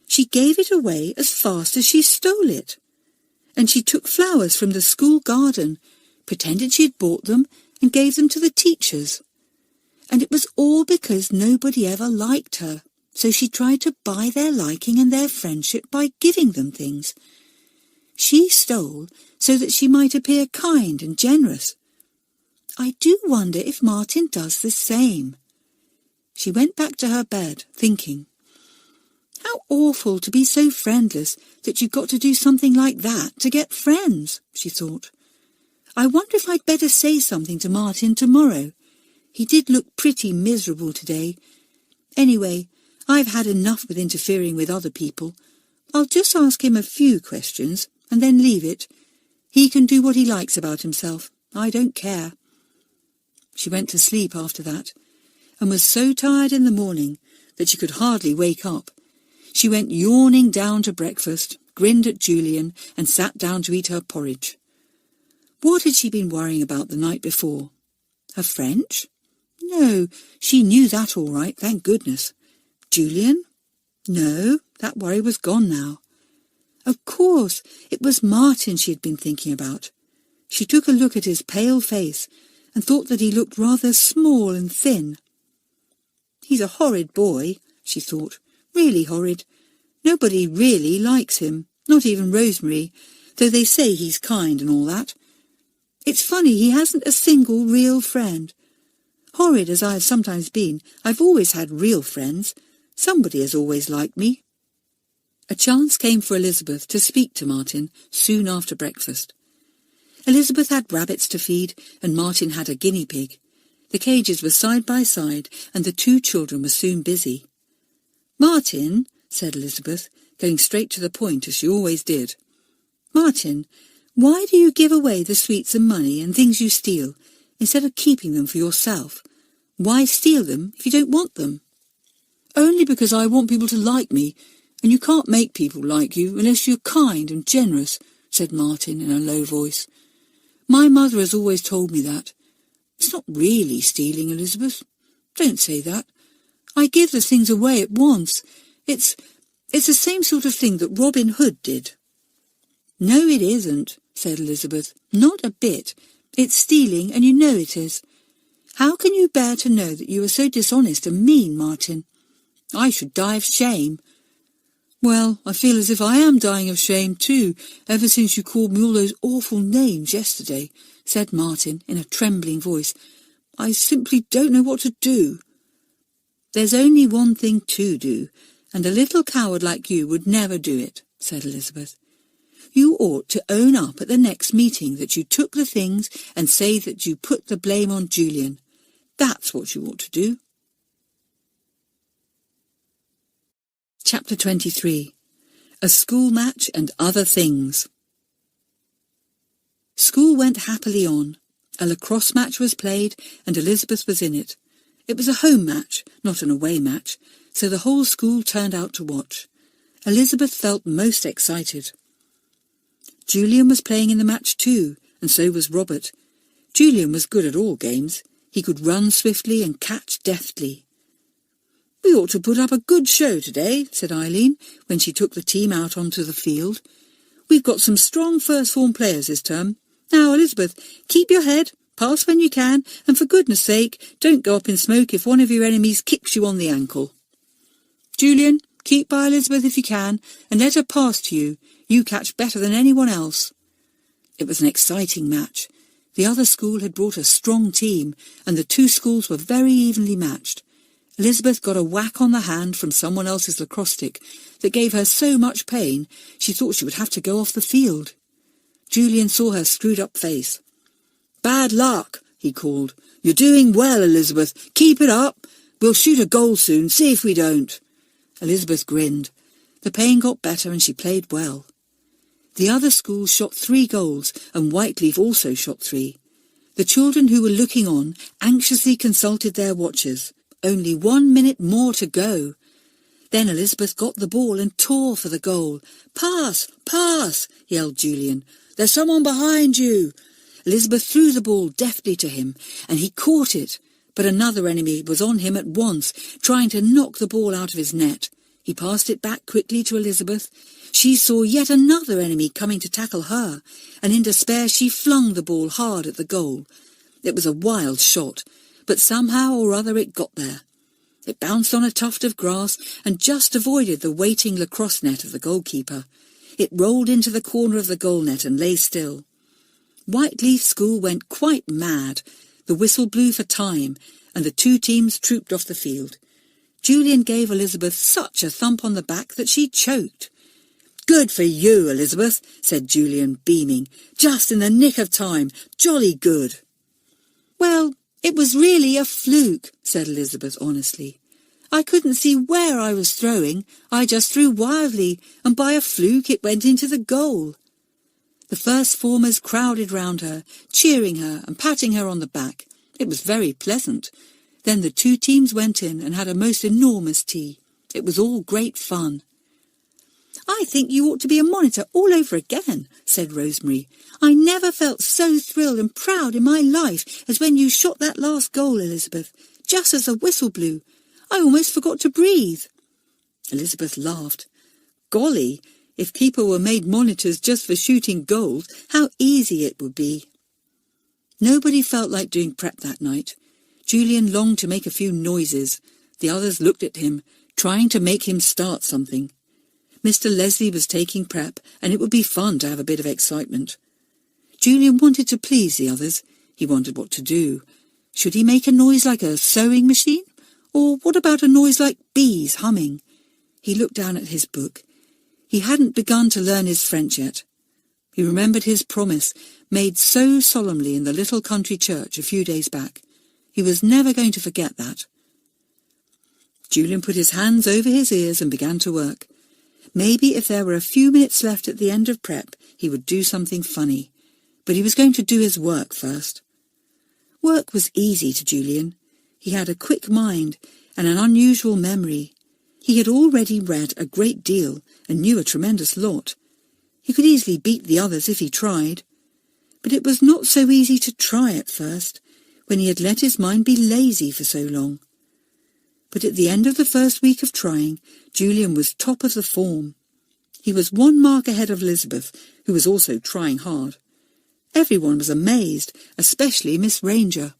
She gave it away as fast as she stole it. And she took flowers from the school garden, pretended she had bought them, and gave them to the teachers. And it was all because nobody ever liked her, so she tried to buy their liking and their friendship by giving them things. She stole so that she might appear kind and generous. I do wonder if Martin does the same." She went back to her bed, thinking, "How awful to be so friendless that you've got to do something like that to get friends," she thought. "I wonder if I'd better say something to Martin tomorrow. He did look pretty miserable today. Anyway, I've had enough with interfering with other people. I'll just ask him a few questions and then leave it. He can do what he likes about himself. I don't care." She went to sleep after that, and was so tired in the morning that she could hardly wake up. She went yawning down to breakfast, grinned at Julian, and sat down to eat her porridge. What had she been worrying about the night before? Her French? No, she knew that all right, thank goodness. Julian? No, that worry was gone now. Of course, it was Martin she had been thinking about. She took a look at his pale face and thought that he looked rather small and thin. "He's a horrid boy," she thought, "really horrid. Nobody really likes him, not even Rosemary, though they say he's kind and all that. It's funny he hasn't a single real friend. Horrid as I have sometimes been, I've always had real friends. Somebody has always liked me." A chance came for Elizabeth to speak to Martin soon after breakfast. Elizabeth had rabbits to feed, and Martin had a guinea pig. The cages were side by side, and the 2 children were soon busy. "Martin," said Elizabeth, going straight to the point as she always did. "Martin, why do you give away the sweets and money and things you steal instead of keeping them for yourself? Why steal them if you don't want them?" "Only because I want people to like me, and you can't make people like you unless you're kind and generous," said Martin in a low voice. "My mother has always told me that. It's not really stealing, Elizabeth. Don't say that. I give the things away at once. It's the same sort of thing that Robin Hood did." "No, it isn't," said Elizabeth. "Not a bit. It's stealing, and you know it is. How can you bear to know that you are so dishonest and mean, Martin? I should die of shame." "Well, I feel as if I am dying of shame too, ever since you called me all those awful names yesterday," said Martin in a trembling voice. "I simply don't know what to do." "There's only one thing to do, and a little coward like you would never do it," said Elizabeth. "You ought to own up at the next meeting that you took the things and say that you put the blame on Julian. That's what you ought to do." Chapter 23. A School Match and Other Things. School went happily on. A lacrosse match was played, and Elizabeth was in it. It was a home match, not an away match, so the whole school turned out to watch. Elizabeth felt most excited. Julian was playing in the match too, and so was Robert. Julian was good at all games. He could run swiftly and catch deftly. "We ought to put up a good show today," said Eileen, when she took the team out onto the field. "We've got some strong first-form players this term. Now, Elizabeth, keep your head, pass when you can, and for goodness sake, don't go up in smoke if one of your enemies kicks you on the ankle. Julian, keep by Elizabeth if you can, and let her pass to you. You catch better than anyone else." It was an exciting match. The other school had brought a strong team, and the two schools were very evenly matched. Elizabeth got a whack on the hand from someone else's lacrosse stick that gave her so much pain she thought she would have to go off the field. Julian saw her screwed-up face. "Bad luck," he called. "You're doing well, Elizabeth. Keep it up. We'll shoot a goal soon, see if we don't." Elizabeth grinned. The pain got better and she played well. The other school shot 3 goals, and Whyteleafe also shot 3. The children who were looking on anxiously consulted their watches. Only 1 minute more to go. Then Elizabeth got the ball and tore for the goal. "Pass! Pass!" yelled Julian. "There's someone behind you!" Elizabeth threw the ball deftly to him, and he caught it, but another enemy was on him at once, trying to knock the ball out of his net. He passed it back quickly to Elizabeth. She saw yet another enemy coming to tackle her, and in despair she flung the ball hard at the goal. It was a wild shot, but somehow or other it got there. It bounced on a tuft of grass and just avoided the waiting lacrosse net of the goalkeeper. It rolled into the corner of the goal net and lay still. Whyteleafe School went quite mad. The whistle blew for time, and the 2 teams trooped off the field. Julian gave Elizabeth such a thump on the back that she choked. "Good for you, Elizabeth," said Julian, beaming. "Just in the nick of time. Jolly good." "Well, it was really a fluke," said Elizabeth honestly. "I couldn't see where I was throwing. I just threw wildly, and by a fluke it went into the goal." The first formers crowded round her, cheering her and patting her on the back. It was very pleasant. Then the 2 teams went in and had a most enormous tea. It was all great fun. "I think you ought to be a monitor all over again," said Rosemary. "I never felt so thrilled and proud in my life as when you shot that last goal, Elizabeth, just as the whistle blew. I almost forgot to breathe." Elizabeth laughed. Golly, if people were made monitors just for shooting goals, how easy it would be. Nobody felt like doing prep that night. Julian longed to make a few noises. The others looked at him, trying to make him start something. Mr. Leslie was taking prep, and it would be fun to have a bit of excitement. Julian wanted to please the others. He wondered what to do. Should he make a noise like a sewing machine? Or what about a noise like bees humming? He looked down at his book. He hadn't begun to learn his French yet. He remembered his promise, made so solemnly in the little country church a few days back. He was never going to forget that. Julian put his hands over his ears and began to work. Maybe if there were a few minutes left at the end of prep, he he would do something funny, but he was going to do his work first. Work was easy to Julian. He had a quick mind and an unusual memory. He had already read a great deal and knew a tremendous lot. He could easily beat the others if he tried. But it was not so easy to try at first, when he had let his mind be lazy for so long. But at the end of the first week of trying, Julian was top of the form. He was 1 mark ahead of Elizabeth, who was also trying hard. Everyone was amazed, especially Miss Ranger.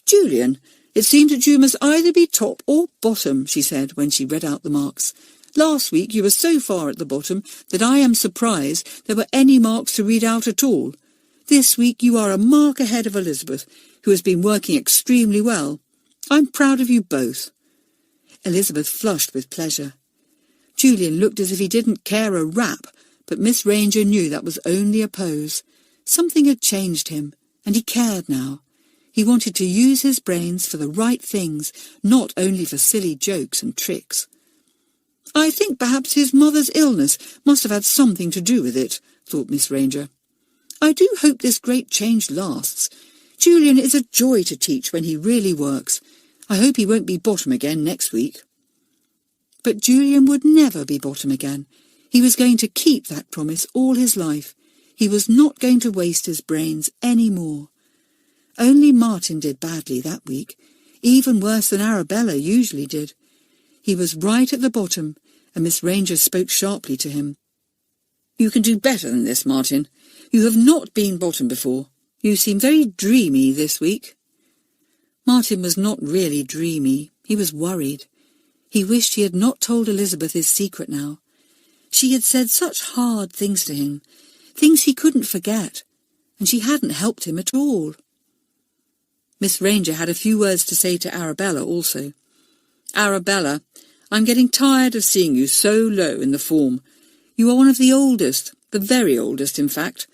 "Julian, it seems that you must either be top or bottom," she said when she read out the marks. "Last week you were so far at the bottom that I am surprised there were any marks to read out at all. This week you are a mark ahead of Elizabeth, who has been working extremely well. I'm proud of you both." Elizabeth flushed with pleasure. Julian looked as if he didn't care a rap, but Miss Ranger knew that was only a pose. Something had changed him, and he cared now. He wanted to use his brains for the right things, not only for silly jokes and tricks. "I think perhaps his mother's illness must have had something to do with it," thought Miss Ranger. "I do hope this great change lasts. Julian is a joy to teach when he really works. I hope he won't be bottom again next week." But Julian would never be bottom again. He was going to keep that promise all his life. He was not going to waste his brains any more. Only Martin did badly that week, even worse than Arabella usually did. He was right at the bottom, and Miss Ranger spoke sharply to him. "You can do better than this, Martin. You have not been bottom before. You seem very dreamy this week." Martin was not really dreamy. He was worried. He wished he had not told Elizabeth his secret now. She had said such hard things to him, things he couldn't forget, and she hadn't helped him at all. Miss Ranger had a few words to say to Arabella also. "Arabella, I'm getting tired of seeing you so low in the form. You are one of the oldest, the very oldest, in fact.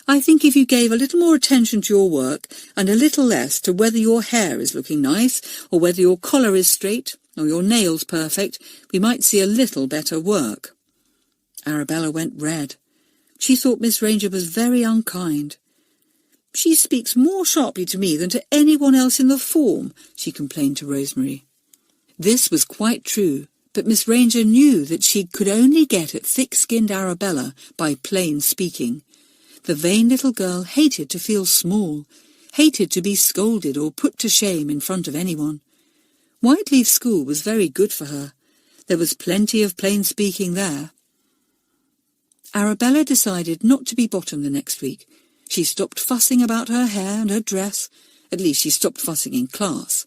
I think if you gave a little more attention to your work and a little less to whether your hair is looking nice or whether your collar is straight or your nails perfect, we might see a little better work." Arabella went red. She thought Miss Ranger was very unkind. "She speaks more sharply to me than to anyone else in the form," she complained to Rosemary. This was quite true, but Miss Ranger knew that she could only get at thick-skinned Arabella by plain speaking. The vain little girl hated to feel small, hated to be scolded or put to shame in front of anyone. Whyteleafe School was very good for her. There was plenty of plain speaking there. Arabella decided not to be bottom the next week. She stopped fussing about her hair and her dress. At least she stopped fussing in class.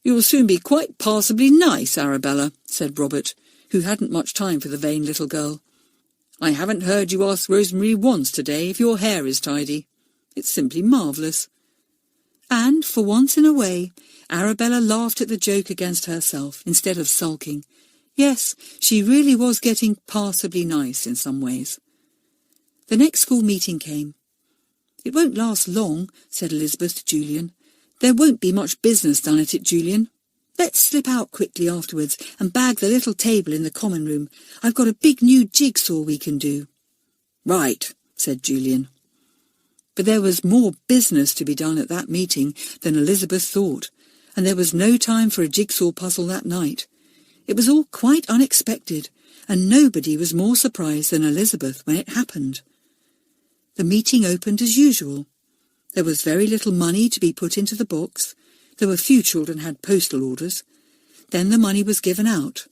"You'll soon be quite passably nice, Arabella," said Robert, who hadn't much time for the vain little girl. "I haven't heard you ask Rosemary once today if your hair is tidy. It's simply marvellous." And, for once in a way, Arabella laughed at the joke against herself instead of sulking. Yes, she really was getting passably nice in some ways. The next school meeting came. "It won't last long," said Elizabeth to Julian. "There won't be much business done at it, Julian. Let's slip out quickly afterwards and bag the little table in the common room. I've got a big new jigsaw we can do." "Right," said Julian. But there was more business to be done at that meeting than Elizabeth thought, and there was no time for a jigsaw puzzle that night. It was all quite unexpected, and nobody was more surprised than Elizabeth when it happened. The meeting opened as usual. There was very little money to be put into the box. There were few children had postal orders. Then the money was given out.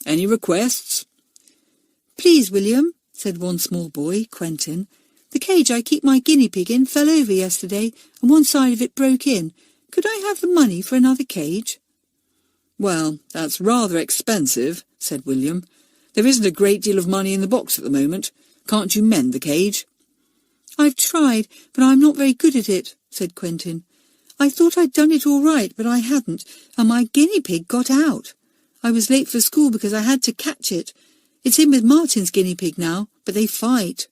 "Any requests?" "Please, William," said one small boy, Quentin. "The cage I keep my guinea pig in fell over yesterday, and one side of it broke in. Could I have the money for another cage?" "Well, that's rather expensive," said William. "There isn't a great deal of money in the box at the moment. Can't you mend the cage?" "I've tried, but I'm not very good at it," said Quentin. "I thought I'd done it all right, but I hadn't, and my guinea pig got out. I was late for school because I had to catch it. It's in with Martin's guinea pig now, but they fight."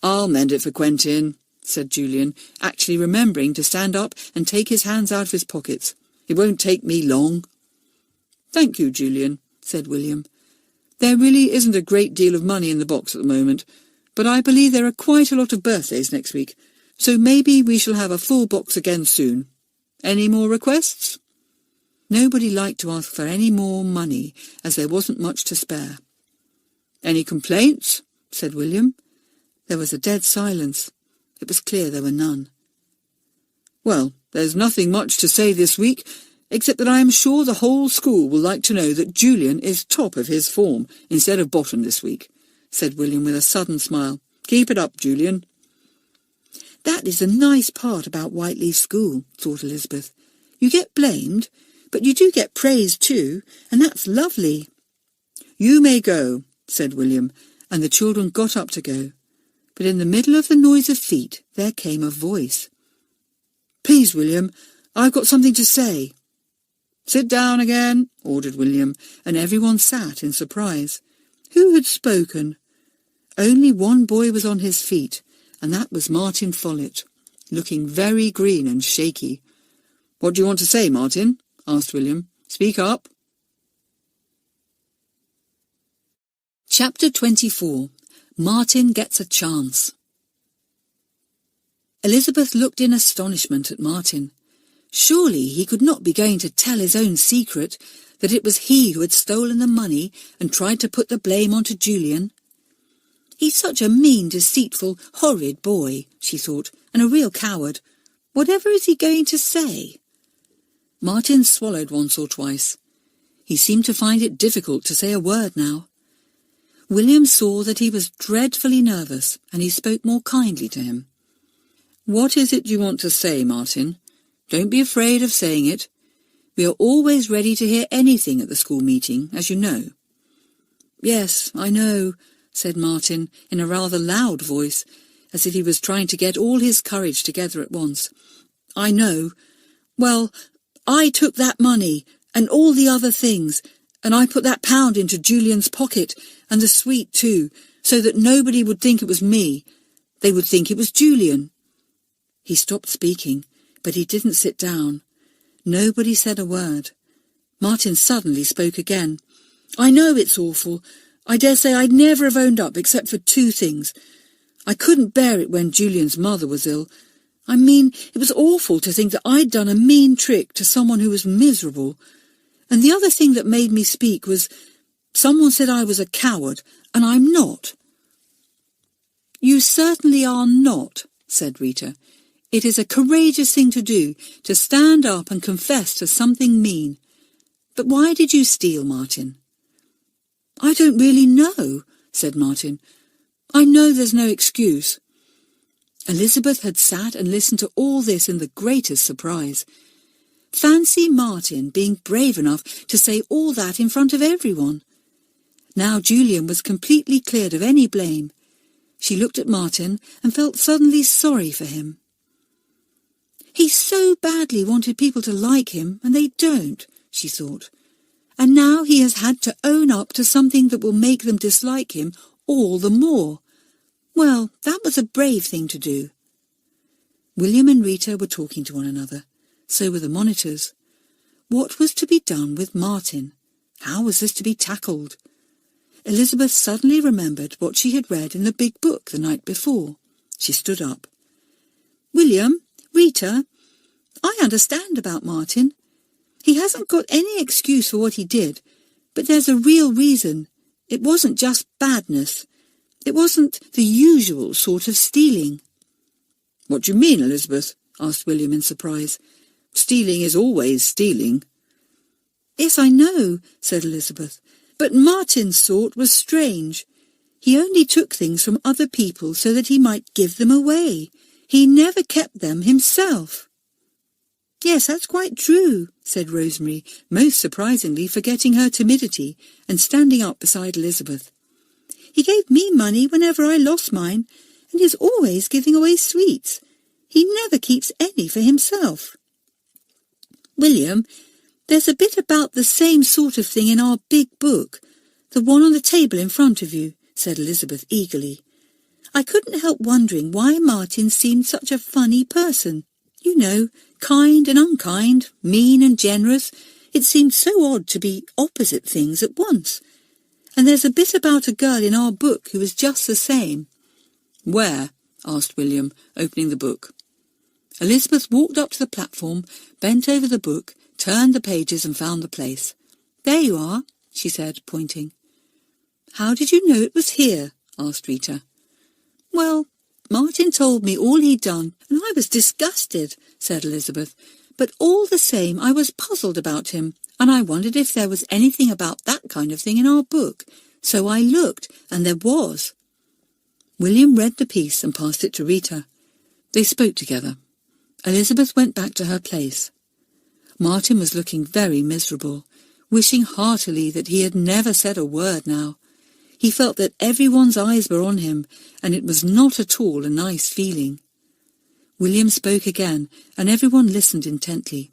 "I'll mend it for Quentin," said Julian, actually remembering to stand up and take his hands out of his pockets. "It won't take me long." "Thank you, Julian," said William. There really isn't a great deal of money in the box at the moment, but I believe there are quite a lot of birthdays next week, so maybe we shall have a full box again soon. Any more requests?" Nobody liked to ask for any more money, as there wasn't much to spare. "Any complaints?" said William. There was a dead silence. It was clear there were none. "Well, there's nothing much to say this week, except that I am sure the whole school will like to know that Julian is top of his form instead of bottom this week," said William with a sudden smile. "Keep it up, Julian." "That is the nice part about Whyteleafe School," thought Elizabeth. "You get blamed, but you do get praised too, and that's lovely." "You may go," said William, and the children got up to go. But in the middle of the noise of feet there came a voice. "Please, William, I've got something to say." "Sit down again," ordered William, and everyone sat in surprise. Who had spoken? Only one boy was on his feet, and that was Martin Follett, looking very green and shaky. "What do you want to say, Martin?" asked William. "Speak up." Chapter 24. Martin Gets a Chance. Elizabeth looked in astonishment at Martin. Surely he could not be going to tell his own secret, that it was he who had stolen the money and tried to put the blame onto Julian. "He's such a mean, deceitful, horrid boy," she thought, "and a real coward. Whatever is he going to say?" Martin swallowed once or twice. He seemed to find it difficult to say a word now. William saw that he was dreadfully nervous, and he spoke more kindly to him. "What is it you want to say, Martin? Don't be afraid of saying it. We are always ready to hear anything at the school meeting, as you know." "Yes, I know," said Martin in a rather loud voice, as if he was trying to get all his courage together at once. "I know. Well, I took that money, and all the other things, and I put that £1 into Julian's pocket, and the sweet too, so that nobody would think it was me. They would think it was Julian." He stopped speaking, but he didn't sit down. Nobody said a word. Martin suddenly spoke again. "I know it's awful. I dare say I'd never have owned up except for 2 things. I couldn't bear it when Julian's mother was ill. I mean, it was awful to think that I'd done a mean trick to someone who was miserable. And the other thing that made me speak was, someone said I was a coward, and I'm not." "You certainly are not," said Rita. "It is a courageous thing to do, to stand up and confess to something mean. But why did you steal, Martin?" "I don't really know," said Martin. "I know there's no excuse." Elizabeth had sat and listened to all this in the greatest surprise. Fancy Martin being brave enough to say all that in front of everyone. Now Julian was completely cleared of any blame. She looked at Martin and felt suddenly sorry for him. He so badly wanted people to like him, and they don't, she thought. And now he has had to own up to something that will make them dislike him all the more. Well, that was a brave thing to do. William and Rita were talking to one another. So were the monitors. What was to be done with Martin? How was this to be tackled? Elizabeth suddenly remembered what she had read in the big book the night before. She stood up. "William, Rita, I understand about Martin. He hasn't got any excuse for what he did, but there's a real reason. It wasn't just badness. It wasn't the usual sort of stealing." "What do you mean, Elizabeth?" asked William in surprise. "Stealing is always stealing." "Yes, I know," said Elizabeth, "but Martin's sort was strange. He only took things from other people so that he might give them away. He never kept them himself." "Yes, that's quite true," said Rosemary, most surprisingly forgetting her timidity and standing up beside Elizabeth. "He gave me money whenever I lost mine, and he's always giving away sweets. He never keeps any for himself." "William, there's a bit about the same sort of thing in our big book, the one on the table in front of you," said Elizabeth eagerly. "I couldn't help wondering why Martin seemed such a funny person. You know, kind and unkind, mean and generous. It seemed so odd to be opposite things at once. And there's a bit about a girl in our book who is just the same." "Where?" asked William, opening the book. Elizabeth walked up to the platform, bent over the book, turned the pages and found the place. "There you are," she said, pointing. "How did you know it was here?" asked Rita. "Well, Martin told me all he'd done, and I was disgusted," said Elizabeth. "But all the same I was puzzled about him, and I wondered if there was anything about that kind of thing in our book. So I looked, and there was." William read the piece and passed it to Rita. They spoke together. Elizabeth went back to her place. Martin was looking very miserable, wishing heartily that he had never said a word now. He felt that everyone's eyes were on him, and it was not at all a nice feeling. William spoke again, and everyone listened intently.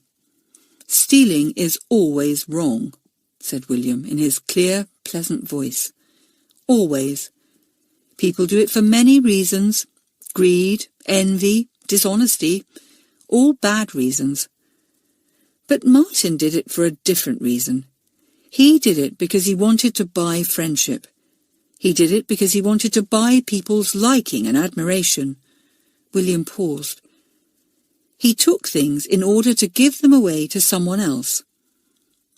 "Stealing is always wrong," said William in his clear, pleasant voice. "Always. People do it for many reasons: greed, envy, dishonesty, all bad reasons. But Martin did it for a different reason. He did it because he wanted to buy friendship. He did it because he wanted to buy people's liking and admiration." William paused. "He took things in order to give them away to someone else.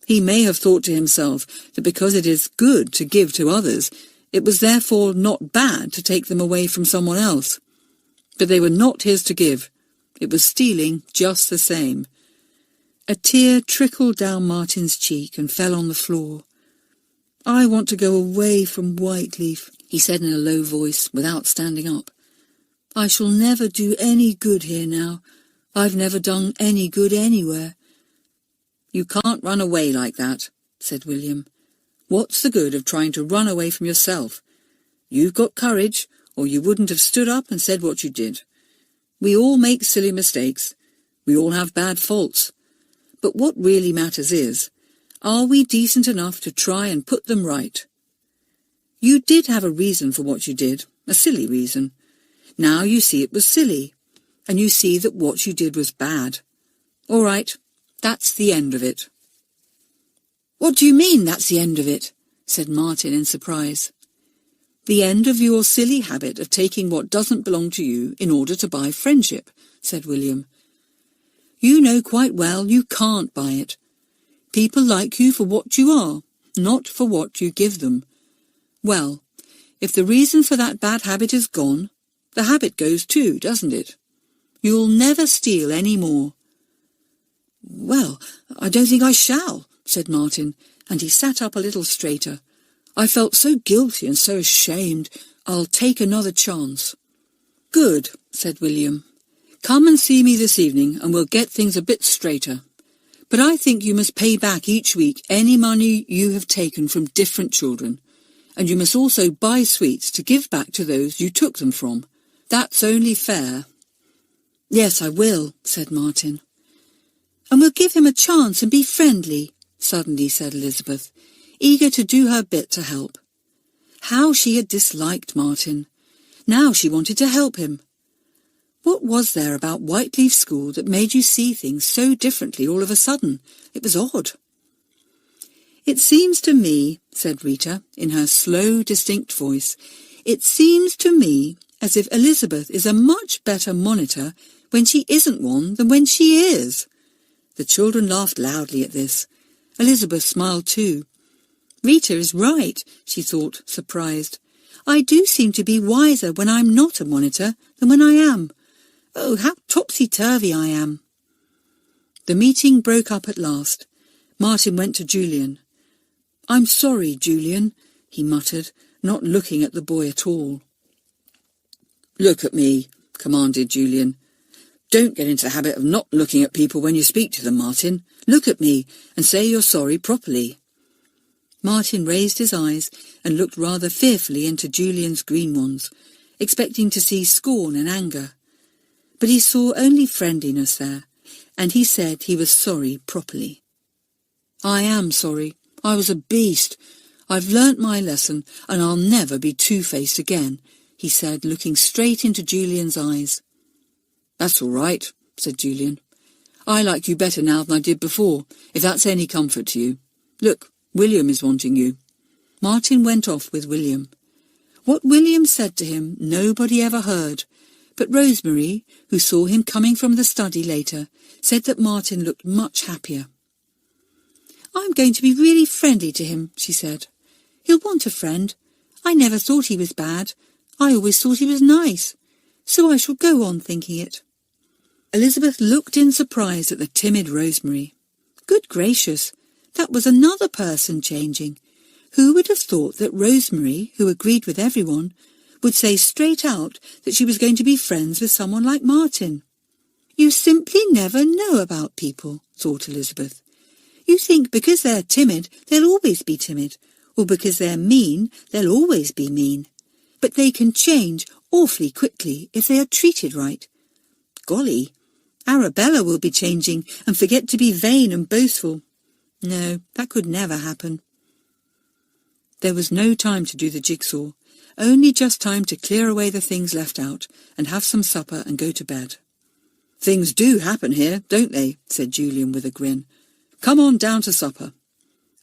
He may have thought to himself that because it is good to give to others, it was therefore not bad to take them away from someone else. But they were not his to give. It was stealing just the same." A tear trickled down Martin's cheek and fell on the floor. "I want to go away from Whyteleafe," he said in a low voice, without standing up. "I shall never do any good here now. I've never done any good anywhere." "You can't run away like that," said William. "What's the good of trying to run away from yourself? You've got courage, or you wouldn't have stood up and said what you did. We all make silly mistakes. We all have bad faults. But what really matters is, are we decent enough to try and put them right? You did have a reason for what you did, a silly reason. Now you see it was silly, and you see that what you did was bad. All right, that's the end of it." "What do you mean, that's the end of it?" said Martin in surprise. "The end of your silly habit of taking what doesn't belong to you in order to buy friendship," said William. "You know quite well you can't buy it. People like you for what you are, not for what you give them. Well, if the reason for that bad habit is gone, the habit goes too, doesn't it? You'll never steal any more." "Well, I don't think I shall," said Martin, and he sat up a little straighter. "I felt so guilty and so ashamed. I'll take another chance." "Good," said William. "Come and see me this evening and we'll get things a bit straighter. But I think you must pay back each week any money you have taken from different children, and you must also buy sweets to give back to those you took them from. That's only fair." "Yes, I will," said Martin. "And we'll give him a chance and be friendly," suddenly said Elizabeth, eager to do her bit to help. How she had disliked Martin. Now she wanted to help him. What was there about Whyteleafe School that made you see things so differently all of a sudden? It was odd. "It seems to me," said Rita, in her slow, distinct voice, "it seems to me as if Elizabeth is a much better monitor when she isn't one than when she is." The children laughed loudly at this. Elizabeth smiled too. "Rita is right," she thought, surprised. "I do seem to be wiser when I'm not a monitor than when I am. Oh, how topsy-turvy I am." The meeting broke up at last. Martin went to Julian. "I'm sorry, Julian," he muttered, not looking at the boy at all. "Look at me," commanded Julian. "Don't get into the habit of not looking at people when you speak to them, Martin. Look at me and say you're sorry properly." Martin raised his eyes and looked rather fearfully into Julian's green ones, expecting to see scorn and anger. But he saw only friendliness there, and he said he was sorry properly. "I am sorry. I was a beast. I've learnt my lesson, and I'll never be two-faced again," he said, looking straight into Julian's eyes. "That's all right," said Julian. "I like you better now than I did before, if that's any comfort to you. Look, William is wanting you." Martin went off with William. What William said to him nobody ever heard, but Rosemary, who saw him coming from the study later, said that Martin looked much happier. "I'm going to be really friendly to him," she said. "He'll want a friend. I never thought he was bad. I always thought he was nice. So I shall go on thinking it." Elizabeth looked in surprise at the timid Rosemary. Good gracious, that was another person changing. Who would have thought that Rosemary, who agreed with everyone, would say straight out that she was going to be friends with someone like Martin? You simply never know about people, thought Elizabeth. You think because they're timid, they'll always be timid, or because they're mean, they'll always be mean. But they can change awfully quickly if they are treated right. Golly, Arabella will be changing and forget to be vain and boastful. No, that could never happen. There was no time to do the jigsaw, only just time to clear away the things left out and have some supper and go to bed. "Things do happen here, don't they?" said Julian with a grin. "Come on down to supper."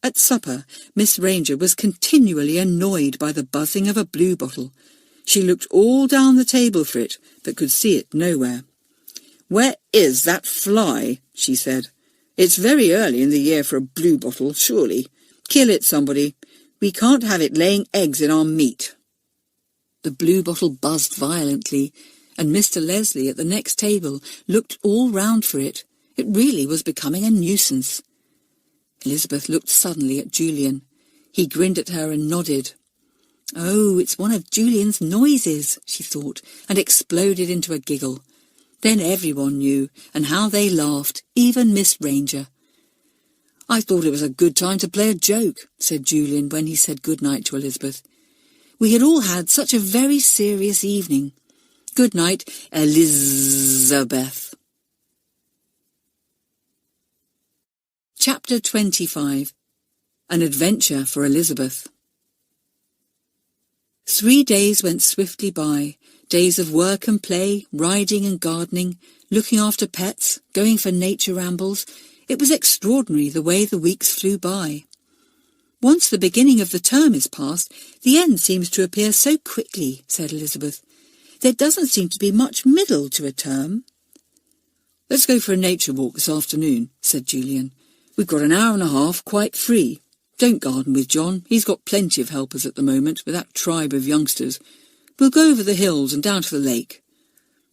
At supper, Miss Ranger was continually annoyed by the buzzing of a blue bottle. She looked all down the table for it, but could see it nowhere. "Where is that fly?" she said. "It's very early in the year for a blue bottle, surely. Kill it, somebody. We can't have it laying eggs in our meat." The blue bottle buzzed violently, and Mr. Leslie at the next table looked all round for it. It really was becoming a nuisance. Elizabeth looked suddenly at Julian. He grinned at her and nodded. "Oh, it's one of Julian's noises," she thought, and exploded into a giggle. Then everyone knew, and how they laughed, even Miss Ranger. "I thought it was a good time to play a joke," said Julian when he said good night to Elizabeth. "We had all had such a very serious evening. Good night, Elizabeth." Chapter 25. An Adventure for Elizabeth. 3 days went swiftly by, days of work and play, riding and gardening, looking after pets, going for nature rambles. It was extraordinary the way the weeks flew by. "Once the beginning of the term is past, the end seems to appear so quickly," said Elizabeth. "There doesn't seem to be much middle to a term." "Let's go for a nature walk this afternoon," said Julian. "We've got an hour and a half quite free. Don't garden with John. He's got plenty of helpers at the moment with that tribe of youngsters. We'll go over the hills and down to the lake."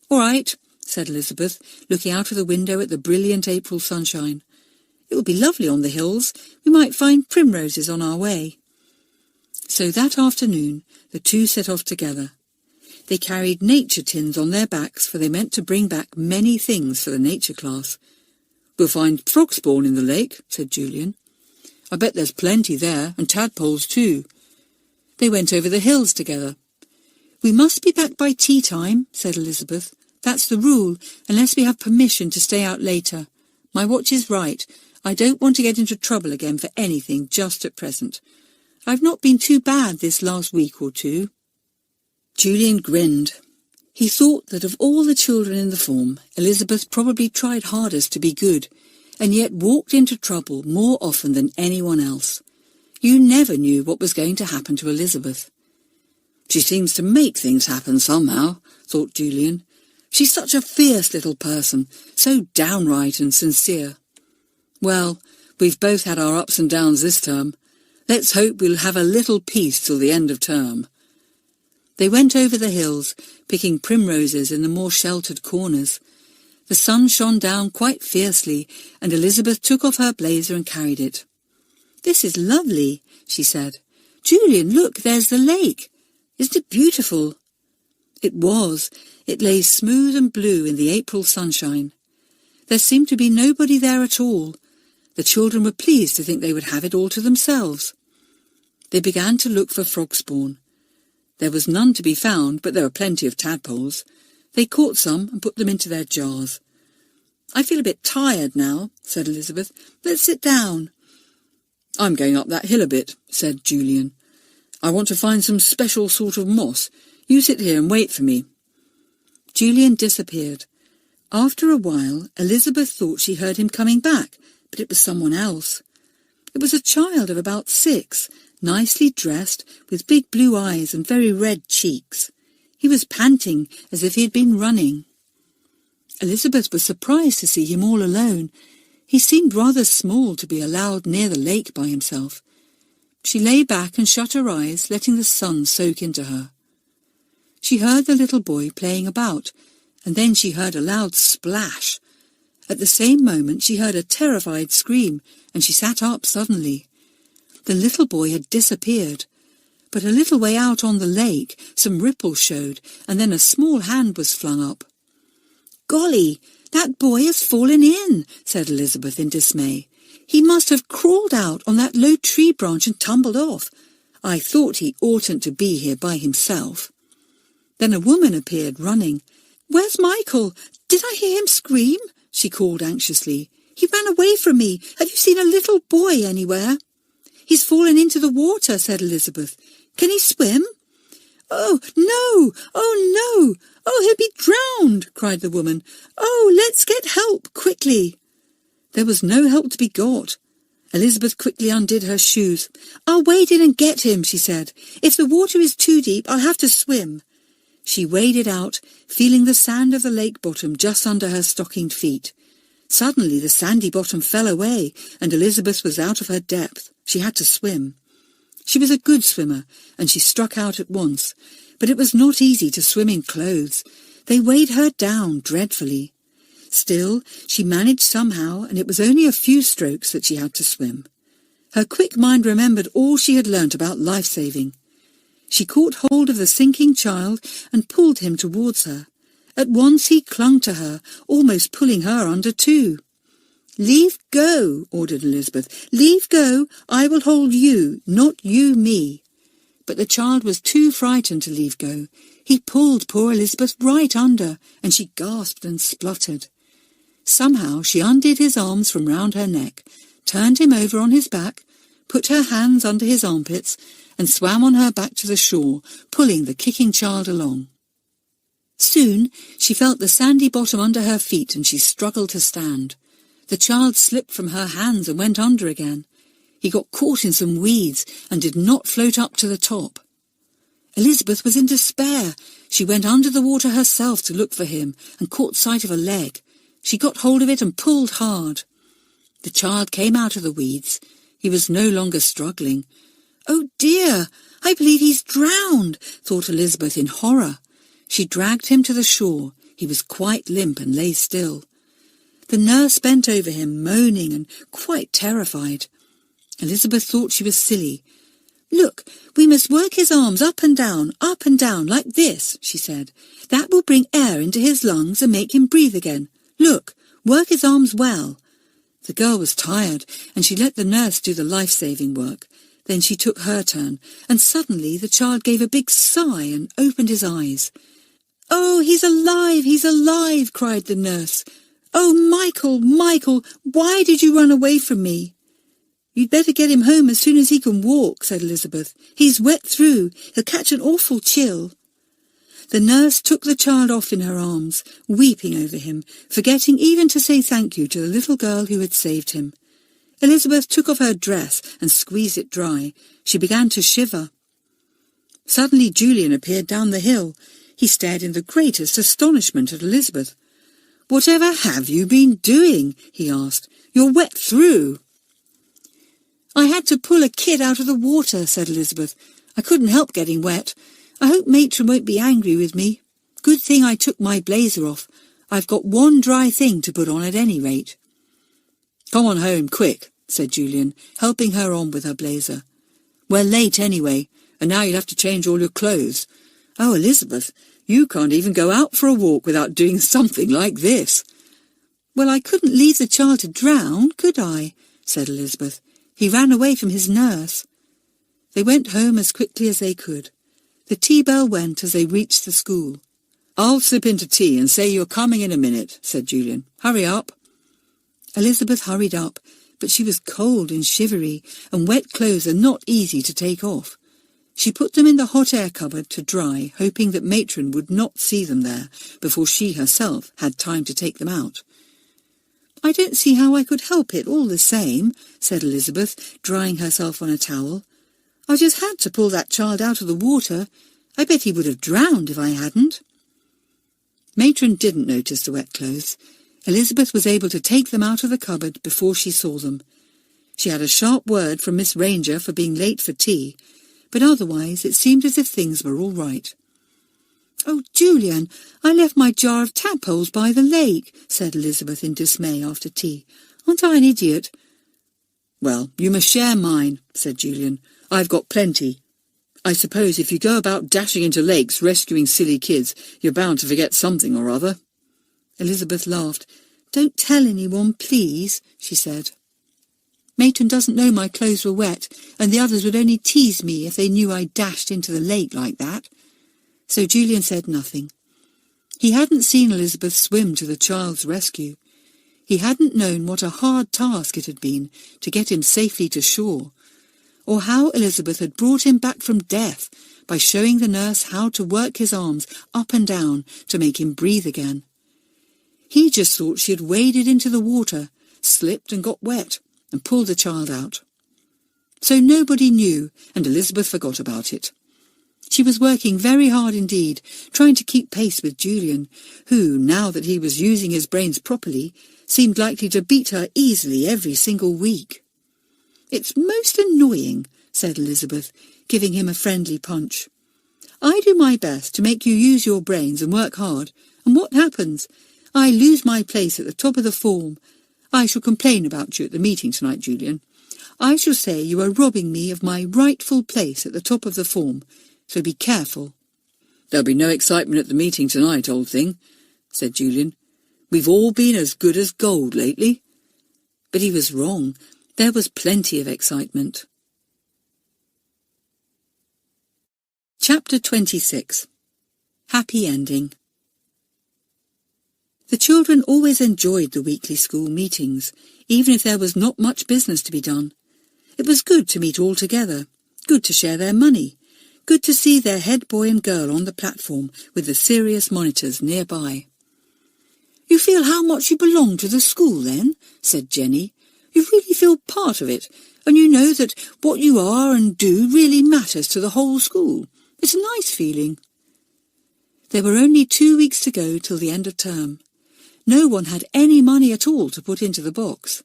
"All right," said Elizabeth, looking out of the window at the brilliant April sunshine. "It will be lovely on the hills. We might find primroses on our way." So that afternoon the two set off together. They carried nature tins on their backs, for they meant to bring back many things for the nature class. "We'll find frog spawn in the lake," said Julian. "I bet there's plenty there, and tadpoles too." They went over the hills together. "We must be back by tea time," said Elizabeth. "That's the rule, unless we have permission to stay out later. My watch is right. I don't want to get into trouble again for anything just at present. I've not been too bad this last week or two." Julian grinned. He thought that of all the children in the form, Elizabeth probably tried hardest to be good, and yet walked into trouble more often than anyone else. You never knew what was going to happen to Elizabeth. "She seems to make things happen somehow," thought Julian. "She's such a fierce little person, so downright and sincere. Well, we've both had our ups and downs this term. Let's hope we'll have a little peace till the end of term." They went over the hills, picking primroses in the more sheltered corners. The sun shone down quite fiercely, and Elizabeth took off her blazer and carried it. "This is lovely," she said. "Julian, look, there's the lake. Isn't it beautiful?" It was. It lay smooth and blue in the April sunshine. There seemed to be nobody there at all. The children were pleased to think they would have it all to themselves. They began to look for frog spawn. There was none to be found, but there were plenty of tadpoles. They caught some and put them into their jars. "I feel a bit tired now," said Elizabeth. "Let's sit down." "I'm going up that hill a bit," said Julian. "I want to find some special sort of moss. You sit here and wait for me." Julian disappeared. After a while, Elizabeth thought she heard him coming back, but it was someone else. It was a child of about 6, nicely dressed, with big blue eyes and very red cheeks. He was panting as if he had been running. Elizabeth was surprised to see him all alone. He seemed rather small to be allowed near the lake by himself. She lay back and shut her eyes, letting the sun soak into her. She heard the little boy playing about, and then she heard a loud splash. At the same moment she heard a terrified scream, and she sat up suddenly. The little boy had disappeared, but a little way out on the lake some ripples showed, and then a small hand was flung up. "Golly, that boy has fallen in," said Elizabeth in dismay. "He must have crawled out on that low tree branch and tumbled off. I thought he oughtn't to be here by himself." Then a woman appeared running. "Where's Michael? Did I hear him scream?" she called anxiously. "He ran away from me. Have you seen a little boy anywhere?" "He's fallen into the water," said Elizabeth. "Can he swim?" "Oh, no! Oh, no! Oh, he'll be drowned!" cried the woman. "Oh, let's get help, quickly!" There was no help to be got. Elizabeth quickly undid her shoes. "I'll wade in and get him," she said. "If the water is too deep, I'll have to swim." She waded out, feeling the sand of the lake bottom just under her stockinged feet. Suddenly the sandy bottom fell away, and Elizabeth was out of her depth. She had to swim. She was a good swimmer, and she struck out at once, but it was not easy to swim in clothes. They weighed her down dreadfully. Still, she managed somehow, and it was only a few strokes that she had to swim. Her quick mind remembered all she had learnt about life-saving. She caught hold of the sinking child and pulled him towards her. At once he clung to her, almost pulling her under too. "Leave go," ordered Elizabeth. "Leave go. I will hold you, not you me." But the child was too frightened to leave go. He pulled poor Elizabeth right under, and she gasped and spluttered. Somehow she undid his arms from round her neck, turned him over on his back, put her hands under his armpits, and swam on her back to the shore, pulling the kicking child along. Soon she felt the sandy bottom under her feet, and she struggled to stand. The child slipped from her hands and went under again. He got caught in some weeds and did not float up to the top. Elizabeth was in despair. She went under the water herself to look for him and caught sight of a leg. She got hold of it and pulled hard. The child came out of the weeds. He was no longer struggling. "Oh dear, I believe he's drowned," thought Elizabeth in horror. She dragged him to the shore. He was quite limp and lay still. The nurse bent over him, moaning and quite terrified. Elizabeth thought she was silly. "Look, we must work his arms up and down, like this," she said. "That will bring air into his lungs and make him breathe again. Look, work his arms well." The girl was tired, and she let the nurse do the life-saving work. Then she took her turn, and suddenly the child gave a big sigh and opened his eyes. "Oh, he's alive," cried the nurse. "Oh, Michael, Michael, why did you run away from me?" "You'd better get him home as soon as he can walk," said Elizabeth. "He's wet through. He'll catch an awful chill." The nurse took the child off in her arms, weeping over him, forgetting even to say thank you to the little girl who had saved him. Elizabeth took off her dress and squeezed it dry. She began to shiver. Suddenly Julian appeared down the hill. He stared in the greatest astonishment at Elizabeth. "Whatever have you been doing?" he asked. "You're wet through." "I had to pull a kid out of the water," said Elizabeth. "I couldn't help getting wet. I hope Matron won't be angry with me. Good thing I took my blazer off. I've got one dry thing to put on at any rate." "Come on home, quick," said Julian, helping her on with her blazer. "We're late anyway, and now you'll have to change all your clothes. Oh, Elizabeth, you can't even go out for a walk without doing something like this." "Well, I couldn't leave the child to drown, could I?" said Elizabeth. "He ran away from his nurse." They went home as quickly as they could. The tea bell went as they reached the school. "I'll slip into tea and say you're coming in a minute," said Julian. "Hurry up." Elizabeth hurried up, but she was cold and shivery, and wet clothes are not easy to take off. She put them in the hot air cupboard to dry, hoping that Matron would not see them there before she herself had time to take them out. "I don't see how I could help it all the same," said Elizabeth, drying herself on a towel. I just had to pull that child out of the water. I bet he would have drowned if I hadn't." Matron didn't notice the wet clothes. Elizabeth was able to take them out of the cupboard before she saw them. She had a sharp word from Miss Ranger for being late for tea, but otherwise it seemed as if things were all right. "Oh, Julian, I left my jar of tadpoles by the lake," said Elizabeth in dismay after tea. "Aren't I an idiot?" "Well, you must share mine," said Julian. "I've got plenty. I suppose if you go about dashing into lakes rescuing silly kids, you're bound to forget something or other." Elizabeth laughed. "Don't tell anyone, please," she said. "Matron doesn't know my clothes were wet, and the others would only tease me if they knew I dashed into the lake like that." So Julian said nothing. He hadn't seen Elizabeth swim to the child's rescue. He hadn't known what a hard task it had been to get him safely to shore, or how Elizabeth had brought him back from death by showing the nurse how to work his arms up and down to make him breathe again. He just thought she had waded into the water, slipped and got wet, and pulled the child out. So nobody knew, and Elizabeth forgot about it. She was working very hard indeed, trying to keep pace with Julian, who, now that he was using his brains properly, seemed likely to beat her easily every single week. "It's most annoying," said Elizabeth, giving him a friendly punch. "I do my best to make you use your brains and work hard, and what happens? I lose my place at the top of the form. I shall complain about you at the meeting tonight, Julian. I shall say you are robbing me of my rightful place at the top of the form, so be careful." "There'll be no excitement at the meeting tonight, old thing," said Julian. "We've all been as good as gold lately." But he was wrong. There was plenty of excitement. Chapter 26. Happy Ending. The children always enjoyed the weekly school meetings, even if there was not much business to be done. It was good to meet all together, good to share their money, good to see their head boy and girl on the platform with the serious monitors nearby. "You feel how much you belong to the school, then?" said Jenny. "You really feel part of it, and you know that what you are and do really matters to the whole school. It's a nice feeling." There were only 2 weeks to go till the end of term. No one had any money at all to put into the box,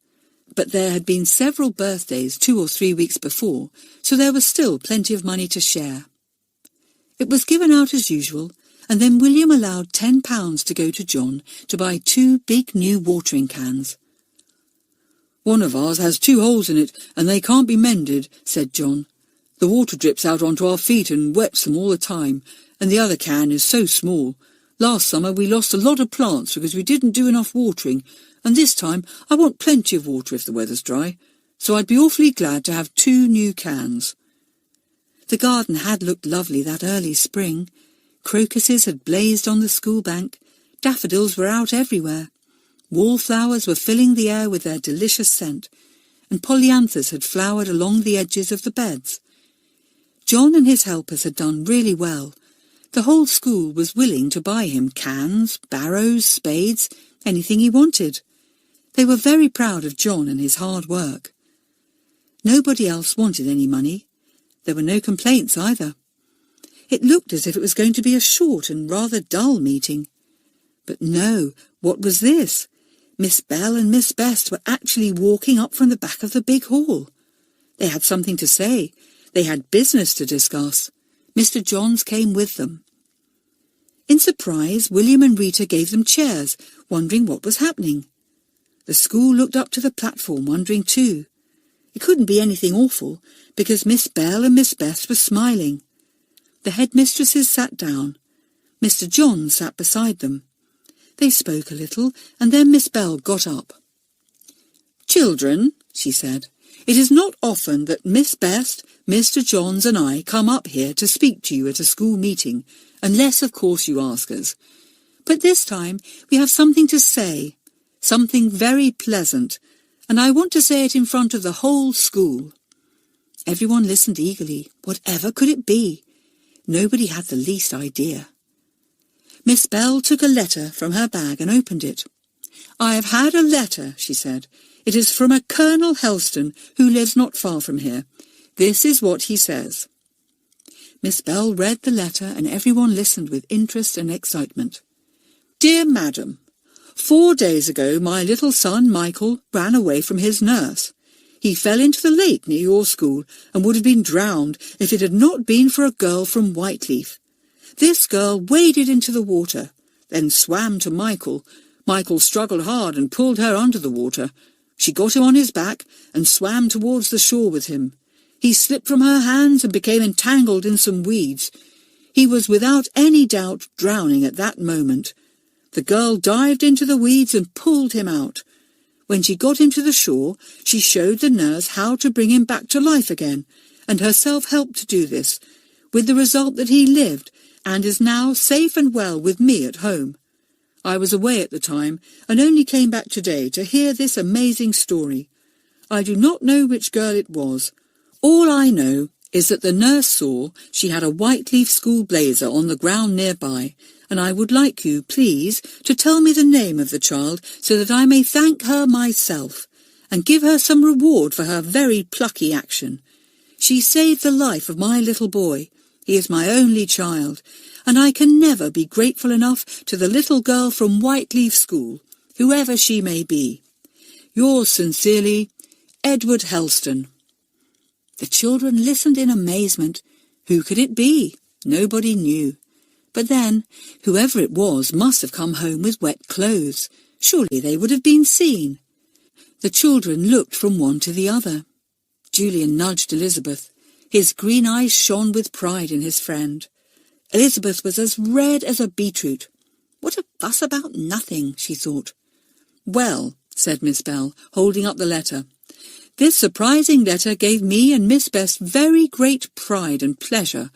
but there had been several birthdays 2 or 3 weeks before, so there was still plenty of money to share. It was given out as usual, and then William allowed £10 to go to John to buy 2 big new watering cans. "One of ours has 2 holes in it, and they can't be mended," said John. "The water drips out onto our feet and wets them all the time, and the other can is so small. Last summer we lost a lot of plants because we didn't do enough watering, and this time I want plenty of water if the weather's dry, so I'd be awfully glad to have 2 new cans." The garden had looked lovely that early spring. Crocuses had blazed on the school bank, daffodils were out everywhere, wallflowers were filling the air with their delicious scent, and polyanthus had flowered along the edges of the beds. John and his helpers had done really well. The whole school was willing to buy him cans, barrows, spades, anything he wanted. They were very proud of John and his hard work. Nobody else wanted any money. There were no complaints either. It looked as if it was going to be a short and rather dull meeting. But no, what was this? Miss Bell and Miss Best were actually walking up from the back of the big hall. They had something to say. They had business to discuss. Mr. Johns came with them. In surprise, William and Rita gave them chairs, wondering what was happening. The school looked up to the platform, wondering too. It couldn't be anything awful, because Miss Bell and Miss Best were smiling. The headmistresses sat down. Mr. John sat beside them. They spoke a little, and then Miss Bell got up. "Children," she said, "it is not often that Miss Best, Mr. Johns and I come up here to speak to you at a school meeting, unless, of course, you ask us. But this time we have something to say, something very pleasant, and I want to say it in front of the whole school." Everyone listened eagerly. Whatever could it be? Nobody had the least idea. Miss Bell took a letter from her bag and opened it. "I have had a letter," she said. "It is from a Colonel Helston, who lives not far from here. This is what he says. Miss Bell read the letter, and everyone listened with interest and excitement. Dear Madam, 4 days ago my little son Michael ran away from his nurse. He fell into the lake near your school and would have been drowned if it had not been for a girl from Whyteleafe. This girl waded into the water, then swam to Michael. Michael struggled hard and pulled her under the water. She got him on his back and swam towards the shore with him. He slipped from her hands and became entangled in some weeds. He was without any doubt drowning at that moment. The girl dived into the weeds and pulled him out. When she got him to the shore, she showed the nurse how to bring him back to life again, and herself helped to do this, with the result that he lived and is now safe and well with me at home. I was away at the time and only came back today to hear this amazing story. I do not know which girl it was. All I know is that the nurse saw she had a Whyteleafe school blazer on the ground nearby, and I would like you, please, to tell me the name of the child so that I may thank her myself, and give her some reward for her very plucky action. She saved the life of my little boy. He is my only child, and I can never be grateful enough to the little girl from Whyteleafe School, whoever she may be. Yours sincerely, Edward Helston. The children listened in amazement. Who could it be? Nobody knew. But then, whoever it was must have come home with wet clothes. Surely they would have been seen. The children looked from one to the other. Julian nudged Elizabeth. His green eyes shone with pride in his friend. Elizabeth was as red as a beetroot. What a fuss about nothing, she thought. Well, said Miss Bell, holding up the letter. This surprising letter gave me and Miss Bess very great pride and pleasure.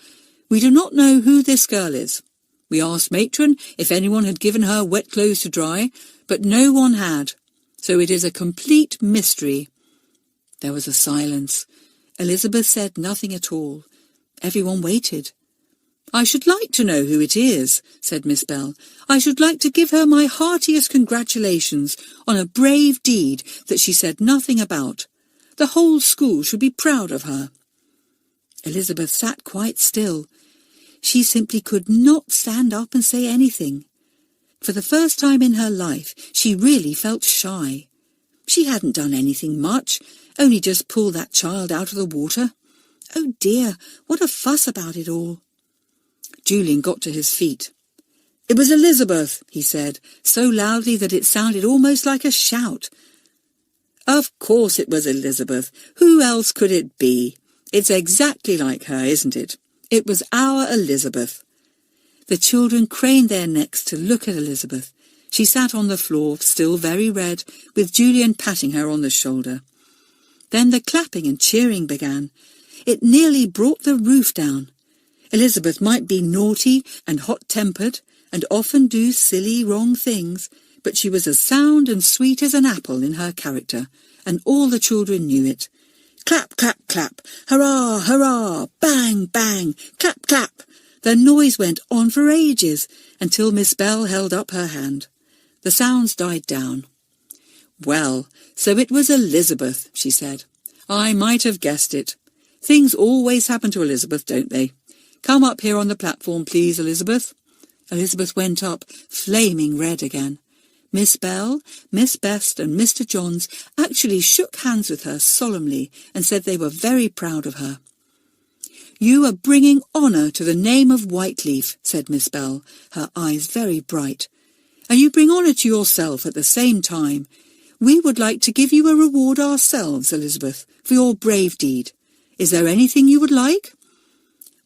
We do not know who this girl is. We asked Matron if anyone had given her wet clothes to dry, but no one had. So it is a complete mystery. There was a silence. Elizabeth said nothing at all. Everyone waited. I should like to know who it is, said Miss Bell. I should like to give her my heartiest congratulations on a brave deed that she said nothing about. The whole school should be proud of her. Elizabeth sat quite still. She simply could not stand up and say anything. For the first time in her life, she really felt shy. She hadn't done anything much, only just pulled that child out of the water. Oh dear, what a fuss about it all. Julian got to his feet. It was Elizabeth, he said, so loudly that it sounded almost like a shout. Of course it was Elizabeth. Who else could it be? It's exactly like her, isn't it? It was our Elizabeth. The children craned their necks to look at Elizabeth. She sat on the floor, still very red, with Julian patting her on the shoulder. Then the clapping and cheering began. It nearly brought the roof down. Elizabeth might be naughty and hot-tempered, and often do silly, wrong things, but she was as sound and sweet as an apple in her character, and all the children knew it. Clap, clap, clap, hurrah, hurrah, bang, bang, clap, clap. The noise went on for ages, until Miss Bell held up her hand. The sounds died down. Well, so it was Elizabeth, she said. I might have guessed it. Things always happen to Elizabeth, don't they? Come up here on the platform, please, Elizabeth. Elizabeth went up, flaming red again. Miss Bell, Miss Best and Mr. Johns actually shook hands with her solemnly and said they were very proud of her. You are bringing honour to the name of Whyteleafe, said Miss Bell, her eyes very bright. And you bring honour to yourself at the same time. We would like to give you a reward ourselves, Elizabeth, for your brave deed. Is there anything you would like?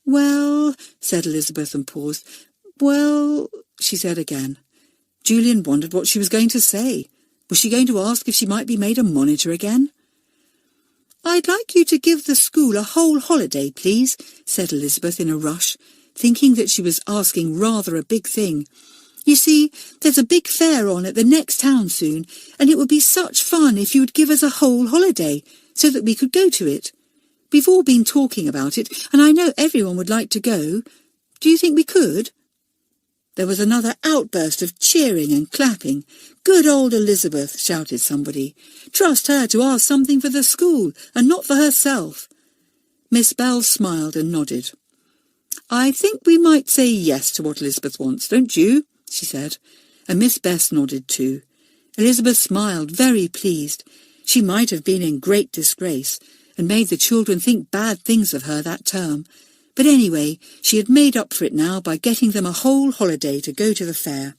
Well, said Elizabeth and paused. Well, she said again. Julian wondered what she was going to say. Was she going to ask if she might be made a monitor again? I'd like you to give the school a whole holiday, please, said Elizabeth in a rush, thinking that she was asking rather a big thing. You see, there's a big fair on at the next town soon, and it would be such fun if you would give us a whole holiday, so that we could go to it. We've all been talking about it, and I know everyone would like to go. Do you think we could? There was another outburst of cheering and clapping. Good old Elizabeth, shouted somebody. Trust her to ask something for the school, and not for herself. Miss Bell smiled and nodded. "I think we might say yes to what Elizabeth wants, don't you?" she said, and Miss Bess nodded too. Elizabeth smiled, very pleased. She might have been in great disgrace, and made the children think bad things of her that term, but anyway, she had made up for it now by getting them a whole holiday to go to the fair.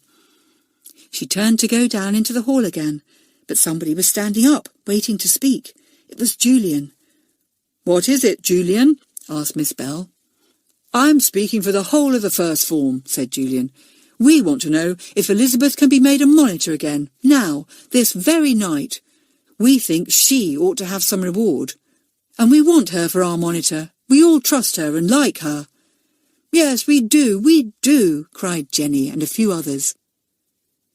She turned to go down into the hall again, but somebody was standing up, waiting to speak. It was Julian. "What is it, Julian?" asked Miss Bell. "I'm speaking for the whole of the first form," said Julian. "We want to know if Elizabeth can be made a monitor again, now, this very night. We think she ought to have some reward, and we want her for our monitor. We all trust her and like her." "Yes, we do," cried Jenny and a few others.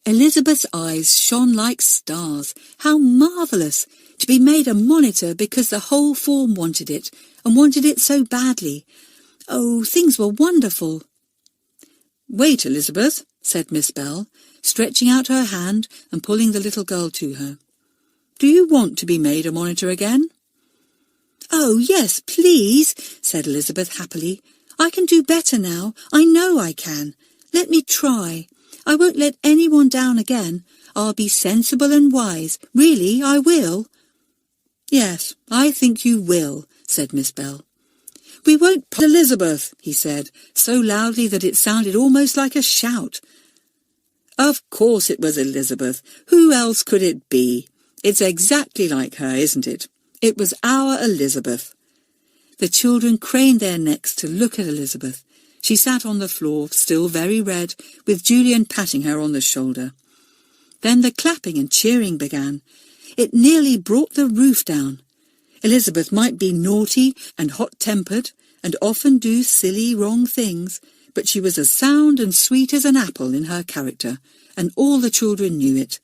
Elizabeth's eyes shone like stars. How marvellous! To be made a monitor because the whole form wanted it, and wanted it so badly. Oh, things were wonderful. "Wait, Elizabeth," said Miss Bell, stretching out her hand and pulling the little girl to her. "Do you want to be made a monitor again?" "Oh, yes, please," said Elizabeth happily. "I can do better now. I know I can. Let me try. I won't let anyone down again. I'll be sensible and wise. Really, I will." "Yes, I think you will," said Miss Bell. "We won't Elizabeth," he said, so loudly that it sounded almost like a shout. Of course it was Elizabeth. Who else could it be? It's exactly like her, isn't it? It was our Elizabeth. The children craned their necks to look at Elizabeth. She sat on the floor, still very red, with Julian patting her on the shoulder. Then the clapping and cheering began. It nearly brought the roof down. Elizabeth might be naughty and hot-tempered, and often do silly, wrong things, but she was as sound and sweet as an apple in her character, and all the children knew it.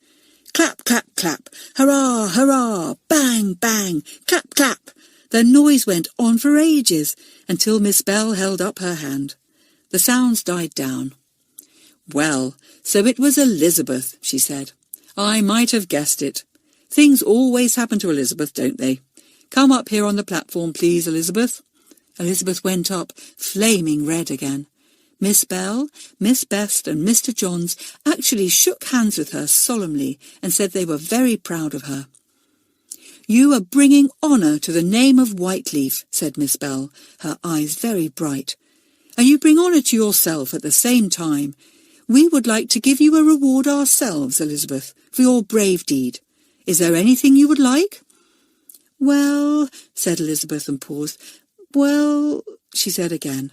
Clap, clap, clap, hurrah, hurrah, bang, bang, clap, clap. The noise went on for ages, until Miss Bell held up her hand. The sounds died down. "Well, so it was Elizabeth," she said. "I might have guessed it. Things always happen to Elizabeth, don't they? Come up here on the platform, please, Elizabeth." Elizabeth went up, flaming red again. Miss Bell, Miss Best and Mr. Johns actually shook hands with her solemnly and said they were very proud of her. "You are bringing honour to the name of Whyteleafe," said Miss Bell, her eyes very bright. "And you bring honour to yourself at the same time. We would like to give you a reward ourselves, Elizabeth, for your brave deed. Is there anything you would like?" "Well," said Elizabeth and paused. "Well," she said again.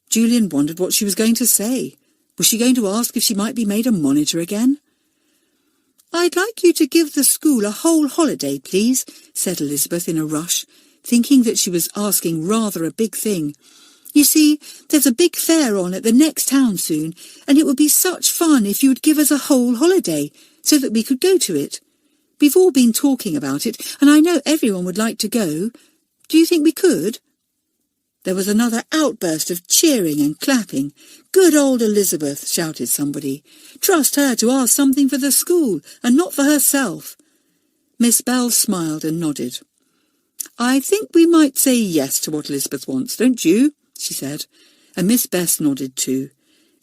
Julian wondered what she was going to say. Was she going to ask if she might be made a monitor again? "I'd like you to give the school a whole holiday, please," said Elizabeth in a rush, thinking that she was asking rather a big thing. "You see, there's a big fair on at the next town soon, and it would be such fun if you would give us a whole holiday, so that we could go to it. We've all been talking about it, and I know everyone would like to go. Do you think we could?" There was another outburst of cheering and clapping. "Good old Elizabeth," shouted somebody. "Trust her to ask something for the school, and not for herself." Miss Bell smiled and nodded. "I think we might say yes to what Elizabeth wants, don't you?" she said, and Miss Bess nodded too.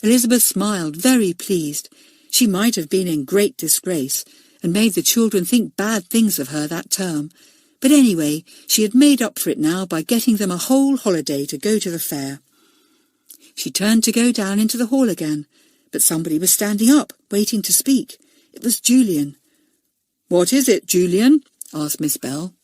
Elizabeth smiled, very pleased. She might have been in great disgrace, and made the children think bad things of her that term, but anyway, she had made up for it now by getting them a whole holiday to go to the fair. She turned to go down into the hall again, but somebody was standing up, waiting to speak. It was Julian. "What is it, Julian?" asked Miss Bell.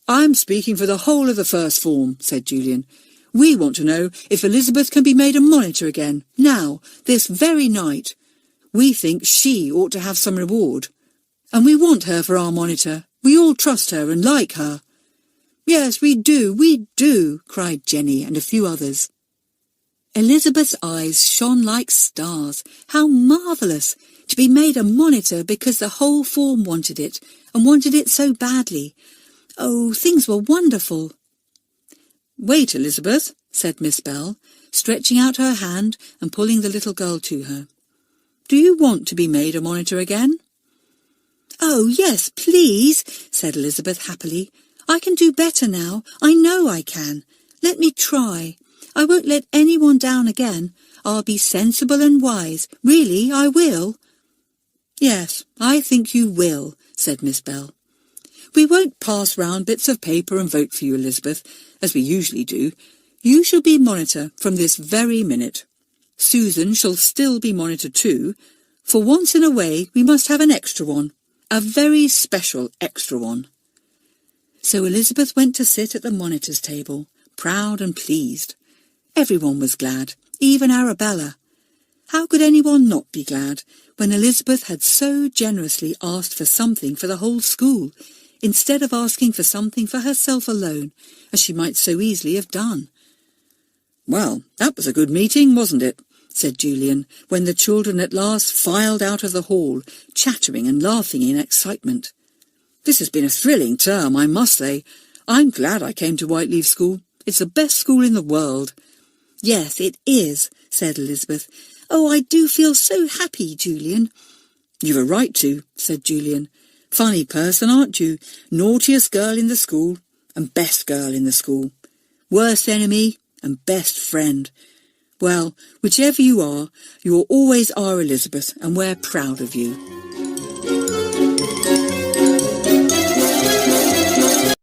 "I'm speaking for the whole of the first form," said Julian. "We want to know if Elizabeth can be made a monitor again, now, this very night. We think she ought to have some reward, and we want her for our monitor. We all trust her and like her." "Yes, we do," cried Jenny and a few others. Elizabeth's eyes shone like stars. How marvellous! To be made a monitor because the whole form wanted it, and wanted it so badly. Oh, things were wonderful. "Wait, Elizabeth," said Miss Bell, stretching out her hand and pulling the little girl to her. "Do you want to be made a monitor again?" "Oh, yes, please," said Elizabeth happily. I can do better now. I know I can. Let me try. I won't let anyone down again. I'll be sensible and wise. Really, I will." "Yes, I think you will," said Miss Bell. "We won't pass round bits of paper and vote for you, Elizabeth, as we usually do. You shall be monitor from this very minute. Susan shall still be monitor too. For once in a way we must have an extra one, a very special extra one." So Elizabeth went to sit at the monitor's table, proud and pleased. Everyone was glad, even Arabella. How could anyone not be glad when Elizabeth had so generously asked for something for the whole school, instead of asking for something for herself alone, as she might so easily have done? "Well, that was a good meeting, wasn't it?" said Julian, when the children at last filed out of the hall, chattering and laughing in excitement. "This has been a thrilling term, I must say. I'm glad I came to Whyteleafe School. It's the best school in the world." "Yes, it is," said Elizabeth. "Oh, I do feel so happy, Julian." "You've a right to," said Julian. "Funny person, aren't you? Naughtiest girl in the school, and best girl in the school. Worst enemy and best friend. Well, whichever you are always are, Elizabeth, and we're proud of you."